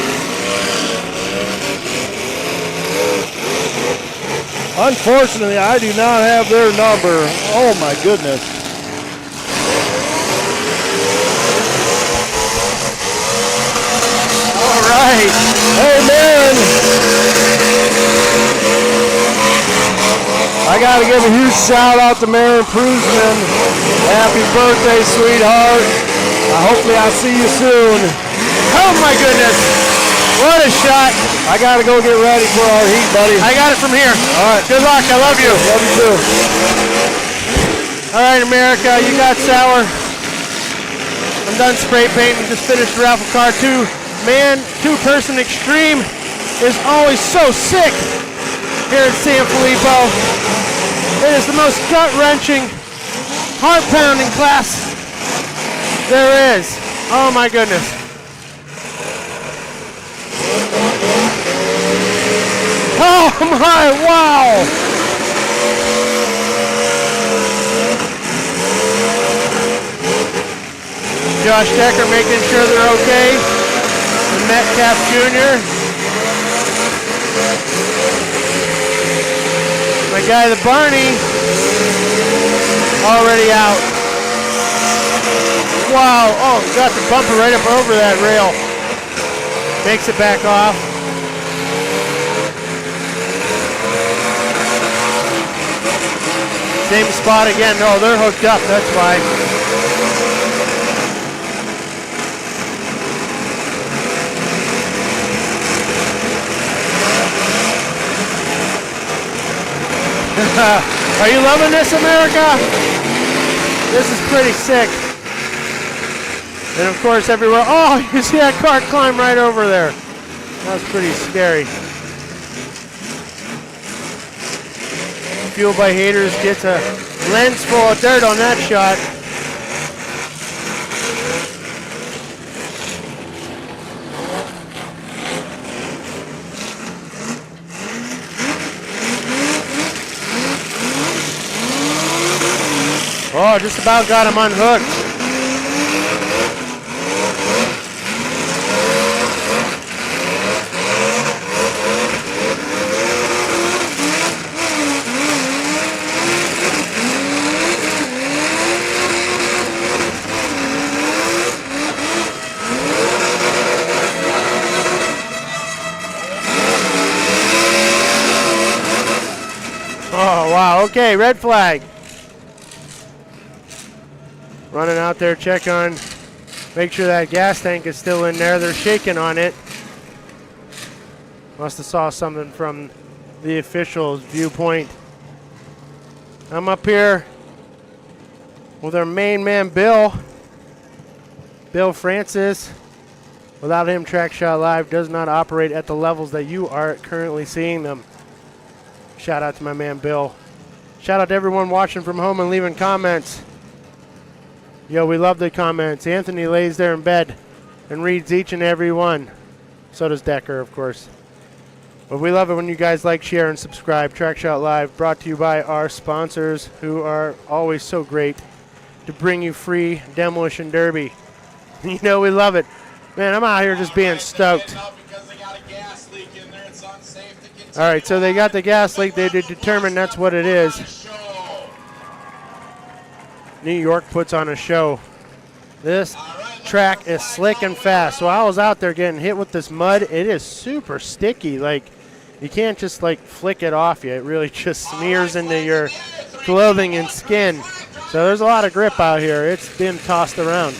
Unfortunately, I do not have their number. Oh my goodness. All right. Amen. I got to give a huge shout out to Mary Prusman. Happy birthday, sweetheart. Hopefully I'll see you soon. Oh my goodness. What a shot. I got to go get ready for our heat, buddy. I got it from here. All right. Good luck. I love you. Love you too. All right, America, you got sour. I'm done spray painting. Just finished the raffle car 2. Man, 2-person extreme is always so sick here at Sanfilippo. It is the most gut-wrenching, heart-pounding class there is. Oh my goodness. Oh my, wow. Josh Decker making sure they're okay. And Metcalf Jr. My guy, the Barney, already out. Wow, oh, got the bumper right up over that rail. Makes it back off. Same spot again. No, they're hooked up, that's why. Are you loving this, America? This is pretty sick. And of course everywhere, oh, you see that car climb right over there. That was pretty scary. Fuel by Haters gets a lens full of dirt on that shot. Oh, just about got him unhooked. Oh, wow. Okay, red flag. Running out there, check on, make sure that gas tank is still in there. They're shaking on it. Must have saw something from the official's viewpoint. I'm up here with our main man, Bill Francis. Without him, TrackShotLive does not operate at the levels that you are currently seeing them. Shout out to my man, Bill. Shout out to everyone watching from home and leaving comments. Yo, we love the comments. Anthony lays there in bed and reads each and every one. So does Decker, of course. But we love it when you guys like, share, and subscribe. TrackShotLive brought to you by our sponsors, who are always so great to bring you free Demolition Derby. You know, we love it. Man, I'm out here just being stoked. All right, so they got the gas leak. They did determine that's what it is. New York puts on a show. This track is slick and fast. So I was out there getting hit with this mud. It is super sticky. Like, you can't just like flick it off you. It really just smears into your clothing and skin. So there's a lot of grip out here. It's been tossed around.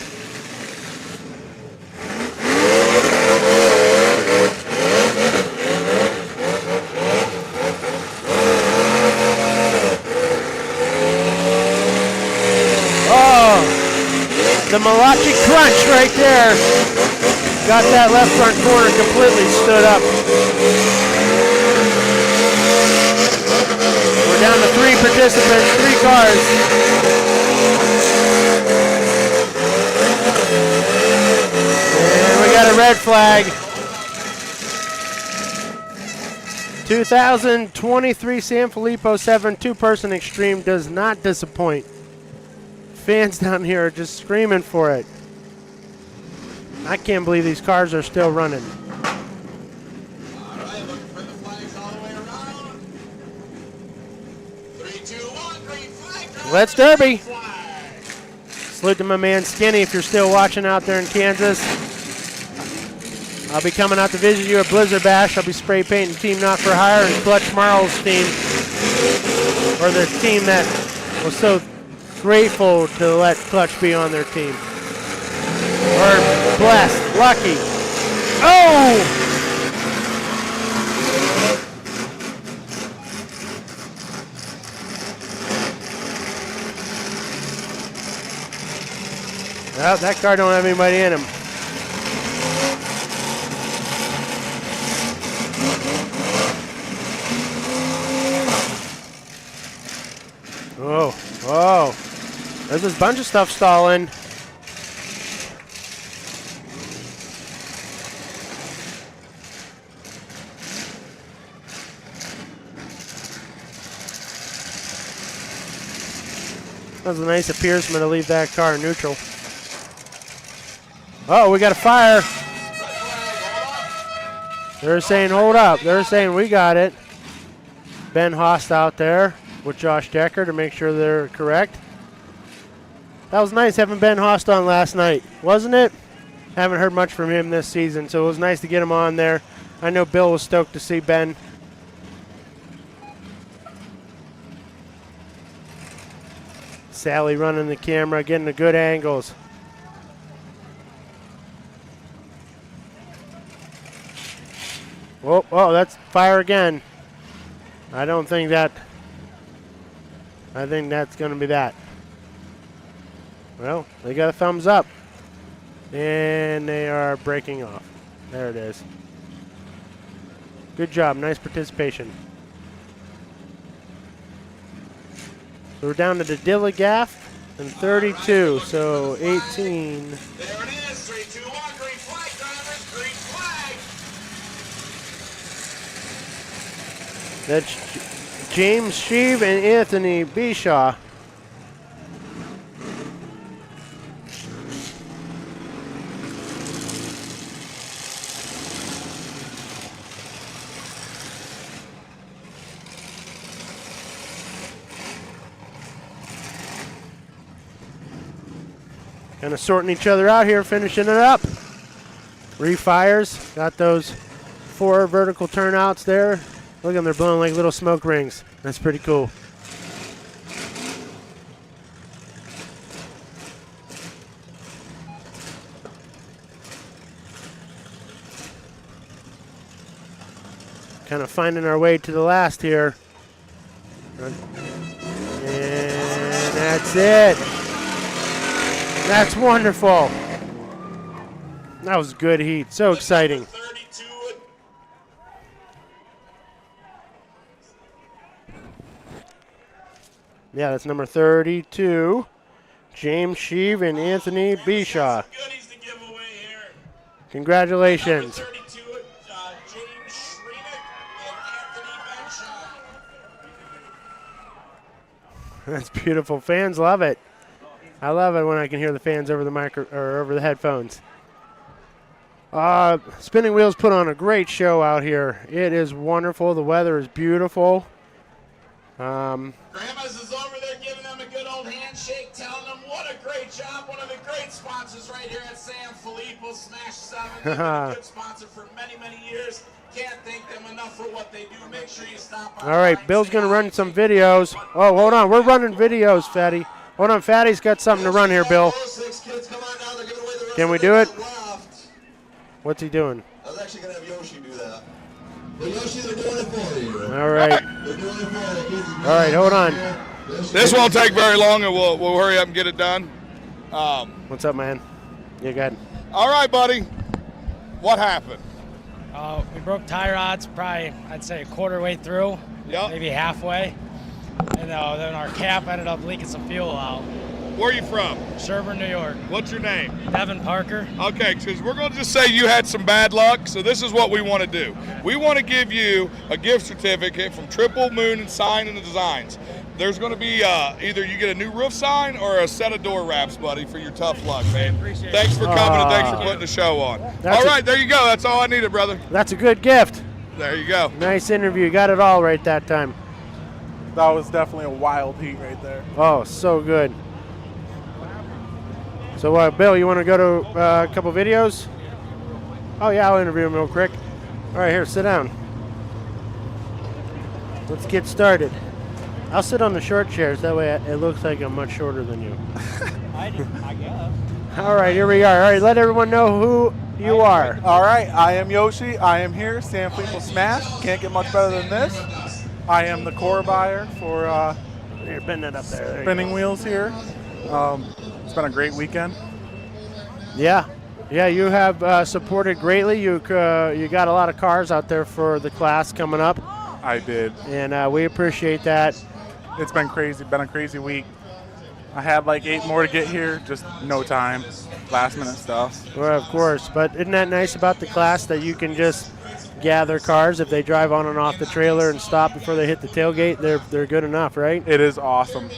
The Malachi crunch right there. Got that left front corner completely stood up. We're down to 3 participants, 3 cars. And we got a red flag. 2023 Sanfilippo 7 two-person extreme does not disappoint. Fans down here are just screaming for it. I can't believe these cars are still running. Let's Derby. Salute to my man Skinny if you're still watching out there in Kansas. I'll be coming out to visit you at Blizzard Bash. I'll be spray painting Team Not For Hire and Clutch Marl's team, or the team that was so grateful to let Clutch be on their team. Or blessed, lucky. Oh! Well, that car don't have anybody in him. Oh, oh. There's this bunch of stuff stalling. That was a nice appearance to leave that car neutral. Oh, we got a fire. They're saying, hold up. They're saying, we got it. Ben Host out there with Josh Decker to make sure they're correct. That was nice having Ben Host on last night, wasn't it? Haven't heard much from him this season, so it was nice to get him on there. I know Bill was stoked to see Ben. Sally running the camera, getting the good angles. Oh, oh, that's fire again. I think that's going to be that. Well, they got a thumbs up. And they are breaking off. There it is. Good job. Nice participation. So we're down to the Dilligaff and 32, so 18. There it is. 3, 2, 1. Green flag, drivers. Green flag. That's James Sheave and Anthony Bishaw. Kind of sorting each other out here, finishing it up. Refires, got those 4 vertical turnouts there. Look at them, they're blowing like little smoke rings. That's pretty cool. Kind of finding our way to the last here. And that's it. That's wonderful. That was good heat. So exciting. Yeah, that's number 32. James Sheave and Anthony Bishaw. Congratulations. That's beautiful. Fans love it. I love it when I can hear the fans over the over the headphones. Spinning Wheels put on a great show out here. It is wonderful. The weather is beautiful. Grandma's is over there giving them a good old handshake, telling them what a great job. One of the great sponsors right here at Sanfilippo, Smash 7. They've been a good sponsor for many, many years. Can't thank them enough for what they do. Make sure you stop by. All right, Bill's going to run some videos. Oh, hold on. We're running videos, Fatty. Hold on, Fatty's got something to run here, Bill. Can we do it? What's he doing? I was actually going to have Yoshi do that. But Yoshi, they're doing it for you. All right. All right, hold on. This won't take very long, and we'll hurry up and get it done. What's up, man? You good? All right, buddy. What happened? We broke tie rods probably, I'd say, a quarter way through, maybe halfway. And then our cap ended up leaking some fuel out. Where are you from? Sherburne, New York. What's your name? Devin Parker. Okay, because we're going to just say you had some bad luck, so this is what we want to do. We want to give you a gift certificate from Triple Moon and Sign and Designs. There's going to be either you get a new roof sign or a set of door wraps, buddy, for your tough luck, man. Thanks for coming and thanks for putting the show on. All right, there you go. That's all I needed, brother. That's a good gift. There you go. Nice interview. Got it all right that time. That was definitely a wild heat right there. Oh, so good. So, Bill, you want to go to a couple videos? Oh, yeah, I'll interview him real quick. All right, here, sit down. Let's get started. I'll sit on the short chairs. That way it looks like I'm much shorter than you. I guess. All right, here we are. All right, let everyone know who you are. All right, I am Yoshi. I am here, Sanfilippo Smash. Can't get much better than this. I am the core buyer for You're bending it up there. spinning wheels here. It's been a great weekend. Yeah, you have supported greatly. You got a lot of cars out there for the class coming up. I did. And we appreciate that. It's been crazy. Been a crazy week. I had like 8 more to get here, just no time. Last minute stuff. Well, of course. But isn't that nice about the class that you can just gather cars if they drive on and off the trailer and stop before they hit the tailgate? They're good enough, right? It is awesome.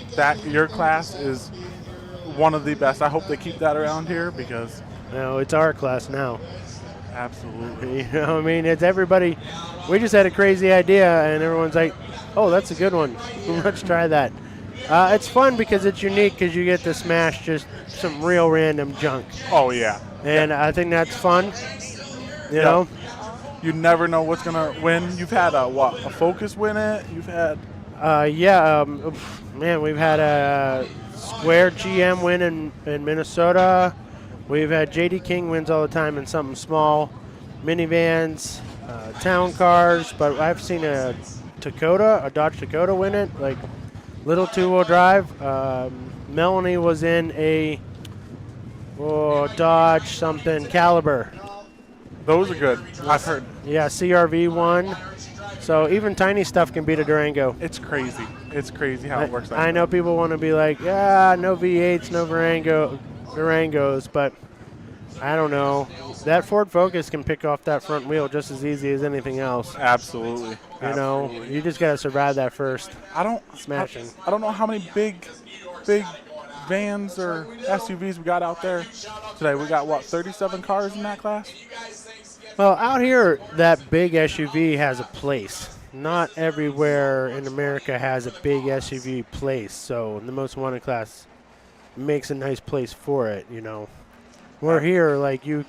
Your class is one of the best. I hope they keep that around here because it's our class now. Absolutely. You know, I mean, it's everybody. We just had a crazy idea, and everyone's like, "Oh, that's a good one. Let's try that." It's fun because it's unique because you get to smash just some real random junk. Oh yeah. And I think that's fun. You know. You never know what's gonna win. You've had a Focus win it. You've had. Man, we've had a Square GM win in Minnesota. We've had JD King wins all the time in something small, minivans, town cars. But I've seen a Dodge Dakota win it, like little 2-wheel drive. Melanie was in a Dodge something Caliber. Those are good. I've heard. Yeah, CRV won. So even tiny stuff can beat a Durango. It's crazy. It's crazy how it works. I know people want to be like, no V8s, no Durangos, but I don't know. That Ford Focus can pick off that front wheel just as easy as anything else. Absolutely. You know, you just got to survive that first. Smashing. I don't know how many big vans or SUVs we got out there today. We got 37 cars in that class? Well, out here, that big SUV has a place. Not everywhere in America has a big SUV place, so the most wanted class makes a nice place for it, you know. We're here, like, you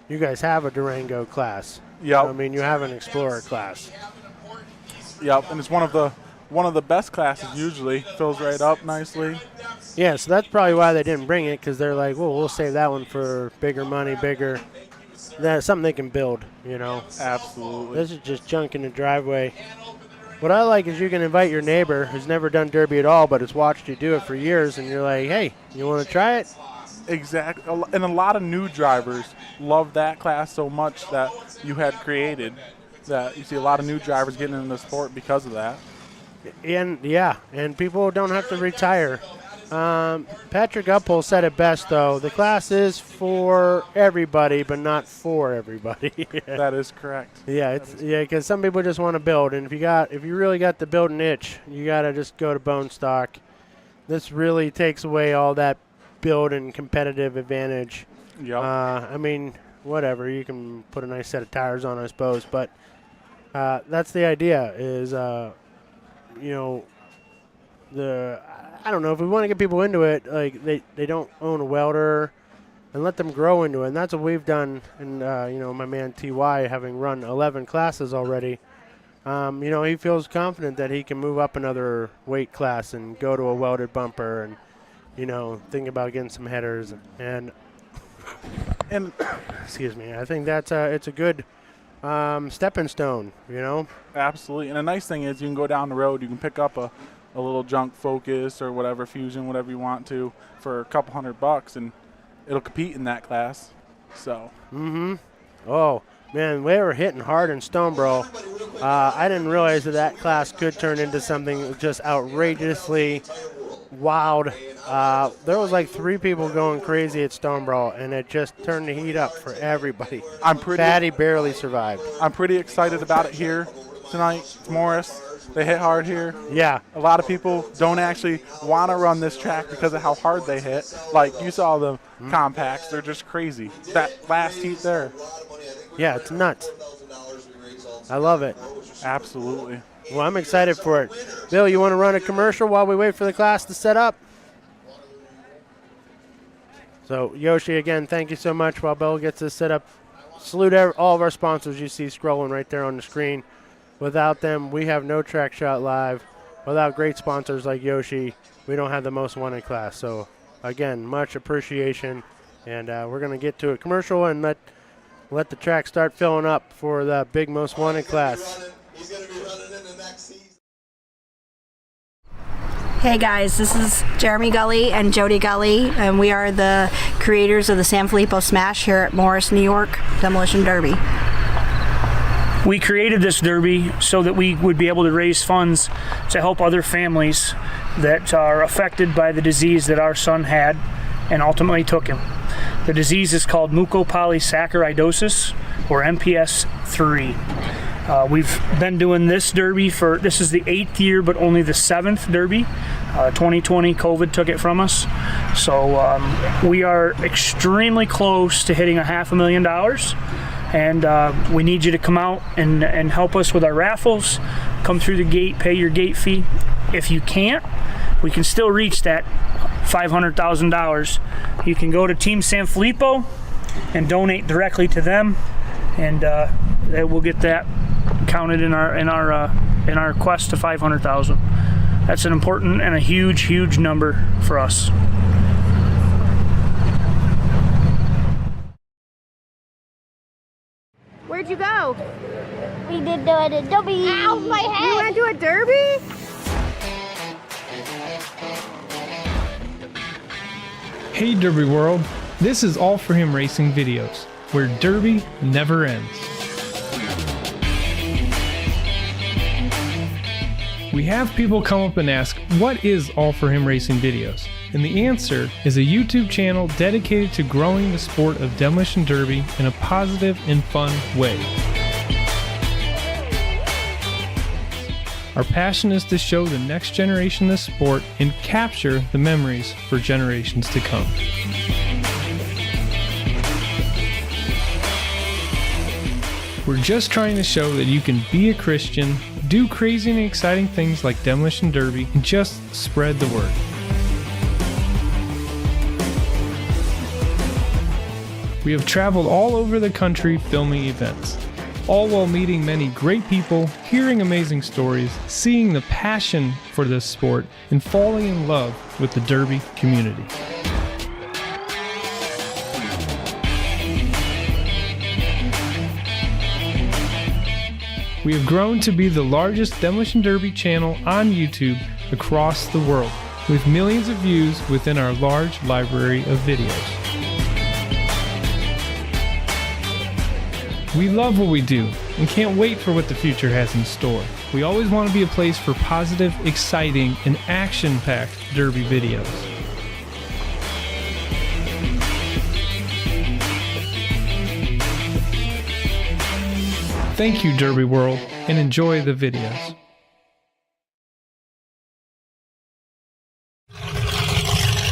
guys have a Durango class. Yep. I mean, you have an Explorer class. Yep, and it's one of the best classes usually. Fills right up nicely. Yeah, so that's probably why they didn't bring it, because they're like, well, we'll save that one for bigger money, bigger. That's something they can build, you know. Absolutely. This is just junk in the driveway. What I like is you can invite your neighbor who's never done derby at all, but has watched you do it for years, and you're like, hey, you want to try it? Exactly. And a lot of new drivers love that class so much that you had created that you see a lot of new drivers getting into the sport because of that. And people don't have to retire. Patrick Uppel said it best, though. The class is for everybody, but not for everybody. That is correct. Yeah, because some people just want to build, and if you really got the building itch, you gotta just go to bone stock. This really takes away all that build and competitive advantage. Yep. I mean, whatever, you can put a nice set of tires on, I suppose, but that's the idea. Is I don't know, if we want to get people into it, like they don't own a welder, and let them grow into it. And that's what we've done. And my man TY, having run 11 classes already, he feels confident that he can move up another weight class and go to a welded bumper, and think about getting some headers. And excuse me, I think that's it's a good stepping stone. Absolutely. And the nice thing is you can go down the road, you can pick up a little junk Focus or whatever, Fusion, whatever you want to, for a couple $100, and it'll compete in that class. So. Oh, man, we were hitting hard in Stoneboro. I didn't realize that class could turn into something just outrageously wild. There was like 3 people going crazy at Stone Brawl, and it just turned the heat up for everybody. Fatty barely survived. I'm pretty excited about it here tonight. It's Morris. They hit hard here. Yeah. A lot of people don't actually want to run this track because of how hard they hit. Like you saw the compacts, they're just crazy. That last heat there. Yeah, it's nuts. I love it. Absolutely. Well, I'm excited for it. Bill, you want to run a commercial while we wait for the class to set up? So, Yoshi, again, thank you so much while Bill gets this set up. Salute all of our sponsors you see scrolling right there on the screen. Without them, we have no TrackShot Live. Without great sponsors like Yoshi, we don't have the most wanted class. So, again, much appreciation. And we're going to get to a commercial and let the track start filling up for the big most wanted class. Hey guys, this is Jeremy Gully and Jody Gully, and we are the creators of the Sanfilippo Smash here at Morris, New York, Demolition Derby. We created this derby so that we would be able to raise funds to help other families that are affected by the disease that our son had and ultimately took him. The disease is called mucopolysaccharidosis, or MPS 3. We've been doing this derby this is the 8th year, but only the 7th derby. 2020, COVID took it from us. So we are extremely close to hitting $500,000. And we need you to come out and help us with our raffles. Come through the gate, pay your gate fee. If you can't, we can still reach that $500,000. You can go to Team Sanfilippo and donate directly to them, and we'll get that counted in our quest to 500,000. That's an important and a huge number for us. Where'd you go? We did do a derby. Ow, my head! You want to do a derby? Hey Derby World, this is All For Him Racing Videos, where Derby never ends. We have people come up and ask, what is All For Him Racing Videos? And the answer is a YouTube channel dedicated to growing the sport of demolition derby in a positive and fun way. Our passion is to show the next generation this sport and capture the memories for generations to come. We're just trying to show that you can be a Christian, do crazy and exciting things like demolition derby, and just spread the word. We have traveled all over the country filming events, all while meeting many great people, hearing amazing stories, seeing the passion for this sport, and falling in love with the derby community. We have grown to be the largest demolition derby channel on YouTube across the world, with millions of views within our large library of videos. We love what we do and can't wait for what the future has in store. We always want to be a place for positive, exciting, and action-packed derby videos. Thank you, Derby World, and enjoy the videos.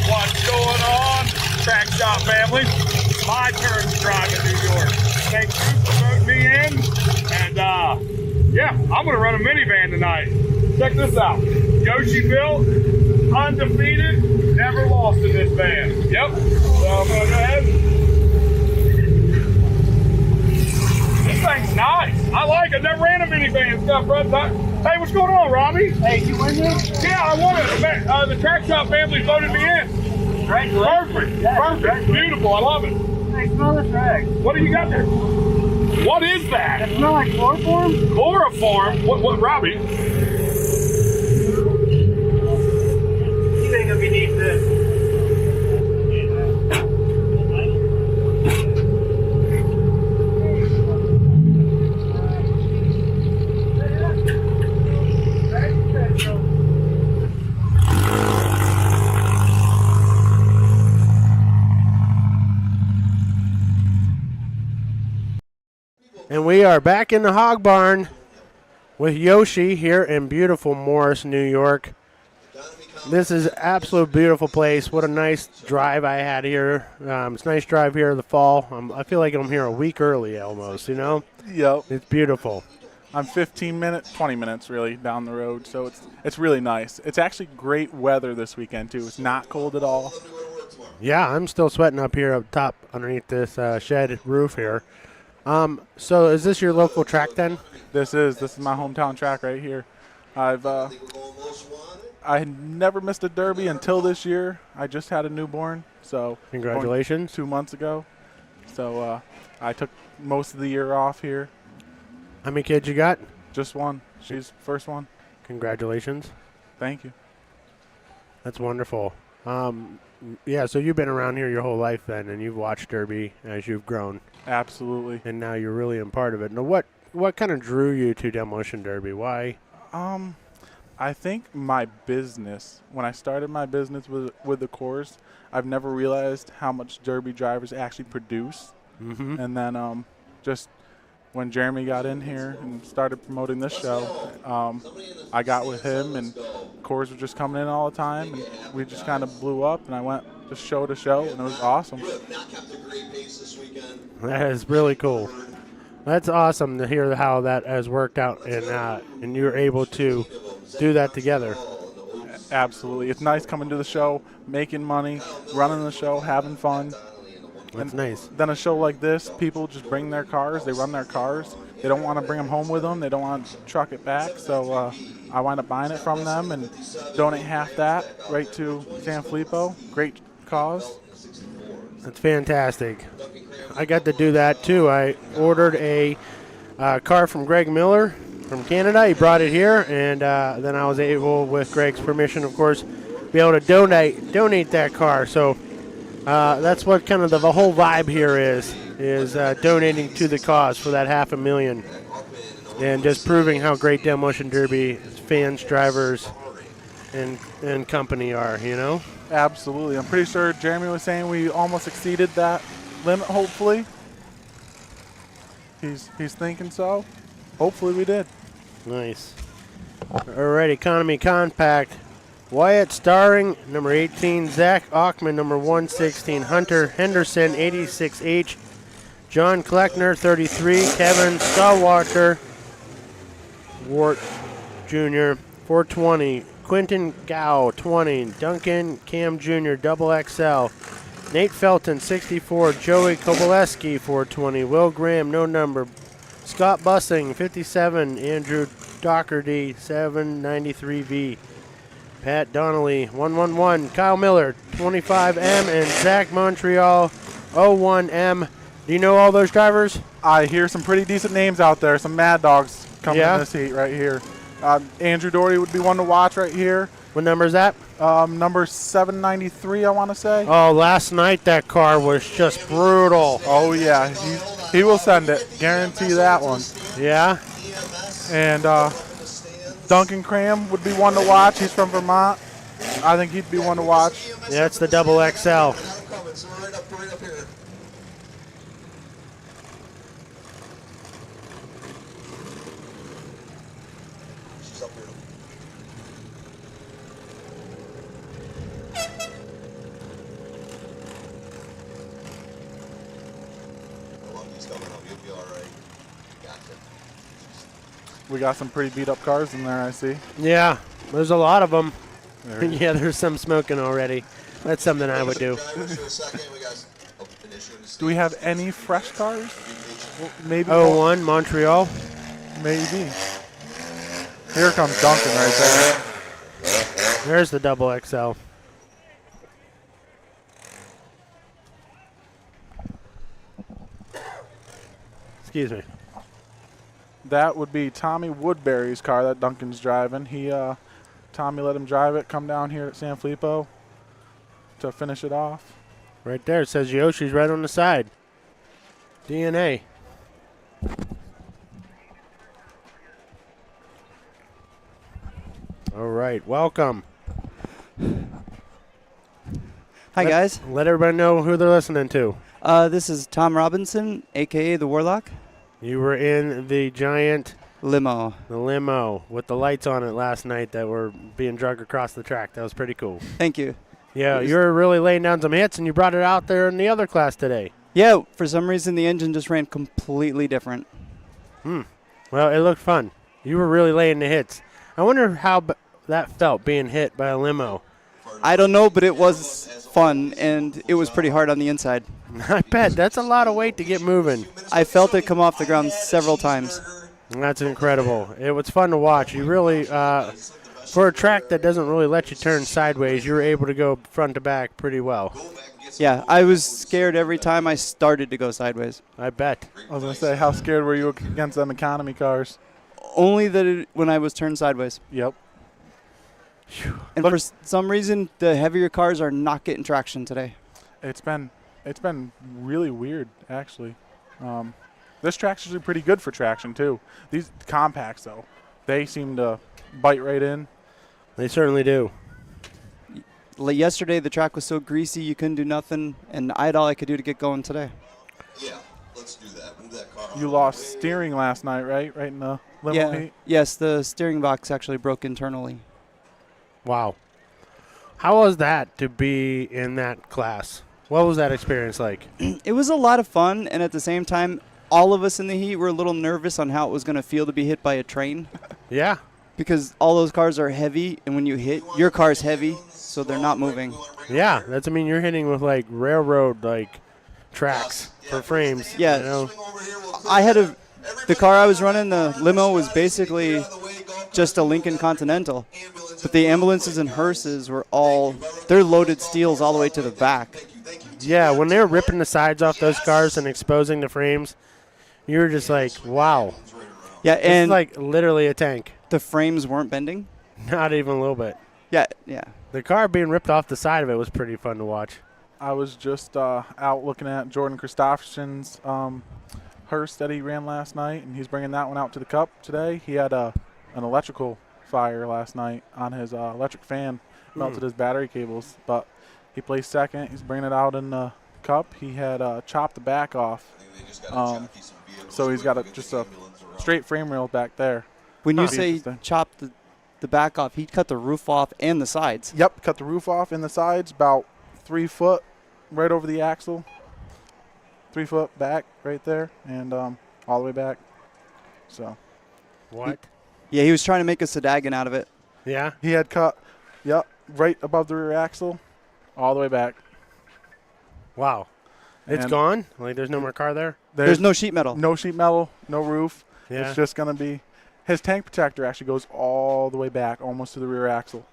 What's going on, Track Shot family? My turn to drive in New York. Thank you for voting me in. And yeah, I'm gonna run a minivan tonight. Check this out. Yoshi built, undefeated, never lost in this van. Yep. So I'm gonna go ahead. This thing's nice. I like it. Never ran a minivan stuff, right? Hey, what's going on, Robbie? Hey, you win this? Yeah, I won it. The Track Shot family voted me in. Perfect. Yeah, perfect. Beautiful. I love it. Hey, smell this rag. What do you got there? What is that? It smells like chloroform? Chloroform? What, Robbie? You ain't gonna be neat this. And we are back in the hog barn with Yoshi here in beautiful Morris, New York. This is absolute beautiful place. What a nice drive I had here. It's a nice drive here in the fall. I feel like I'm here a week early almost, you know? Yep. It's beautiful. I'm 20 minutes really down the road, so it's really nice. It's actually great weather this weekend too. It's not cold at all. Yeah, I'm still sweating up here up top underneath this shed roof here. So is this your local track then? This is my hometown track right here. I had never missed a derby until this year. I just had a newborn, so congratulations. 2 months ago. So I took most of the year off here. How many kids you got? Just one. She's first one. Congratulations. Thank you. That's wonderful. Yeah, so you've been around here your whole life then, and you've watched Derby as you've grown. Absolutely. And now you're really a part of it. Now, what kind of drew you to Demolition Derby? Why? I think my business, when I started my business with the Coors, I've never realized how much Derby drivers actually produce. Mm-hmm. And then just when Jeremy got in here and started promoting this show, I got with him, and Coors were just coming in all the time, and we just kind of blew up, and I went just show to show, and it was awesome. That is really cool. That's awesome to hear how that has worked out, and you're able to do that together. Absolutely. It's nice coming to the show, making money, running the show, having fun. That's nice. Then a show like this, people just bring their cars. They run their cars. They don't want to bring them home with them. They don't want to truck it back. So I wind up buying it from them and donate half that right to Sanfilippo. Great cause. That's fantastic. I got to do that too. I ordered a car from Greg Miller from Canada. He brought it here, and then I was able, with Greg's permission, of course, be able to donate that car. So that's what kind of the whole vibe here is donating to the cause for that $500,000, and just proving how great Demolition Derby fans, drivers, and company are, you know? Absolutely. I'm pretty sure Jeremy was saying we almost exceeded that limit, hopefully. He's thinking so. Hopefully we did. Nice. All right, Economy Compact. Wyatt Starring, number 18. Zach Ackman, number 116. Hunter Henderson, 86H. John Kleckner, 33. Kevin Stallwater, Wart Jr., 420. Quentin Gow, 20. Duncan Cam Jr., double XL. Nate Felton, 64. Joey Kowaleski, 420. Will Graham, no number. Scott Bussing, 57. Andrew Doherty, 793V. Pat Donnelly, 111. Kyle Miller, 25M. And Zach Montreal, 01M. Do you know all those drivers? I hear some pretty decent names out there. Some mad dogs coming in this heat right here. Andrew Doherty would be one to watch right here. What number is that? Number 793, I want to say. Oh, last night that car was just brutal. Oh, yeah. He will send it. Guarantee that one. Yeah? And Duncan Cram would be one to watch. He's from Vermont. I think he'd be one to watch. Yeah, it's the double XL. We got some pretty beat up cars in there, I see. Yeah, there's a lot of them. There. Yeah, there's some smoking already. That's something I would do. Do we have any fresh cars? Well, maybe. 01 Montreal. Maybe. Here comes Duncan right there. There's the double XL. Excuse me. That would be Tommy Woodbury's car that Duncan's driving. Tommy let him drive it, come down here at Sanfilippo to finish it off. Right there, it says Yoshi's right on the side. DNA. All right, welcome. Hi, guys. Let everybody know who they're listening to. This is Tom Robinson, a.k.a. The Warlock. You were in the giant limo. The limo with the lights on it last night that were being dragged across the track. That was pretty cool. Thank you. Yeah, you were really laying down some hits, and you brought it out there in the other class today. Yeah, for some reason the engine just ran completely different. Well, it looked fun. You were really laying the hits. I wonder how that felt being hit by a limo. I don't know, but it was fun, and it was pretty hard on the inside. I bet. That's a lot of weight to get moving. I felt it come off the ground several times. That's incredible. It was fun to watch. You really, for a track that doesn't really let you turn sideways, you were able to go front to back pretty well. Yeah, I was scared every time I started to go sideways. I bet. I was going to say, how scared were you against them economy cars? Only that when I was turned sideways. Yep. And for some reason, the heavier cars are not getting traction today. It's been really weird, actually. This track's usually pretty good for traction, too. These compacts, though, they seem to bite right in. They certainly do. Yesterday, the track was so greasy you couldn't do nothing, and I had all I could do to get going today. Yeah, let's do that. Move that car. You lost steering last night, right? Right in the limo heat? Yes, the steering box actually broke internally. Wow. How was that to be in that class? What was that experience like? It was a lot of fun, and at the same time, all of us in the heat were a little nervous on how it was going to feel to be hit by a train. Yeah. Because all those cars are heavy, and when you hit, your car's heavy, so they're not moving. Yeah, you're hitting with like railroad tracks for frames. Yeah. You know? The car I was running, the limo, was basically just a Lincoln Continental. But the ambulances and hearses were they're loaded steels all the way to the back. Yeah, when they were ripping the sides off those cars and exposing the frames, you were just like, wow. Yeah, and it's like literally a tank. The frames weren't bending? Not even a little bit. Yeah. The car being ripped off the side of it was pretty fun to watch. I was just out looking at Jordan Christopherson's hearse that he ran last night, and he's bringing that one out to the Cup today. He had an electrical fire last night on his electric fan, melted his battery cables, but he placed second. He's bringing it out in the Cup. He had chopped the back off, so he's got just a straight frame rail back there. When you say chop the back off, he cut the roof off and the sides. Yep, cut the roof off and the sides, about 3 foot right over the axle. 3 foot back right there, and all the way back. So. What? He was trying to make a Sedagon out of it. Yeah? He had cut, right above the rear axle, all the way back. Wow. It's gone? Like there's no more car there? There's no sheet metal. No sheet metal, no roof. Yeah. It's just going to be, his tank protector actually goes all the way back, almost to the rear axle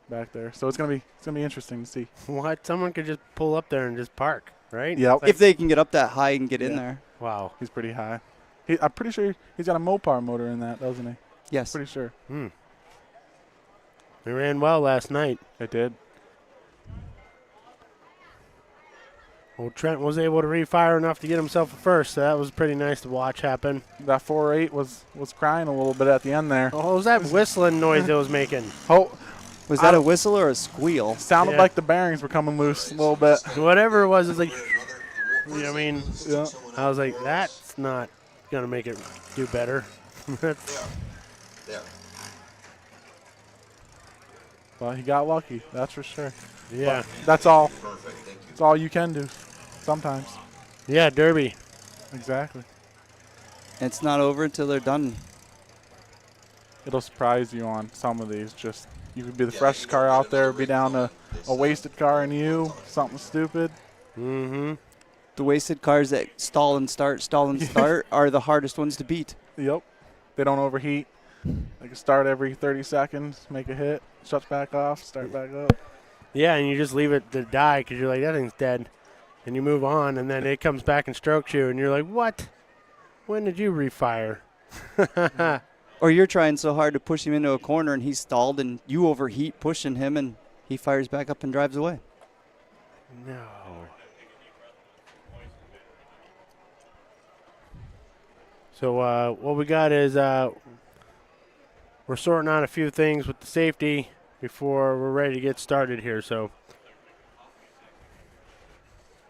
back there. So it's going to be interesting to see. What? Someone could just pull up there and just park, right? Yep. If they can get up that high and get in there. Wow. He's pretty high. I'm pretty sure he's got a Mopar motor in that, doesn't he? Yes. Pretty sure. They ran well last night. It did. Well, Trent was able to refire enough to get himself a first, so that was pretty nice to watch happen. That 4.8 was crying a little bit at the end there. Oh, what was that whistling noise it was making? Oh, was that a whistle or a squeal? Sounded like the bearings were coming loose a little bit. Whatever it was like, I mean, yeah. I was like, that's not going to make it do better. Well, he got lucky, that's for sure. Yeah. But that's all. That's all you can do sometimes. Yeah, Derby. Exactly. It's not over until they're done. It'll surprise you on some of these. Just you could be the freshest car out there, be down to a wasted car in you, something stupid. Mm-hmm. The wasted cars that stall and start are the hardest ones to beat. Yep. They don't overheat. They can start every 30 seconds, make a hit, shuts back off, start back up. Yeah, and you just leave it to die because you're like, that thing's dead. And you move on, and then it comes back and strokes you, and you're like, what? When did you refire? Or you're trying so hard to push him into a corner, and he's stalled, and you overheat pushing him, and he fires back up and drives away. No. So what we got is we're sorting out a few things with the safety before we're ready to get started here. So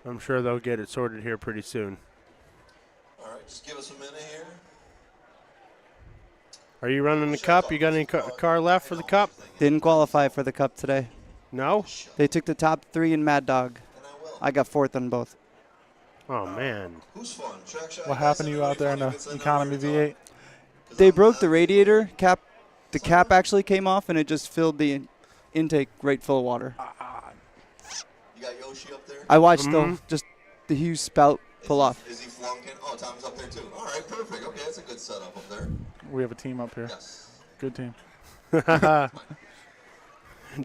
I'm sure they'll get it sorted here pretty soon. All right, Just give us a minute here. Are you running the Cup? You got any car left for the Cup? Didn't qualify for the Cup today. No? They took the top 3 in Mad Dog. I got 4th on both. Oh, man. What happened to you out there in the economy V8? They broke the radiator cap. The cap actually came off, and it just filled the intake right full of water. You got Yoshi up there? I watched just the huge spout pull off. Is he flunking? Oh, Tom's up there too. All right, perfect. Okay, that's a good setup up there. We have a team up here. Yes. Good team.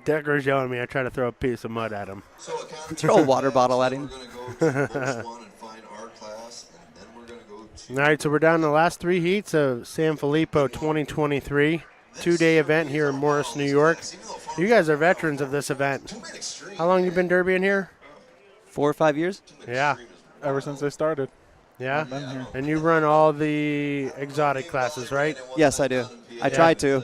Decker's yelling at me. I try to throw a piece of mud at him. Throw a water bottle at him. All right, so we're down to the last 3 heats of Sanfilippo 2023. 2-day event here in Morris, New York. You guys are veterans of this event. How long you been derbying here? 4 or 5 years. Yeah. Ever since they started. Yeah? I've been here. And you run all the exotic classes, right? Yes, I do. I try to.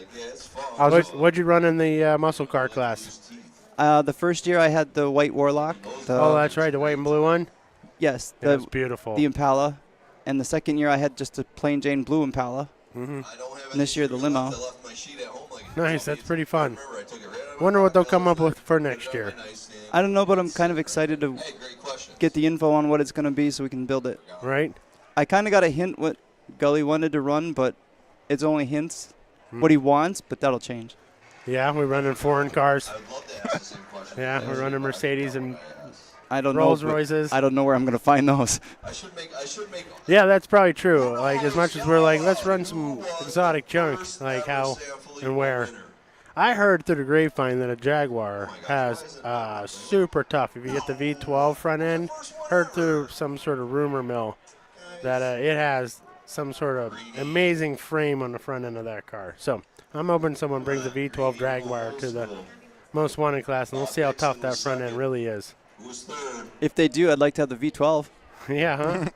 What'd you run in the muscle car class? The first year I had the White Warlock. Oh, that's right, the white and blue one? Yes. That's beautiful. The Impala. And the second year I had just a plain Jane blue Impala. Mm-hmm. And this year the limo. Nice, that's pretty fun. Wonder what they'll come up with for next year. I don't know, but I'm kind of excited to get the info on what it's going to be so we can build it. Right. I kind of got a hint what Gully wanted to run, but it's only hints. What he wants, but that'll change. Yeah, we're running foreign cars. Yeah, we're running Mercedes and I don't Rolls know, Royces. I don't know where I'm going to find those. Yeah, that's probably true. Like, as much as we're like, let's run some exotic junk, like how and where. I heard through the grapevine that a Jaguar has super tough. If you get the V12 front end, heard through some sort of rumor mill that it has some sort of amazing frame on the front end of that car. So I'm hoping someone brings a V12 Jaguar to the most wanted class, and we'll see how tough that front end really is. If they do, I'd like to have the V12. Yeah, huh?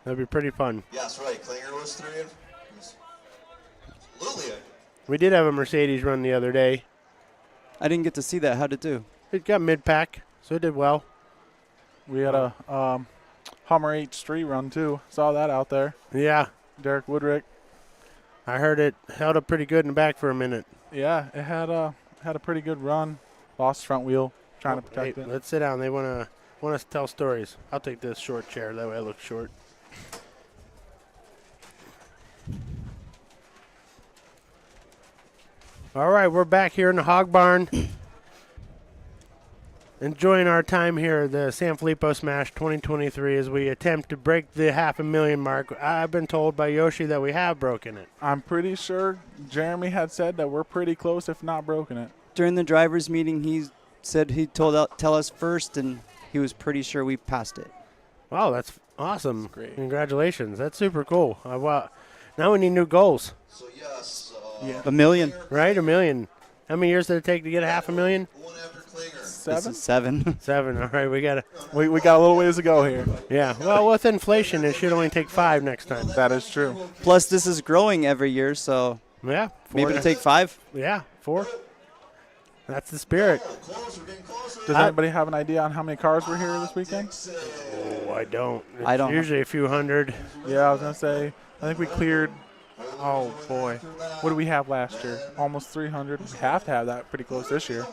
That'd be pretty fun. Yes, right. Klinger was 3. Lilia. We did have a Mercedes run the other day. I didn't get to see that. How'd it do? It got mid-pack, so it did well. We had a Hummer H3 run, too. Saw that out there. Yeah. Derek Woodrick. I heard it held up pretty good in the back for a minute. Yeah, it had a pretty good run. Lost front wheel, trying to protect it. Let's sit down. They want us to tell stories. I'll take this short chair. That way I look short. All right, we're back here in the Hog Barn. Enjoying our time here, the Sanfilippo Smash 2023, as we attempt to break the 500,000 mark. I've been told by Yoshi that we have broken it. I'm pretty sure Jeremy had said that we're pretty close, if not broken it. During the drivers' meeting, he said he'd tell us first, and he was pretty sure we passed it. Wow, that's awesome. That's great. Congratulations. That's super cool. Now we need new goals. So, yes. $1 million. Right, $1 million. How many years did it take to get 500,000? 7? This is 7. 7. All right, we got a little ways to go here. Yeah. Well, with inflation, it should only take 5 next time. That is true. Plus, this is growing every year, so yeah, maybe it'll take 5. Yeah, 4. That's the spirit. Does anybody have an idea on how many cars were here this weekend? Oh, I don't. I don't. Usually a few hundred. Yeah, I was gonna say. I think we cleared. Oh boy, what did we have last year? Almost 300. We have to have that pretty close this year.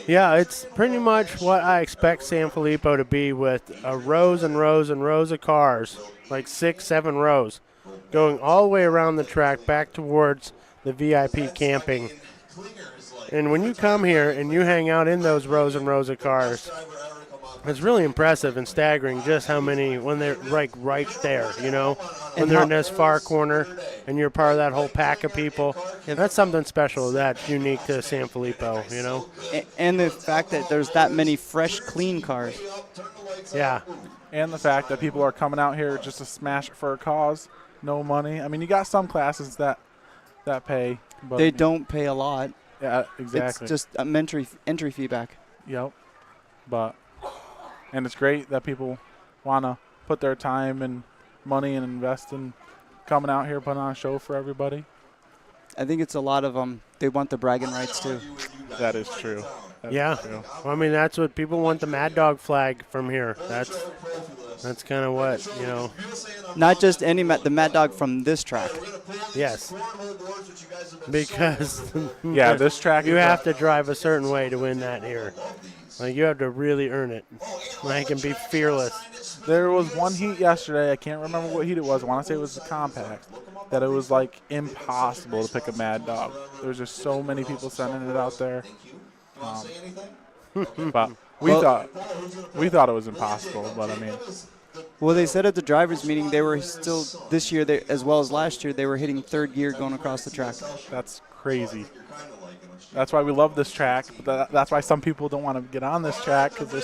Yeah, it's pretty much what I expect Sanfilippo to be, with rows and rows and rows of cars, like 6, 7 rows, going all the way around the track back towards the VIP camping. And when you come here and you hang out in those rows and rows of cars, it's really impressive and staggering just how many, when they're like right there, you know, when they're in this far corner and you're part of that whole pack of people. And that's something special that's unique to Sanfilippo, you know. And the fact that there's that many fresh, clean cars. Yeah. And the fact that people are coming out here just to smash it for a cause, no money. I mean, you got some classes that pay. But They don't pay a lot. Yeah, exactly. It's just an entry fee back. Yep. And it's great that people want to put their time and money and invest in coming out here, putting on a show for everybody. I think it's a lot of they want the bragging rights too. That is true. Well, I mean, that's what people want, the Mad Dog flag from here. That's kind of what, Not just the Mad Dog from this track. Yes. Because Yeah, this track you is have to drive a certain way to win that here. Like, you have to really earn it. Like, and be fearless. There was one heat yesterday. I can't remember what heat it was. I want to say it was the compact. That it was like impossible to pick a Mad Dog. There's just so many people sending it out there. But we thought it was impossible. But I mean, Well, they said at the drivers' meeting they were still this year, as well as last year, they were hitting third gear going across the track. that's crazy. That's why we love this track. But that's why some people don't want to get on this track because they're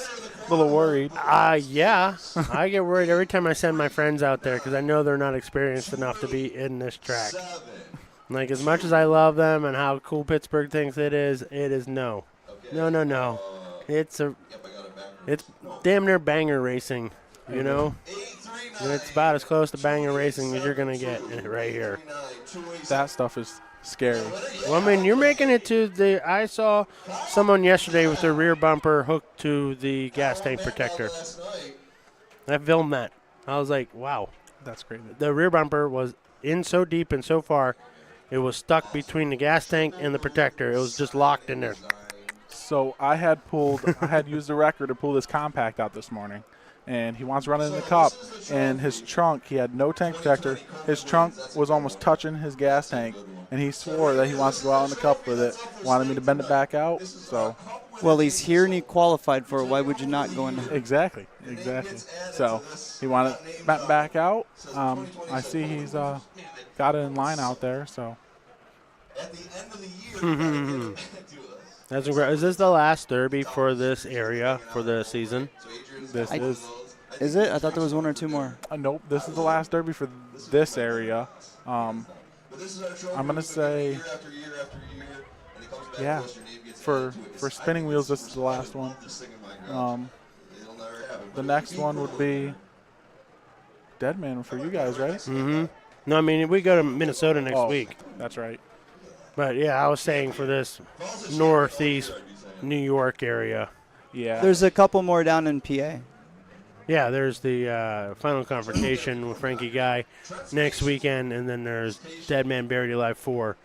a little worried. Yeah. I get worried every time I send my friends out there because I know they're not experienced enough to be in this track. Like, as much as I love them and how cool Pittsburgh thinks it is no. No. It's damn near banger racing, And it's about as close to banger racing as you're going to get right here. That stuff is scary. Well, I mean, you're making it to I saw someone yesterday with their rear bumper hooked to the gas tank protector. I filmed that. I was like, wow. That's crazy. The rear bumper was in so deep and so far, it was stuck between the gas tank and the protector. It was just locked in there. So I had used the wrecker to pull this compact out this morning. And he wants to run it in the cup. And his trunk, he had no tank protector. His trunk was almost touching his gas tank. And he swore that he wants to go out in the cup with it. Wanted me to bend it back out. So, well, he's here and he qualified for it. Why would you not go in? Exactly. So he wanted it bent back out. I see he's got it in line out there. So. That's incredible. Is this the last Derby for this area for the season? This is. Is it? I thought there was one or two more. Nope. This is the last Derby for this area. I'm going to say, yeah, for spinning wheels, this is the last one. The next one would be Deadman for you guys, right? Mm-hmm. No, I mean, we go to Minnesota next week. That's right. But, yeah, I was saying for this northeast New York area. Yeah. There's a couple more down in PA. Yeah, there's the final confrontation with Frankie Guy next weekend, and then there's Dead Man Buried Alive 4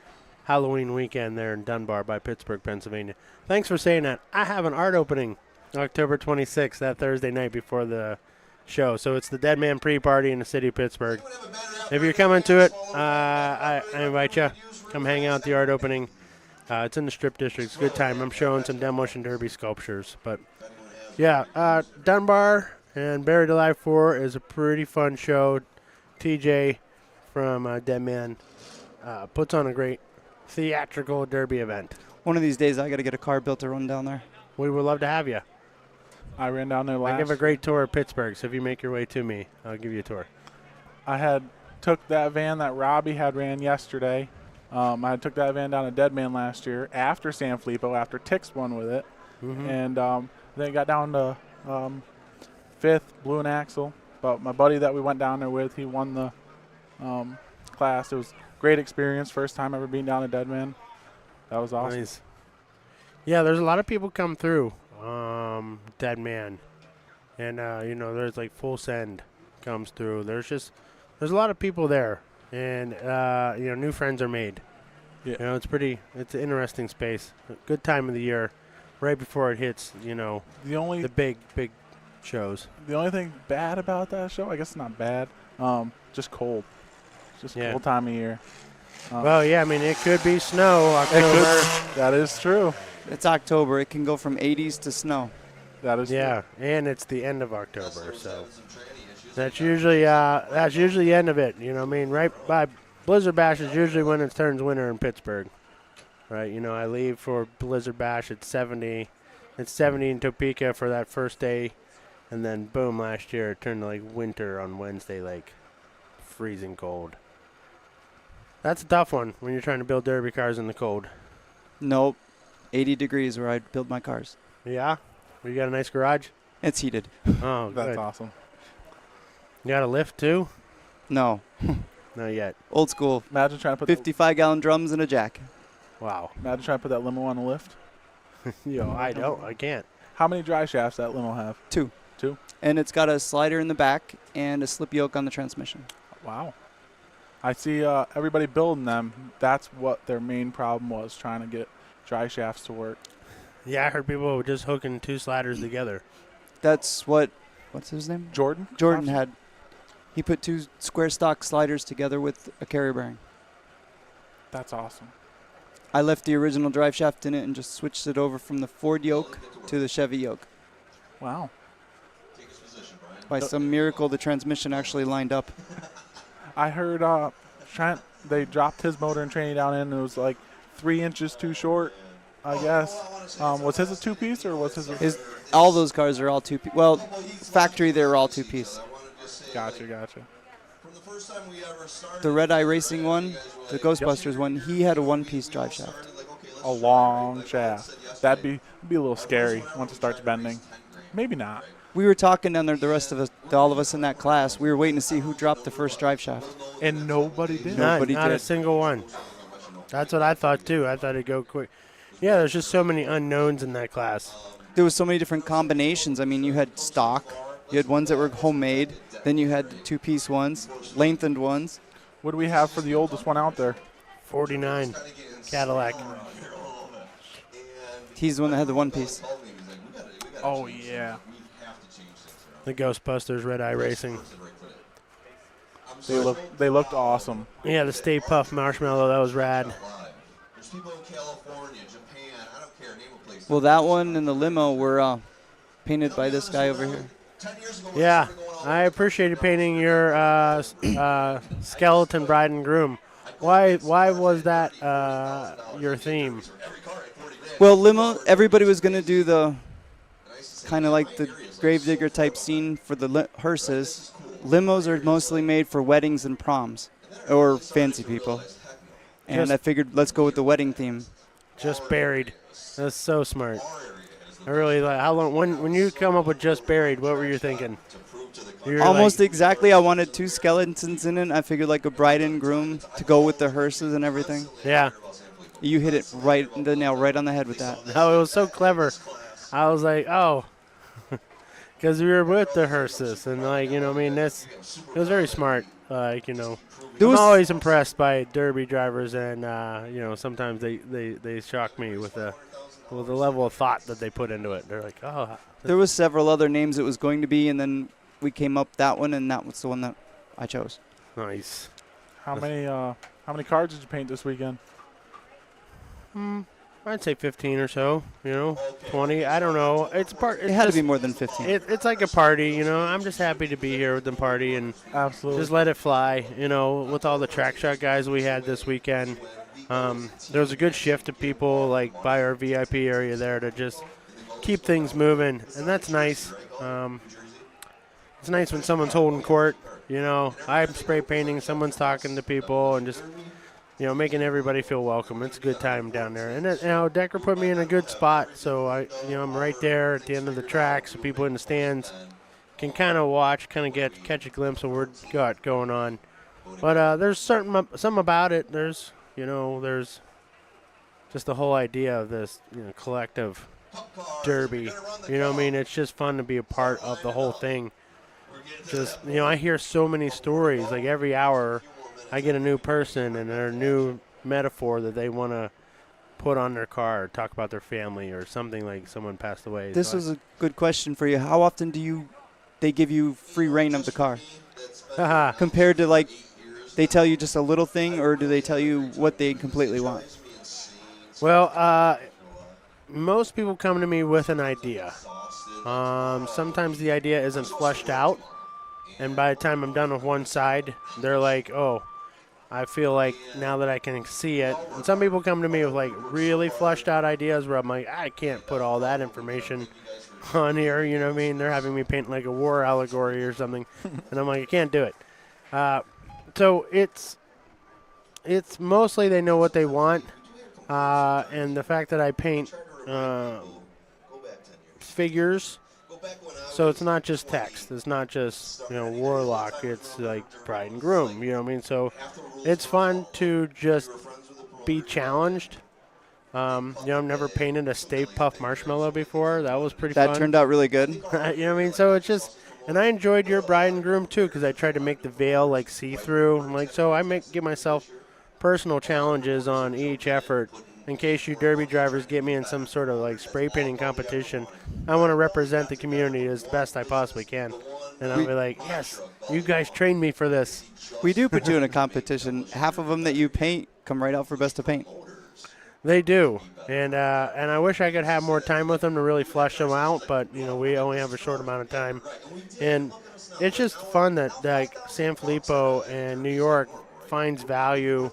Halloween weekend there in Dunbar by Pittsburgh, Pennsylvania. Thanks for saying that. I have an art opening October 26th, that Thursday night before the show. So it's the Dead Man pre-party in the city of Pittsburgh. If you're coming to it, I invite you. Come hang out at the art opening. It's in the Strip District. It's a good time. I'm showing some Demolition Derby sculptures. But, yeah, Dunbar and Buried Alive 4 is a pretty fun show. TJ from Dead Man puts on a great theatrical derby event. One of these days, I got to get a car built to run down there. We would love to have you. I ran down there last. I give a great tour of Pittsburgh, so if you make your way to me, I'll give you a tour. I took that van that Robbie had ran yesterday. I took that van down to Dead Man last year after Sanfilippo, after Tix won with it. Mm-hmm. And then got down to 5th, blew an axle. But my buddy that we went down there with, he won the class. It was a great experience, first time ever being down to Dead Man. That was awesome. Nice. Yeah, there's a lot of people come through Dead Man. And, there's like Full Send comes through. There's a lot of people there. And, new friends are made. Yeah. It's an interesting space. A good time of the year, right before it hits, the big shows. The only thing bad about that show, I guess it's not bad, just cold. Just cold time of year. Well, yeah, I mean, it could be snow October. That is true. It's October. It can go from 80s to snow. That is true. And it's the end of October, so that's usually the end of it. You know what I mean? Right by Blizzard Bash is usually when it turns winter in Pittsburgh. Right? I leave for Blizzard Bash at 70. It's 70 in Topeka for that first day. And then, boom, last year it turned to, like, winter on Wednesday, like, freezing cold. That's a tough one when you're trying to build derby cars in the cold. Nope. 80 degrees where I build my cars. Yeah? You got a nice garage? It's heated. Oh, That's good. awesome. You got a lift, too? No. Not yet. Old school. Imagine trying to put 55-gallon drums and a jack. Wow. Imagine trying to put that limo on a lift. I can't. How many dry shafts that limo have? 2. and it's got a slider in the back and a slip yoke on the transmission. Wow. I see everybody building them. That's what their main problem was, trying to get dry shafts to work. Yeah, I heard people were just hooking 2 sliders together. That's what's his name? Jordan? Jordan had. He put 2 square stock sliders together with a carrier bearing. That's awesome. I left the original drive shaft in it and just switched it over from the Ford yoke to the Chevy yoke. Wow. By some miracle, the transmission actually lined up. I heard Trent, they dropped his motor and tranny down in, and it was like 3 inches too short, I guess. Was his a 2-piece or was his all those cars are all 2-piece. Well, factory, they were all 2-piece. Gotcha. The Red Eye Racing one, the Ghostbusters one, he had a 1-piece drive shaft. A long shaft. That'd be a little scary once it starts bending. Maybe not. We were talking down there, the rest of us, all of us in that class, we were waiting to see who dropped the first drive shaft. And nobody did. Not a single one. That's what I thought, too. I thought it'd go quick. Yeah, there's just so many unknowns in that class. There was so many different combinations. I mean, you had stock. You had ones that were homemade. Then you had the 2-piece ones, lengthened ones. What do we have for the oldest one out there? 49 Cadillac. He's the one that had the 1-piece. Oh, yeah. The Ghostbusters Red Eye Racing. They looked awesome. Yeah, the Stay Puft Marshmallow, that was rad. Well, that one and the limo were painted by this guy over here. Yeah, I appreciated painting your skeleton bride and groom. Why was that your theme? Well, limo, everybody was going to do the kind of like the gravedigger type scene for the hearses. Limos are mostly made for weddings and proms or fancy people. And I figured let's go with the wedding theme. Just Buried. That's so smart. I really like. How long? When you come up with Just Buried, what were you thinking? Almost exactly. I wanted 2 skeletons in it. I figured like a bride and groom to go with the hearses and everything. Yeah. You hit it right the nail right on the head with that. No, it was so clever. I was like, oh, because we were with the hearses, and it was very smart. I'm always impressed by derby drivers, and sometimes they shock me with the level of thought that they put into it. They're like, oh. There was several other names it was going to be, and then we came up that one, and that was the one that I chose. Nice. How many cars did you paint this weekend? I'd say 15 or so, 20. I don't know. It's part. It had to be more than 15. It's like a party, I'm just happy to be here with the party and absolutely just let it fly, with all the track shot guys we had this weekend. There was a good shift of people like by our VIP area there to just keep things moving, and that's nice. It's nice when someone's holding court. I'm spray painting, someone's talking to people, and just making everybody feel welcome. It's a good time down there. And Decker put me in a good spot, so I'm right there at the end of the track, so people in the stands can kind of watch, catch a glimpse of what we got going on. But there's something about it. There's just the whole idea of this collective derby. It's just fun to be a part of the whole thing. Just I hear so many stories. Like every hour, I get a new person and a new metaphor that they want to put on their car, or talk about their family, or something like someone passed away. This is a good question for you. How often do they give you free reign of the car? Compared to they tell you just a little thing, or do they tell you what they completely want? Well, most people come to me with an idea. Sometimes the idea isn't fleshed out, and by the time I'm done with one side, they're like, oh, I feel like now that I can see it. And some people come to me with really fleshed out ideas where I'm like, I can't put all that information on here, They're having me paint like a war allegory or something, and I'm like, I can't do it. So it's mostly they know what they want, and the fact that I paint figures, so it's not just text. It's not just warlock. It's like bride and groom. So it's fun to just be challenged. I've never painted a Stay Puft Marshmallow before. That was pretty fun. That turned out really good. So And I enjoyed your bride and groom too, because I tried to make the veil like see-through. So I give myself personal challenges on each effort. In case you derby drivers get me in some sort of like spray painting competition, I want to represent the community as best I possibly can. And I'll be like, yes, you guys trained me for this. We do put you in a competition. Half of them that you paint come right out for best of paint. They do, and I wish I could have more time with them to really flesh them out, but we only have a short amount of time, and it's just fun that like Sanfilippo and New York finds value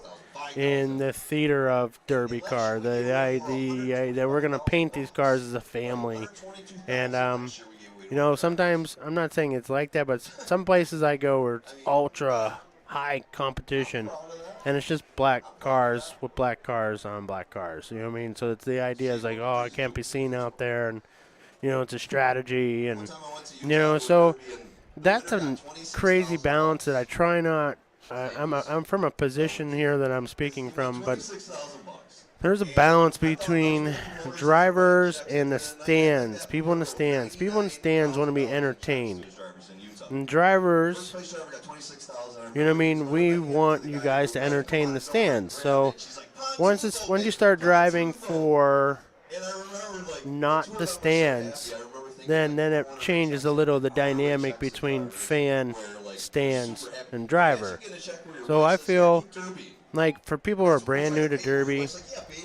in the theater of derby car. That we're gonna paint these cars as a family, and sometimes I'm not saying it's like that, but some places I go where it's ultra high competition. And it's just black cars with black cars on black cars. You know what I mean? So it's the idea is like, I can't be seen out there, and it's a strategy, and so that's a crazy balance that I try not. I'm from a position here that I'm speaking from, but there's a balance between drivers and the stands. People in the stands. People in the stands want to be entertained, and drivers. You know what I mean? We want you guys to entertain the stands. So once you start driving for not the stands, then it changes a little the dynamic between fan, stands, and driver. So I feel like for people who are brand new to Derby,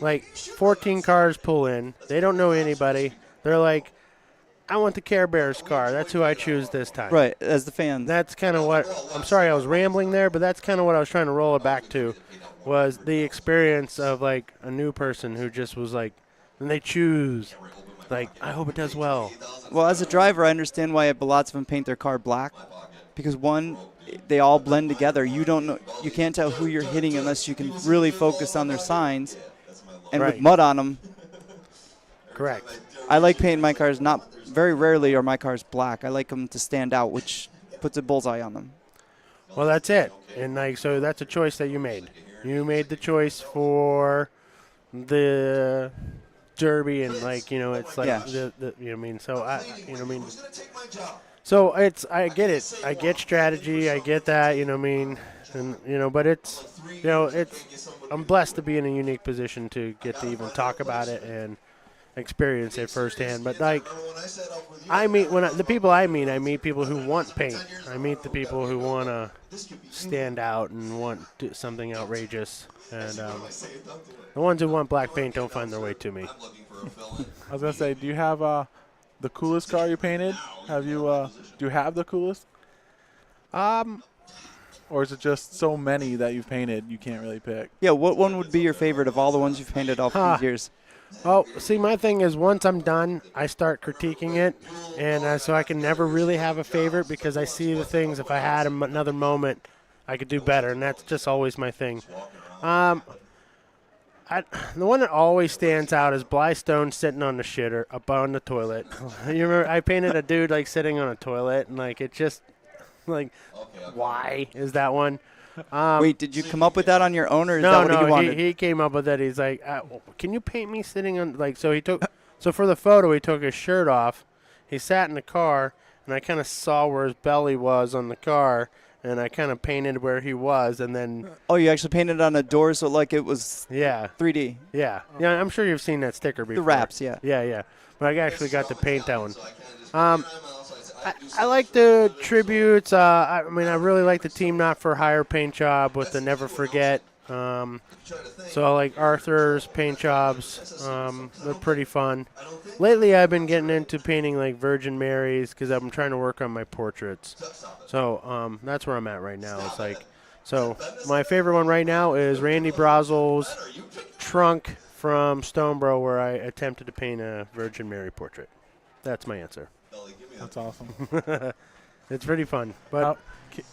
like 14 cars pull in. They don't know anybody. They're like, I want the Care Bears car. That's who I choose this time. Right, as the fan. That's kind of what, I'm sorry I was rambling there, but that's kind of what I was trying to roll it back to, was the experience of like a new person who just was like, and they choose, like, I hope it does well. Well, as a driver, I understand why lots of them paint their car black, because one, they all blend together. You don't know, you can't tell who you're hitting unless you can really focus on their signs, and Right. with mud on them. Correct. I like painting my cars very rarely are my cars black. I like them to stand out, which puts a bullseye on them. Well, that's it. And like, so that's a choice that you made. You made the choice for the Derby, and like, it's like Yeah. I mean, so I mean. So I get it. I get strategy. I get that. I mean, and but it's I'm blessed to be in a unique position to get to even talk about it and experience it firsthand. But like, I meet the people I meet people who want paint. I meet the people who want to stand out and want something outrageous. And the ones who want black paint don't find their way to me. I was gonna say, do you have the coolest car you painted? Have you do you have the coolest? Or is it just so many that you've painted you can't really pick? Yeah, what one would be your favorite of all the ones you've painted all these years? Oh, see, my thing is once I'm done, I start critiquing it, and so I can never really have a favorite because I see the things. If I had another moment, I could do better, and that's just always my thing. The one that always stands out is Bly Stone sitting on the shitter up on the toilet. You remember I painted a dude like sitting on a toilet, and like it just like, why is that one? Wait, did you come up with that on your own, or is that what you wanted? He came up with it. He's like, can you paint me sitting on, like, so for the photo, he took his shirt off. He sat in the car, and I kind of saw where his belly was on the car, and I kind of painted where he was, and then. Oh, you actually painted on a door so like it was 3D. Yeah. Yeah, I'm sure you've seen that sticker before. The wraps, yeah. Yeah. But I actually got to paint that one. I like the tributes. I really like the Team Not For Hire paint job with the Never Forget. So I like Arthur's paint jobs. They're pretty fun. Lately, I've been getting into painting like Virgin Marys because I'm trying to work on my portraits. So that's where I'm at right now. It's like, so my favorite one right now is Randy Brazel's trunk from Stonebro, where I attempted to paint a Virgin Mary portrait. That's my answer. That's awesome. It's pretty fun. But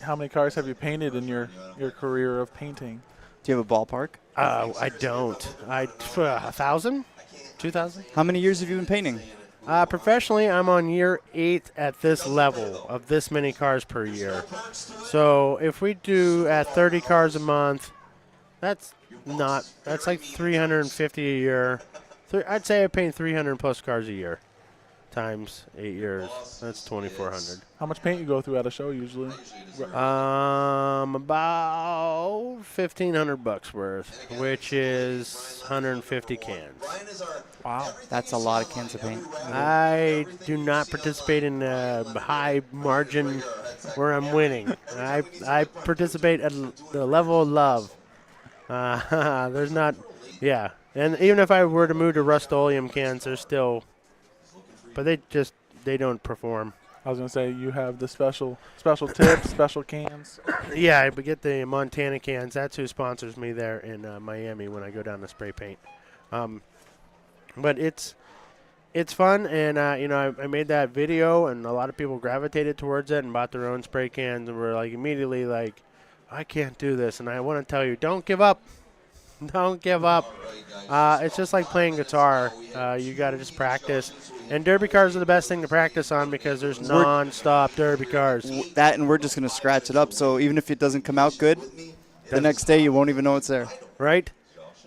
how many cars have you painted in your career of painting? Do you have a ballpark? I don't. 1,000? 2,000? How many years have you been painting? Professionally, I'm on year 8 at this level of this many cars per year. So if we do at 30 cars a month, that's like 350 a year. I'd say I paint 300 plus cars a year. times 8 years. That's 2,400. How much paint you go through at a show usually? About $1,500 worth, which is 150 cans. Wow. That's a lot of cans of paint. I do not participate in a high margin where I'm winning. I participate at the level of love. There's not, yeah. And even if I were to move to Rust-Oleum cans, they're still, but they don't perform. I was gonna say you have the special tips, special cans. Yeah, I get the Montana cans. That's who sponsors me there in Miami when I go down to spray paint. But it's fun, and I made that video, and a lot of people gravitated towards it and bought their own spray cans, and were like immediately like, I can't do this, and I want to tell you, don't give up. Don't give up. It's just like playing guitar. You got to just practice. And derby cars are the best thing to practice on because there's non-stop derby cars. That, and we're just going to scratch it up. So even if it doesn't come out good, the next day you won't even know it's there. Right?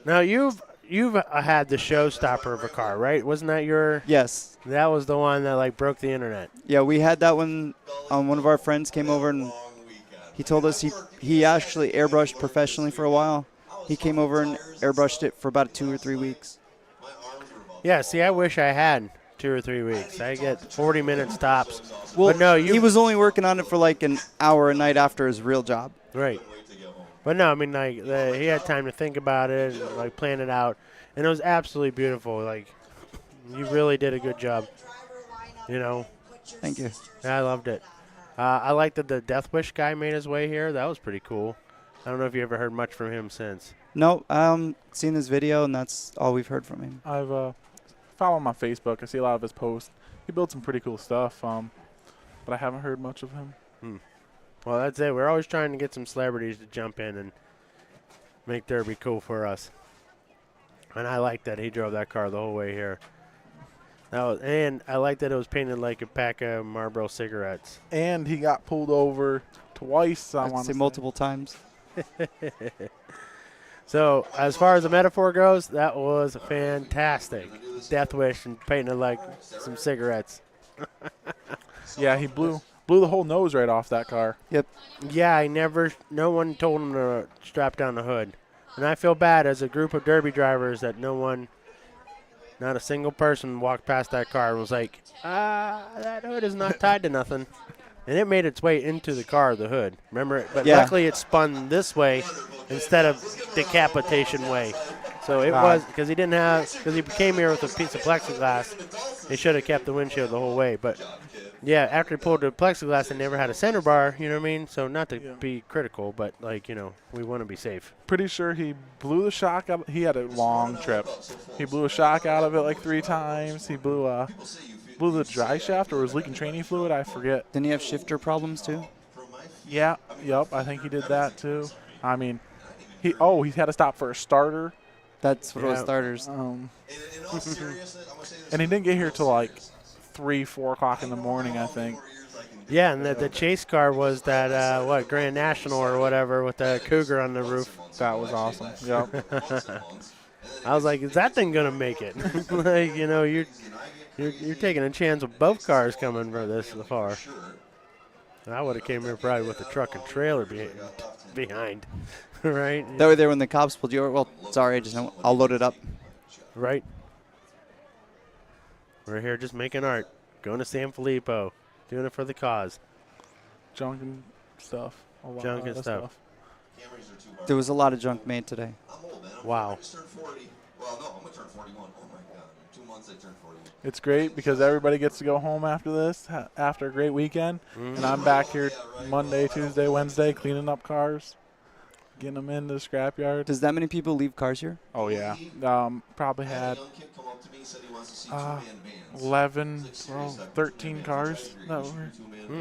Now, you've had the showstopper of a car, right? Wasn't that your? Yes. That was the one that like broke the internet. Yeah, we had that one. One of our friends came over and he told us he actually airbrushed professionally for a while. He came over and airbrushed it for about 2 or 3 weeks. Yeah, see, I wish I had 2 or 3 weeks. I get 40 minutes tops. Well, but no, he was only working on it for like an hour a night after his real job. Right. But no, I mean, like, he had time to think about it and, like, plan it out. And it was absolutely beautiful. Like, you really did a good job. You know? Thank you. Yeah, I loved it. I liked that the Death Wish guy made his way here. That was pretty cool. I don't know if you ever heard much from him since. No, seen his video, and that's all we've heard from him. I've followed him on Facebook. I see a lot of his posts. He built some pretty cool stuff, but I haven't heard much of him. Well, that's it. We're always trying to get some celebrities to jump in and make derby cool for us. And I like that he drove that car the whole way here. And I like that it was painted like a pack of Marlboro cigarettes. And he got pulled over twice. I want to say multiple times. So, as far as the metaphor goes, that was fantastic. Death Wish and painted like some cigarettes. Yeah, he blew the whole nose right off that car. Yep. Yeah, no one told him to strap down the hood. And I feel bad as a group of derby drivers that not a single person walked past that car and was like, that hood is not tied to nothing. And it made its way into the car, the hood. Remember it? But luckily it spun this way instead of decapitation way. So it was, because he came here with a piece of plexiglass. He should have kept the windshield the whole way. But, yeah, after he pulled the plexiglass, they never had a center bar, you know what I mean? So not to be critical, but, like, we want to be safe. Pretty sure he blew the shock out. He had a long trip. He blew a shock out of it like 3 times. He blew the dry shaft, or was leaking training fluid, I forget. Didn't he have shifter problems too? Yeah, yep, I think he did that too. I mean, he had to stop for a starter. That's what it was, starters. And he didn't get here till like 3-4 o'clock in the morning, I think. Yeah, and the chase car was that, Grand National or whatever with the Cougar on the roof. That was awesome, yep. I was like, is that thing going to make it? Like, you're taking a chance with both cars coming for this far. I would have came here probably with a truck and trailer behind, right? They were there when the cops pulled you over. Well, sorry, I'll load it up. Right. We're here just making art, going to Sanfilippo, doing it for the cause. Junk and stuff. Junk and stuff. There was a lot of junk made today. Wow. Well, no, I'm going to turn 41. Oh, my God. In 2 months, I turn 41. It's great because everybody gets to go home after this, after a great weekend. And I'm back here Monday, Tuesday, Wednesday, cleaning up cars, getting them into the scrapyard. Does that many people leave cars here? Oh, yeah. Probably had 11, 13 cars that were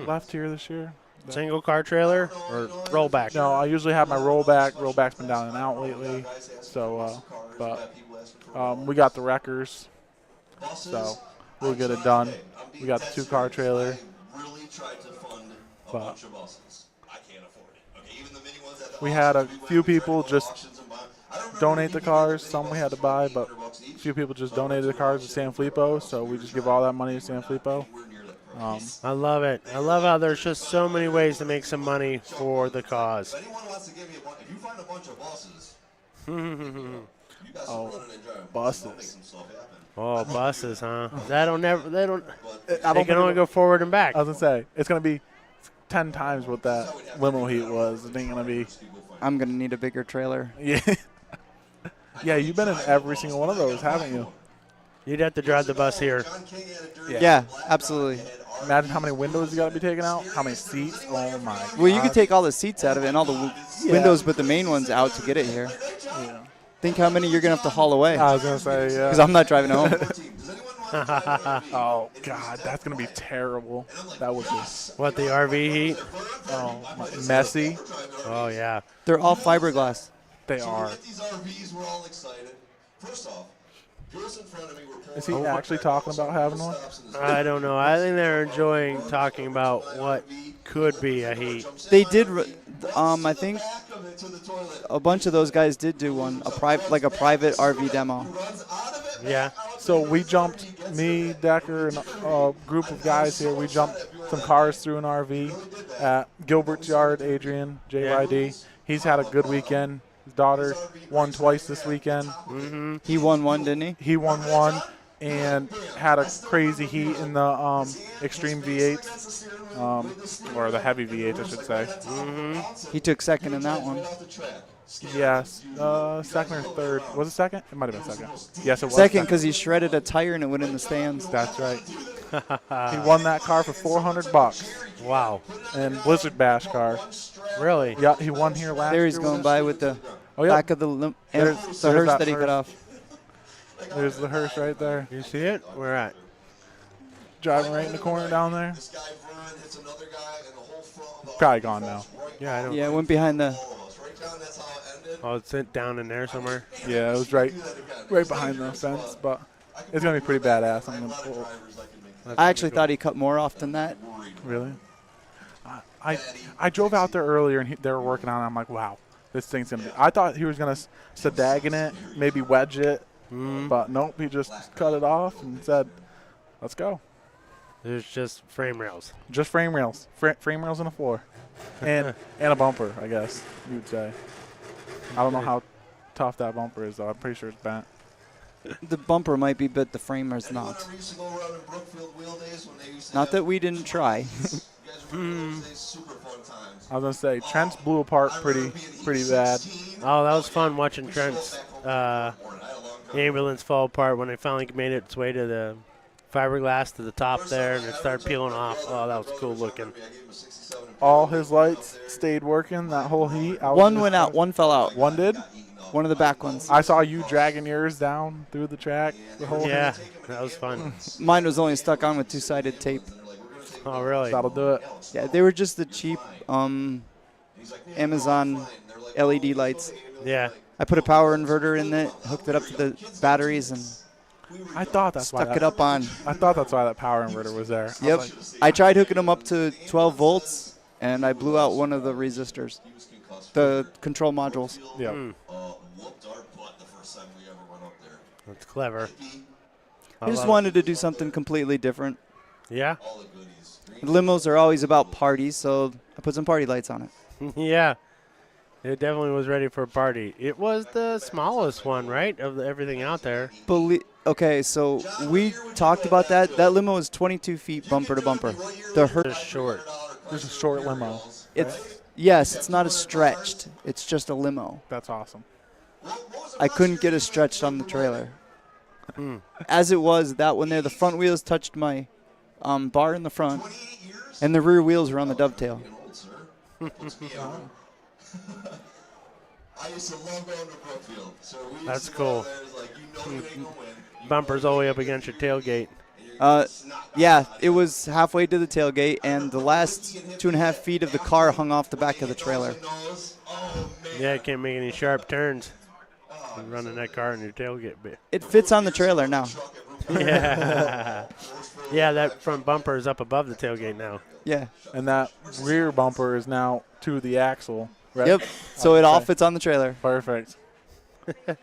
left here this year. Single car trailer or rollback? No, I usually have my rollback. Rollback's been down and out lately. So, but we got the wreckers. So we'll get it done. We got the 2-car trailer. But we had a few people just donate the cars. Some we had to buy, but few people just donated the cars to Sanfilippo, so we just give all that money to Sanfilippo. I love it. I love how there's just so many ways to make some money for the cause. If anyone wants to give me if you find a bunch of buses, you guys Oh, run it and drive. buses. They'll make some stuff happen. Oh, buses, huh? That'll never. They don't. I They can only go forward and back. I was gonna say it's gonna be 10 times what that limo heat was. It ain't gonna be. I'm gonna need a bigger trailer. Yeah. Yeah, you've been in every single one of those, haven't you? You'd have to drive the bus here. Yeah, absolutely. Imagine how many windows you got to be taking out. How many seats? Oh my. Well, you God. could take all the seats out of it and all the windows, but the main ones out to get it here. Yeah. Think how many you're gonna have to haul away. I was gonna say, yeah. Because I'm not driving home. Oh God, that's gonna be terrible. That would be. What, the RV heat? Oh, messy. Oh yeah. They're all fiberglass. They are. These RVs, we're all excited. First off, girls in front of me were pulling. Is he actually talking about having one? I don't know. I think they're enjoying talking about what could be a heat. They did. I think a bunch of those guys did do one, a private RV demo. Yeah. So we jumped, me, Decker, and a group of guys here. We jumped some cars through an RV at Gilbert's Yard. Adrian, JYD. He's had a good weekend. His daughter won twice this weekend. Mm-hmm. He won one, didn't he? He won one and had a crazy heat in the Extreme V8s, or the heavy V8s, I should say. He took second in that one. Yes, second or third. Was it second? It might have been second. Yes, it was Second because he shredded a tire and it went in the stands. That's right. He won that car for $400. Wow. And Blizzard Bash car. Really? Yeah, he won here last year. There he's going by with the Oh, yeah. back of the There's hearse that that he cut hearse. off. There's the hearse right there. You see it? Where at? Driving right in the corner down there. Probably gone now. Yeah, I don't. Yeah, it went behind the. Oh, it's down in there somewhere. Yeah, it was right behind the fence, but it's gonna be pretty badass. I'm gonna pull. I actually thought he cut more off than that. Really? I drove out there earlier and they were working on it. I'm like, wow, this thing's gonna be. I thought he was gonna Sedaggin it, maybe wedge it, but nope. He just cut it off and said, "Let's go." There's just frame rails. Just frame rails, frame rails and a floor, and a bumper. I guess you would say. I don't know how tough that bumper is though. I'm pretty sure it's bent. The bumper might be, but the frame is not. Not that we didn't try. I was gonna say Trent's blew apart pretty bad. Oh, that was fun watching Trent's ambulance fall apart when it finally made its way to the fiberglass to the top there and it started peeling off. Oh, that was cool looking. All his lights stayed working that whole heat. One went out, one fell out. One did? One of the back ones. I saw you dragging yours down through the track. The whole Yeah, heat. that was fun. Mine was only stuck on with two-sided tape. Oh, really? That'll do it. Yeah, they were just the cheap Amazon LED lights. Yeah. I put a power inverter in it, hooked it up to the batteries, and I thought that's why stuck it up on. I thought that's why that power inverter was there. Yep. I tried hooking them up to 12 volts, and I blew out one of the resistors, the control modules. Yeah. That's clever. I just wanted to do something completely different. Yeah. Limos are always about parties, so I put some party lights on it. Yeah. It definitely was ready for a party. It was the smallest one, right, of everything out there. Okay, so we talked about that. That limo is 22 feet bumper to bumper. The hearse is short. There's a short limo. Yes, it's not a stretched. It's just a limo. That's awesome. I couldn't get it stretched on the trailer. As it was, that one there, the front wheels touched my bar in the front, and the rear wheels were on the dovetail. I used to love going to Brookfield. So we used That's to cool. go there, it's like, you know you're gonna win. Bumpers all the way up against your tailgate. Yeah, it was halfway to the tailgate, and the last 2.5 feet of the car hung off the back of the trailer. Yeah, it can't make any sharp turns. Running that car in your tailgate bit. It fits on the trailer now. Yeah. Yeah, that front bumper is up above the tailgate now. Yeah. And that rear bumper is now to the axle. Right? Yep. So it all fits on the trailer. Perfect.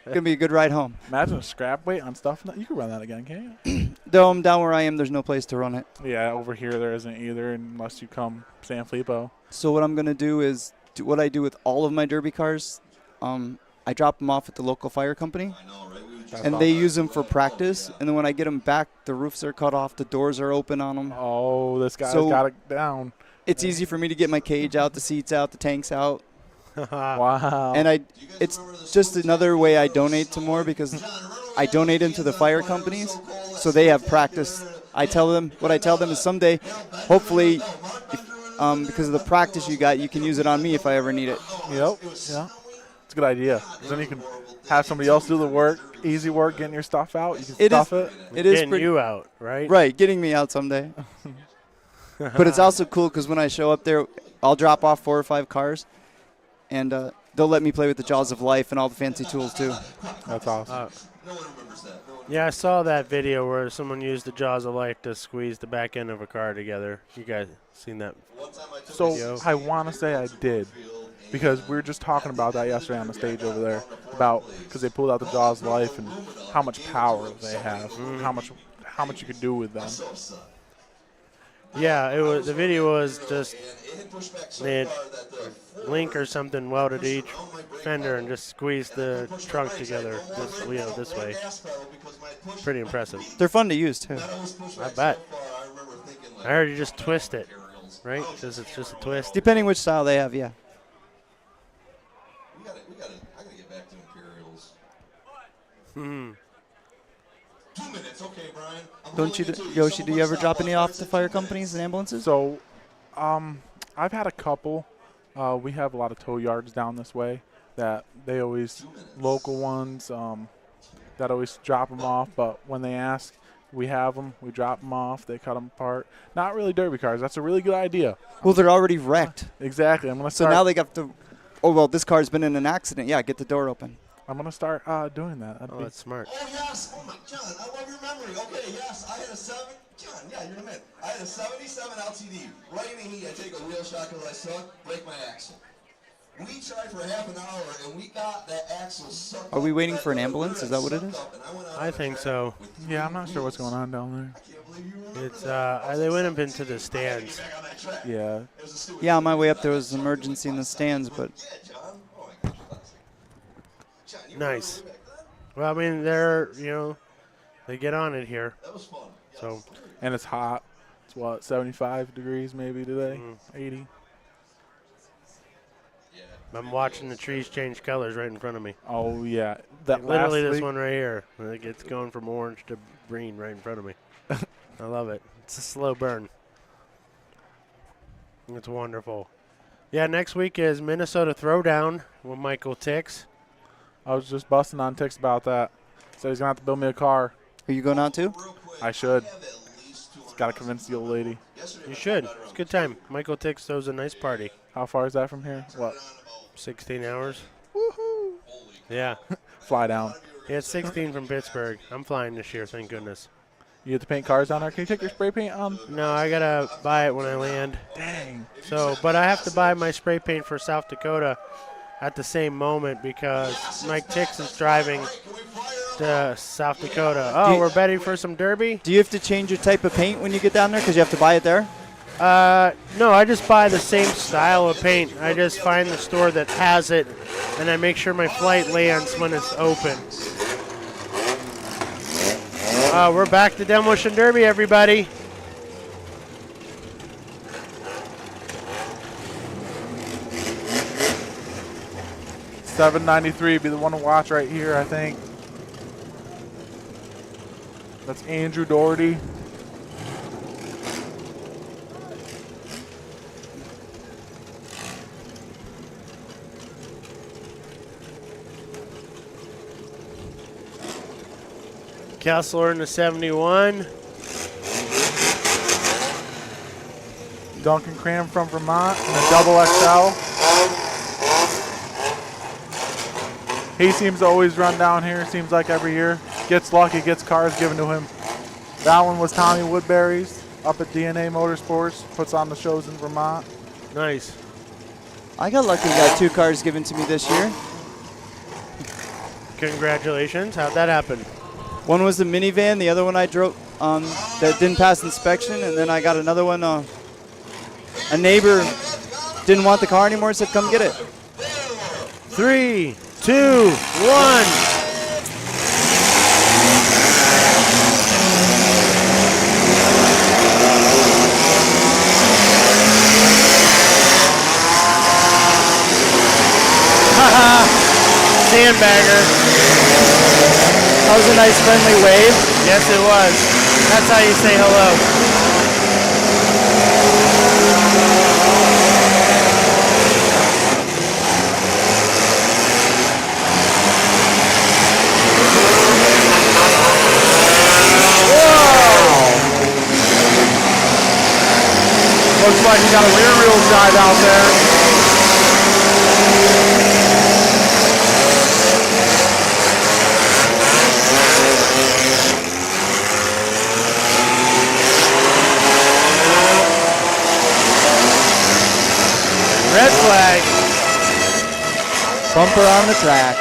Gonna be a good ride home. Imagine a scrap weight on stuff. You can run that again, can't you? Down where I am, there's no place to run it. Yeah, over here there isn't either unless you come Sanfilippo. So what I'm gonna do is what I do with all of my derby cars. I drop them off at the local fire company, and they use them for practice. And then when I get them back, the roofs are cut off, the doors are open on them. Oh, this guy's got it down. It's easy for me to get my cage out, the seats out, the tanks out. Wow. And it's just another way I donate to more because I donate them to the fire companies, so they have practice. I tell them is someday, hopefully, because of the practice you got, you can use it on me if I ever need it. Yep. Yeah. It's a good idea. Then you can have somebody else do the work, easy work, getting your stuff out. You can stuff it. It is getting you out, right? Right, getting me out someday. But it's also cool because when I show up there, I'll drop off 4 or 5 cars, and they'll let me play with the jaws of life and all the fancy tools too. That's awesome. Yeah, I saw that video where someone used the jaws of life to squeeze the back end of a car together. You guys seen that video? So I want to say I did, because we were just talking about that yesterday on the stage over there, because they pulled out the jaws of life and how much power they have, how much you could do with them. Yeah, the video was just they had link or something welded to each fender and just squeezed the trunk together this way. Pretty impressive. They're fun to use too. I bet. I heard you just twist it, right? It's just a twist. Depending which style they have, yeah. I gotta get back to Imperials. 2 minutes, okay, Brian. Don't you, Yoshi, do you ever drop any off to fire companies and ambulances? So, I've had a couple. We have a lot of tow yards down this way that they always, local ones, that always drop them off. But when they ask, we have them. We drop them off. They cut them apart. Not really derby cars. That's a really good idea. Well, they're already wrecked. Exactly. I'm gonna so start. now they got to. Oh well, this car's been in an accident. Yeah, get the door open. I'm gonna start doing that. That's smart. Oh yes, oh my John, I love your memory. Okay, yes, I had a John, yeah, you're the man. I had a 77 LTD. Right in the heat, I take a wheel shot because I suck, break my axle. We tried for half an hour and we got that axle sucked. Are we waiting for an ambulance? Is that what it is? I think so. Yeah, I'm not sure what's going on down there. It's they went up into the stands. Yeah. Yeah, on my way up there was an emergency in the stands, but. Nice. Well, I mean, they get on it here. So. And it's hot. It's what, 75 degrees maybe today? 80. I'm watching the trees change colors right in front of me. Oh yeah, that literally this one right here. It's going from orange to green right in front of me. I love it. It's a slow burn. It's wonderful. Yeah, next week is Minnesota Throwdown with Michael Tix. I was just busting on Tix about that. So he's gonna have to build me a car. Are you going out too? I should. Got to convince the old lady. You should. It's a good time. Michael Tix throws a nice party. How far is that from here? What? 16 hours. Woohoo! Yeah. Fly down. Yeah, it's 16 from Pittsburgh. I'm flying this year, thank goodness. You get to paint cars down there. Can you take your spray paint on? No, I gotta buy it when I land. Dang. So, but I have to buy my spray paint for South Dakota at the same moment because Mike Tix is driving to South Dakota. Oh, we're ready for some derby? Do you have to change your type of paint when you get down there because you have to buy it there? No, I just buy the same style of paint. I just find the store that has it, and I make sure my flight lands when it's open. We're back to Demolition Derby, everybody. $7.93 be the one to watch right here, I think. That's Andrew Doherty. Kessler in the 71. Duncan Cram from Vermont in a double XL. He seems to always run down here, seems like every year. Gets lucky, gets cars given to him. That one was Tommy Woodbury's up at DNA Motorsports, puts on the shows in Vermont. Nice. I got lucky and got 2 cars given to me this year. Congratulations. How'd that happen? One was the minivan, the other one I drove that didn't pass inspection, and then I got another one. A neighbor didn't want the car anymore, said come get it. 3, 2, 1. Sandbagger. That was a nice friendly wave. Yes, it was. That's how you say hello. Looks like you got a rear wheel drive out there. Red flag. Bumper on the track.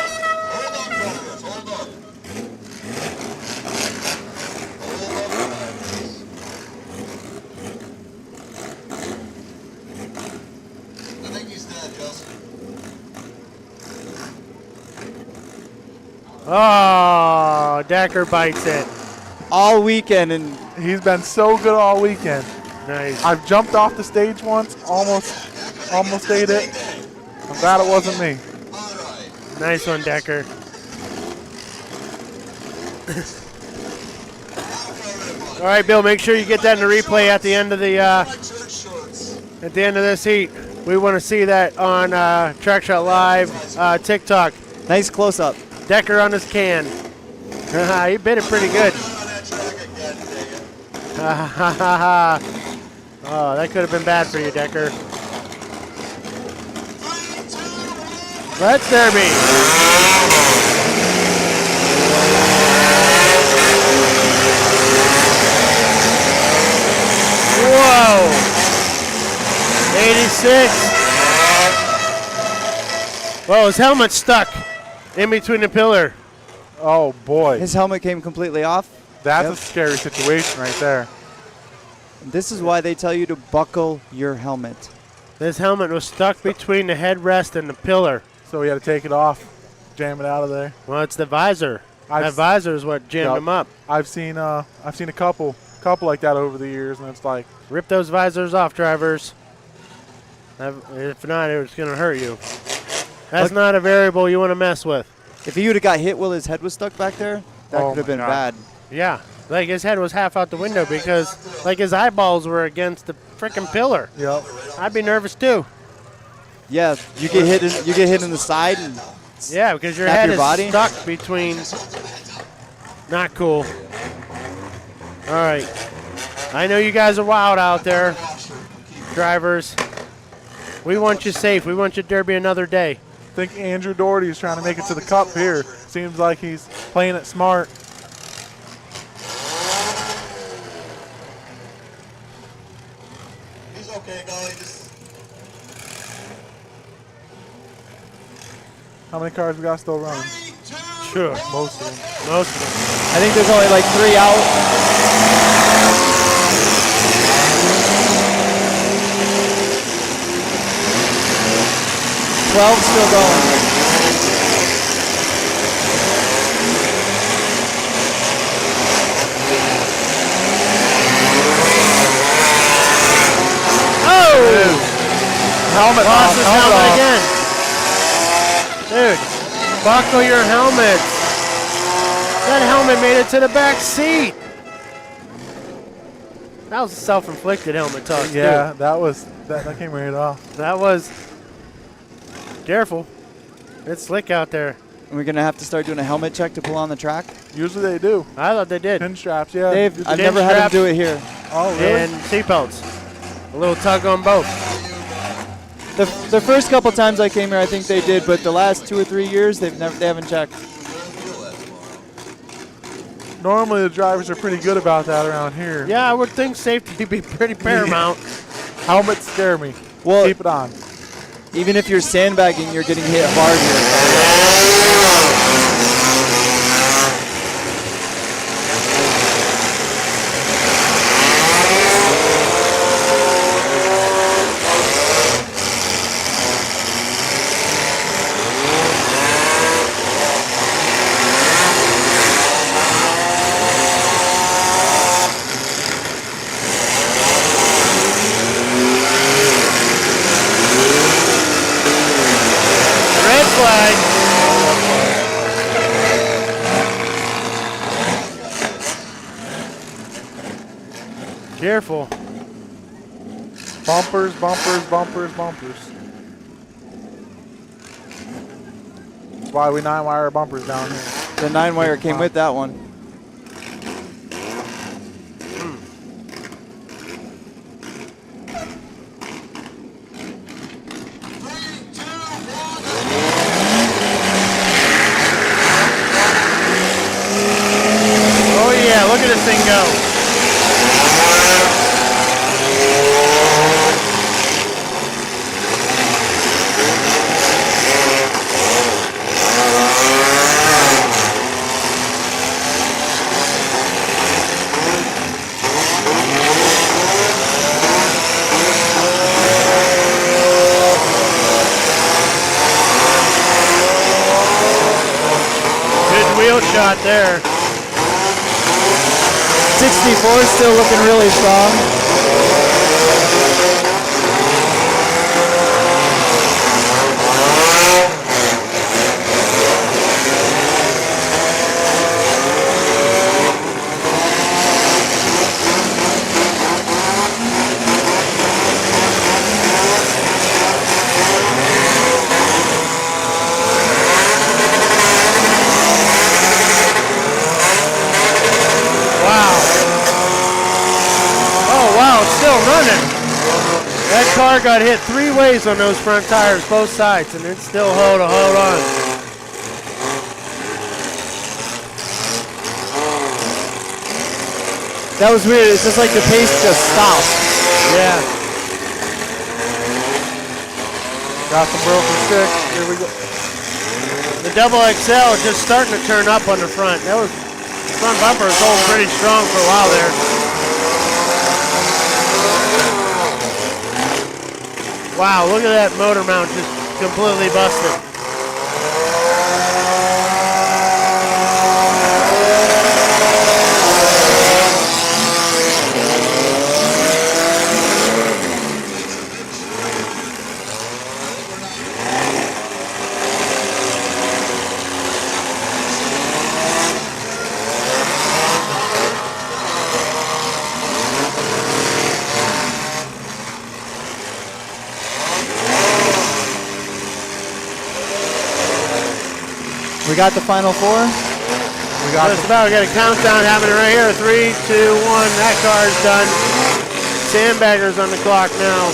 Oh, Decker bites it. All weekend, and he's been so good all weekend. Nice. I've jumped off the stage once, almost ate it. I'm glad it wasn't me. Nice one, Decker. All right, Bill. Make sure you get that in the replay at the end of the this heat. We want to see that on TrackShotLive TikTok. Nice close up. Decker on his can. He bit it pretty good. Oh, that could have been bad for you, Decker. Let's Derby. Whoa. 86. Well, his helmet's stuck in between the pillar. Oh, boy. His helmet came completely off. That's a scary situation right there. This is why they tell you to buckle your helmet. This helmet was stuck between the headrest and the pillar. So we had to take it off, jam it out of there. Well, it's the visor. That visor is what jammed him up. I've seen a couple like that over the years, and it's like, rip those visors off, drivers. If not, it's going to hurt you. That's not a variable you want to mess with. If he would have got hit while his head was stuck back there, that could have been bad. Yeah, like his head was half out the window because like his eyeballs were against the freaking pillar. Yep. I'd be nervous too. Yeah, you get hit in the side and yeah, because your head is stuck between. Not cool. All right, I know you guys are wild out there, drivers. We want you safe. We want you to derby another day. I think Andrew Doherty is trying to make it to the cup here. Seems like he's playing it smart. He's okay, Golly. How many cars we got still running? Sure. Most of them. Most of them. I think there's only like 3 out. 12 still going. Oh! Helmet lost off, his helmet helmet off. again. Dude, buckle your helmets. That helmet made it to the back seat. That was a self-inflicted helmet toss. Yeah, too. that came right off. That was. Careful. It's slick out there. We're going to have to start doing a helmet check to pull on the track? Usually they do. I thought they did. Pin straps, yeah. I've never had them do it here. Oh, really? And seatbelts. A little tug on both. The first couple times I came here, I think they did, but the last 2 or 3 years, they haven't checked. Normally the drivers are pretty good about that around here. Yeah, I would think safety would be pretty paramount. Helmets scare me. Well, keep it on. Even if you're sandbagging, you're getting hit hard here. Careful. Bumpers, bumpers, bumpers, bumpers. That's why we 9-wire bumpers down here. The 9-wire came with that one. Oh yeah, look at this thing go. Good wheel shot there. 64 is still looking really strong. That car got hit 3 ways on those front tires, both sides, and it's still hold on. That was weird. It's just like the pace just stopped. Yeah. Got some broken sticks. Here we go. The double XL just starting to turn up on the front. That was front bumper was holding pretty strong for a while there. Wow, look at that motor mount just completely busted. We got the final 4. We got a countdown happening right here. 3, 2, 1. That car's done. Sandbaggers on the clock now.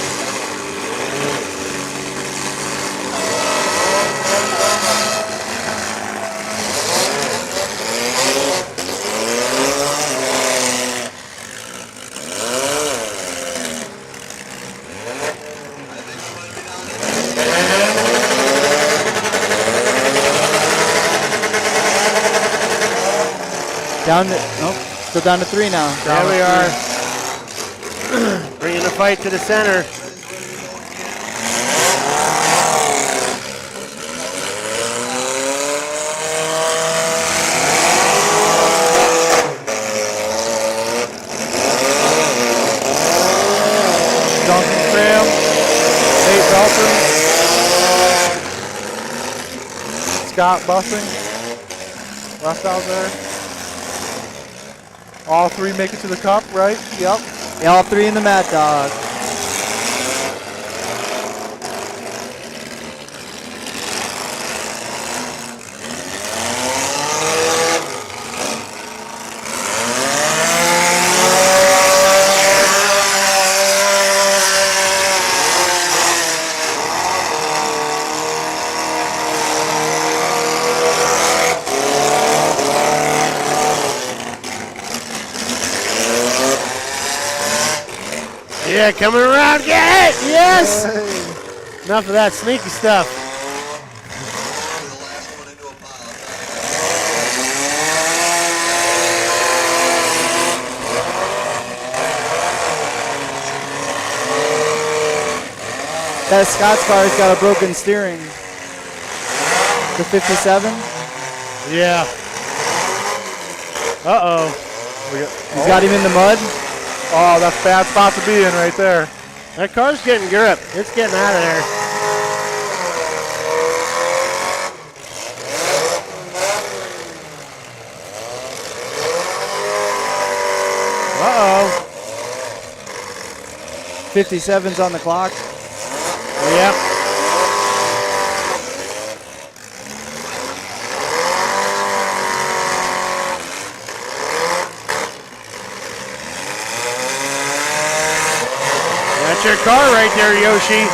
Still down to 3 now. There we are. Bringing the fight to the center. Duncan Sam, Nate Belton, Scott Bussing, left out there. All 3 make it to the cup, right? Yep. Yeah, all 3 in the Mad Dog. Yeah, coming around, get it! Yes! Enough of that sneaky stuff. That Scott's car's got a broken steering. The 57. Yeah. Uh-oh. He's got him in the mud. Oh, that's a bad spot to be in right there. That car's getting grip. It's getting out of there. Uh-oh. 57's on the clock. Yep. That's your car right there, Yoshi.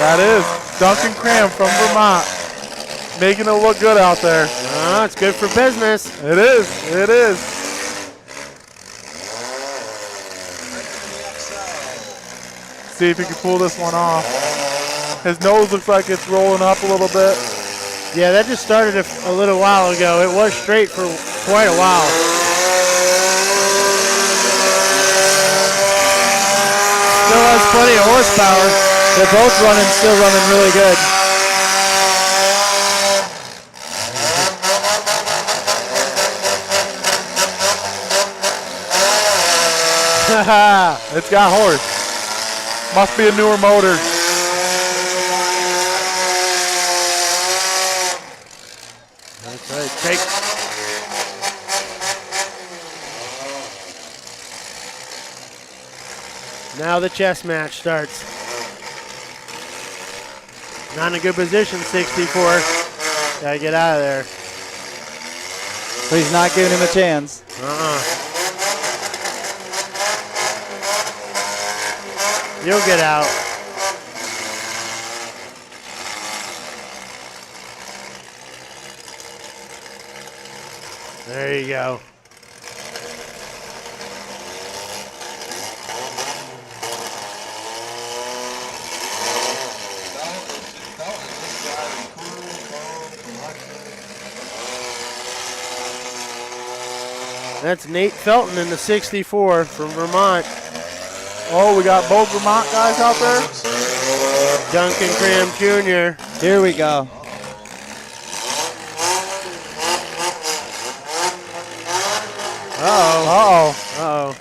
That is Duncan Cram from Vermont, making it look good out there. It's good for business. It is. It is. See if he can pull this one off. His nose looks like it's rolling up a little bit. Yeah, that just started a little while ago. It was straight for quite a while. Still has plenty of horsepower. They're both still running really good. It's got horse. Must be a newer motor. That's right. Take. Now the chess match starts. Not in a good position, 64. Gotta get out of there. But he's not giving him a chance. You'll get out. There you go. That's Nate Felton in the 64 from Vermont. Oh, we got both Vermont guys out there. Duncan Cram Jr. Here we go. Uh-oh.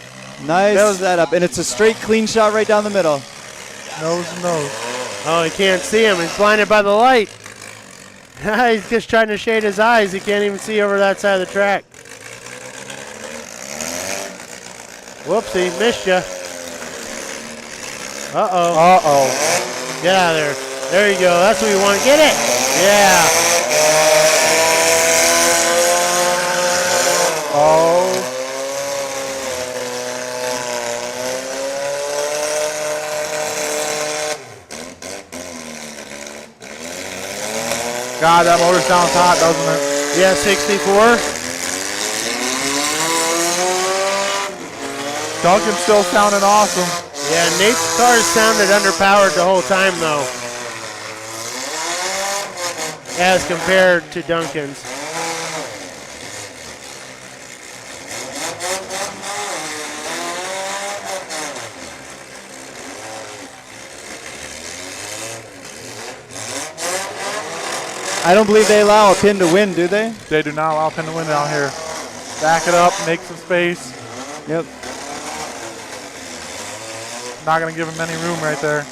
Nice setup, and it's a straight clean shot right down the middle. Nose to nose. Oh, he can't see him. He's blinded by the light. He's just trying to shade his eyes. He can't even see over that side of the track. Whoopsie, missed ya. Uh-oh. Get out of there. There you go. That's what you want. Get it. Yeah. Oh. God, that motor sounds hot, doesn't it? Yeah, 64. Duncan's still sounding awesome. Yeah, Nate's car sounded underpowered the whole time, though, as compared to Duncan's. I don't believe they allow a pin to win, do they? They do not allow a pin to win down here. Back it up, make some space. Yep. Not going to give him any room right there.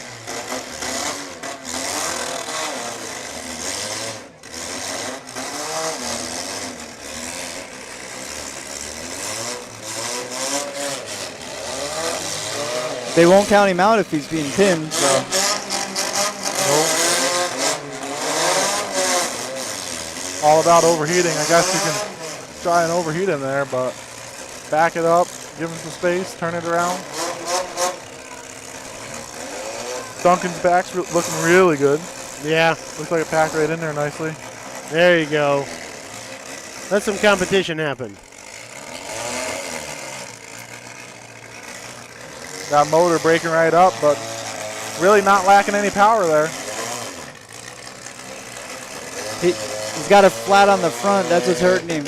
They won't count him out if he's being pinned, so. Nope. All about overheating. I guess you can try and overheat him there, but back it up, give him some space, turn it around. Duncan's back's looking really good. Yeah. Looks like it packed right in there nicely. There you go. Let some competition happen. That motor breaking right up, but really not lacking any power there. He's got a flat on the front. That's what's hurting him.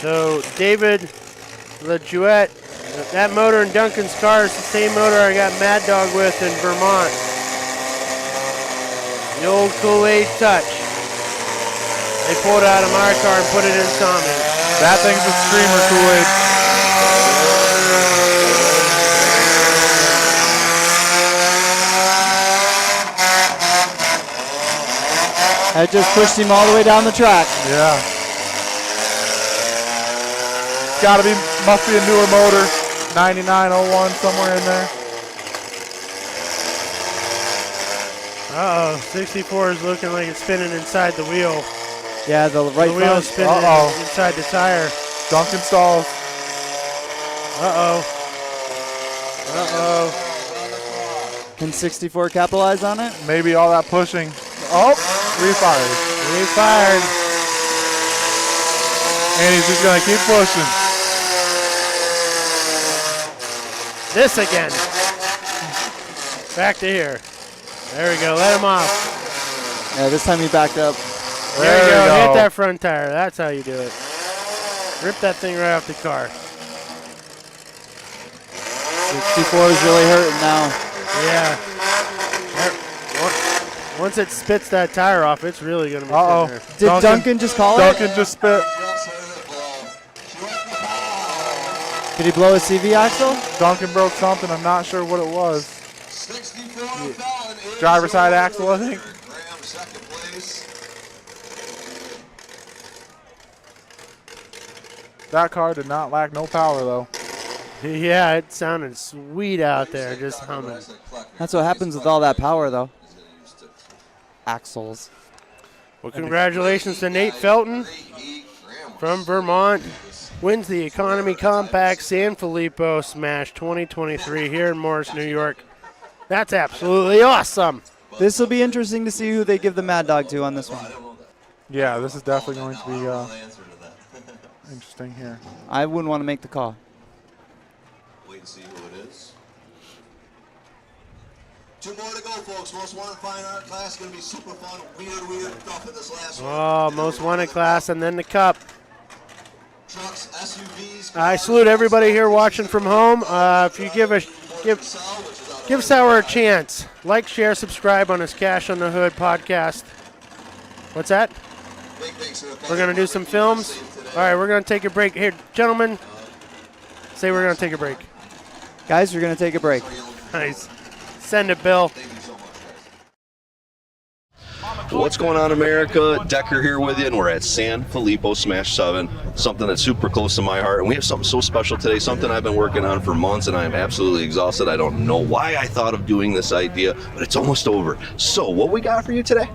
So David LeJouet, that motor in Duncan's car is the same motor I got Mad Dog with in Vermont. The old Kool-Aid touch. They pulled it out of my car and put it in Tommy. That thing's a streamer Kool-Aid. That just pushed him all the way down the track. Yeah. Must be a newer motor, 9901, somewhere in there. Uh-oh, 64 is looking like it's spinning inside the wheel. Yeah, the right wheel is spinning inside the tire. Duncan stalls. Uh-oh. Uh-oh. Can 64 capitalize on it? Maybe all that pushing. Oh, refired. Refired. And he's just going to keep pushing. This again. Back to here. There we go. Let him off. Yeah, this time he backed up. There you go. Hit that front tire. That's how you do it. Rip that thing right off the car. 64 is really hurting now. Yeah. Once it spits that tire off, it's really going to be there. Did Duncan just call it? Duncan just spit. Did he blow his CV axle? Duncan broke something. I'm not sure what it was. Driver's side axle, I think. That car did not lack no power, though. Yeah, it sounded sweet out there, just humming. That's what happens with all that power, though. Axles. Well, congratulations to Nate Felton from Vermont. Wins the Economy Compact Sanfilippo Smash 2023 here in Morris, New York. That's absolutely awesome. This will be interesting to see who they give the Mad Dog to on this one. Yeah, this is definitely going to be interesting here. I wouldn't want to make the call. Wait and see who it is. 2 more to go, folks. Most wanted fine art class going to be super fun. Weird stuff in this last one. Oh, most wanted class and then the cup. Trucks, SUVs. I salute everybody here watching from home. If you give Sauer a chance, like, share, subscribe on his Cash on the Hood podcast. What's that? We're going to do some films. All right, we're going to take a break. Here, gentlemen, say we're going to take a break. Guys, we're going to take a break. Nice. Send it, Bill. What's going on, America? Decker here with you, and we're at Sanfilippo Smash 7, something that's super close to my heart. And we have something so special today, something I've been working on for months, and I am absolutely exhausted. I don't know why I thought of doing this idea, but it's almost over. So what we got for you today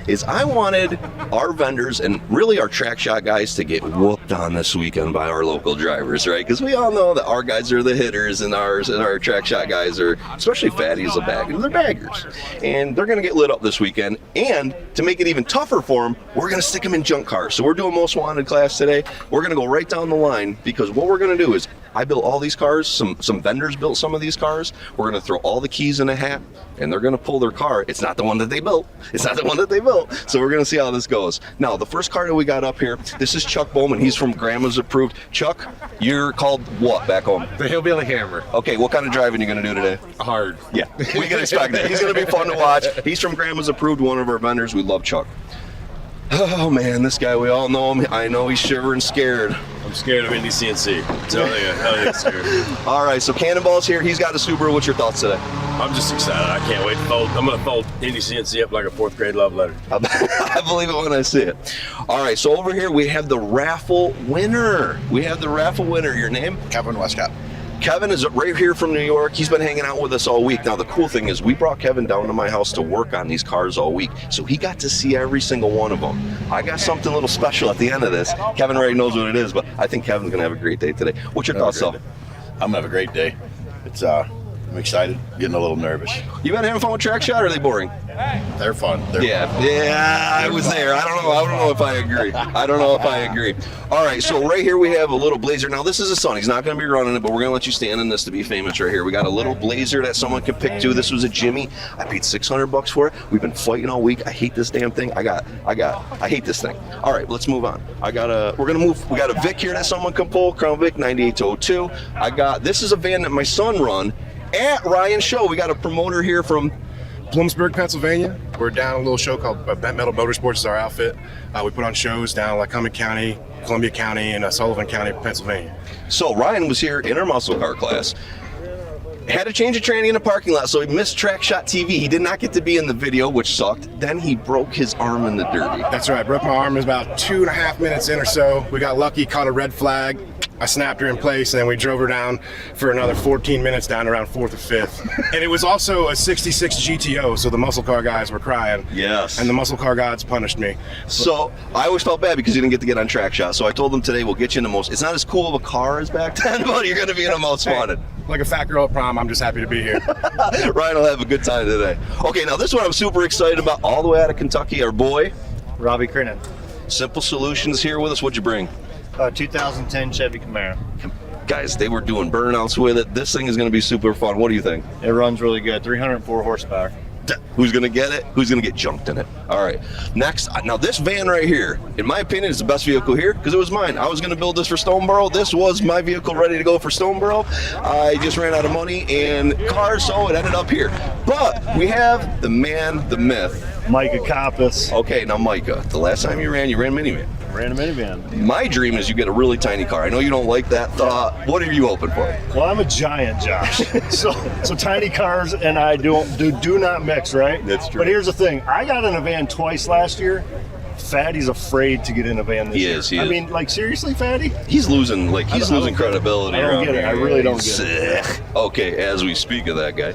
is I wanted our vendors and really our track shot guys to get whooped on this weekend by our local drivers, right? Because we all know that our guys are the hitters and our track shot guys are, especially Fatty's a bagger, they're baggers. And they're going to get lit up this weekend. And to make it even tougher for them, we're going to stick them in junk cars. So we're doing most wanted class today. We're going to go right down the line because what we're going to do is I built all these cars. Some vendors built some of these cars. We're going to throw all the keys in a hat, and they're going to pull their car. It's not the one that they built. It's not the one that they built. So we're going to see how this goes. Now, the first car that we got up here, this is Chuck Bowman. He's from Grandma's Approved. Chuck, you're called what back home? The Hillbilly Hammer. Okay, what kind of driving are you going to do today? Hard. Yeah, we can expect that. He's going to be fun to watch. He's from Grandma's Approved, one of our vendors. We love Chuck. Oh man, this guy, we all know him. I know he's shivering scared. I'm scared of Indy CNC. Tell you, hell yeah, scared. All right, so Cannonball's here. He's got a Subaru. What's your thoughts today? I'm just excited. I can't wait to fold. I'm going to fold Indy CNC up like a 4th grade love letter. I believe it when I see it. All right, so over here we have the raffle winner. Your name? Kevin Westcott. Kevin is right here from New York. He's been hanging out with us all week. Now, the cool thing is we brought Kevin down to my house to work on these cars all week, so he got to see every single one of them. I got something a little special at the end of this. Kevin already knows what it is, but I think Kevin's going to have a great day today. What's your thoughts, though? I'm going to have a great day. It's I'm excited, getting a little nervous. You been having fun with Track Shot, or are they boring? They're fun. Yeah, I was there. I don't know if I agree. All right, so right here we have a little Blazer. Now this is a son. He's not going to be running it, but we're going to let you stand in this to be famous right here. We got a little Blazer that someone can pick too. This was a Jimmy. I paid $600 for it. We've been fighting all week. I hate this damn thing. I hate this thing. All right, let's move on. We got a Vic here that someone can pull. Crown Vic 9802. This is a van that my son run at Ryan's show. We got a promoter here from Bloomsburg, Pennsylvania. We're down a little show called Bent Metal Motorsports is our outfit. We put on shows down in Lycoming County, Columbia County, and Sullivan County, Pennsylvania. So Ryan was here in our muscle car class. had to change a tranny in a parking lot, so he missed TrackShot TV. He did not get to be in the video, which sucked. Then he broke his arm in the Derby. That's right. Broke my arm. It was about 2.5 minutes in or so. We got lucky, caught a red flag. I snapped her in place, and then we drove her down for another 14 minutes down around 4th or 5th. And it was also a 66 GTO, so the muscle car guys were crying. Yes. And the muscle car gods punished me. So I always felt bad because you didn't get to get on TrackShot. So I told them today we'll get you in the most. It's not as cool of a car as back then, but you're going to be in a most wanted. Like a fat girl at prom, I'm just happy to be here. Ryan will have a good time today. Okay, now this one I'm super excited about. All the way out of Kentucky, our boy Robbie Crinnan. Simple Solutions here with us. What'd you bring? 2010 Chevy Camaro. Guys, they were doing burnouts with it. This thing is going to be super fun. What do you think? It runs really good. 304 horsepower. Who's going to get it? Who's going to get junked in it? All right. Next, now this van right here, in my opinion, is the best vehicle here because it was mine. I was going to build this for Stoneboro. This was my vehicle ready to go for Stoneboro. I just ran out of money and cars, so it ended up here. But we have the man, the myth. Micah Coppice. Okay, now Micah, the last time you ran minivan. Ran a minivan. My dream is you get a really tiny car. I know you don't like that thought. What are you hoping for? Well, I'm a giant, Josh. so tiny cars and I do not mix, right? That's true. But here's the thing. I got in a van twice last year. Fatty's afraid to get in a van this year. He is. I mean, like, seriously, Fatty? He's losing credibility. I don't get it. I really don't get it. Okay, as we speak of that guy,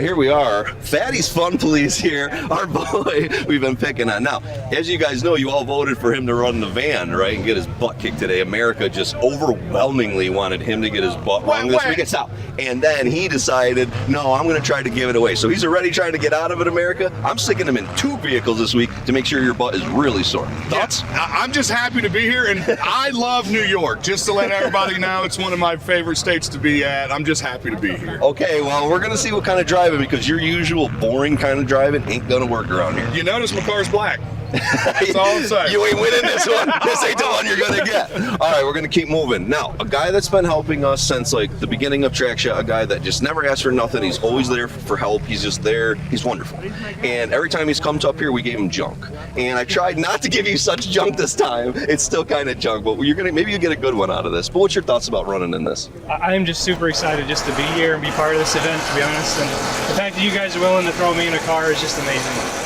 here we are. Fatty's Fun Police here. Our boy we've been picking on. Now, as you guys know, you all voted for him to run the van, right, and get his butt kicked today. America just overwhelmingly wanted him to get his butt rung this week. Stop. And then he decided, no, I'm going to try to give it away. So he's already trying to get out of it, America. I'm sticking him in 2 vehicles this week to make sure your butt is really sore. Thoughts? I'm just happy to be here, and I love New York. Just to let everybody know, it's one of my favorite states to be at. I'm just happy to be here. Okay, well, we're going to see what kind of driving, because your usual boring kind of driving ain't going to work around here. You notice my car's black. That's all I'm saying. You ain't winning this one. This ain't the one you're going to get. All right, we're going to keep moving. Now, a guy that's been helping us since, like, the beginning of TrackShot, a guy that just never asks for nothing. He's always there for help. He's just there. He's wonderful. And every time he's come up here, we gave him junk. And I tried not to give you such junk this time. It's still kind of junk, but maybe you get a good one out of this. But what's your thoughts about running in this? I'm just super excited just to be here and be part of this event, to be honest. And the fact that you guys are willing to throw me in a car is just amazing.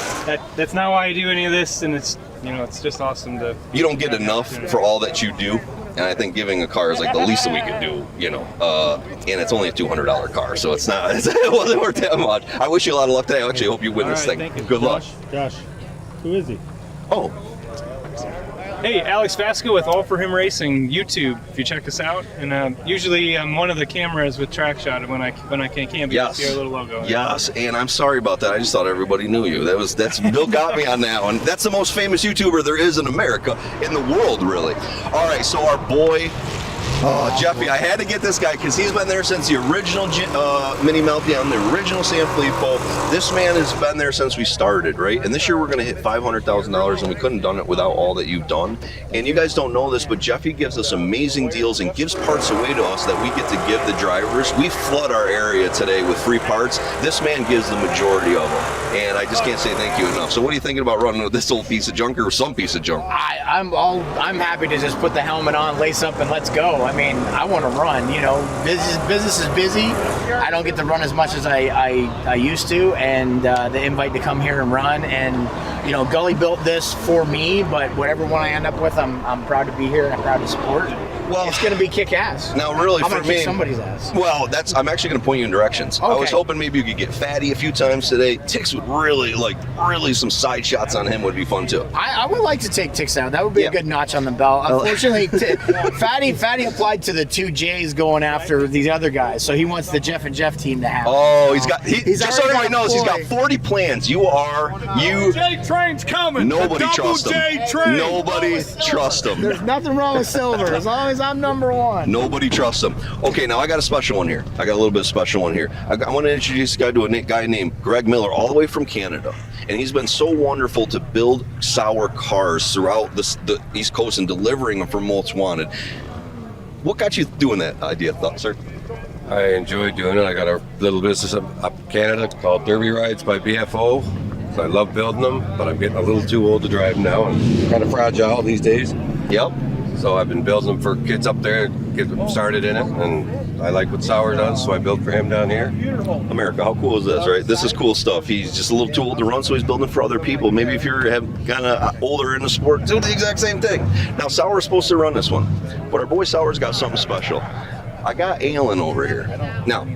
That's not why I do any of this, and it's just awesome to. You don't get enough for all that you do, and I think giving a car is like the least that we could do, and it's only a $200 car, so it wasn't worth that much. I wish you a lot of luck today. I actually hope you win this thing. Thank you. Good luck. Josh, who is he? Oh. Hey, Alex Vasco with All For Him Racing YouTube. If you check us out, and usually I'm one of the cameras with TrackShot when I can be. Yes. See our little logo. Yes, and I'm sorry about that. I just thought everybody knew you. That's Bill got me on that one. That's the most famous YouTuber there is in America, in the world, really. All right, so our boy. Jeffy, I had to get this guy because he's been there since the original Mini Meltdown, the original Sanfilippo. This man has been there since we started, right? And this year we're going to hit $500,000, and we couldn't have done it without all that you've done. And you guys don't know this, but Jeffy gives us amazing deals and gives parts away to us that we get to give the drivers. We flood our area today with free parts. This man gives the majority of them, and I just can't say thank you enough. So what are you thinking about running with this old piece of junk or some piece of junk? I'm happy to just put the helmet on, lace up, and let's go. I mean, I want to run. Business is busy. I don't get to run as much as I used to, and the invite to come here and run. And Gully built this for me, but whatever one I end up with, I'm proud to be here and I'm proud to support. Well, it's going to be kick-ass. Now, really, I'm for gonna me, kick somebody's ass. Well, I'm actually going to point you in directions. Okay. I was hoping maybe you could get Fatty a few times today. Tix would really some side shots on him would be fun too. I would like to take Tix out. That would be a good notch on the belt. Unfortunately, Fatty applied to the 2 J's going after these other guys, so he wants the Jeff and Jeff team to have. Oh, just so everybody knows, he's got 40 plans. J Train's coming. Nobody trusts him. J Train. Nobody trusts him. There's nothing wrong with Silver as long as I'm number 1. Nobody trusts him. Okay, now I got a special one here. I got a little bit of special one here. I want to introduce this guy to a guy named Greg Miller, all the way from Canada. And he's been so wonderful to build sour cars throughout the East Coast and delivering them for Most Wanted. What got you doing that idea, sir? I enjoy doing it. I got a little business up in Canada called Derby Rides by BFO. So I love building them, but I'm getting a little too old to drive now and kind of fragile these days. Yep. So I've been building them for kids up there, get them started in it, and I like what Sauer does, so I built for him down here. America, how cool is this, right? This is cool stuff. He's just a little too old to run, so he's building for other people. Maybe if you're kind of older in the sport, do the exact same thing. Now, Sauer's supposed to run this one, but our boy Sauer's got something special. I got Alan over here. Now,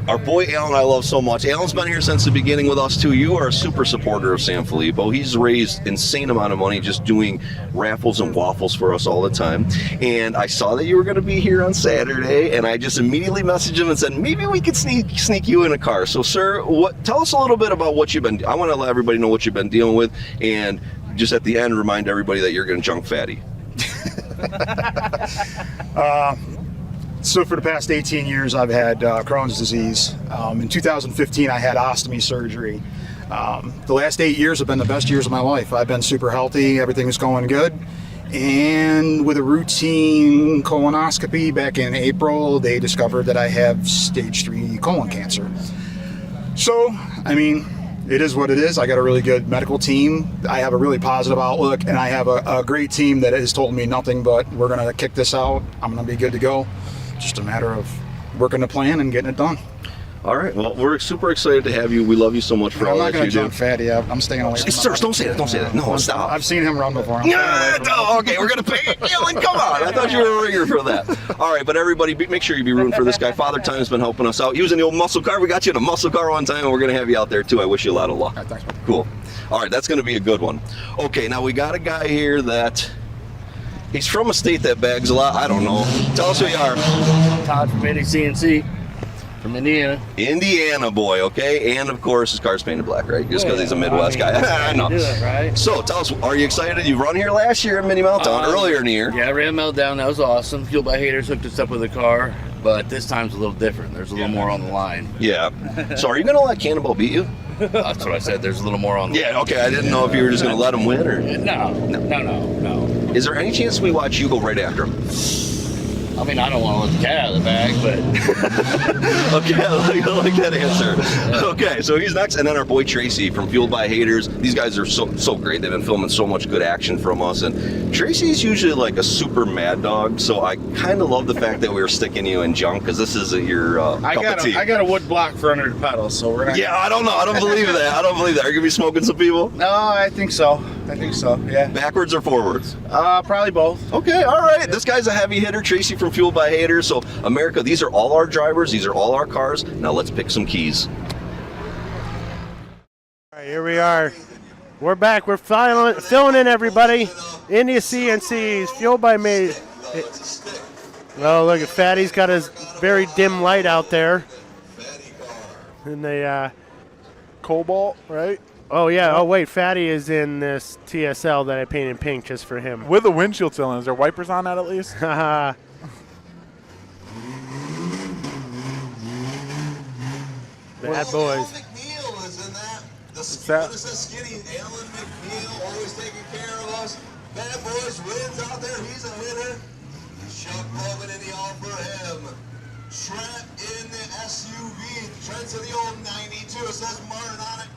our boy Alan I love so much. Alan's been here since the beginning with us too. You are a super supporter of Sanfilippo. He's raised insane amount of money just doing raffles and waffles for us all the time. And I saw that you were going to be here on Saturday, and I just immediately messaged him and said, maybe we could sneak you in a car. So, sir, tell us a little bit about what you've been. I want to let everybody know what you've been dealing with, and just at the end, remind everybody that you're going to junk fatty. So for the past 18 years, I've had Crohn's disease. In 2015, I had ostomy surgery. The last 8 years have been the best years of my life. I've been super healthy. Everything's going good. And with a routine colonoscopy back in April, they discovered that I have stage 3 colon cancer. So, I mean, it is what it is. I got a really good medical team. I have a really positive outlook, and I have a great team that has told me nothing but we're going to kick this out. I'm going to be good to go. Just a matter of working the plan and getting it done. All right. Well, we're super excited to have you. We love you so much for all that you do. I'm not going to jump fatty. I'm staying away from Sir, don't say that. Don't say that. No, stop. I've seen him run before. Okay, we're going to pay Alan. Come on. I thought you were a ringer for that. All right, but everybody, make sure you be rooting for this guy. Father Time's been helping us out. He was in the old muscle car. We got you in a muscle car one time, and we're going to have you out there, too. I wish you a lot of luck. All right, thanks, man. Cool. All right, that's going to be a good one. Okay, now we got a guy here that... He's from a state that bags a lot. I don't know. Tell us who you are. Todd from CNC. From Indiana. Indiana boy, okay? And of course, his car's painted black, right? Just because he's a Midwest guy. I know. Do that, right? So tell us, are you excited? You run here last year in Mini Meltdown, earlier in the year. Yeah, I ran Meltdown. That was awesome. Fuel by Haters hooked us up with a car, but this time's a little different. There's a little more on the line. Yeah. So are you going to let Cannonball beat you? That's what I said. There's a little more on the line. Yeah, okay. I didn't know if you were just going to let him win or... No. Is there any chance we watch you go right after him? I mean, I don't want to let the cat out of the bag, but... Okay, I like that answer. Okay, so he's next, and then our boy Tracy from Fueled by Haters. These guys are so great. They've been filming so much good action from us, and Tracy's usually like a super mad dog, so I kind of love the fact that we were sticking you in junk, because this is your cup of tea. I got a wood block for under the pedal, so we're not... Yeah, I don't know. I don't believe that. I don't believe that. Are you going to be smoking some people? No, I think so. Yeah. Backwards or forwards? Probably both. Okay, all right. This guy's a heavy hitter, Tracy from Fueled by Haters. So, America, these are all our drivers. These are all our cars. Now let's pick some keys. All right, here we are. We're back. We're filling in everybody. India CNCs, Fueled by me. Oh, look at Fatty's got his very dim light out there. And the Cobalt, right? Oh, yeah. Oh, wait. Fatty is in this TSL that I painted pink just for him. With the windshield cylinder. Is there wipers on that at least? Haha. Bad boys. What's that? Alan McNeil, always taking care of us. Bad Boys wins out there. He's a winner. Chuck Logan in the all for him. Trent in the SUV. Trent's in the old 92. It says Martin on it.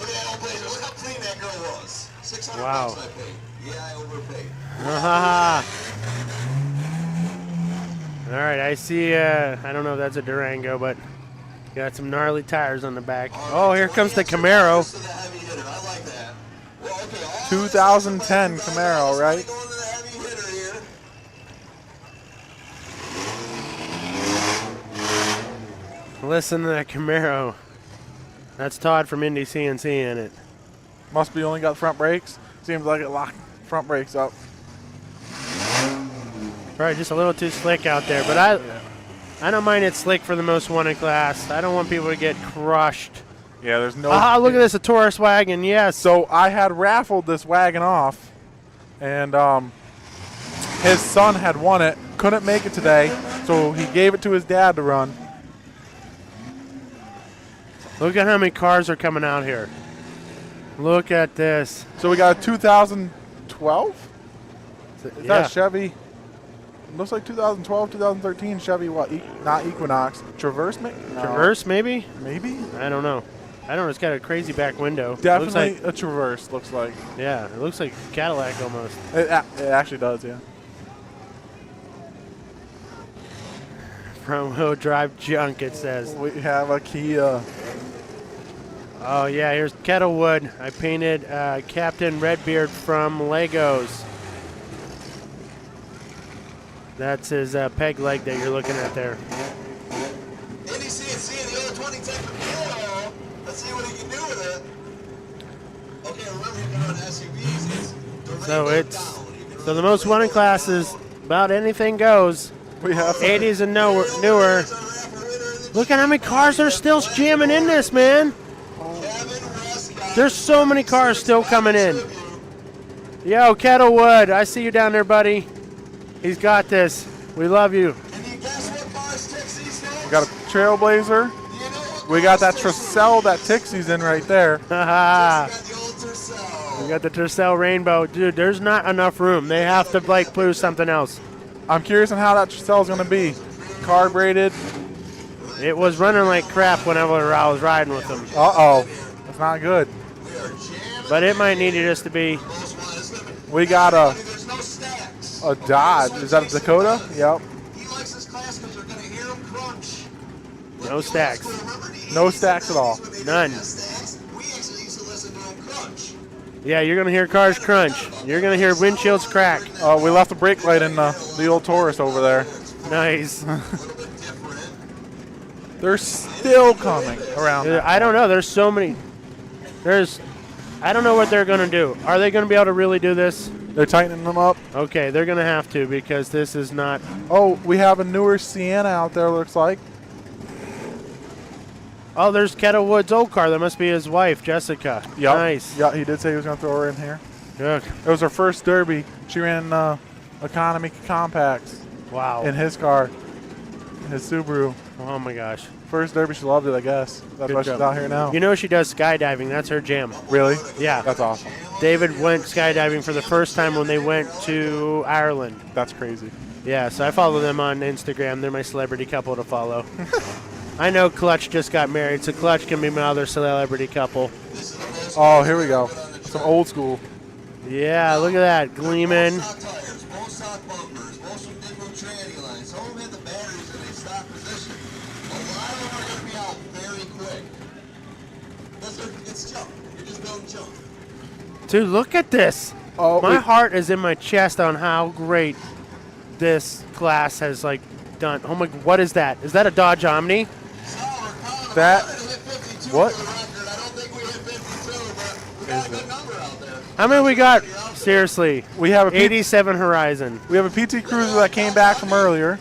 Look at that old blazer. Look how clean that girl was. $600 Wow. I paid. Yeah, I overpaid. All right, I see, I don't know if that's a Durango, but got some gnarly tires on the back. Oh, here comes the Camaro. 2010 Camaro, right? Listen to that Camaro. That's Todd from Indy CNC in it. Must be only got front brakes. Seems like it locked front brakes up. Probably just a little too slick out there, but I don't mind it slick for the most wanted class. I don't want people to get crushed. Yeah, there's no... Ah, look at this, a Taurus wagon, yes. So I had raffled this wagon off, and his son had won it, couldn't make it today, so he gave it to his dad to run. Look at how many cars are coming out here. Look at this. So we got a 2012? Is that a Chevy? Looks like 2012, 2013 Chevy, what? Not Equinox. Traverse, maybe? No. Traverse, maybe? Maybe? I don't know. I don't know. It's got a crazy back window. Definitely like, a Traverse, looks like. Yeah, it looks like Cadillac almost. It actually does, yeah. Front-wheel drive junk, it says. We have a Kia. Oh, yeah, here's Kettlewood. I painted Captain Redbeard from Legos. That's his peg leg that you're looking at there. Indy CNC, the other 20 type of Kilo. Let's see what he can do with it. Okay, remember you're doing SUVs. So the most wanted classes, about anything goes. We have 80s and newer. Look at how many cars are still jamming in this, man. There's so many cars still coming in. Yo, Kettlewood, I see you down there, buddy. He's got this. We love you. We got a Trailblazer. We got that Tercel that Tixie's in right there. We got the Tercel Rainbow. Dude, there's not enough room. They have to, like, do something else. I'm curious on how that Tercel's going to be. Carbureted. It was running like crap whenever I was riding with them. Uh-oh. That's not good. But it might need it just to be. We got a Dodge. Is that a Dakota? Yep. No stacks. No stacks at all. None. Yeah, you're going to hear cars crunch. You're going to hear windshields crack. We left a brake light in the old Taurus over there. Nice. They're still coming around. I don't know. There's so many. I don't know what they're going to do. Are they going to be able to really do this? They're tightening them up. Okay, they're going to have to because this is not. Oh, we have a newer Sienna out there, looks like. Oh, there's Kettlewood's old car. That must be his wife, Jessica. Yep. Nice. Yeah, he did say he was going to throw her in here. Look. It was her first Derby. She ran economy compacts. Wow. In his car. His Subaru. Oh, my gosh. First Derby, she loved it, I guess. That's why she's out here now. You know she does skydiving. That's her jam. Really? Yeah. That's awesome. David went skydiving for the first time when they went to Ireland. That's crazy. Yeah, so I follow them on Instagram. They're my celebrity couple to follow. I know Clutch just got married, so Clutch can be my other celebrity couple. Oh, here we go. Some old school. Yeah, look at that. Gleaming. Dude, look at this. Oh, my heart is in my chest on how great this class has done. Oh my, what is that? Is that a Dodge Omni? That what? How many we got? Seriously. We have a 87 Horizon. We have a PT Cruiser that came back from earlier.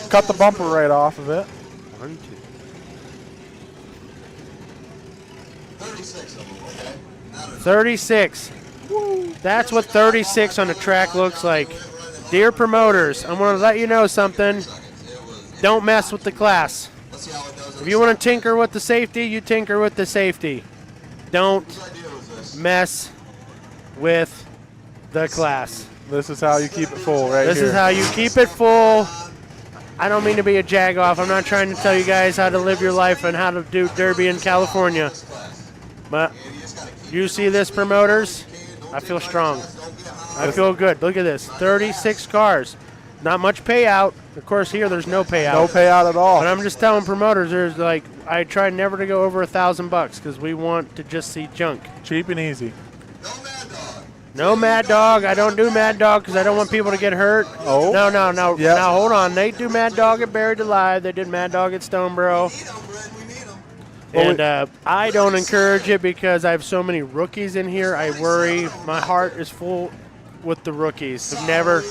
Cut the bumper right off of it. 1, 2. 36. That's what 36 on the track looks like. Dear promoters, I'm going to let you know something. Don't mess with the class. If you want to tinker with the safety, you tinker with the safety. Don't mess with the class. This is how you keep it full right This here. is how you keep it full. I don't mean to be a jag-off. I'm not trying to tell you guys how to live your life and how to do Derby in California. But you see this, promoters? I feel strong. I feel good. Look at this. 36 cars. Not much payout. Of course, here there's no payout. No payout at all. But I'm just telling promoters, there's I try never to go over $1,000 because we want to just see junk. Cheap and easy. No Mad Dog. I don't do Mad Dog because I don't want people to get hurt. Oh. No. Yep. Now, hold on. They do Mad Dog at Buried Alive. They did Mad Dog at Stoneboro. And I don't encourage it because I have so many rookies in here. I worry. My heart is full with the rookies. I've never.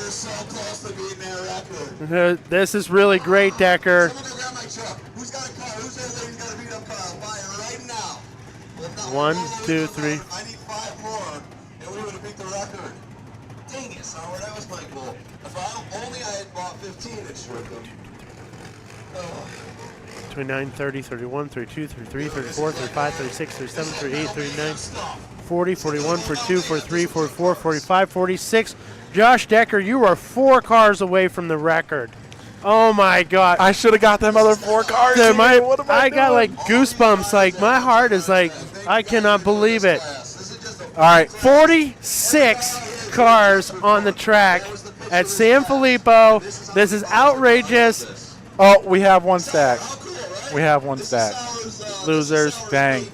This is really great, Decker. 1, 2, 3. Dang it, Sour, that was my goal. If only I had bought 15 inch worth of them. 29, 30, 31, 32, 33, 34, 35, 36, 37, 38, 39, 40, 41, 42, 43, 44, 45, 46. Josh Decker, you are 4 cars away from the record. Oh, my God. I should have got them other 4 cars. Dude, What am I got doing? goosebumps. My heart is I cannot believe it. All right. 46 cars on the track at Sanfilippo. This is outrageous. Oh, we have one stack. We have one stack. Losers. Dang.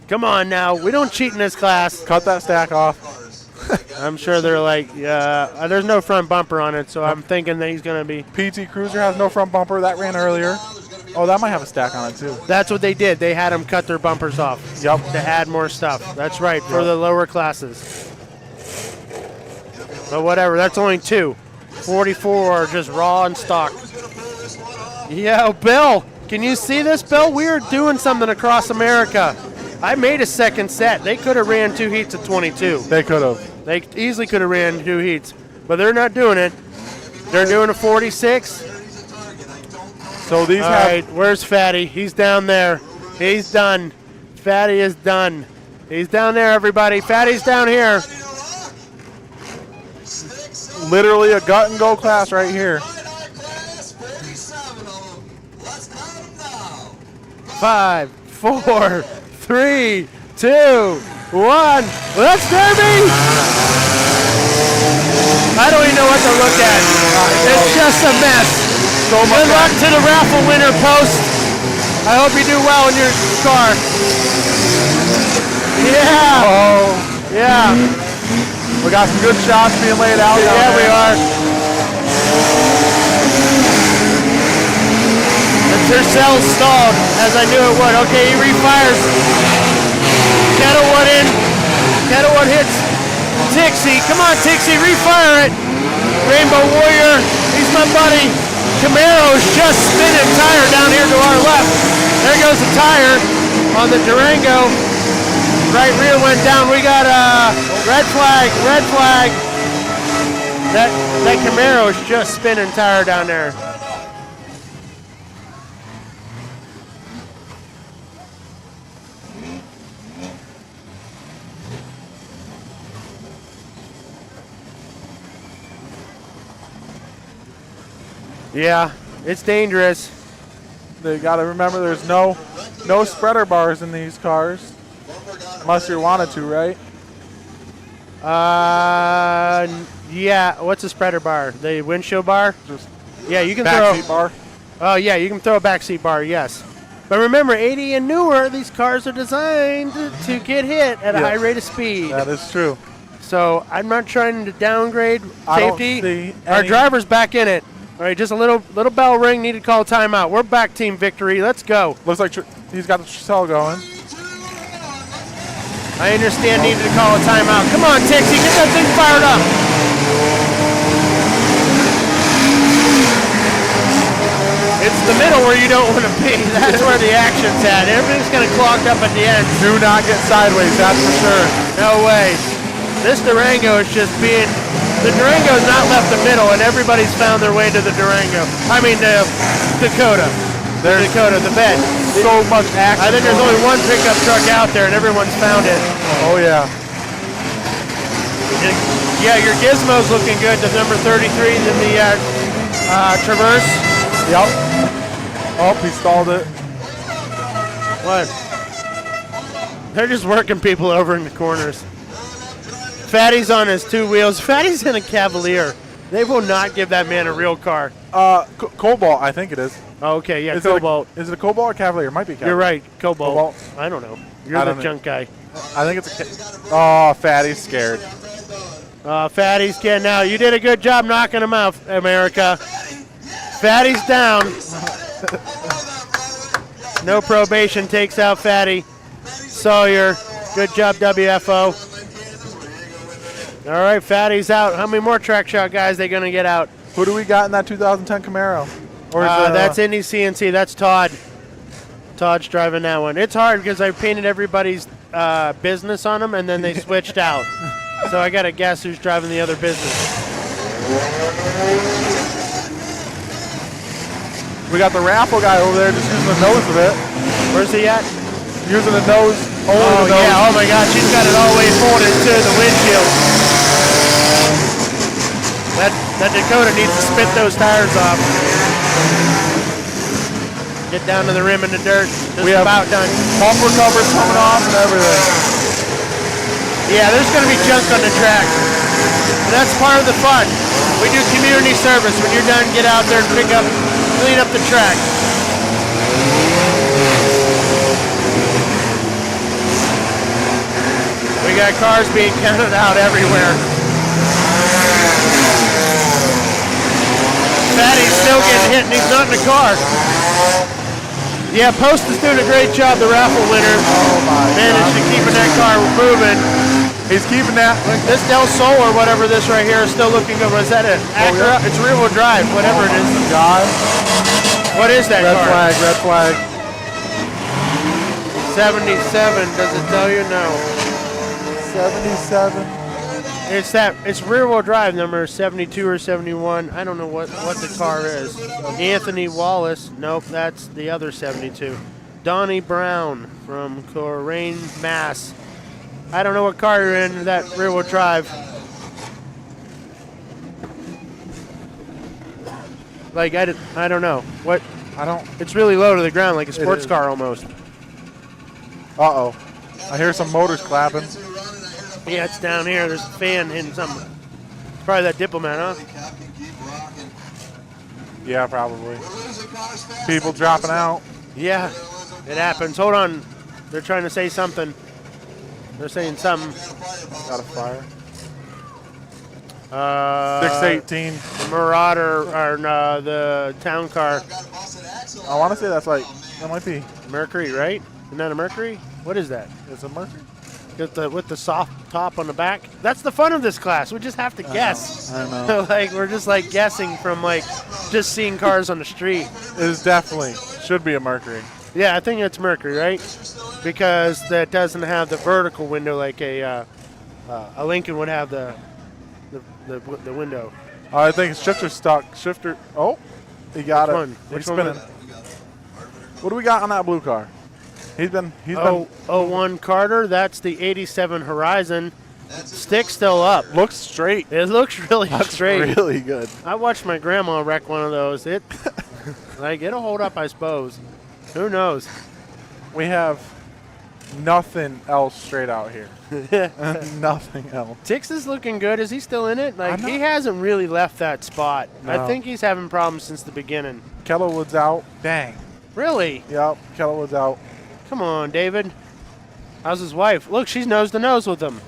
Come on now. We don't cheat in this class. Cut that stack off. I'm sure they're like, yeah, there's no front bumper on it, so I'm thinking that he's going to be. PT Cruiser has no front bumper. That ran earlier. Oh, that might have a stack on it, too. That's what they did. They had them cut their bumpers off. Yep. To add more stuff. That's right, for the lower classes. But whatever, that's only 2. 44 are just raw and stock. Yo, Bill, can you see this, Bill? We are doing something across America. I made a second set. They could have ran 2 heats of 22. They could have. They easily could have ran 2 heats, but they're not doing it. They're doing a 46. So these All right, where's Fatty? He's down there. He's done. Fatty is done. He's down there, everybody. Fatty's down here. Literally a gut and go class right here. 5, 4, 3, 2, 1. Let's derby! I don't even know what to look at. It's just a mess. Good luck to the raffle winner post. I hope you do well in your car. Yeah. Oh. Yeah. We got some good shots being laid out. Yeah, we are. The Tercel stalled, as I knew it would. Okay, he refires. Kettlewood in. Kettlewood hits Tixie. Come on, Tixie, refire it. Rainbow Warrior, he's my buddy. Camaro's just spinning tire down here to our left. There goes the tire on the Durango. Right rear went down. We got a red flag, red flag. That Camaro's just spinning tire down there. Yeah, it's dangerous. They got to remember there's no spreader bars in these cars. Unless you wanted to, right? Yeah. What's a spreader bar? The windshield bar? Just yeah, you can backseat bar. Oh yeah, you can throw a backseat bar. Yes. But remember, 80 and newer, these cars are designed to get hit at a high rate of speed. That is true. So I'm not trying to downgrade safety. Our any- driver's back in it. All right, just a little bell ring. Need to call timeout. We're back, team victory. Let's go. Looks like he's got the cell going. I understand. Needed to call a timeout. Come on, Tixie, get that thing fired up. It's the middle where you don't want to be. That's where the action's at. Everything's kind of clogged up at the end. Do not get sideways, that's for sure. No way. This Durango is just being... The Durango's not left the middle, and everybody's found their way to the Durango. I mean, the Dakota. The Dakota, the bed. So much action. I think there's only one pickup truck out there, and everyone's found it. Oh, yeah. Yeah, your gizmo's looking good. The number 33 in the Traverse. Yep. Oh, he stalled it. What? They're just working people over in the corners. Fatty's on his 2 wheels. Fatty's in a Cavalier. They will not give that man a real car. Cobalt, I think it is. Oh, okay, yeah, Is Cobalt. Is it a Cobalt or Cavalier? It might be Cavalier. You're right, Cobalt. Cobalt. I don't know. You're the junk guy. I think it's a Oh, Fatty's scared. Fatty's getting out. You did a good job knocking him out, America. Fatty's down. No probation takes out Fatty. Sawyer, good job, WFO. All right, Fatty's out. How many more track shot guys they going to get out? Who do we got in that 2010 Camaro? Or is that's Indy CNC. That's Todd. Todd's driving that one. It's hard because I painted everybody's business on them, and then they switched out. So I got to guess who's driving the other business. We got the raffle guy over there just using the nose of it. Where's he at? Using the nose. Oh, yeah. Oh, my God. She's got it all the way folded to the windshield. That Dakota needs to spit those tires off. Get down to the rim in the dirt. Just we have about done. Bumper covers coming off and everything. Yeah, there's going to be junk on the track. That's part of the fun. We do community service. When you're done, get out there and pick up clean up the track. We got cars being counted out everywhere. Fatty's still getting hit and he's not in the car. Yeah, Post is doing a great job, the raffle winner. Managed to keeping that car moving. He's keeping that. This Del Sol or whatever this right here is still looking good. Was that an Acura? It's rear-wheel drive, whatever it is. God. What is that car? Red flag. 77. Does it tell you? No. 77. It's rear-wheel drive number 72 or 71. I don't know what the car is. Anthony Wallace. Nope, that's the other 72. Donnie Brown from Coleraine, Mass. I don't know what car you're in, that rear-wheel drive. Like, I don't know. What? It's really low to the ground, like a sports car almost. Uh-oh. I hear some motors clapping. Yeah, it's down here. There's a fan hitting something. It's probably that Diplomat, huh? Yeah, probably. People dropping out. Yeah, it happens. Hold on. They're trying to say something. They're saying something. Got a fire. 618. The Marauder, or the town car. I want to say that might be Mercury, right? Isn't that a Mercury? What is that? It's a Mercury. With the soft top on the back. That's the fun of this class. We just have to guess. I know. Like we're just like guessing from like just seeing cars on the street. It is definitely should be a Mercury. Yeah, I think it's Mercury, right? Because that doesn't have the vertical window like a Lincoln would have the window. I think it's shifter stuck. Shifter. Oh, he got it. Which He's one? spinning. What do we got on that blue car? He's been 01 Carter. That's the 87 Horizon. Stick still up. Looks straight. It looks really straight. Really good. I watched my grandma wreck one of those. It'll hold up, I suppose. Who knows? We have nothing else straight out here. Nothing else. Tix is looking good. Is he still in it? Like he hasn't really left that spot. No. I think he's having problems since the beginning. Kellerwood's out. Dang. Really? Yep. Kellerwood's out. Come on, David. How's his wife? Look, she's nose to nose with him.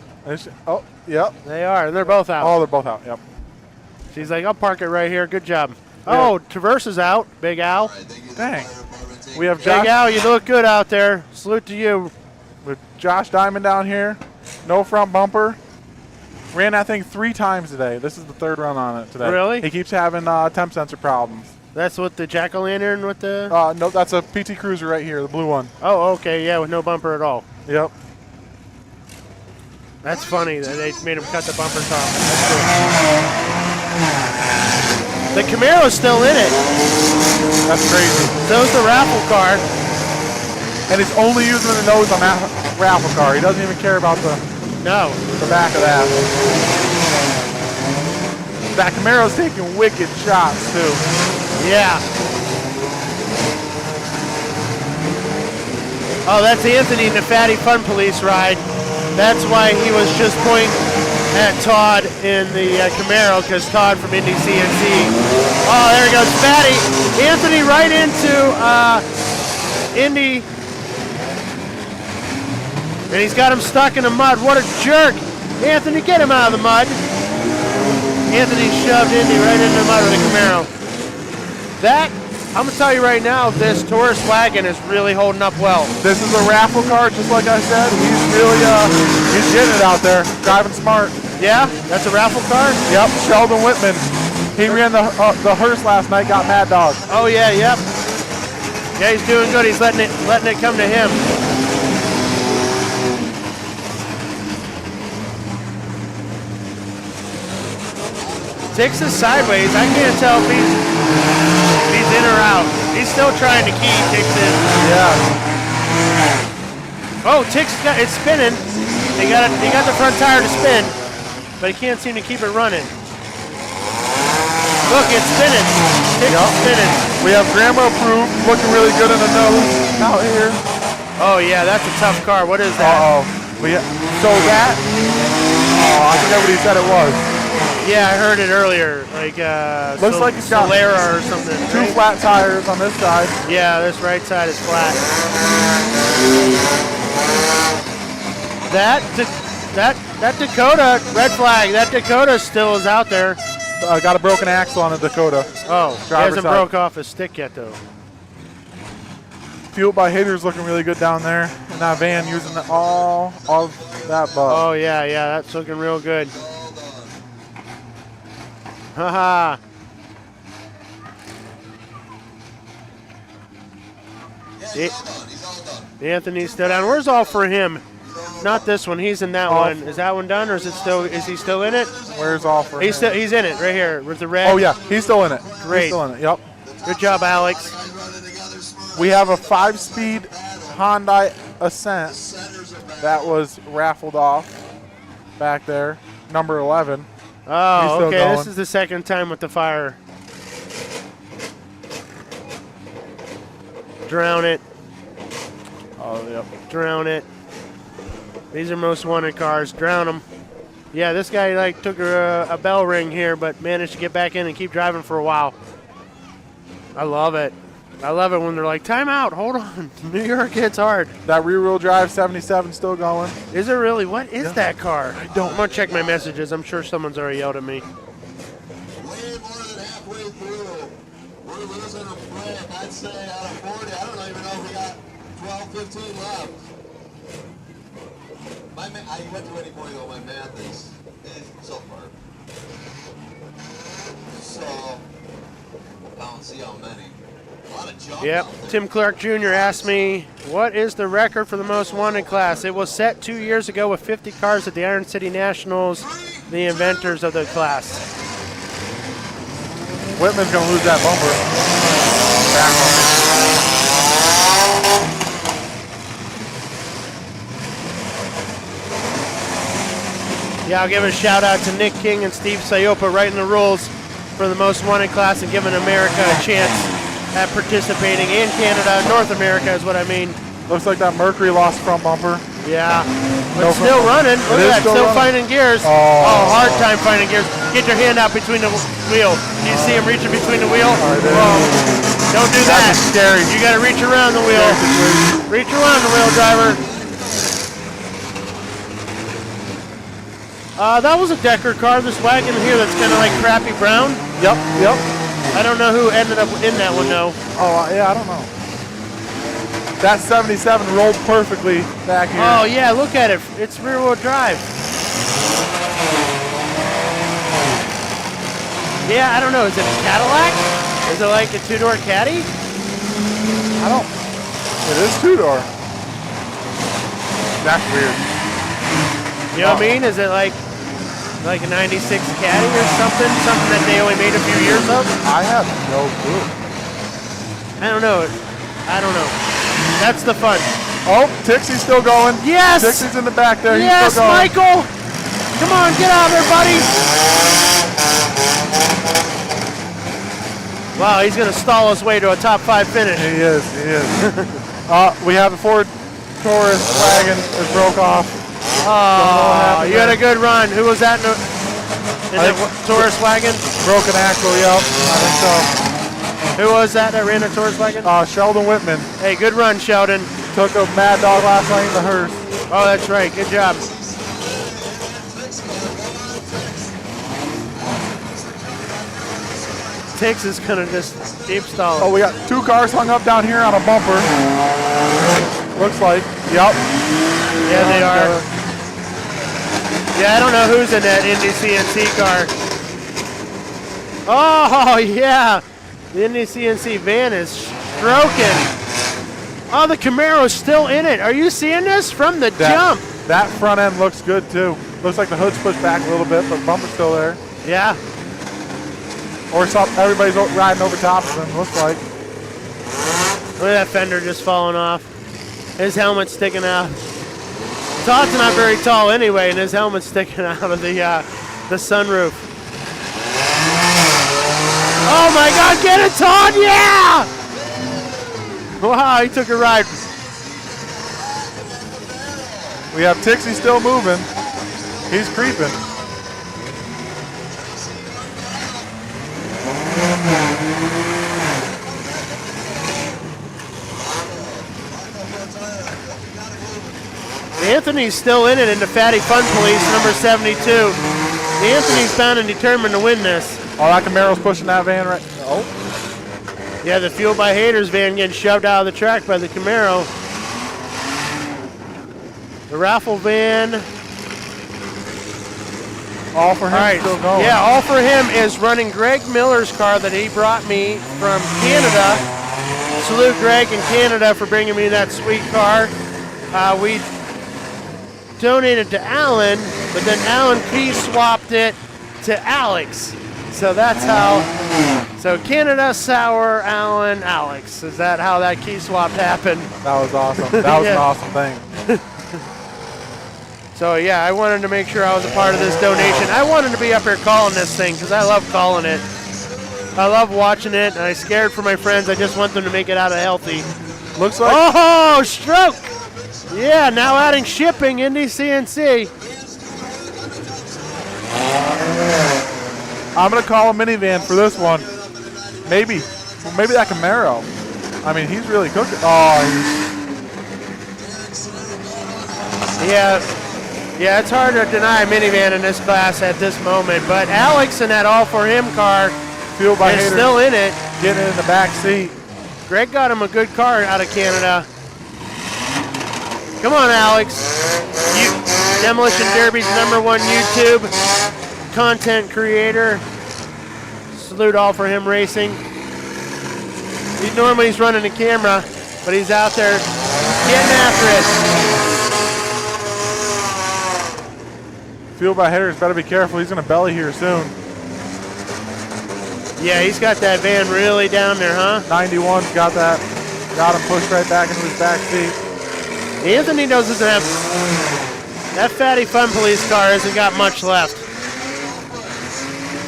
Oh, yep. They are, and they're both out. Oh, they're both out. Yep. She's like, I'll park it right here. Good job. Yeah. Oh, Traverse is out. Big Al. Dang. We have Josh. Big Al, you look good out there. Salute to you. With Josh Diamond down here. No front bumper. Ran that thing 3 times today. This is the 3rd run on it today. Really? He keeps having temp sensor problems. That's with the jack-o'-lantern with the... No, that's a PT Cruiser right here, the blue one. Oh, okay, yeah, with no bumper at all. Yep. That's funny that they made him cut the bumper top. The Camaro's still in it. That's crazy. So's the raffle car. And he's only using the nose on that raffle car. He doesn't even care about the back of that. That Camaro's taking wicked shots, too. Yeah. Oh, that's Anthony in the Fatty Fun Police ride. That's why he was just pointing at Todd in the Camaro, because Todd from Indy CNC. Oh, there he goes. Fatty. Anthony right into Indy. And he's got him stuck in the mud. What a jerk. Anthony, get him out of the mud. Anthony shoved Indy right into the mud with the Camaro. That, I'm going to tell you right now, this tourist wagon is really holding up well. This is a raffle car, just like I said. He's really, he's getting it out there, driving smart. Yeah? That's a raffle car? Yep, Sheldon Whitman. He ran the hearse last night, got Mad Dog. Oh, yeah, yep. Yeah, he's doing good. He's letting it come to him. Tix is sideways. I can't tell if he's in or out. He's still trying to key Tix in. Yeah. Oh, Tix it's spinning. He got the front tire to spin, but he can't seem to keep it running. Look, it's spinning. Tix is spinning. We have Grandma approved, looking really good in the nose out here. Oh yeah, that's a tough car. What is that? I forget what he said it was. Yeah, I heard it earlier. Like Looks like it's got Solera or something. Two right? flat tires on this side. Yeah, this right side is flat. That Dakota, red flag, that Dakota still is out there. Got a broken axle on a Dakota. Oh, he Driver's hasn't side. broke off his stick yet, though. Fueled by haters looking really good down there. And that van using all of that bug. Oh, yeah, that's looking real good. Haha. Anthony's still down. Where's all for him? Not this one. He's in that one. Is that one done, or is it still? Is he still in it? Where's all for him? He's in it right here with the red. Oh yeah, he's still in it. Great. He's still in it. Yep. Good job, Alex. We have a 5-speed Hyundai Ascent that was raffled off back there, number 11. Oh, okay. Going. This is the second time with the fire. Drown it. Oh, yep. Drown it. These are most wanted cars. Drown them. Yeah, this guy took a bell ring here, but managed to get back in and keep driving for a while. I love it. I love it when they're like, time out, hold on. New York hits hard. That rear-wheel drive 77 still going. Is it really? What is that car? I'm going to check my messages. I'm sure someone's already yelled at me. Way more than halfway through. We're losing a break. I'd say out of 40. I don't even know if we got 12, 15 left. I went to any point though, my math is so far. So, I don't see how many. A lot of jump. Yep. Tim Clark Jr. asked me, what is the record for the most wanted class? It was set 2 years ago with 50 cars at the Iron City Nationals, the inventors of the class. Whitman's going to lose that bumper. Back bumper. Yeah, I'll give a shout out to Nick King and Steve Sayopa writing the rules for the most wanted class and giving America a chance at participating in Canada. North America is what I mean. Looks like that Mercury lost front bumper. Yeah, but still running. Look at that, still finding gears. Oh, hard time finding gears. Get your hand out between the wheel. Do you see him reaching between the wheel? Whoa. Don't do that. That's scary. You got to reach around the wheel. Reach around the wheel, driver. That was a Decker car, this wagon here that's kind of like crappy brown. Yep. I don't know who ended up in that one, though. Oh, yeah, I don't know. That 77 rolled perfectly back here. Oh, yeah, look at it. It's rear-wheel drive. Yeah, I don't know. Is it a Cadillac? Is it like a two-door Caddy? I don't. It is two-door. That's weird. You know what I mean? Is it like a 96 Caddy or something? Something that they only made a few years of? I have no clue. I don't know. That's the fun. Oh, Tixie's still going. Yes! Tixie's in the back there. Yes, He's still going. Michael! Come on, get out there, buddy! Wow, he's going to stall his way to a top 5 finish. He is. We have a Ford Taurus wagon that broke off. Oh, you had a good run. Who was that in the Taurus wagon? Broken axle, yep. I think so. Who was that ran a Taurus wagon? Sheldon Whitman. Hey, good run, Sheldon. Took a Mad Dog last night in the hearse. Oh, that's right. Good job. Tix is going to just deep stall it. Oh, we got 2 cars hung up down here on a bumper. Looks like. Yep. Yeah, they are. Yeah, I don't know who's in that Indy CNC car. Oh, yeah. The Indy CNC van is stroking. Oh, the Camaro's still in it. Are you seeing this from the jump? That front end looks good, too. Looks like the hood's pushed back a little bit, but the bumper's still there. Yeah. Or everybody's riding over top of him, looks like. Look at that fender just falling off. His helmet's sticking out. Todd's not very tall anyway, and his helmet's sticking out of the sunroof. Oh my God, get it, Todd, yeah! Wow, he took a ride. We have Tixie still moving. He's creeping. Anthony's still in it in the Fatty Fun Police, number 72. Anthony's bound and determined to win this. Oh, that Camaro's pushing that van right. Oh. Yeah, the Fueled by Haters van getting shoved out of the track by the Camaro. The raffle van. All for him still going. Yeah, all for him is running Greg Miller's car that he brought me from Canada. Salute Greg in Canada for bringing me that sweet car. We donated to Alan, but then Alan key swapped it to Alex. So that's how. So Canada, Sour, Alan, Alex. Is that how that key swap happened? That was awesome. That was an awesome thing. So yeah, I wanted to make sure I was a part of this donation. I wanted to be up here calling this thing because I love calling it. I love watching it, and I'm scared for my friends. I just want them to make it out of healthy. Looks like. Oh, stroke! Yeah, now adding shipping, Indy CNC. I'm gonna call a minivan for this one. Maybe that Camaro. I mean, he's really cooking. Oh, yeah, it's hard to deny a minivan in this class at this moment. But Alex in that all for him car Fueled by is Haters still in it. getting in the back seat. Greg got him a good car out of Canada. Come on, Alex. Demolition Derby's #1 YouTube content creator. Salute all for him racing. Normally he's running the camera, but he's out there getting after it. Fueled by Haters better be careful. He's gonna belly here soon. Yeah, he's got that van really down there, huh? 91's got that. Got him pushed right back into his back seat. Anthony doesn't have. That Fatty Fun Police car hasn't got much left.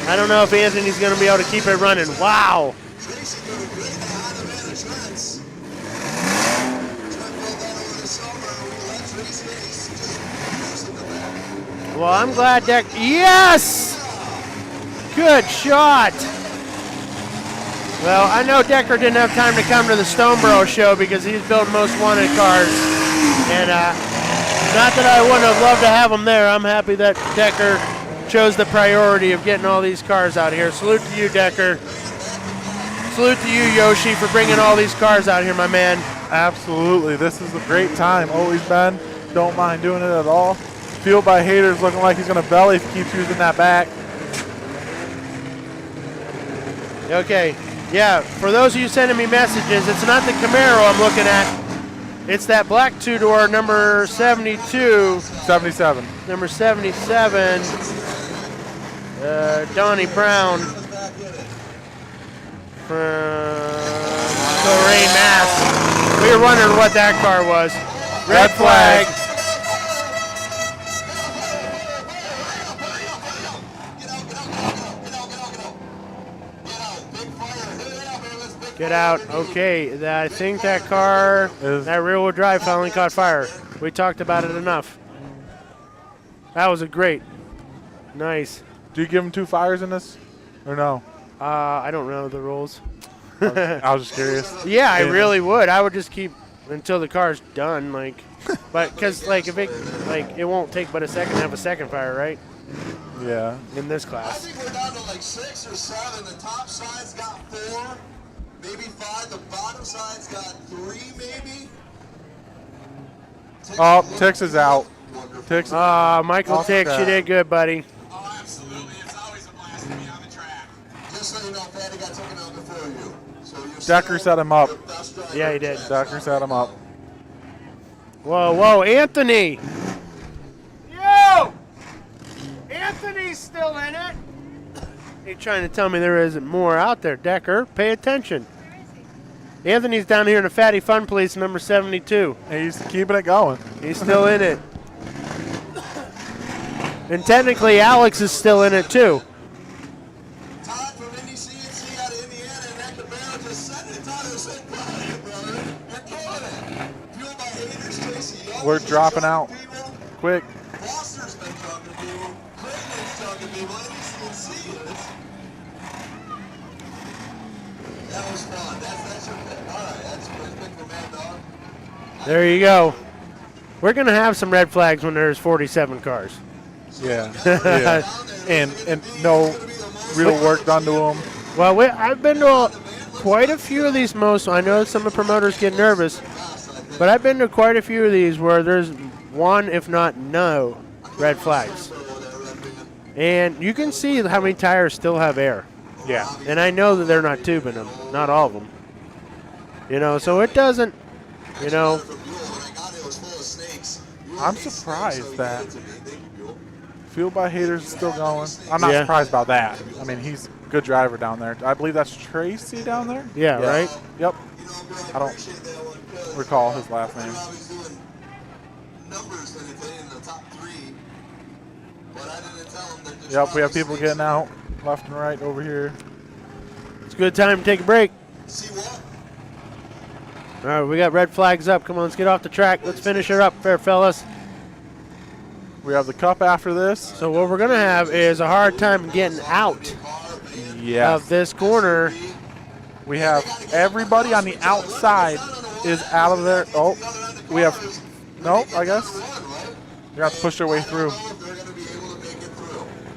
I don't know if Anthony's going to be able to keep it running. Wow. Well, I'm glad Deck. Yes! Good shot. Well, I know Decker didn't have time to come to the Stoneboro show because he's building most wanted cars. And not that I wouldn't have loved to have him there. I'm happy that Decker chose the priority of getting all these cars out here. Salute to you, Decker. Salute to you, Yoshi, for bringing all these cars out here, my man. Absolutely. This is a great time. Always been. Don't mind doing it at all. Fueled by Haters looking like he's going to belly if he keeps using that back. Okay. Yeah, for those of you sending me messages, it's not the Camaro I'm looking at. It's that black two-door number 72. 77. Number 77. Donnie Brown from Lorraine, Mass. We were wondering what that car was. Red flag. Get out. Okay, I think that car, that rear-wheel drive finally caught fire. We talked about it enough. That was a great. Nice. Do you give him 2 fires in this or no? I don't know the rules. I was just curious. Yeah, I really would. I would just keep until the car's done, like, but because like if it it won't take but a second to have a second fire, right? Yeah. In this class. I think we're down to like 6 or 7. The top side's got 4, maybe 5. The bottom side's got 3, maybe. Oh, Tix is out. Tix. Michael Tix, you did good, buddy. Just so you know, Fatty got taken out before you. So Decker set him up. Yeah, he did. Decker set him up. Whoa, Anthony! Yo! Anthony's still in it. You're trying to tell me there isn't more out there, Decker. Pay attention. Anthony's down here in the Fatty Fun Police, number 72. He's keeping it going. He's still in it. And technically, Alex is still in it, too. We're dropping out. Quick. There you go. We're going to have some red flags when there's 47 cars. Yeah. And no real work done to them. Well, I've been to quite a few of these. I know some of the promoters get nervous, but I've been to quite a few of these where there's one, if not no, red flags. And you can see how many tires still have air. Yeah. And I know that they're not tubing them, not all of them. You know, so it doesn't, you know. I'm surprised that Fueled by Haters is still going. I'm not surprised about that. I mean, he's a good driver down there. I believe that's Tracy down there? Yeah, right? Yep. I don't recall his last name. Yep, we have people getting out left and right over here. It's a good time to take a break. All right, we got red flags up. Come on, let's get off the track. Let's finish her up, fair fellas. We have the cup after this. So what we're going to have is a hard time getting out of this corner. We have everybody on the outside is out of there. Oh, we have, no, I guess. They have to push their way through.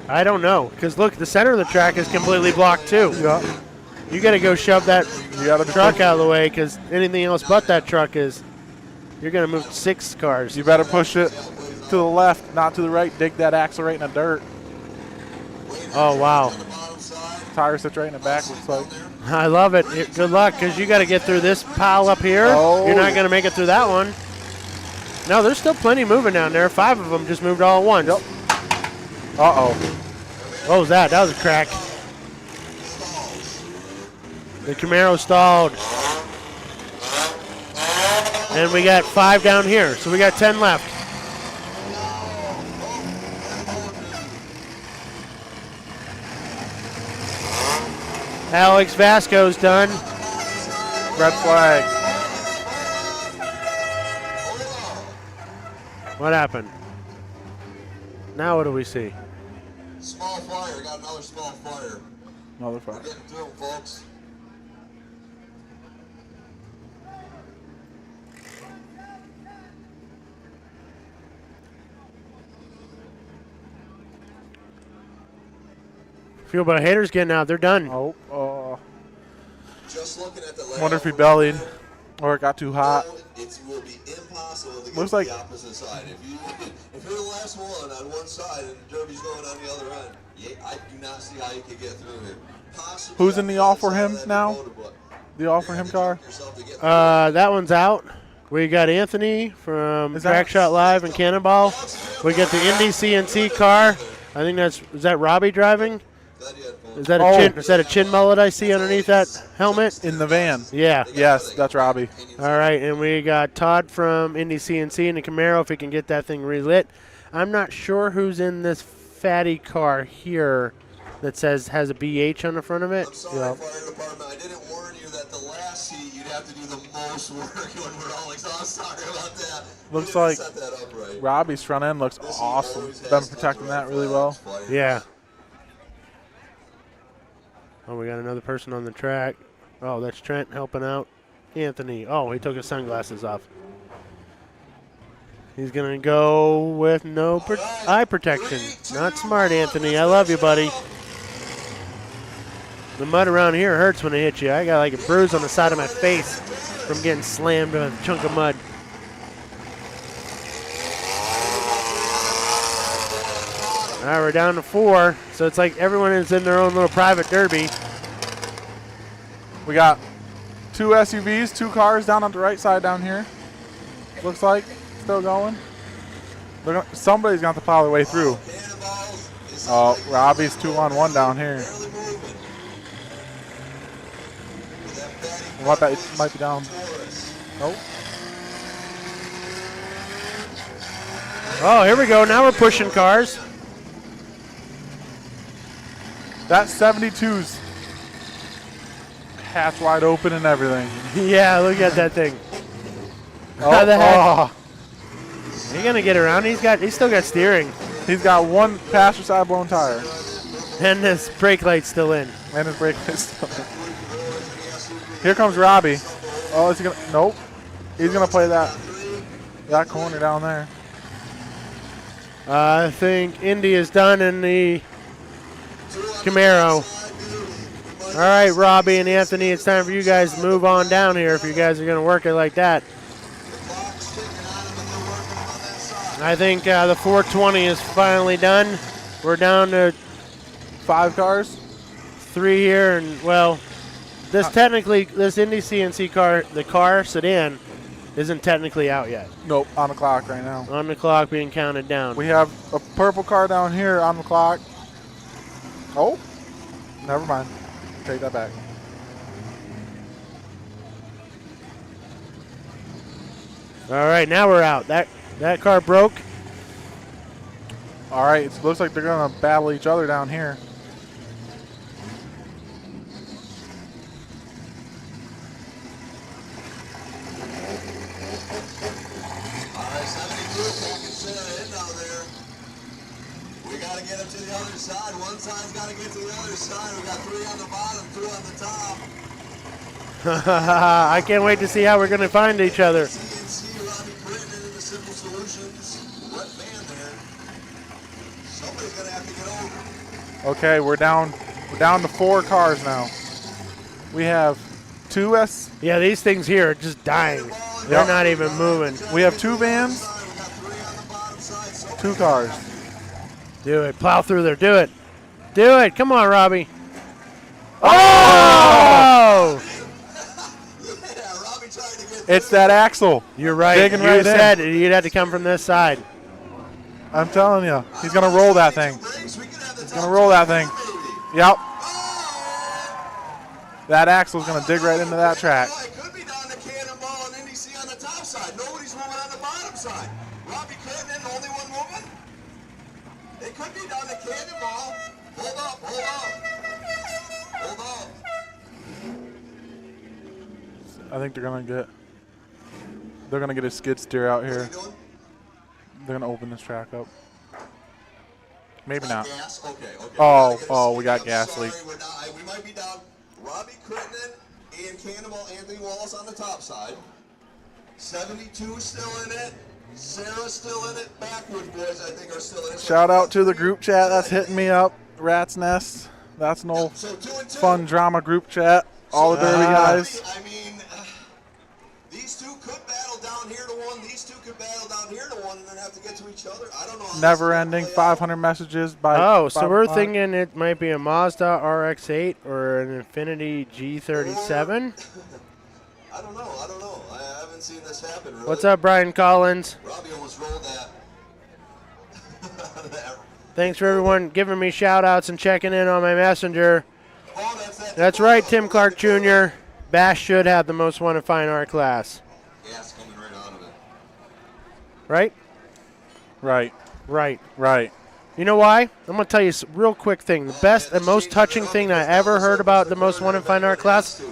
I don't know, because look, the center of the track is completely blocked too. Yeah. You got to go shove that truck out of the way, because anything else but that truck is, you're going to move 6 cars. You better push it to the left, not to the right. Dig that axle right in the dirt. Oh, wow. Tire sits right in the back, looks like. I love it. Good luck, because you got to get through this pile up here. Oh. You're not going to make it through that one. No, there's still plenty moving down there. 5 of them just moved all at once. Yep. Uh-oh. What was that? That was a crack. The Camaro stalled. And we got 5 down here, so we got 10 left. Alex Vasco's done. Red flag. What happened? Now what do we see? Small fire. Got another small fire. Another fire. We're getting through them, folks. Fueled by Haters getting out. They're done. Oh, Just looking at the wonder if he bellied or it got too hot. It will be impossible to get Looks to like the opposite side. If you're the last one on one side and Derby's going on the other end, I do not see how you could get through here. Possibly who's in the all for him now? The all for him car? That one's out. We got Anthony from TrackShotLive and Cannonball. We got the Indy CNC car. I think is that Robbie driving? Is that a chin mullet I see underneath that helmet? In the van. Yeah. Yes, that's Robbie. All right, and we got Todd from Indy CNC in the Camaro if he can get that thing relit. I'm not sure who's in this fatty car here that has a BH on the front of it. I'm sorry, fire department. I didn't warn you that the last heat you'd have to do the most work when we're all exhausted. Sorry about that. Looks like Robbie's front end looks awesome. Been protecting that really well. Yeah. Oh, we got another person on the track. Oh, that's Trent helping out Anthony. Oh, he took his sunglasses off. He's going to go with no eye protection. Not smart, Anthony. I love you, buddy. The mud around here hurts when it hits you. I got like a bruise on the side of my face from getting slammed with a chunk of mud. All right, we're down to 4. So it's like everyone is in their own little private derby. We got 2 SUVs, 2 cars down on the right side down here. Looks like still going. Somebody's going to have to plow their way through. Oh, Robbie's 2-on-1 down here. What that it might be down. Nope. Oh, here we go. Now we're pushing cars. That 72's hatch wide open and everything. Yeah, look at that thing. Oh, How the heck? He's gonna get around. He's still got steering. He's got 1 passenger side blown tire. And his brake light's still in. And his brake light's still in. Here comes Robbie. Oh, is he gonna? Nope. He's gonna play that That corner down there. I think Indy is done in the Camaro. All right, Robbie and Anthony, it's time for you guys to move on down here if you guys are going to work it like that. I think the 420 is finally done. We're down to 5 cars. 3 here, and well, this technically, this Indy CNC car, the car sedan, isn't technically out yet. Nope, on the clock right now. On the clock, being counted down. We have a purple car down here on the clock. Oh, never mind. Take that back. All right, now we're out. That car broke. All right, it looks like they're going to battle each other down here. Get up to the other side. One side's got to get to the other side. We got 3 on the bottom, 2 on the top. I can't wait to see how we're going to find each other. CNC, Robbie Britton into the Simple Solutions. What man there? Somebody's going to have to get over. Okay, we're down to 4 cars now. We have 2 S. Yeah, these things here are just dying. They're not even moving. We have 2 vans, 2 cars. Do it. Plow through there. Do it. Do it. Come on, Robbie. Oh! It's that axle. You're right. Digging You right said in. you'd have to come from this side. I'm telling you, he's going to roll that thing. He's going to roll that thing. Yep. That axle's going to dig right into that track. Could be down to Cannonball and NDC on the top side. Nobody's moving on the bottom side. Robbie Clinton, the only one moving? It could be down to Cannonball. Hold up, hold up. Hold up. I think they're going to get a skid steer out here. They're going to open this track up. Maybe not. Gas? Okay. Oh, we got gas leak. We might be down. Robbie Crittenden and Cannonball Anthony Wallace on the top side. 72 still in it. Sarah's still in it. Backwood boys, I think, are still in it. Shout out to the group chat that's hitting me up. Rat's Nest. That's an old fun drama group chat. All the Derby guys. I mean, these two could battle down here to one. These two could battle down here to one and then have to get to each other. I don't know. Never ending 500 messages by. Oh, so we're thinking it might be a Mazda RX-8 or an Infiniti G37. I don't know. I haven't seen this happen, really. What's up, Brian Collins? Robbie almost rolled that. Thanks for everyone giving me shout-outs and checking in on my messenger. That's right, Tim Clark Jr. Bash should have the most wanted fine art class. Gas coming right out of it. Right? Right. You know why? I'm going to tell you a real quick thing. The best and most touching thing I ever heard about the most wanted fine art class,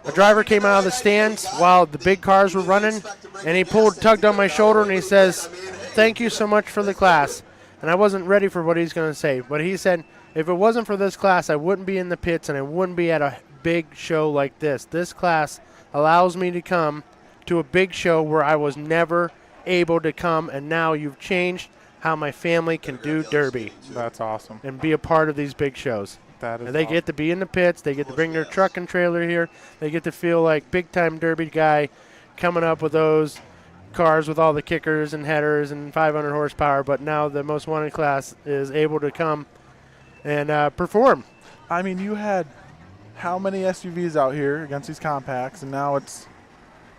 a driver came out of the stands while the big cars were running, and he tugged on my shoulder, and he says, "Thank you so much for the class." And I wasn't ready for what he's going to say, but he said, if it wasn't for this class, I wouldn't be in the pits, and I wouldn't be at a big show like this. This class allows me to come to a big show where I was never able to come, and now you've changed how my family can do Derby. That's awesome. And be a part of these big shows. That is and they get to be in the pits. They get to bring their truck and trailer here. They get to feel like big-time Derby guy coming up with those cars with all the kickers and headers and 500 horsepower. But now the most wanted class is able to come and perform. I mean, you had how many SUVs out here against these compacts, and now it's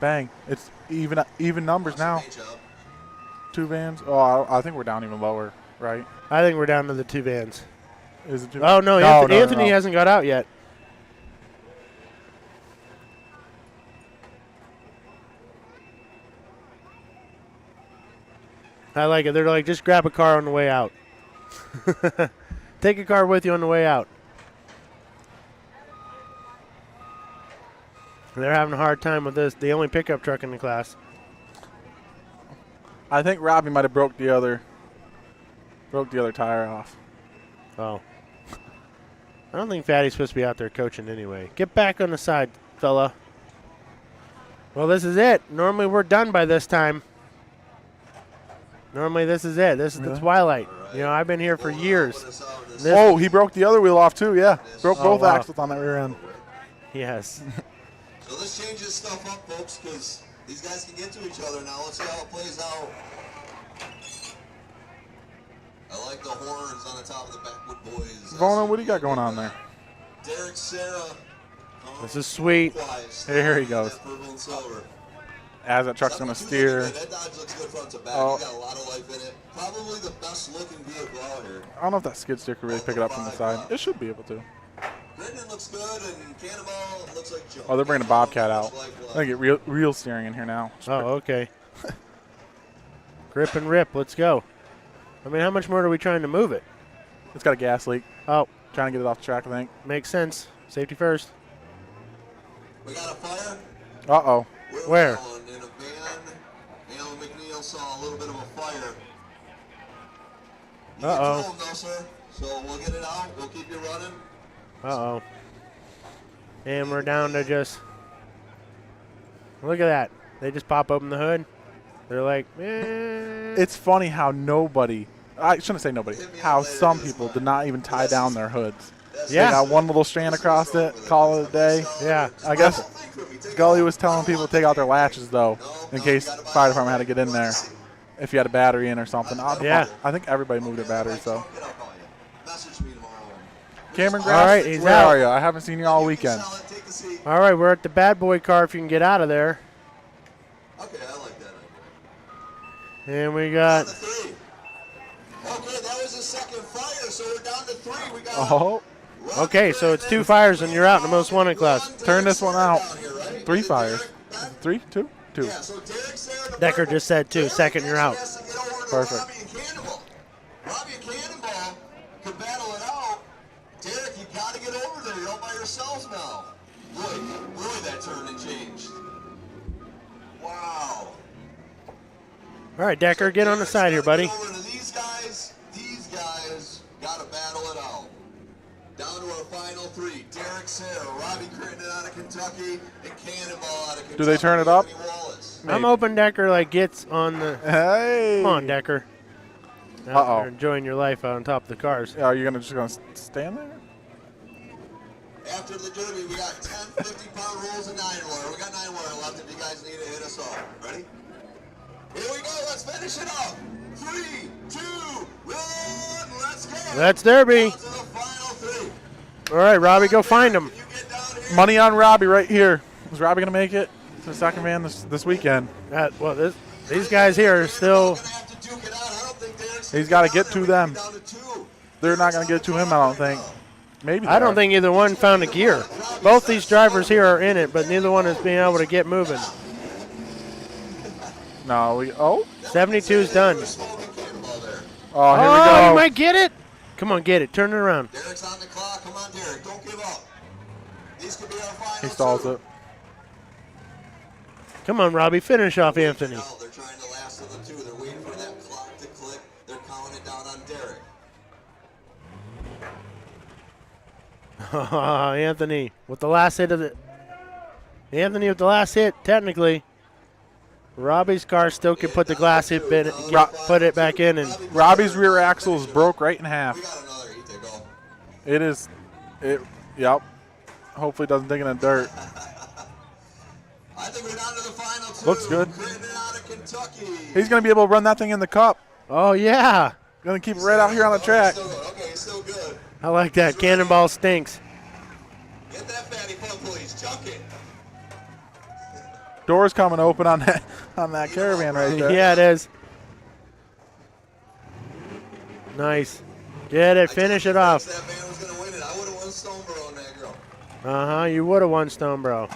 bang. It's even numbers now. 2 vans. Oh, I think we're down even lower, right? I think we're down to the 2 vans. Is it 2? Oh, no, Anthony hasn't got out yet. I like it. They're like, just grab a car on the way out. Take a car with you on the way out. They're having a hard time with this. The only pickup truck in the class. I think Robbie might have broke the other tire off. Oh. I don't think Fatty's supposed to be out there coaching anyway. Get back on the side, fella. Well, this is it. Normally we're done by this time. Normally this is it. This is the twilight. You know, I've been here for years. Oh, he broke the other wheel off too, yeah. Broke both wow. axles on that rear end. Yes. So this changes stuff up, folks, because these guys can get to each other now. Let's see how it plays out. I like the horns on the top of the Backwood Boys. Vona, what do you got going on there? Derek Serra. This is sweet. Here he goes. Purple and silver. As that truck's going to steer. That Dodge looks good front to back. Oh. He's got a lot of life in it. Probably the best looking vehicle out here. I don't know if that skid steer can really pick it up from the side. It should be able to. Brendan looks good, and Cannonball looks like Joe. Oh, they're bringing the Bobcat out. I get real steering in here now. Oh, okay. Grip and rip. Let's go. I mean, how much more are we trying to move it? It's got a gas leak. Oh. Trying to get it off the track, I think. Makes sense. Safety first. We got a fire. Uh-oh. Where? In a van. Alan McNeil saw a little bit of a fire. You Uh-oh. get to him, though, sir. So we'll get it out. We'll keep you running. Uh-oh. And we're down to just... Look at that. They just pop open the hood. They're like, eh. It's funny how nobody, I shouldn't say nobody, how some people did not even tie down their hoods. Yeah. They got one little strand across it, call it a day. Yeah. I guess Gully was telling people to take out their latches, though, in case the fire department had to get in there if you had a battery in or something. Yeah. I think everybody moved their batteries, so. Cameron All Grass, right, he's where out. are you? I haven't seen you all weekend. All right, we're at the bad boy car if you can get out of there. Okay, I like that. And we got... Okay, that was the second fire, so we're down to 3. We got Oh. Okay, so it's 2 fires and you're out in the most wanted class. Turn this one out. 3 fires. 3? 2? 2. Decker just said 2. Second, you're out. Perfect. Robbie and Cannonball could battle it out. Derek, you got to get over there. You're all by yourselves now. Really that turned and changed. Wow. All right, Decker, get on the side here, buddy. Over to these guys got to battle it out. Down to our final 3. Derek Serra, Robbie Crittenden out of Kentucky, and Cannonball out of Kentucky. Do they turn it up? I'm hoping Decker like gets on the... Hey. Come on, Decker. Uh-oh. You're enjoying your life on top of the cars. Are you just going to stand there? After the derby, we got 10 50-pound rolls and 9-wire. We got 9-wire left if you guys need to hit us off. Ready? Here we go. Let's finish it off. 3, 2, 1, let's go. That's Derby. All right, Robbie, go find him. Money on Robbie right here. Is Robbie going to make it to the second van this weekend? Well, these guys here are still... He's got to get to them. They're not going to get to him, I don't think. Maybe I don't think either one found a gear. Both these drivers here are in it, but neither one is being able to get moving. No, 72's done. Oh, here we go. You might get it. Come on, get it. Turn it around. Derek's on the clock. Come on, Derek. Don't give up. These could be our final. He stalls it. Come on, Robbie. Finish off Anthony. They're trying to last of the 2. They're waiting for that clock to click. They're counting it down on Derek. Anthony with the last hit of the... Anthony with the last hit, technically. Robbie's car still can put the glass hit in, put it back in, and Robbie's rear axle is broke right in half. It is. Yep. Hopefully it doesn't dig in the dirt. I think we're down to the final 2. Looks good. Crittenden out of Kentucky. He's going to be able to run that thing in the cup. Oh, yeah. Going to keep it right out here on the track. Okay, still good. I like that. Cannonball stinks. Get that fatty pump, please. Chunk it. Doors coming open on that caravan right there. Yeah, it is. Nice. Get it. Finish it off. That man was going to win it. I would have won Stoneboro on that girl. Uh-huh. You would have won Stoneboro.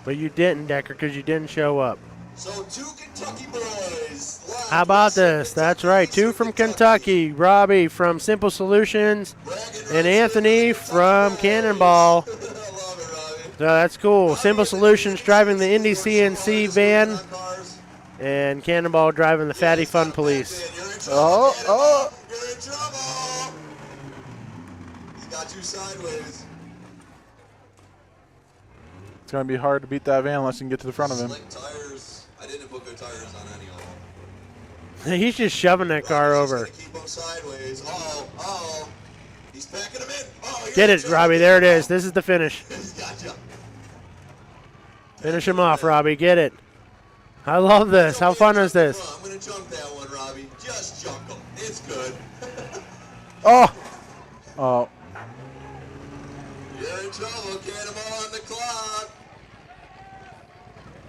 But you didn't, Decker, because you didn't show up. So 2 Kentucky boys. How about this? That's right. 2 from Kentucky. Robbie from Simple Solutions and Anthony from Cannonball. So that's cool. Simple Solutions driving the Indy CNC van and Cannonball driving the Fatty Fun Police. Oh. You're in trouble. He's got you sideways. It's going to be hard to beat that van unless you can get to the front of him. Slick tires. I didn't put good tires on any He's just shoving that car over. Keep him sideways. Oh. He's packing him in. Oh, Get it, Robbie. There it is. This is the finish. Gotcha. Finish him off, Robbie. Get it. I love this. How fun is this? I'm going to jump that one, Robbie. Just jump him. It's good. Oh. You're in trouble. Cannonball on the clock.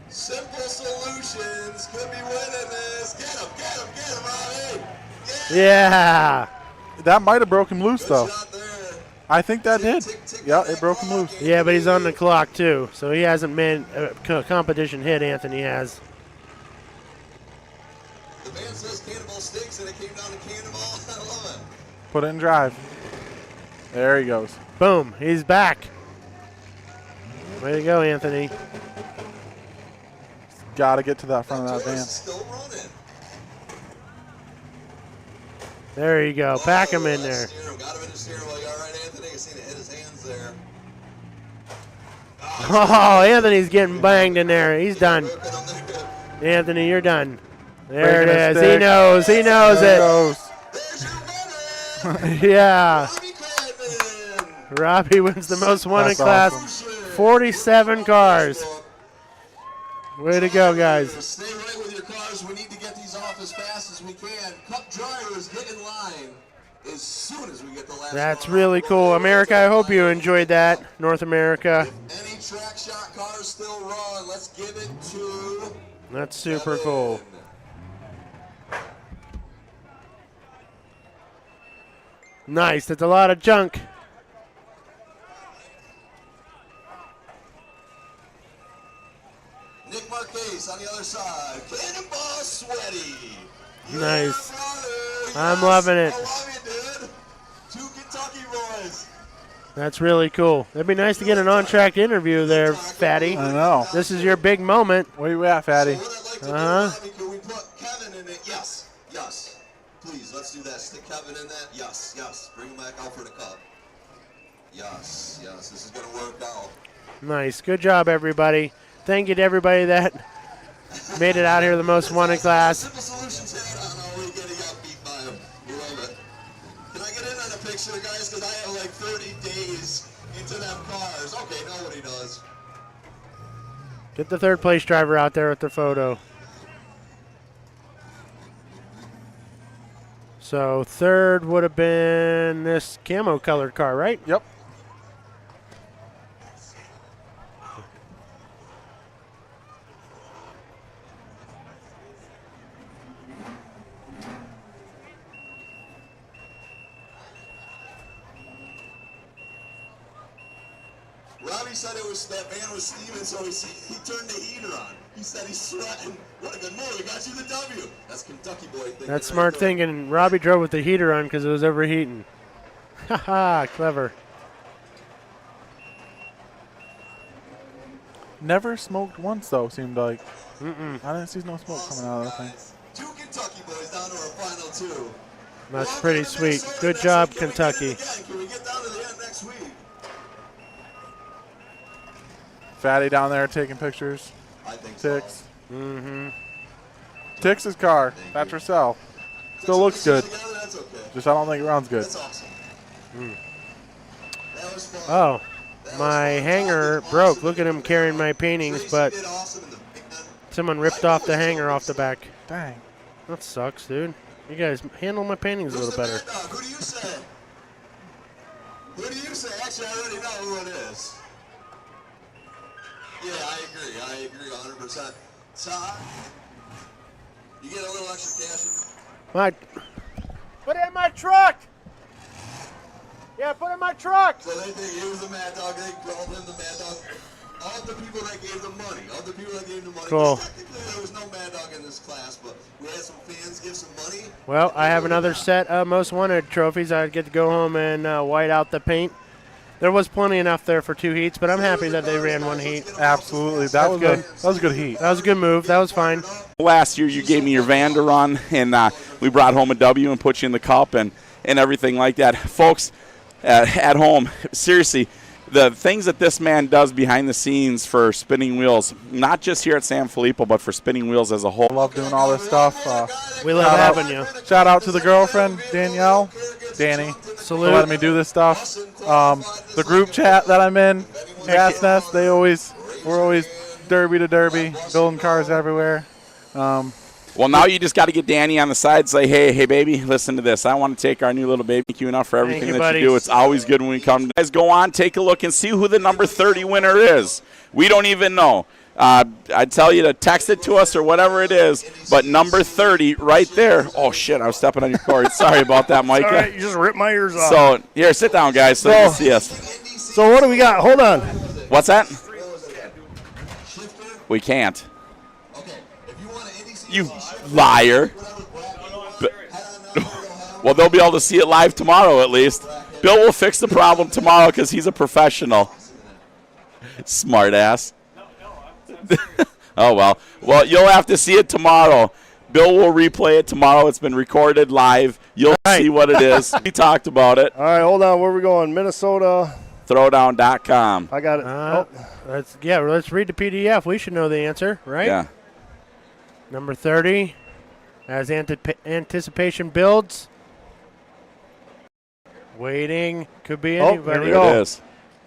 Simple solutions could be winning this. Get him, Robbie. Yeah. That might have broke him loose, though. I think that did. Yeah, it broke him loose. Yeah, but he's on the clock, too. So he hasn't made a competition hit, Anthony has. The man says Cannonball stinks, and it came down to Cannonball. I love it. Put it in drive. There he goes. Boom. He's back. Way to go, Anthony. Got to get to that front of that van. Still running. There you go. Pack him in there. Got him in the steering wheel. You all right, Anthony? I seen it hit his hands there. Oh, Anthony's getting banged in there. He's done. Anthony, you're done. There it is. He knows. He knows it. Yeah. Robbie wins the most won in class. Awesome. 47 cars. Way to go, guys. Stay right with your cars. We need to get these off as fast as we can. Cup drivers, get in line as soon as we get the last That's really cool. America, I hope you enjoyed that. North America. Any track shot cars still run. Let's give it to... That's super cool. Nice. That's a lot of junk. Nick Marquez on the other side. Cannonball Sweaty. Nice. I'm loving it. I love you, dude. Two Kentucky boys. That's really cool. It'd be nice to get an on-track interview there, Fatty. I know. This is your big moment. Where you at, Fatty? Uh-huh. Can we put Kevin in it? Yes. Yes. Please, let's do that. Stick Kevin in that. Yes. Yes. Bring him back out for the cup. Yes. Yes. This is going to work out. Nice. Good job, everybody. Thank you to everybody that made it out here the most wanted class. Simple Solutions hat on already getting got beat by him. We love it. Can I get in on a picture, guys? Because I have like 30 days into them cars. Okay, nobody does. Get the third place driver out there with the photo. So third would have been this camo colored car, right? Yep. Robbie said it was that van was steaming, so he turned the heater on. He said he's sweating. What a good move. He got you the W. That's Kentucky boy thinking. That's smart thinking. Robbie drove with the heater on because it was overheating. Haha, clever. Never smoked once, though, seemed like. I didn't see no smoke coming out of that thing. Two Kentucky boys down to our final two. That's pretty sweet. Good job, Kentucky. Can we get down to the end next week? Fatty down there taking pictures. I think Tix. Mm-hmm. Tix's car. That's herself. Still looks good. That's okay. Just I don't think it runs good. That's awesome. That was fun. Oh, my hanger broke. Look at him carrying my paintings, but someone ripped off the hanger off the back. Dang. That sucks, dude. You guys handle my paintings a little better. Who do you say? Who do you say? Actually, I already know who it is. Yeah, I agree 100%. Todd, you get a little extra cash. Put it in my truck! Yeah, put it in my truck! So they think he was the Mad Dog. They called him the Mad Dog. All the people that gave them money. All the people that gave them money. Cool. Technically, there was no Mad Dog in this class, but we had some fans give some money. Well, I have another set of Most Wanted trophies. I get to go home and white out the paint. There was plenty enough there for 2 heats, but I'm happy that they ran 1 heat. Absolutely. That was good. That was a good heat. That was a good move. That was fine. Last year you gave me your van to run, and we brought home a W and put you in the cup and everything like that. Folks at home, seriously, the things that this man does behind the scenes for Spinning Wheels, not just here at Sanfilippo, but for Spinning Wheels as a whole. Love doing all this stuff. We love having you. Shout out to the girlfriend, Danielle. Danny. Salute. For letting me do this stuff. The group chat that I'm in, Gas Nest, we're always derby to derby, building cars everywhere. Well, now you just got to get Danny on the side, say, hey, baby, listen to this. I want to take our new little baby. Thank you enough for everything that you do. It's always good when we come. Guys, go on, take a look, and see who the number 30 winner is. We don't even know. I'd tell you to text it to us or whatever it is, but number 30 right there. Oh, shit, I was stepping on your cord. Sorry about that, Mike. All right, you just ripped my ears off. So, here, sit down, guys, so you can see us. So what do we got? Hold on. What's that? We can't. You liar. Well, they'll be able to see it live tomorrow at least. Bill will fix the problem tomorrow because he's a professional. Smart ass. Oh, well. Well, you'll have to see it tomorrow. Bill will replay it tomorrow. It's been recorded live. You'll see what it is. We talked about it. All right, hold on. Where are we going? Minnesota. Throwdown.com. I got it. Let's read the PDF. We should know the answer, right? Yeah. Number 30, as anticipation builds. Waiting. Could be anybody. Here we go. It is.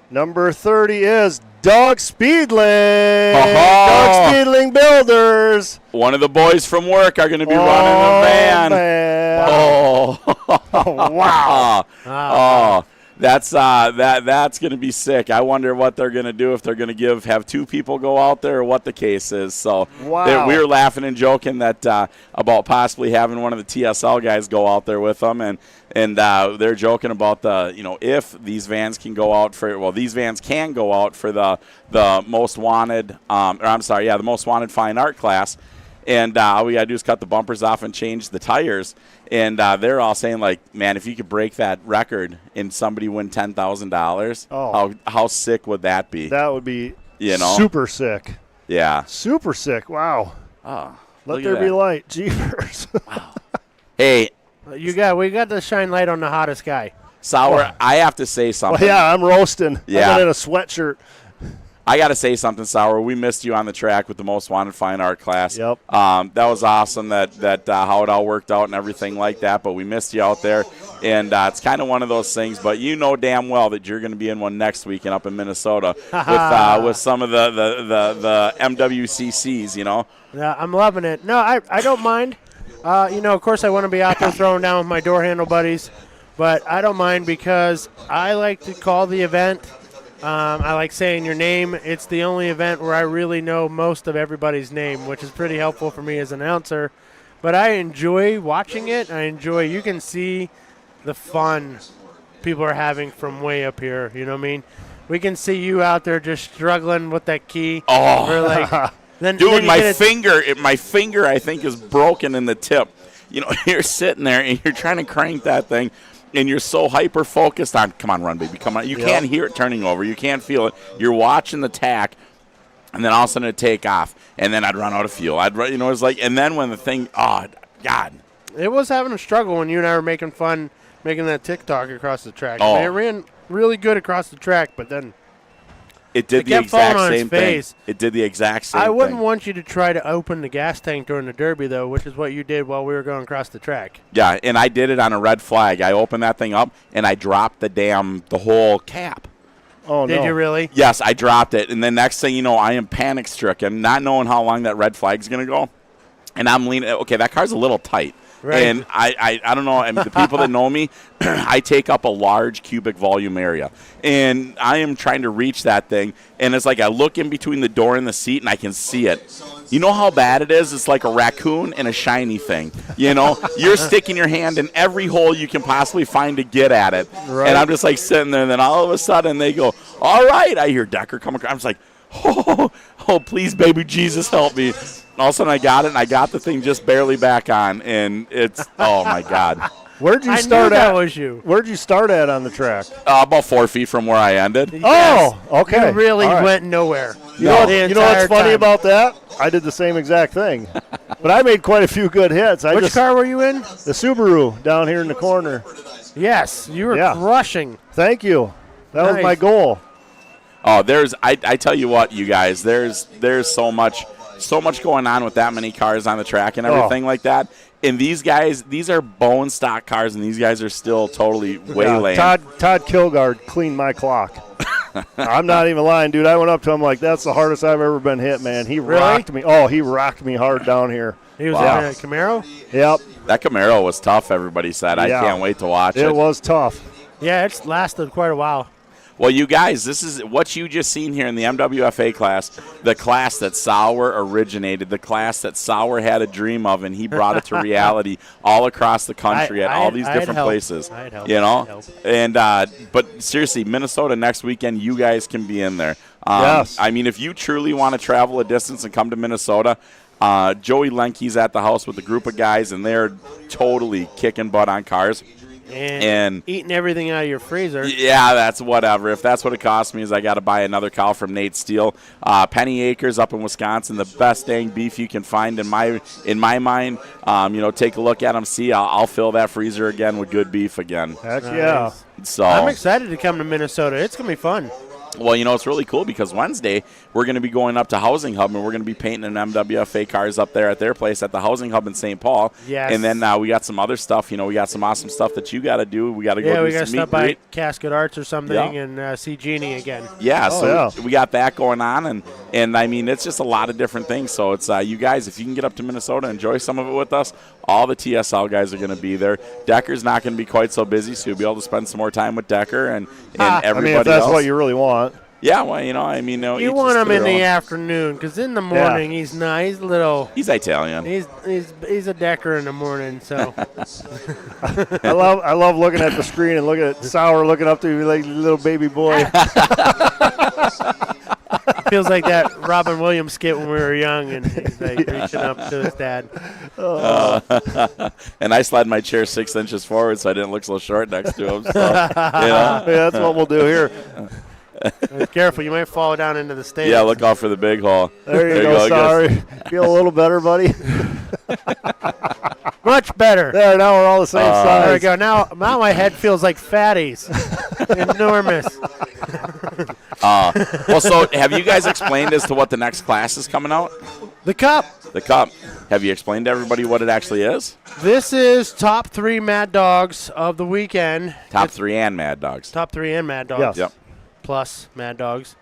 Number 30 is Doug Speedling. Oh. Doug Speedling Builders. One of the boys from work are going to be running the van. Man. Oh, wow. Oh, that's going to be sick. I wonder what they're going to do, if they're going to have two people go out there or what the case is. So we were laughing and joking that about possibly having one of the TSL guys go out there with them, and they're joking about if these vans can go out these vans can go out for the most wanted the most wanted fine art class. And all we got to do is cut the bumpers off and change the tires. And they're all saying, like, man, if you could break that record and somebody win $10,000, how sick would that be? That would be super sick. Yeah. Super sick. Wow. Oh, Let there be light. Jeepers. Wow. Hey. We got to shine light on the hottest guy. Sour, I have to say something. Well, yeah, I'm roasting. Yeah. I'm in a sweatshirt. I got to say something, Sour. We missed you on the track with the most wanted fine art class. Yep. That was awesome that how it all worked out and everything like that, but we missed you out there. And it's kind of one of those things, but you know damn well that you're going to be in one next weekend up in Minnesota with some of the MWCCs, Yeah, I'm loving it. No, I don't mind. Of course I want to be out there throwing down with my door handle buddies, but I don't mind because I like to call the event. I like saying your name. It's the only event where I really know most of everybody's name, which is pretty helpful for me as an announcer. But I enjoy watching it. You can see the fun people are having from way up here. You know what I mean? We can see you out there just struggling with that key. Oh, dude, my finger I think is broken in the tip. You're sitting there and you're trying to crank that thing. And you're so hyper-focused on, come on, run, baby, come on. You can't hear it turning over. You can't feel it. You're watching the tack, and then all of a sudden it'd take off. And then I'd run out of fuel. It's like, and then when the thing, oh, God. It was having a struggle when you and I were making that TikTok across the track. Oh. It ran really good across the track, but then it did the exact same thing. It did the exact same thing. I wouldn't want you to try to open the gas tank during the Derby, though, which is what you did while we were going across the track. Yeah, and I did it on a red flag. I opened that thing up, and I dropped the whole cap. Oh, no. Did you really? Yes, I dropped it. And then next thing you know, I am panic-stricken, not knowing how long that red flag's going to go. And I'm leaning, okay, that car's a little tight. Right. And I don't know. I mean, the people that know me, I take up a large cubic volume area. And I am trying to reach that thing. And it's like I look in between the door and the seat, and I can see it. You know how bad it is? It's like a raccoon and a shiny thing. You're sticking your hand in every hole you can possibly find to get at it. Right. And I'm just like sitting there. And then all of a sudden they go, all right. I hear Decker come across. I'm just like, oh, please, baby, Jesus, help me. All of a sudden I got it, and I got the thing just barely back on, and it's, oh, my God. Where'd you start at? That was you. Where'd you start at on the track? About 4 feet from where I ended. Oh, okay. You really went nowhere. You know what's funny about that? I did the same exact thing. But I made quite a few good hits. Which car were you in? The Subaru down here in the corner. Yes, you were crushing. Thank you. That was my goal. Oh, I tell you what, you guys, there's so much going on with that many cars on the track and everything like that. And these guys, these are bone stock cars, and these guys are still totally waylaying. Todd Kilgard cleaned my clock. I'm not even lying, dude. I went up to him like, that's the hardest I've ever been hit, man. He rocked me. Oh, he rocked me hard down here. He was in a Camaro? Yep. That Camaro was tough, everybody said. I can't wait to watch it. It was tough. Yeah, it's lasted quite a while. Well, you guys, this is what you just seen here in the MWFA class, the class that Sauer originated, the class that Sauer had a dream of, and he brought it to reality all across the country at all these different places. You know? And but seriously, Minnesota next weekend, you guys can be in there. Yes. I mean, if you truly want to travel a distance and come to Minnesota, Joey Lenke's at the house with a group of guys, and they're totally kicking butt on cars. And eating everything out of your freezer. Yeah, that's whatever. If that's what it costs me, is I got to buy another cow from Nate Steele. Penny Acres up in Wisconsin, the best dang beef you can find in my mind. Take a look at them. See, I'll fill that freezer again with good beef again. Heck yeah. So I'm excited to come to Minnesota. It's gonna be fun. Well, it's really cool because Wednesday we're going to be going up to Housing Hub, and we're going to be painting MWFA cars up there at their place at the Housing Hub in St. Paul. Yes. And then we got some other stuff. We got some awesome stuff that you got to do. We got to go do we got to some meet stop by greet. Casket Arts or something and see Jeannie again. Yeah, we got that going on, and I mean, it's just a lot of different things. So it's you guys, if you can get up to Minnesota, enjoy some of it with us. All the TSL guys are going to be there. Decker's not going to be quite so busy, so you'll be able to spend some more time with Decker and everybody if that's else. what you really want. Yeah, well, you want him in the afternoon because in the morning he's not. He's a little. He's Italian. He's a Decker in the morning. So I love looking at the screen and looking at Sauer looking up to me like a little baby boy. Feels like that Robin Williams skit when we were young and he's like reaching up to his dad. And I slide my chair 6 inches forward so I didn't look so short next to him. So, yeah, that's what we'll do here. Careful, you might fall down into the stands. Yeah, look out for the big hole. There you go, sorry. Feel a little better, buddy? Much better. There, now we're all the same size. There we go. Now my head feels like Fatty's. Enormous. Well, so have you guys explained as to what the next class is coming out? The Cup. The Cup. Have you explained to everybody what it actually is? This is top 3 Mad Dogs of the weekend. Top 3 and Mad Dogs. Top 3 and Mad Dogs. Yes. Yep. Plus Mad Dogs.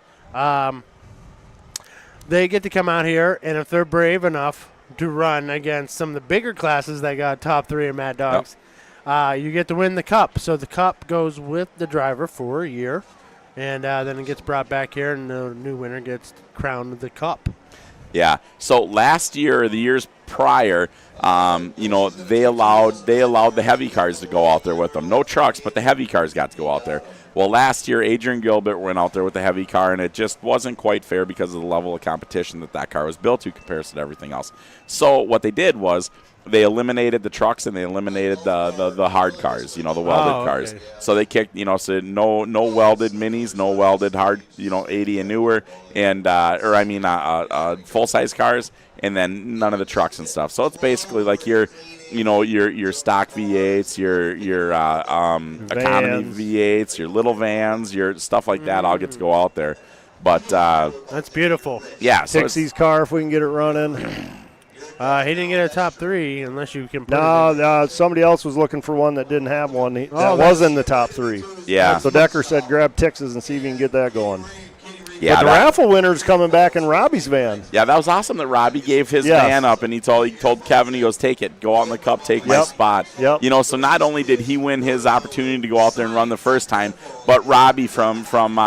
They get to come out here, and if they're brave enough to run against some of the bigger classes that got top 3 and Mad Dogs, you get to win the Cup. So the Cup goes with the driver for a year, and then it gets brought back here, and the new winner gets crowned the Cup. Yeah. So last year, or the years prior, they allowed the heavy cars to go out there with them. No trucks, but the heavy cars got to go out there. Well, last year, Adrian Gilbert went out there with the heavy car, and it just wasn't quite fair because of the level of competition that car was built to comparison to everything else. So what they did was they eliminated the trucks and they eliminated the hard cars, the welded cars. So they kicked, so no welded minis, no welded hard, 80 and newer, and full-size cars, and then none of the trucks and stuff. So it's basically like your stock V8s, your economy V8s, your little vans, your stuff like that all gets to go out there. But that's beautiful. Yeah. So Dixie's car, if we can get it running. He didn't get a top 3 unless you can put No, somebody else was looking for one that didn't have one. That was in the top 3. Yeah. So Decker said grab Texas and see if you can get that going. Yeah, but the raffle winner's coming back in Robbie's van. Yeah, that was awesome that Robbie gave his van up, and he told Kevin, he goes, take it, go out in the Cup, take my spot. Yep. So not only did he win his opportunity to go out there and run the first time, but Robbie from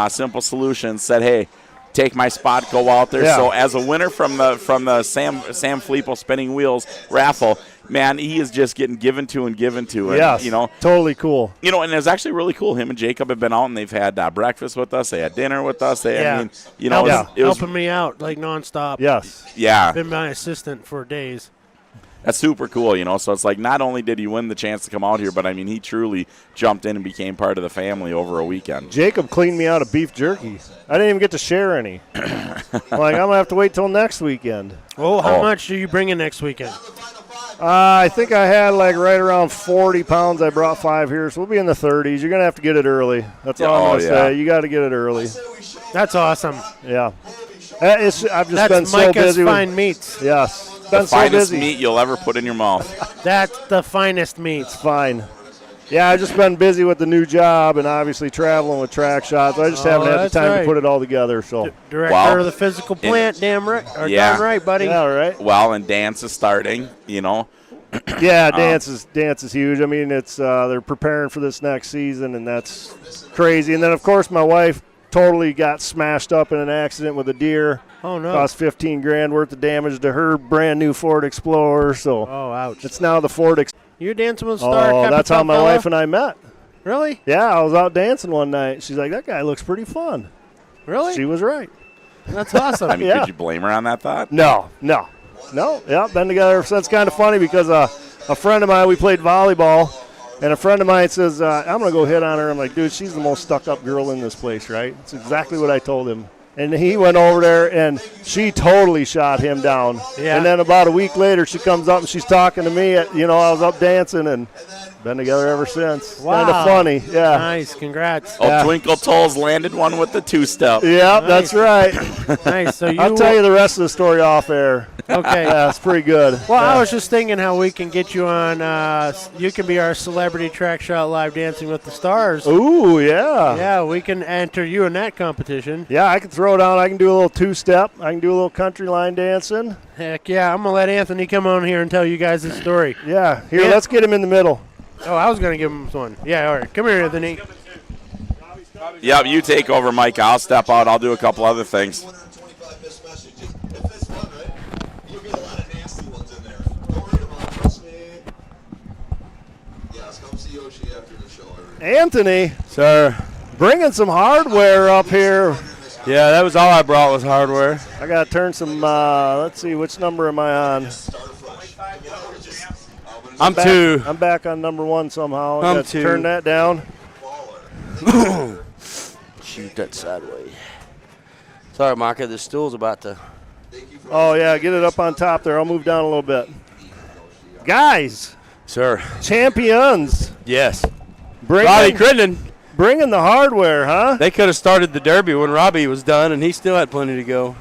Simple Solutions said, hey, take my spot, go out there. Yeah. So as a winner from the Sanfilippo Spinning Wheels raffle, man, he is just getting given to. And, yes, totally cool. And it's actually really cool. Him and Jacob have been out, and they've had breakfast with us. They had dinner with us. It was helping me out like nonstop. Yes. Yeah. Been my assistant for days. That's super cool, So it's like not only did he win the chance to come out here, but, he truly jumped in and became part of the family over a weekend. Jacob cleaned me out of beef jerky. I didn't even get to share any. I'm going to have to wait till next weekend. How much are you bringing next weekend? I think I had like right around 40 pounds. I brought 5 here, so we'll be in the 30s. You're going to have to get it early. That's all I'm going to say. You got to get it early. That's awesome. Yeah. I've just been so Micah's busy. fine meats. Yes. The finest meat you'll ever put in your mouth. That's the finest meats. Fine. Yeah, I've just been busy with the new job and obviously traveling with track shots. I just haven't had the time to put it all together. So Director of the physical plant, damn right. Darn right, buddy. Yeah, right. Well, and dance is starting, you know. Yeah, dance is huge. I mean, it's they're preparing for this next season, and that's crazy. And then, of course, my wife totally got smashed up in an accident with a deer. Oh, no. Cost $15,000 worth of damage to her brand new Ford Explorer. So ouch. It's now the Ford Explorer. You're dancing with Star. Oh, that's how my wife and I met. Really? Yeah, I was out dancing one night. She's like, that guy looks pretty fun. Really? She was right. That's awesome. I mean, could you blame her on that thought? No. Yeah, been together ever since. Kind of funny because a friend of mine, we played volleyball, and a friend of mine says, I'm going to go hit on her. I'm like, dude, she's the most stuck-up girl in this place, right? It's exactly what I told him. And he went over there, and she totally shot him down. Yeah. And then about a week later, she comes up, and she's talking to me. I was up dancing, and been together ever since. Wow. Kind of funny, yeah. Nice, congrats. Oh, Twinkle Toes landed one with the two-step. Yeah, that's right. Nice. So I'll tell you the rest of the story off air. Okay. Yeah, it's pretty good. Well, yeah. I was just thinking how we can get you on. You can be our celebrity track shot live Dancing with the Stars. Ooh, yeah. Yeah, we can enter you in that competition. Yeah, I can throw down. I can do a little two-step. I can do a little country line dancing. Heck yeah, I'm going to let Anthony come on here and tell you guys his story. Yeah, here, let's get him in the middle. Oh, I was going to give him one. Yeah, all right. Come here, Anthony. Yep, you take over, Mike. I'll step out. I'll do a couple other things. Anthony, sir, bringing some hardware up here. Yeah, that was all I brought was hardware. I got to turn some, let's see, which number am I on? I'm 2. I'm back on number 1 somehow. I'm Got to 2. Turn that down. Shoot that sideways. Sorry, Micah, the stool's about to. Oh, yeah, get it up on top there. I'll move down a little bit. Guys. Sir. Champions. Yes. Robbie Crittenden. Bringing the hardware, huh? They could have started the Derby when Robbie was done, and he still had plenty to go.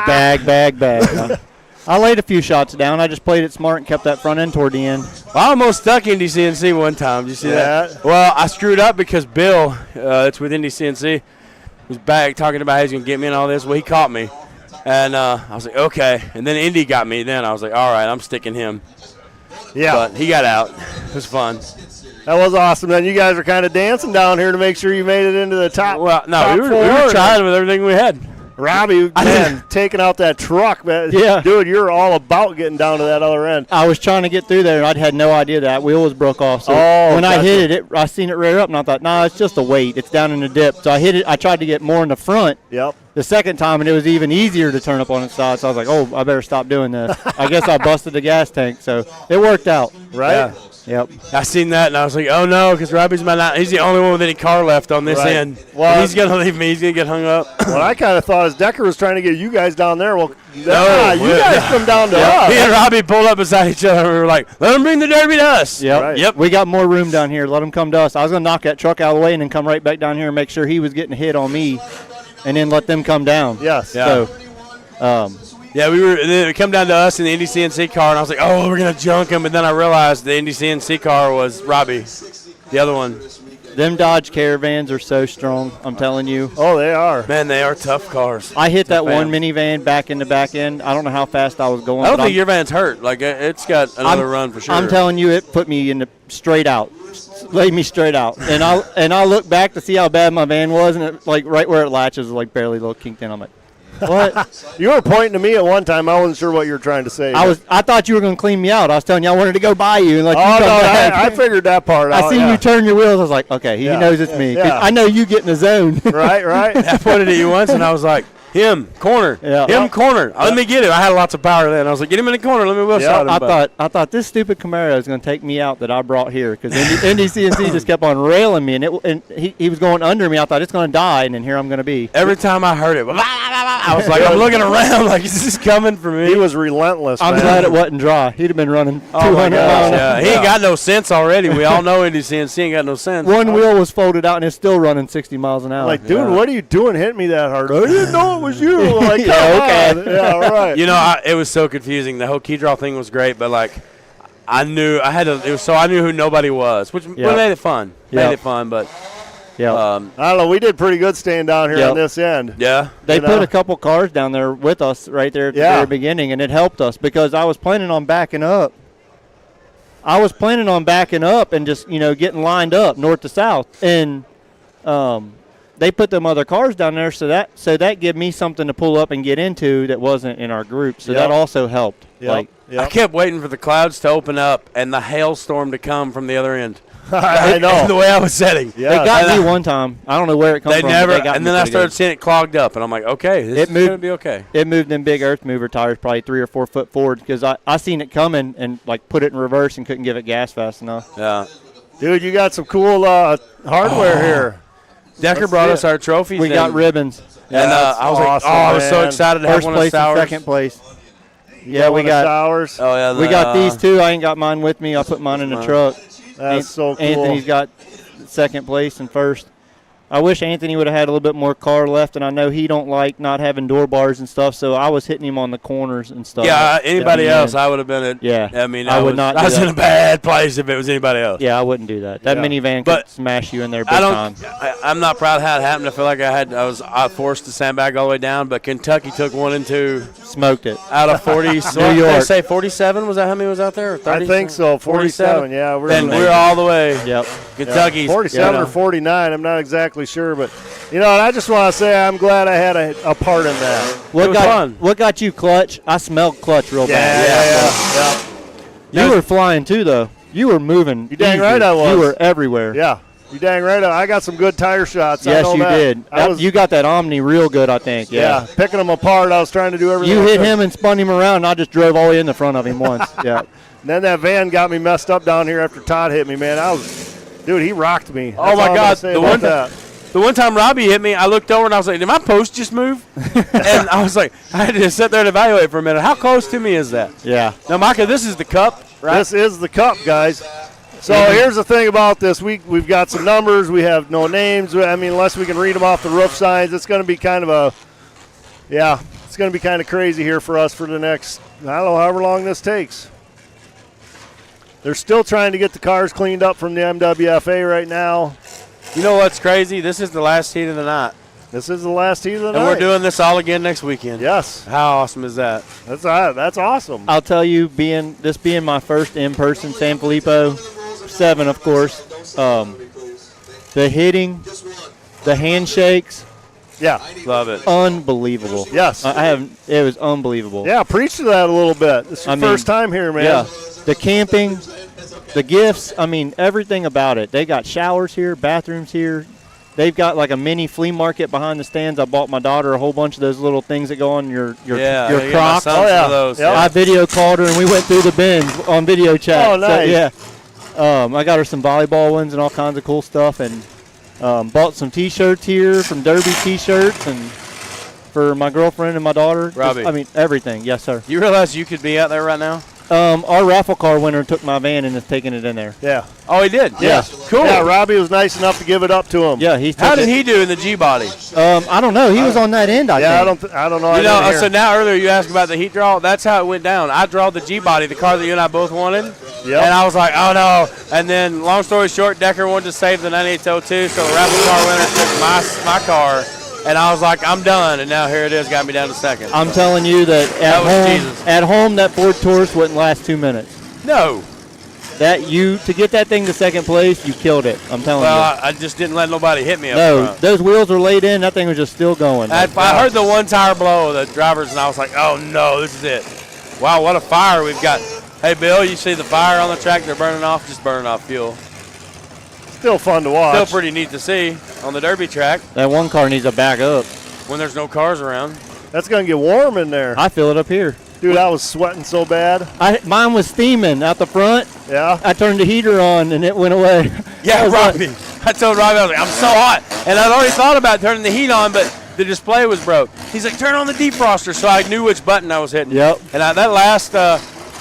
Bag. I laid a few shots down. I just played it smart and kept that front end toward the end. I almost stuck Indy CNC one time. Did you see that? Well, I screwed up because Bill, that's with Indy CNC, was back talking about how he's going to get me and all this. Well, he caught me. And I was like, okay. And then Indy got me. Then I was like, all right, I'm sticking him. Yeah. But he got out. It was fun. That was awesome. Then you guys are kind of dancing down here to make sure you made it into the top. Well, no, top we were trying with everything we had. Robbie, man, taking out that truck, man. Yeah. Dude, you're all about getting down to that other end. I was trying to get through there, and I had no idea that wheel was broke off. So when I hit it, I seen it rear up, and I thought, nah, it's just a weight. It's down in the dip. So I hit it. I tried to get more in the front. Yep. The second time, and it was even easier to turn up on its side. So I was like, oh, I better stop doing this. I guess I busted the gas tank, so it worked out. Right? Yeah. Yep. I seen that, and I was like, oh, no, because Robbie's he's the only one with any car left on this end. Well, and he's going to leave me. He's going to get hung up. What I kind of thought is Decker was trying to get you guys down there. Well, you guys come down to us. Me and Robbie pulled up beside each other, and we were like, let him bring the Derby to us. Yep. Right. Yep. We got more room down here. Let them come to us. I was going to knock that truck out of the way and then come right back down here and make sure he was getting a hit on me and then let them come down. Yes. Yeah. So, they come down to us in the Indy CNC car, and I was like, oh, we're going to junk him. And then I realized the Indy CNC car was Robbie, the other one. them Dodge Caravans are so strong, I'm telling you. Oh, they are. Man, they are tough cars. I hit that one minivan back in the back end. I don't know how fast I was going. I don't think your van's hurt. Like, it's got another run for sure. I'm telling you, it put me in the straight out. Laid me straight out. And I look back to see how bad my van was, and it, like right where it latches was like barely a little kinked in. I'm like, what? You were pointing to me at one time. I wasn't sure what you were trying to say. I thought you were going to clean me out. I was telling you I wanted to go by you and let you come back. I figured that part out. I seen you turn your wheels. I was like, okay, he knows it's me. 'Cause I know you get in the zone. Right. I pointed at you once, and I was like, him, corner. Him, corner. Let me get him. I had lots of power then. I was like, get him in the corner. Let me wheel shot him. I thought this stupid Camaro is going to take me out that I brought here because NDCNC just kept on railing me, and he was going under me. I thought it's going to die, and then here I'm going to be. Every time I heard it, I was like, I'm looking around like, is this coming for me? He was relentless, I'm man. glad it wasn't dry. He'd have been running 200 Oh, my miles. gosh, yeah. He ain't got no sense already. We all know Indy CNC ain't got no sense. One wheel was folded out and it's still running 60 miles an hour. Like, dude, what are you doing hitting me that hard? I didn't know it was you. Like, Yeah, come on. Yeah, right. You know, it was so confusing. The whole key draw thing was great, but like, I knew I knew who nobody was, which made it fun. Made it fun, but yeah. I don't know. We did pretty good staying down here on this end. Yeah. They put a couple cars down there with us right there at the very beginning, and it helped us because I was planning on backing up. And just, getting lined up north to south. And they put them other cars down there, so that gave me something to pull up and get into that wasn't in our group. So that also helped. I kept waiting for the clouds to open up and the hailstorm to come from the other end. I know. The way I was setting. They got me one time. I don't know where it comes from. And then I started seeing it clogged up, and I'm like, okay, this is going to be okay. It moved them big earth mover tires probably 3 or 4 foot forward because I seen it coming and like put it in reverse and couldn't give it gas fast enough. Yeah. Dude, you got some cool hardware here. Decker brought us our trophies. We got ribbons. And I was like, I was so excited to have one of the First place and second place. Yeah, we got showers. Oh yeah, we got these two. I ain't got mine with me. I put mine in the truck. That's so cool. Anthony's got second place and first. I wish Anthony would have had a little bit more car left, and I know he don't like not having door bars and stuff, so I was hitting him on the corners and stuff. Yeah, anybody else, I would have been at. Yeah. I mean, I would not I do was that. in a bad place if it was anybody else. Yeah, I wouldn't do that. That minivan could smash you in there big time. I'm not proud how it happened. I feel like I was forced to sandbag all the way down, but Kentucky took 1 and 2. Smoked it. Out of 40. New Did I York. say 47? Was that how many was out there? Or 30? I think so. 47. Yeah, we're all the way. Yep. Kentucky's 47 or 49. I'm not exactly sure, but and I just want to say I'm glad I had a part in that. What got you clutch? I smelled clutch real bad. Yeah. You were flying too, though. You were moving. You dang easy. right I was. You were everywhere. Yeah. You dang right. I got some good tire shots. Yes, I know you that. did. You got that Omni real good, I think. Yeah. Picking them apart. I was trying to do everything. You I hit could. him and spun him around, and I just drove all the way in the front of him once. Yeah. And then that van got me messed up down here after Todd hit me, man. Dude, he rocked me. Oh, my God. The one time Robbie hit me, I looked over and I was like, did my post just move? And I was like, I had to sit there and evaluate for a minute. How close to me is that? Yeah. Now, Micah, this is the cup, right? This is the cup, guys. So here's the thing about this. We've got some numbers. We have no names. I mean, unless we can read them off the roof signs, it's going to be kind of it's going to be kind of crazy here for us for the next, I don't know, however long this takes. They're still trying to get the cars cleaned up from the MWFA right now. You know what's crazy? This is the last heat of the night. This is the last heat of the night. And we're doing this all again next weekend. Yes. How awesome is that? That's awesome. I'll tell you, being my first in-person Sanfilippo 7, of course, the hitting, the handshakes. Yeah. Love it. Unbelievable. Yes. It was unbelievable. Yeah, preach to that a little bit. This is your first time here, man. Yeah. The camping, the gifts, everything about it. They got showers here, bathrooms here. They've got like a mini flea market behind the stands. I bought my daughter a whole bunch of those little things that go on your Crocs. Oh, yeah. Those. Yep. I video called her and we went through the bins on video chat. Oh, nice. So, I got her some volleyball ones and all kinds of cool stuff, and bought some T-shirts here from Derby T-shirts and for my girlfriend and my daughter. Robbie. Everything. Yes, sir. You realize you could be out there right now? Our raffle car winner took my van and is taking it in there. Yeah. Oh, he did? Yeah. Cool. Yeah, Robbie was nice enough to give it up to him. Yeah, How did he do in the G-body? I don't know. He was on that end, I think. I don't know. So now earlier you asked about the heat draw. That's how it went down. I drawed the G-body, the car that you and I both wanted. Yep. And I was like, oh, no. And then, long story short, Decker wanted to save the 9802, so the raffle car winner took my car. And I was like, I'm done. And now here it is, got me down to second. I'm telling you that at home, that Ford Taurus wouldn't last 2 minutes. No. To get that thing to second place, you killed it. I'm telling you. Well, I just didn't let nobody hit me up No, front. those wheels were laid in. That thing was just still going. I heard the one tire blow of the drivers, and I was like, oh, no, this is it. Wow, what a fire we've got. Hey, Bill, you see the fire on the track? They're burning off, just burning off fuel. Still fun to watch. Still pretty neat to see on the Derby track. That one car needs to back up. When there's no cars around. That's going to get warm in there. I feel it up here. Dude, I was sweating so bad. Mine was steaming out the front. Yeah. I turned the heater on, and it went away. Yeah, Robbie. I told Robbie, I was like, I'm so hot. And I'd already thought about turning the heat on, but the display was broke. He's like, turn on the defroster, so I knew which button I was hitting. Yep. And that last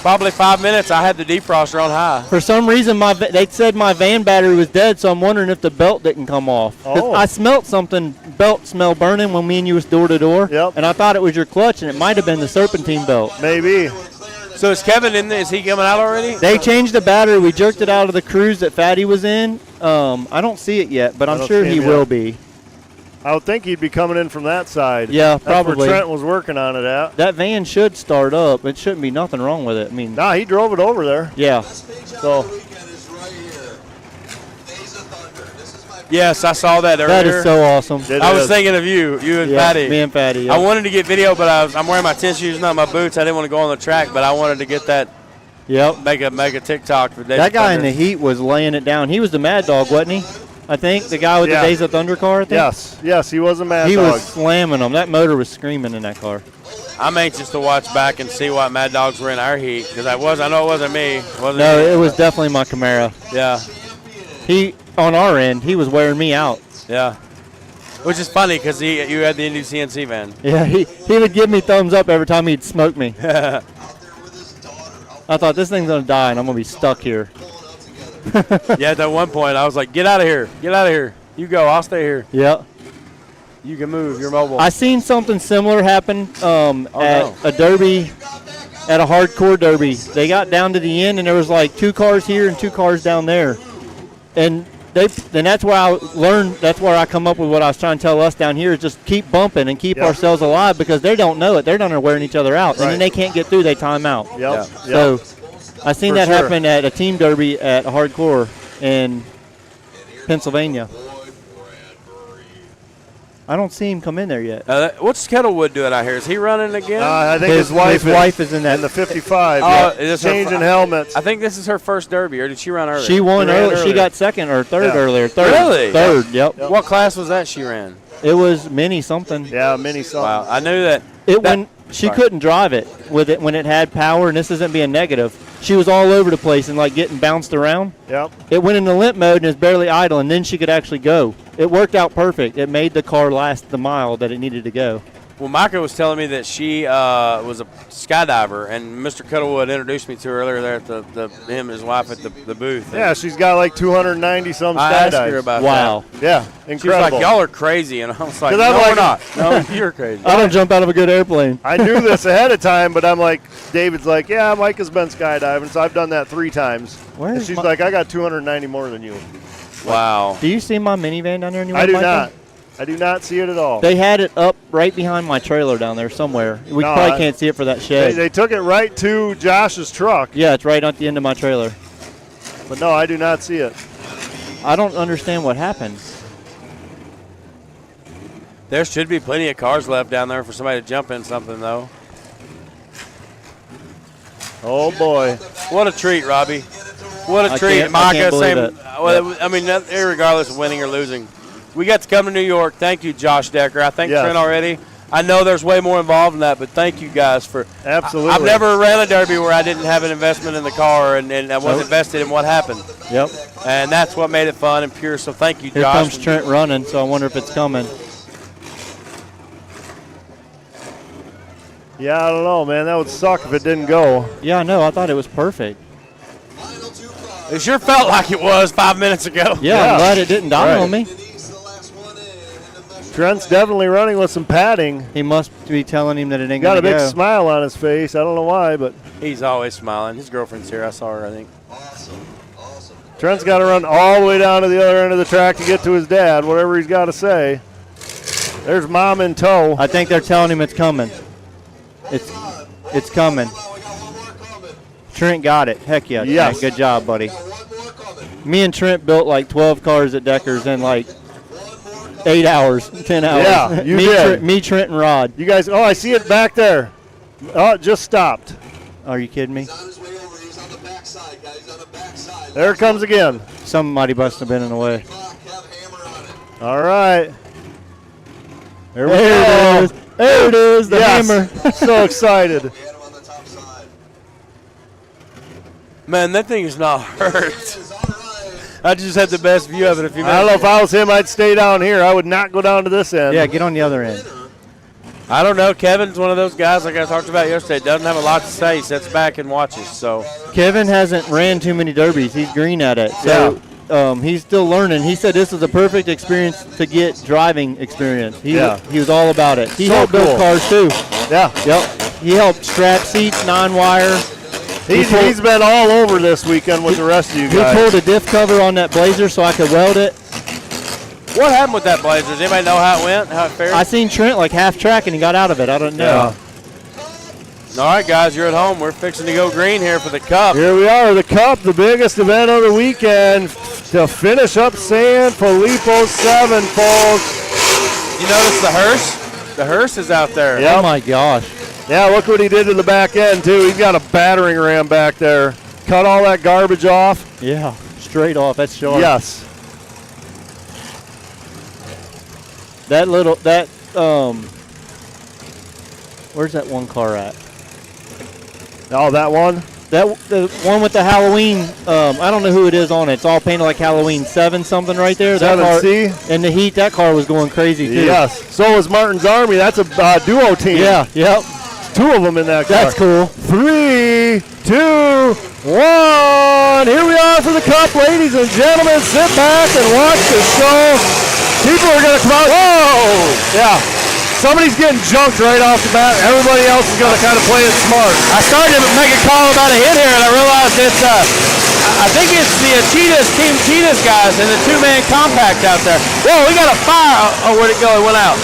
probably 5 minutes, I had the defroster on high. For some reason, they said my van battery was dead, so I'm wondering if the belt didn't come off. 'Cause I smelt something, belt smell burning when me and you was door to door. Yep. And I thought it was your clutch, and it might have been the serpentine belt. Maybe. So is Kevin in there? Is he coming out already? They changed the battery. We jerked it out of the cruise that Fatty was in. I don't see it yet, but I'm sure he will be. I would think he'd be coming in from that side. Yeah, That's probably. where Trent was working on it at. That van should start up. It shouldn't be nothing wrong with it. I mean, nah, he drove it over there. Yeah. So. Yes, I saw that earlier. That is so awesome. I was thinking of you and Fatty. Me and Fatty. Yeah. I wanted to get video, but I'm wearing my tennis shoes, not my boots. I didn't want to go on the track, but I wanted to get that. Yep. Make a TikTok for Days That of guy in Thunder. the heat was laying it down. He was the Mad Dog, wasn't he? I think the guy with the Days of Thunder car. I think. Yes, he was a Mad He Dog. was slamming them. That motor was screaming in that car. I'm anxious to watch back and see what Mad Dogs were in our heat because I know it wasn't me. No, it was definitely my Camaro. Yeah. He on our end, he was wearing me out. Yeah. Which is funny because you had the Indy CNC van. Yeah, he would give me thumbs up every time he'd smoke me. I thought this thing's gonna die and I'm gonna be stuck here. Yeah, at one point I was like, get out of here. Get out of here. You go. I'll stay here. Yeah. You can move. You're mobile. I seen something similar happen at a derby, at a hardcore derby. They got down to the end and there was like 2 cars here and 2 cars down there. And that's where I learned, that's where I come up with what I was trying to tell us down here is just keep bumping and keep ourselves alive because they don't know it. They're down there wearing each other out. And then they can't get through, they time out. Yep. So I seen that happen at a team derby at hardcore in Pennsylvania. I don't see him come in there yet. What's Kettlewood doing out here? Is he running again? I think his wife is in that. In the 55. Is this changing helmets. I think this is her first derby, or did she run earlier? She won early. She got second or third earlier. Third. Really? Third, yep. What class was that she ran? It was mini something. Yeah, mini something. Wow, I knew that. She couldn't drive it with it when it had power, and this isn't being negative. She was all over the place and like getting bounced around. Yep. It went into limp mode and is barely idle, and then she could actually go. It worked out perfect. It made the car last the mile that it needed to go. Well, Micah was telling me that she was a skydiver, and Mr. Cuttlewood introduced me to her earlier there at him and his wife at the booth. Yeah, she's got like 290 some I skydives. asked her about Wow. that. Yeah, She was incredible. like, y'all are crazy, and I was like, 'Cause no, I'm we're like- not. No, you're crazy. I don't jump out of a good airplane. I knew this ahead of time, but I'm like, David's like, yeah, Mike has been skydiving, so I've done that 3 times. Where And is she's my- like, I got 290 more than you. Wow. Do you see my minivan down there anywhere? I do Micah? not. I do not see it at all. They had it up right behind my trailer down there somewhere. We No, probably can't see it for that shed. They took it right to Josh's truck. Yeah, it's right at the end of my trailer. But no, I do not see it. I don't understand what happened. There should be plenty of cars left down there for somebody to jump in something, though. Oh, boy. What a treat, Robbie. What a I treat. can't believe it. Well, I mean, regardless of winning or losing. We got to come to New York. Thank you, Josh Decker. I thank Yes. Trent already. I know there's way more involved in that, but thank you guys for. Absolutely. I've never ran a derby where I didn't have an investment in the car and I wasn't invested in what happened. Yep. And that's what made it fun and pure. So thank you, Here Josh. comes Trent running, so I wonder if it's coming. Yeah, I don't know, man. That would suck if it didn't go. Yeah, I know. I thought it was perfect. It sure felt like it was 5 minutes ago. Yeah, I'm glad it didn't die on me. Trent's definitely running with some padding. He must be telling him that it ain't Got a going to big go. smile on his face. I don't know why, but He's always smiling. His girlfriend's here. I saw her, I think. Trent's got to run all the way down to the other end of the track to get to his dad, whatever he's got to say. There's Mom in tow. I think they're telling him it's coming. It's coming. Trent got it. Heck yeah. Yes. Trent. Good job, buddy. Me and Trent built like 12 cars at Decker's in like 8 hours, 10 hours. Yeah, you did. Me, Trent, and Rod. You guys, I see it back there. Oh, it just stopped. Are you kidding me? There it comes again. Somebody must have been in the way. All right. There we There go. it is. There it is, the Yes. hammer. So excited. Man, that thing is not hurt. I just had the best view of it. If you I don't know if I was him, I'd stay down here. I would not go down to this end. Yeah, get on the other end. I don't know. Kevin's one of those guys, like I talked about yesterday, doesn't have a lot to say. He sits back and watches. So Kevin hasn't ran too many derbies. He's green at it. So he's still learning. He said this is the perfect experience to get driving experience. He was all about it. He helped build cars too. Yeah. Yep. He helped strap seats, non-wire. He's been all over this weekend with the rest of you guys. He pulled a diff cover on that Blazer so I could weld it. what happened with that Blazer? Does anybody know how it went, how it fared? I seen Trent like half track and he got out of it. I don't know. All right, guys, you're at home. We're fixing to go green here for the Cup. Here we are, the Cup, the biggest event of the weekend to finish up Sanfilippo 7, folks. You notice the hearse? The hearse is out there. Yep. Oh, my gosh. Yeah, look what he did to the back end, too. He's got a battering ram back there. Cut all that garbage off. Yeah, straight off. That's sharp. Yes. Where's that one car at? Oh, that one? The one with the Halloween, I don't know who it is on it. It's all painted like Halloween 7 something right there. 7C? In the heat, that car was going crazy too. Yes. So was Martin's Army. That's a duo team. Yeah, yep. Two of them in that car. That's cool. 3, 2, 1. Here we are for the Cup, ladies and gentlemen. Sit back and watch the show. People are going to come out. Whoa! Yeah. Somebody's getting junked right off the bat. Everybody else is going to kind of play it smart. I started to make a call about a hit here, and I realized it's, I think it's the Team Cheetahs guys and the two-man compact out there. Whoa, we got a fire. Oh, where'd it go? It went out.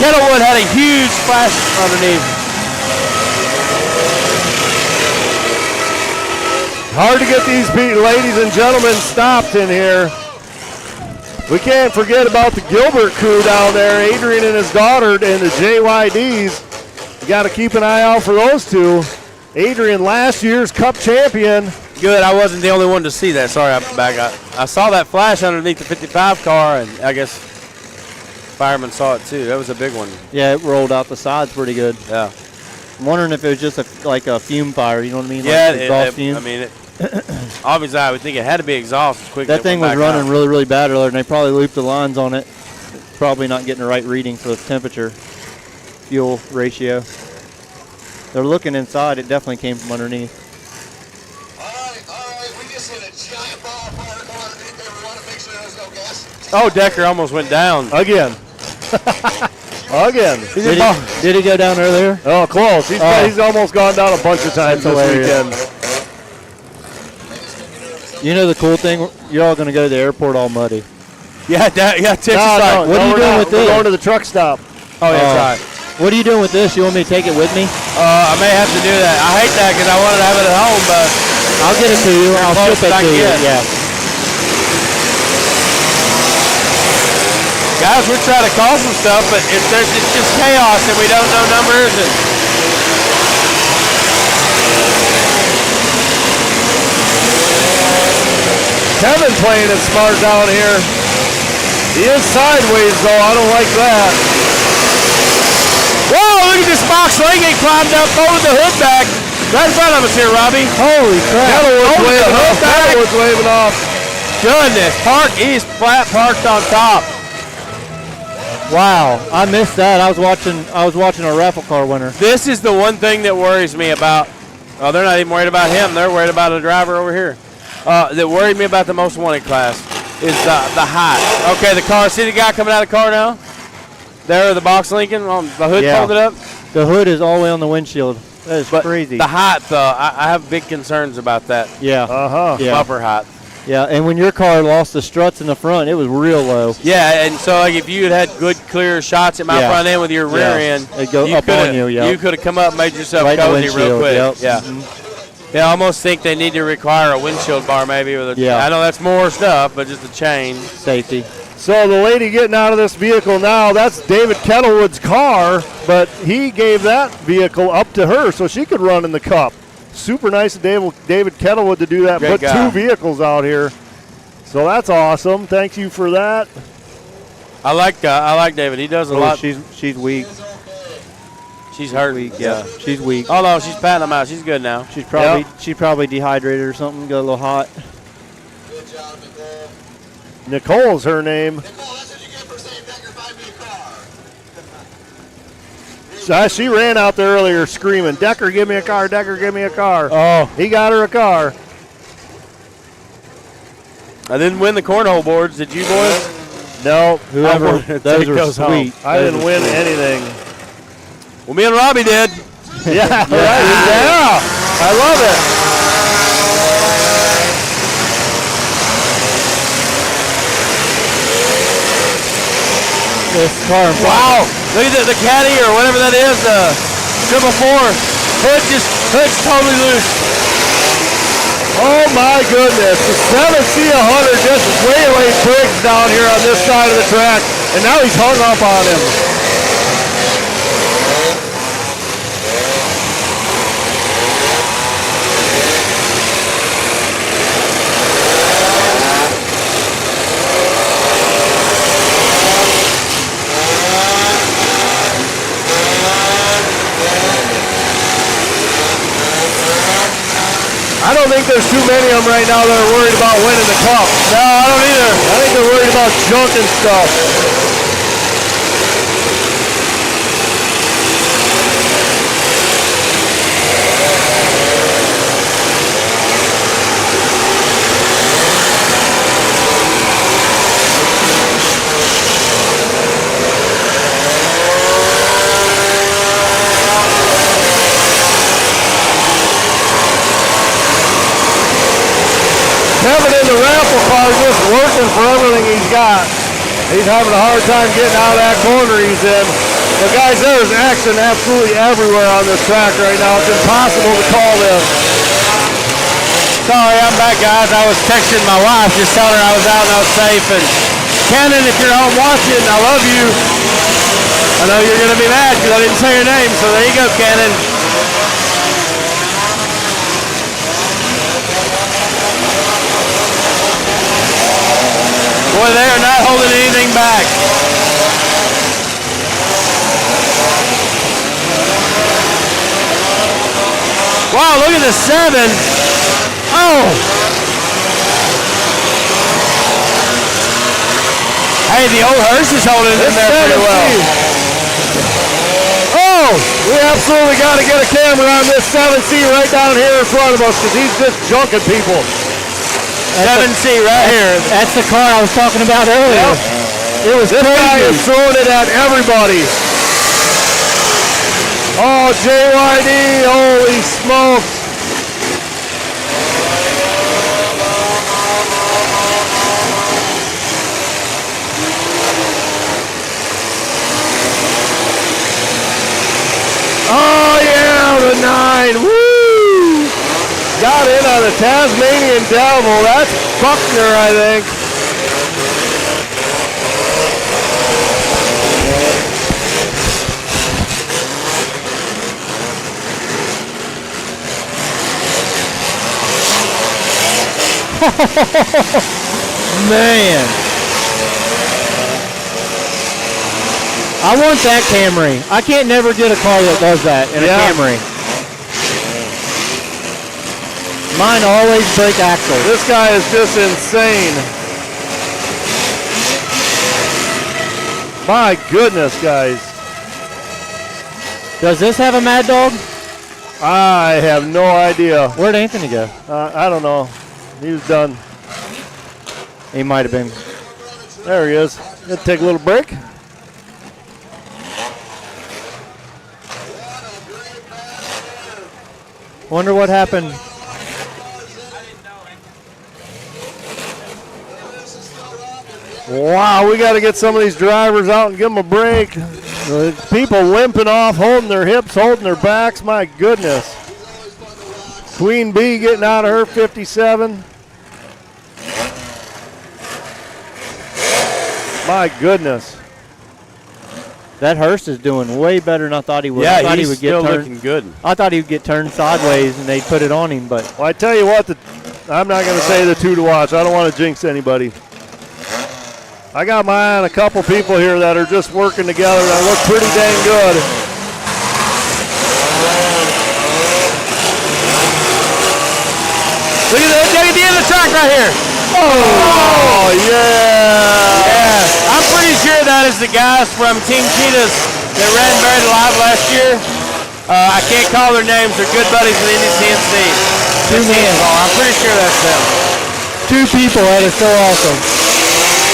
Kettlewood had a huge splash underneath. Hard to get these ladies and gentlemen stopped in here. We can't forget about the Gilbert crew down there, Adrian and his daughter, and the JYDs. You got to keep an eye out for those two. Adrian, last year's Cup champion. Good, I wasn't the only one to see that. Sorry, I'm back. I saw that flash underneath the 55 car, and I guess fireman saw it too. That was a big one. Yeah, it rolled out the sides pretty good. Yeah. I'm wondering if it was just like a fume fire, you know what I mean? Yeah, like exhaust fume. I mean, obviously I would think it had to be exhaust quick. That thing was running really, really bad earlier, and they probably looped the lines on it. Probably not getting the right reading for the temperature, fuel ratio. They're looking inside. It definitely came from underneath. We just hit a giant ball of fire going underneath there. We want to make sure there's no gas. Oh, Decker almost went down. Again. Again. Did he go down earlier? Oh, close. He's almost gone down a bunch of times this weekend. You know the cool thing? You're all going to go to the airport all muddy. Yeah, Texas. No, what are you doing with this? We're going to the truck stop. Oh, yeah, that's right. What are you doing with this? You want me to take it with me? I may have to do that. I hate that because I wanted to have it at home, but I'll get it to you. I'll ship it to you. Yeah. Guys, we're trying to call some stuff, but it's just chaos and we don't know numbers. And Kevin playing it smart down here. He is sideways, though. I don't like that. Whoa, look at this box Lincoln climbed up, folded the hood back. Right in front of us here, Robbie. Holy crap. Kettlewood's waving off. Goodness, Park East flat parked on top. Wow, I missed that. I was watching a raffle car winner. This is the one thing that worries me about. Oh, they're not even worried about him. They're worried about a driver over here. That worried me about the most wanted class is the height. Okay, the car. See the guy coming out of the car now? There, the box Lincoln. The hood folded up. The hood is all the way on the windshield. That is crazy. The height, though, I have big concerns about that. Yeah. Yeah. Bumper height. Yeah, and when your car lost the struts in the front, it was real low. Yeah, and so like if you had good, clear shots at my front end with your rear end, it'd go up on you. Yeah. You could have come up and made yourself right cozy real quick. Yep. Yeah. Mm-hmm. Yeah, I almost think they need to require a windshield bar maybe. With a, I know that's more stuff, but just a chain. Safety. So the lady getting out of this vehicle now, that's David Kettlewood's car, but he gave that vehicle up to her so she could run in the Cup. Super nice of David Kettlewood to do that. Put two vehicles out here. So that's awesome. Thank you for that. I like David. He does a lot. She's weak. She's hurt. Weak, yeah. She's weak. Oh no, she's patting them out. She's good now. She's probably dehydrated or something. Got a little hot. Nicole's her name. She ran out there earlier screaming, Decker, give me a car, Decker, give me a car. Oh. He got her a car. I didn't win the cornhole boards, did you, boys? No. Whoever, those were sweet. I didn't win anything. Well, me and Robbie did. Yeah, right. Yeah. I love it. This car. Wow. Look at the caddy or whatever that is, the 444. Hood's totally loose. Oh my goodness, the 7C100 just waylaid Briggs down here on this side of the track, and now he's hung up on him. I don't think there's too many of them right now that are worried about winning the cup. No, I don't either. I think they're worried about junk and stuff. Kevin in the raffle car just working for everything he's got. He's having a hard time getting out of that corner he's in. But guys, there is action absolutely everywhere on this track right now. It's impossible to call this. Sorry, I'm back, guys. I was texting my wife, just telling her I was out and I was safe. And Cannon, if you're home watching, I love you. I know you're going to be mad because I didn't say your name, so there you go, Cannon. Boy, they are not holding anything back. Wow, look at the 7. Oh! Hey, the old hearse is holding it in there pretty well. Oh! We absolutely got to get a camera on this 7C right down here in front of us because he's just junking people. 7C right here. That's the car I was talking about earlier. It was this guy is throwing it at everybody. Oh, JYD, holy smokes. Oh yeah, the 9, woo! Got in on the Tasmanian Devil. That's Buckner, I think. Man. I want that Camry. I can't never get a car that does that in a Camry. Mine always break axles. This guy is just insane. My goodness, guys. Does this have a Mad Dog? I have no idea. Where'd Anthony go? I don't know. He was done. He might have been. There he is. Let's take a little break. Wonder what happened. Wow, we got to get some of these drivers out and give them a break. People limping off, holding their hips, holding their backs. My goodness. Queen Bee getting out of her 57. My goodness. That Hurst is doing way better than I thought he would. Yeah, I thought he's he would get still turned, looking good. I thought he would get turned sideways and they'd put it on him, but. Well, I tell you what, I'm not going to say the 2 to watch. I don't want to jinx anybody. I got my eye on a couple people here that are just working together that look pretty dang good. Look at the end of the track right here. Oh, yeah. the guys from Team Cheetahs that ran Buried Alive last year. I can't call their names. They're good buddies with Indy CNC. Two hands. I'm pretty sure that's them. 2 people. That is so awesome.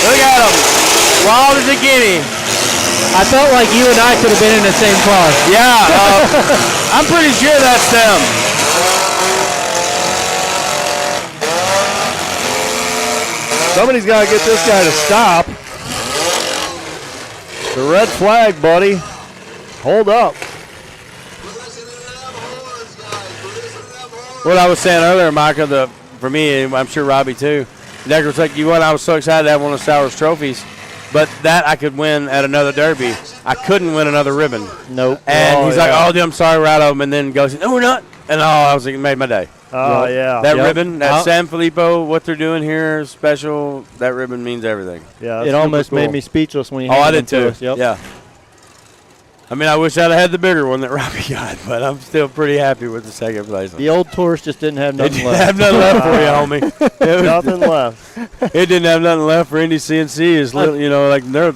Look at them. Wild as a guinea. I felt like you and I could have been in the same car. Yeah, I'm pretty sure that's them. Somebody's got to get this guy to stop. The red flag, buddy. Hold up. What I was saying earlier, Micah, for me, and I'm sure Robbie too, Decker was like, I was so excited to have one of Sauer's trophies, but that I could win at another Derby. I couldn't win another ribbon. Nope. And he's like, I'm sorry, we're out of them, and then goes, no, we're not. And I was like, it made my day. Oh, yeah. That ribbon, that Sanfilippo, what they're doing here is special. That ribbon means everything. Yeah, it almost made me speechless when you I handed did them too. to us. Yep. Yeah. I mean, I wish I'd have had the bigger one that Robbie got, but I'm still pretty happy with the second place. The old Taurus just didn't have nothing left. Have nothing left for you, homie. Nothing left. It didn't have nothing left for Indy CNC. It's little, like they're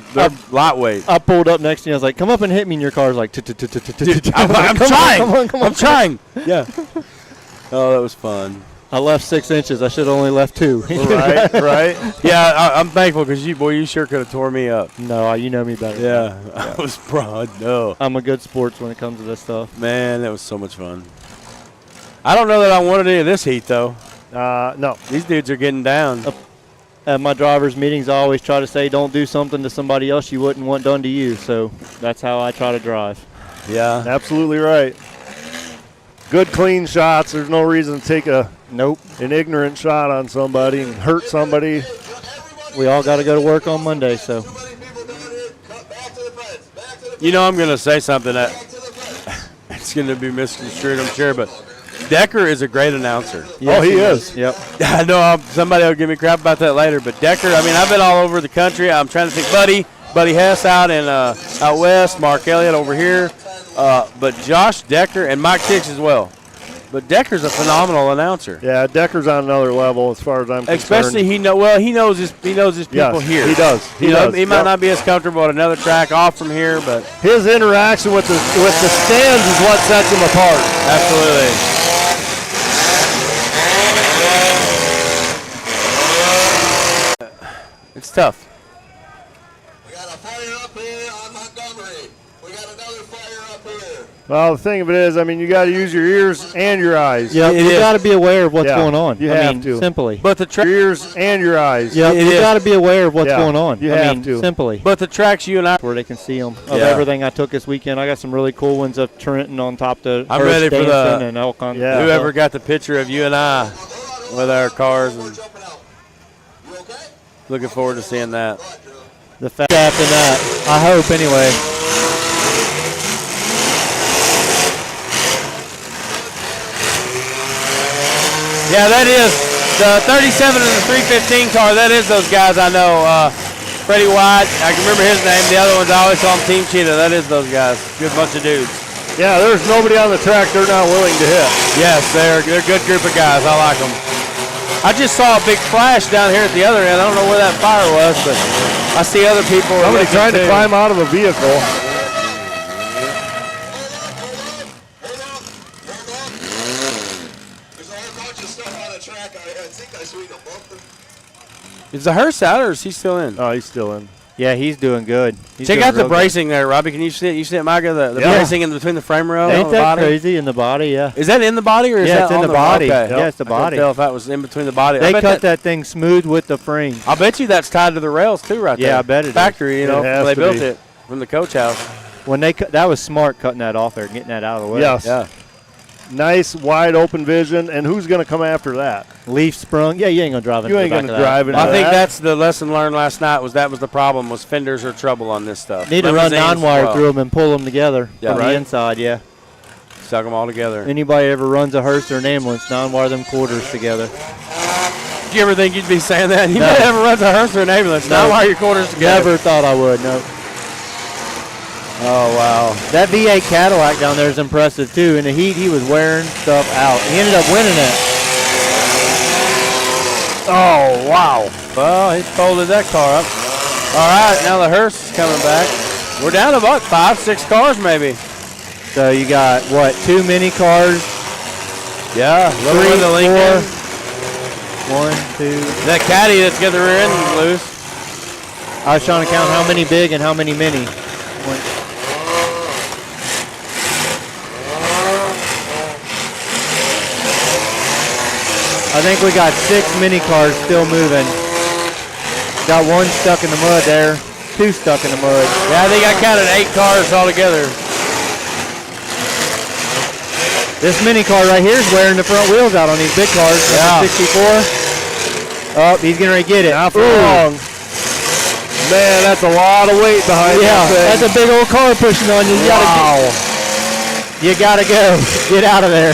lightweight. I pulled up next to you. I was like, "Come up and hit me." And your car's like, I'm trying. I'm trying. Yeah. Oh, that was fun. I left 6 inches. I should have only left 2. Right. Yeah, I'm thankful because you sure could have tore me up. No, you know me better. Yeah, I was broad. No, I'm a good sports when it comes to this stuff. Man, that was so much fun. I don't know that I wanted any of this heat though. No, these dudes are getting down. At my drivers' meetings, I always try to say, "Don't do something to somebody else you wouldn't want done to you." So that's how I try to drive. Yeah, absolutely right. Good clean shots. There's no reason to take an ignorant shot on somebody and hurt somebody. We all got to go to work on Monday, so. I'm going to say something that it's going to be misconstrued, I'm sure, but Decker is a great announcer. Yes, he is. Yep. I know somebody will give me crap about that later, but Decker, I've been all over the country. I'm trying to think, Buddy Hess out in out west, Mark Elliott over here. But Josh Decker and Mike Tix as well. But Decker's a phenomenal announcer. Yeah, Decker's on another level as far as I'm concerned. Especially he knows his people here. He does. He might not be as comfortable at another track off from here, but his interaction with the stands is what sets him apart. Absolutely. It's tough. Well, the thing of it is, you got to use your ears and your eyes. Yeah, you got to be aware of what's going on. You have to. Simply. But the your ears and your eyes. Yeah, you got to be aware of what's going on. You have to. Simply. But the tracks you and I, where they can see them of everything I took this weekend. I got some really cool ones of Trenton on top of I'm ready for the and Elcon. whoever got the picture of you and I with our cars. And looking forward to seeing that. The fact after that, I hope anyway. Yeah, that is the 37 and the 315 car. That is those guys I know. Freddie White, I can remember his name. The other ones, I always call them Team Cheetah. That is those guys. Good bunch of dudes. Yeah, there's nobody on the track they're not willing to hit. Yes, they're a good group of guys. I like them. I just saw a big flash down here at the other end. I don't know where that fire was, but I see other people. Somebody trying to climb out of a vehicle. Is the hearse out or is he still in? Oh, he's still in. Yeah, he's doing good. Check out the bracing there, Robbie. Can you see it? You see it, Micah? The bracing in between the frame rail Ain't and the that body? crazy in the body? Yeah. Is that in the body or is that it's in on the body? Okay. Yeah, it's the I body. couldn't tell if that was in between the body. They cut that thing smooth with the frame. I bet you that's tied to the rails too, right there. Yeah, I bet it is. Factory, when they built it from the coach house. When they that was smart cutting that off there, getting that out of the way. Yes. Yeah. Nice, wide open vision. And who's going to come after that? Leaf sprung. Yeah, you ain't going to drive into You ain't going going to drive into I think that. that's the lesson learned last night. That was the problem. Was fenders are trouble on this stuff. Need to run non-wire through them and pull them together from the inside. Yeah. Suck them all together. Anybody ever runs a hearse or an ambulance, non-wire them quarters together. Did you ever think you'd be saying that? You ever runs a hearse or an ambulance? No. Non-wire your quarters together. Never thought I would. No. Oh, wow. That V8 Cadillac down there is impressive, too. In the heat, he was wearing stuff out. He ended up winning it. Oh, wow. Well, he folded that car up. All right, now the hearse is coming back. We're down to about 5, 6 cars maybe. So you got, what, 2 mini cars? Yeah, little 3, in the Lincoln. 4, 1, 2. That caddy that's got the rear end loose. I was trying to count how many big and how many mini. I think we got 6 mini cars still moving. Got 1 stuck in the mud there, 2 stuck in the mud. Yeah, I think I counted 8 cars altogether. This mini car right here is wearing the front wheels out on these big cars. Yeah. 64. Oh, he's getting ready to get it. Not for long. Man, that's a lot of weight behind Yeah, that thing. that's a big old car pushing on you. You gotta go. Get out of there.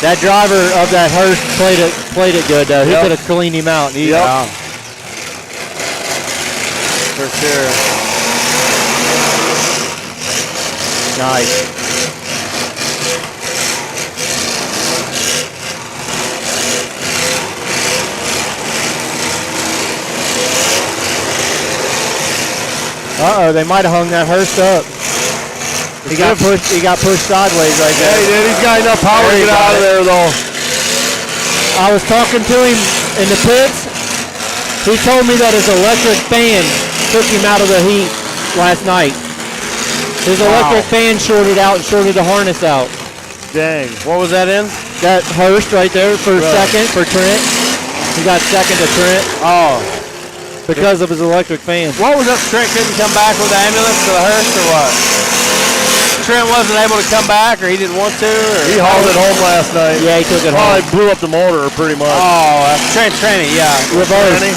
That driver of that hearse played it good though. He could have cleaned him out. Yeah. For sure. Nice. Uh-oh, they might have hung that hearse up. He got pushed sideways right there. Yeah, he did. He's got enough power to get out of there, though. I was talking to him in the pits. He told me that his electric fan took him out of the heat last night. His electric fan shorted out and shorted the harness out. Dang. What was that in? That hearse right there for second for Trent. He got second to Trent. Oh. Because of his electric fan. What was up? Trent couldn't come back with the ambulance to the hearse or what? Trent wasn't able to come back, or he didn't want to? Or He hauled it home last night. Yeah, he took it Probably home. blew up the motor pretty much. Oh, Tranny, yeah. Reverse, Okay.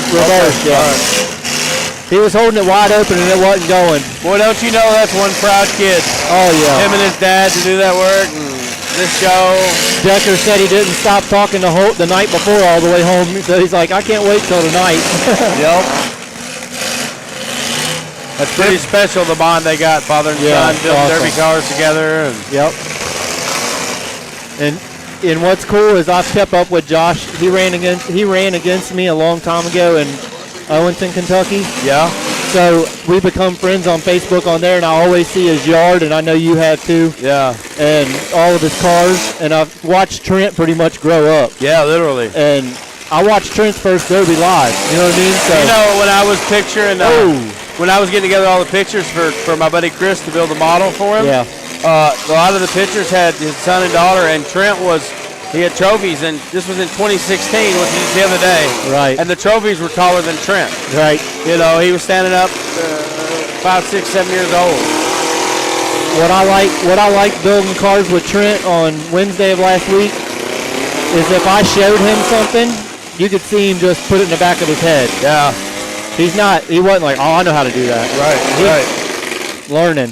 yeah. All right. He was holding it wide open and it wasn't going. Boy, don't you know that's one proud kid. Oh, yeah. Him and his dad to do that work and this show. Decker said he didn't stop talking to Holt the night before all the way home. So he's like, I can't wait till tonight. Yep. That's pretty special, the bond they got, father and son, building awesome. derby cars together. And Yep. And what's cool is I've kept up with Josh. He ran against me a long time ago in Owenton, Kentucky. Yeah. So we become friends on Facebook on there, and I always see his yard, and I know you have too. Yeah. And all of his cars, and I've watched Trent pretty much grow up. Yeah, literally. And I watched Trent's first derby live. You know what I mean? So, you know, when I was picturing, when I was getting together all the pictures for my buddy Chris to build a model for him, yeah. A lot of the pictures had his son and daughter, and Trent he had trophies, and this was in 2016, which is the other day. Right. And the trophies were taller than Trent. Right. You know, he was standing up 5, 6, 7 years old. What I like building cars with Trent on Wednesday of last week is if I showed him something, you could see him just put it in the back of his head. Yeah. He wasn't like, oh, I know how to do that. Right. Learning.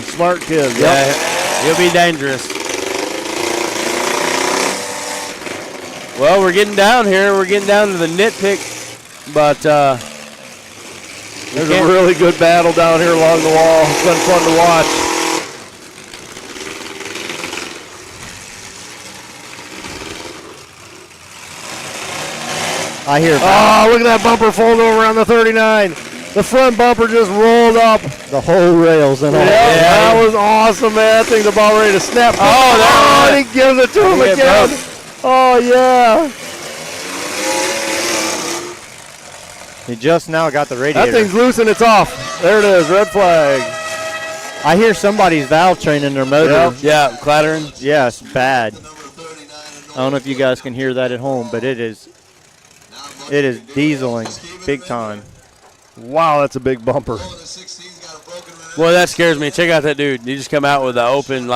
Smart kid. Yep. Yeah, he'll be dangerous. Well, we're getting down here. We're getting down to the nitpick, but there's a really good battle down here along the wall. It's been fun to watch. I hear. Oh, look at that bumper fold over on the 39. The front bumper just rolled up. The whole rails and all. Yeah, that was awesome, man. That thing's about ready to snap. Oh, and he gives it to him again. Oh, yeah. He just now got the radiator. That thing's loose and it's off. There it is, red flag. I hear somebody's valve training their motor. Yep. Yeah, clattering. Yeah, it's bad. I don't know if you guys can hear that at home, but it is dieseling big time. Wow, that's a big bumper. Well, that scares me. Check out that dude. He just come out with the open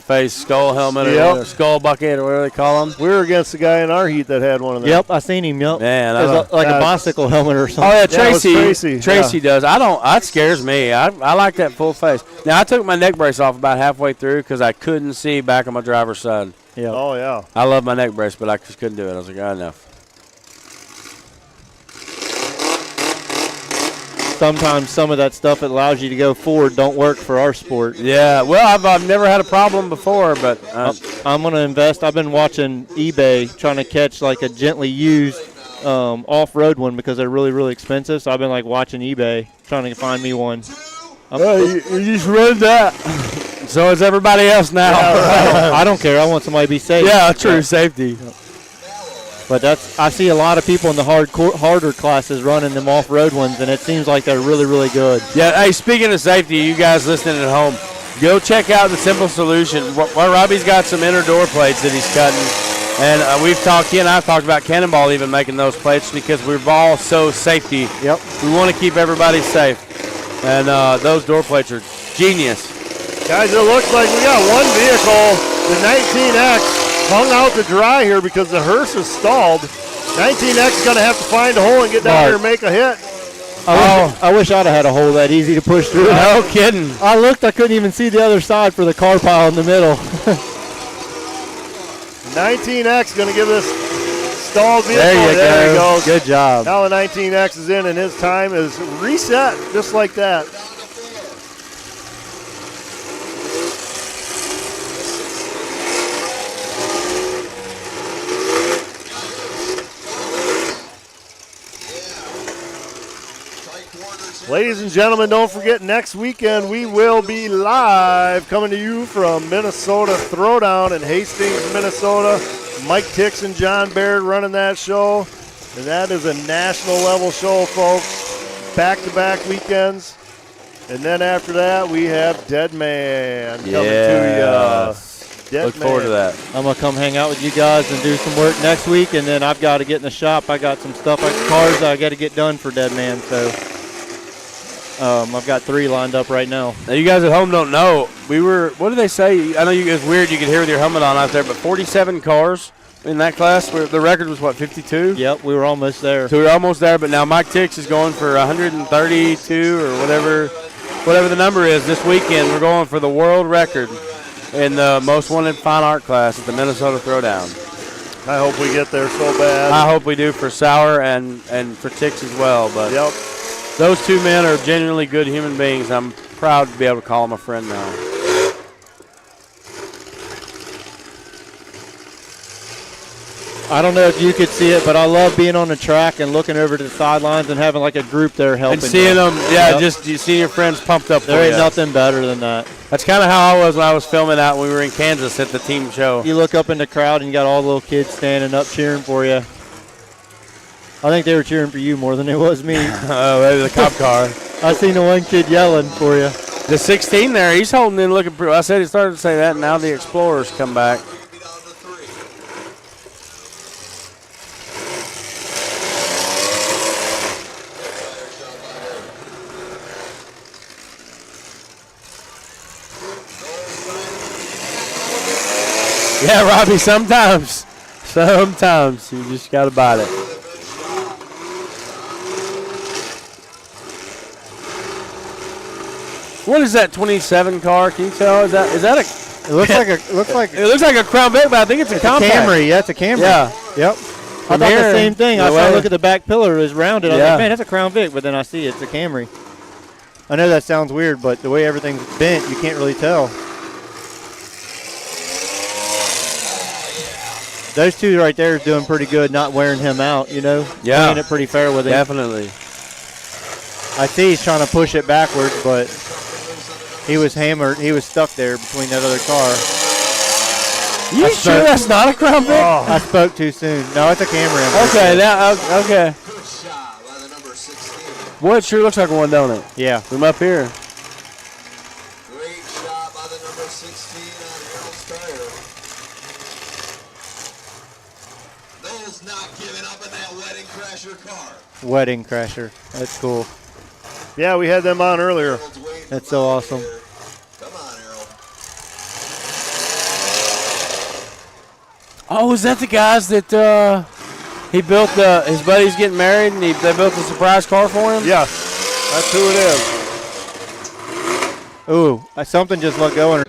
face skull helmet or skull bucket or whatever they call them. We were against the guy in our heat that had one of them. Yep, I seen him. Yep. Man, like a bicycle helmet or something. Oh yeah, Tracy. Tracy does. That scares me. I like that full face. Now I took my neck brace off about halfway through because I couldn't see back on my driver's side. Yeah. Oh yeah. I love my neck brace, but I just couldn't do it. I was like, oh no. Sometimes some of that stuff that allows you to go forward don't work for our sport. Yeah, well, I've never had a problem before, but I'm going to invest. I've been watching eBay trying to catch like a gently used off-road one because they're really, really expensive. So I've been like watching eBay trying to find me one. You just ruined that. So is everybody else now. Yeah, I don't care. I want somebody to be safe. Yeah, true safety. But I see a lot of people in the harder classes running them off-road ones, and it seems like they're really, really good. Yeah. Hey, speaking of safety, you guys listening at home, go check out the Simple Solution. Well, Robbie's got some inner door plates that he's cutting, and he and I've talked about Cannonball even making those plates because we're all so safety. Yep. We want to keep everybody safe, and those door plates are genius. Guys, it looks like we got one vehicle, the 19X, hung out to dry here because the hearse is stalled. 19X is going to have to find a hole and get down here and make a hit. I wish I'd have had a hole that easy to push through. No kidding. I looked, I couldn't even see the other side for the car pile in the middle. 19X going to give this stalled vehicle. There you go. Good job. Now the 19X is in and his time is reset just like that. Ladies and gentlemen, don't forget next weekend we will be live coming to you from Minnesota Throwdown in Hastings, Minnesota. Mike Tix and John Baird running that show. And that is a national level show, folks. Back-to-back weekends. And then after that, we have Dead Man coming to you. Look forward to that. I'm going to come hang out with you guys and do some work next week, and then I've got to get in the shop. I got some stuff, cars I got to get done for Dead Man, so I've got 3 lined up right now. Now, you guys at home don't know. What do they say? I know it's weird you could hear with your helmet on out there, but 47 cars in that class. The record was, 52? Yep, we were almost there. So we were almost there, but now Mike Tix is going for 132 or whatever the number is this weekend. We're going for the world record in the most wanted fine art class at the Minnesota Throwdown. I hope we get there so bad. I hope we do for Sauer and for Tix as well. But yep. Those 2 men are genuinely good human beings. I'm proud to be able to call them a friend now. I don't know if you could see it, but I love being on the track and looking over to the sidelines and having like a group there helping. And seeing them, just you see your friends pumped up. There ain't nothing better than that. That's kind of how I was when I was filming out when we were in Kansas at the team show. You look up in the crowd and you got all the little kids standing up cheering for you. I think they were cheering for you more than it was me. Oh, maybe the cop car. I seen the one kid yelling for you. The 16 there, he's holding in looking pretty. I said he started to say that, and now the Explorers come back. Yeah, Robbie, sometimes you just got to bite it. What is that 27 car? Can you tell? Is that a? It looks like a Crown Vic, but I think it's a compact. Camry. Yeah, it's a Camry. Yeah. Yep. I thought the same thing. I saw look at the back pillar is rounded. I was like, man, that's a Crown Vic, but then I see it's a Camry. I know that sounds weird, but the way everything's bent, you can't really tell. Those 2 right there is doing pretty good, not wearing him out, Yeah. Playing it pretty fair with him. Definitely. I see he's trying to push it backwards, but he was hammered. He was stuck there between that other car. You sure that's not a Crown Vic? Oh, I spoke too soon. No, it's a Camry. Okay. Boy, it sure looks like one, don't it? Yeah. From up here. Great shot by the number 16 on Harold's tire. Those not giving up in that Wedding Crasher car. Wedding Crasher. That's cool. Yeah, we had them on earlier. That's so awesome. Come on, Harold. Oh, is that the guys that he built? His buddy's getting married, and they built a surprise car for him? Yes, that's who it is. Ooh, something just let go. A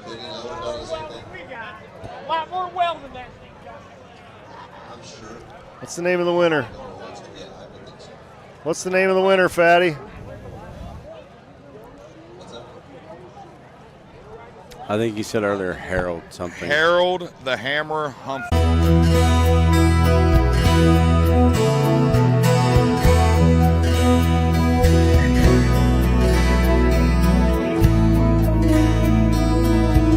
lot more well than that thing. What's the name of the winner? What's the name of the winner, Fatty? I think you said earlier Harold something. Harold the Hammer Humphrey.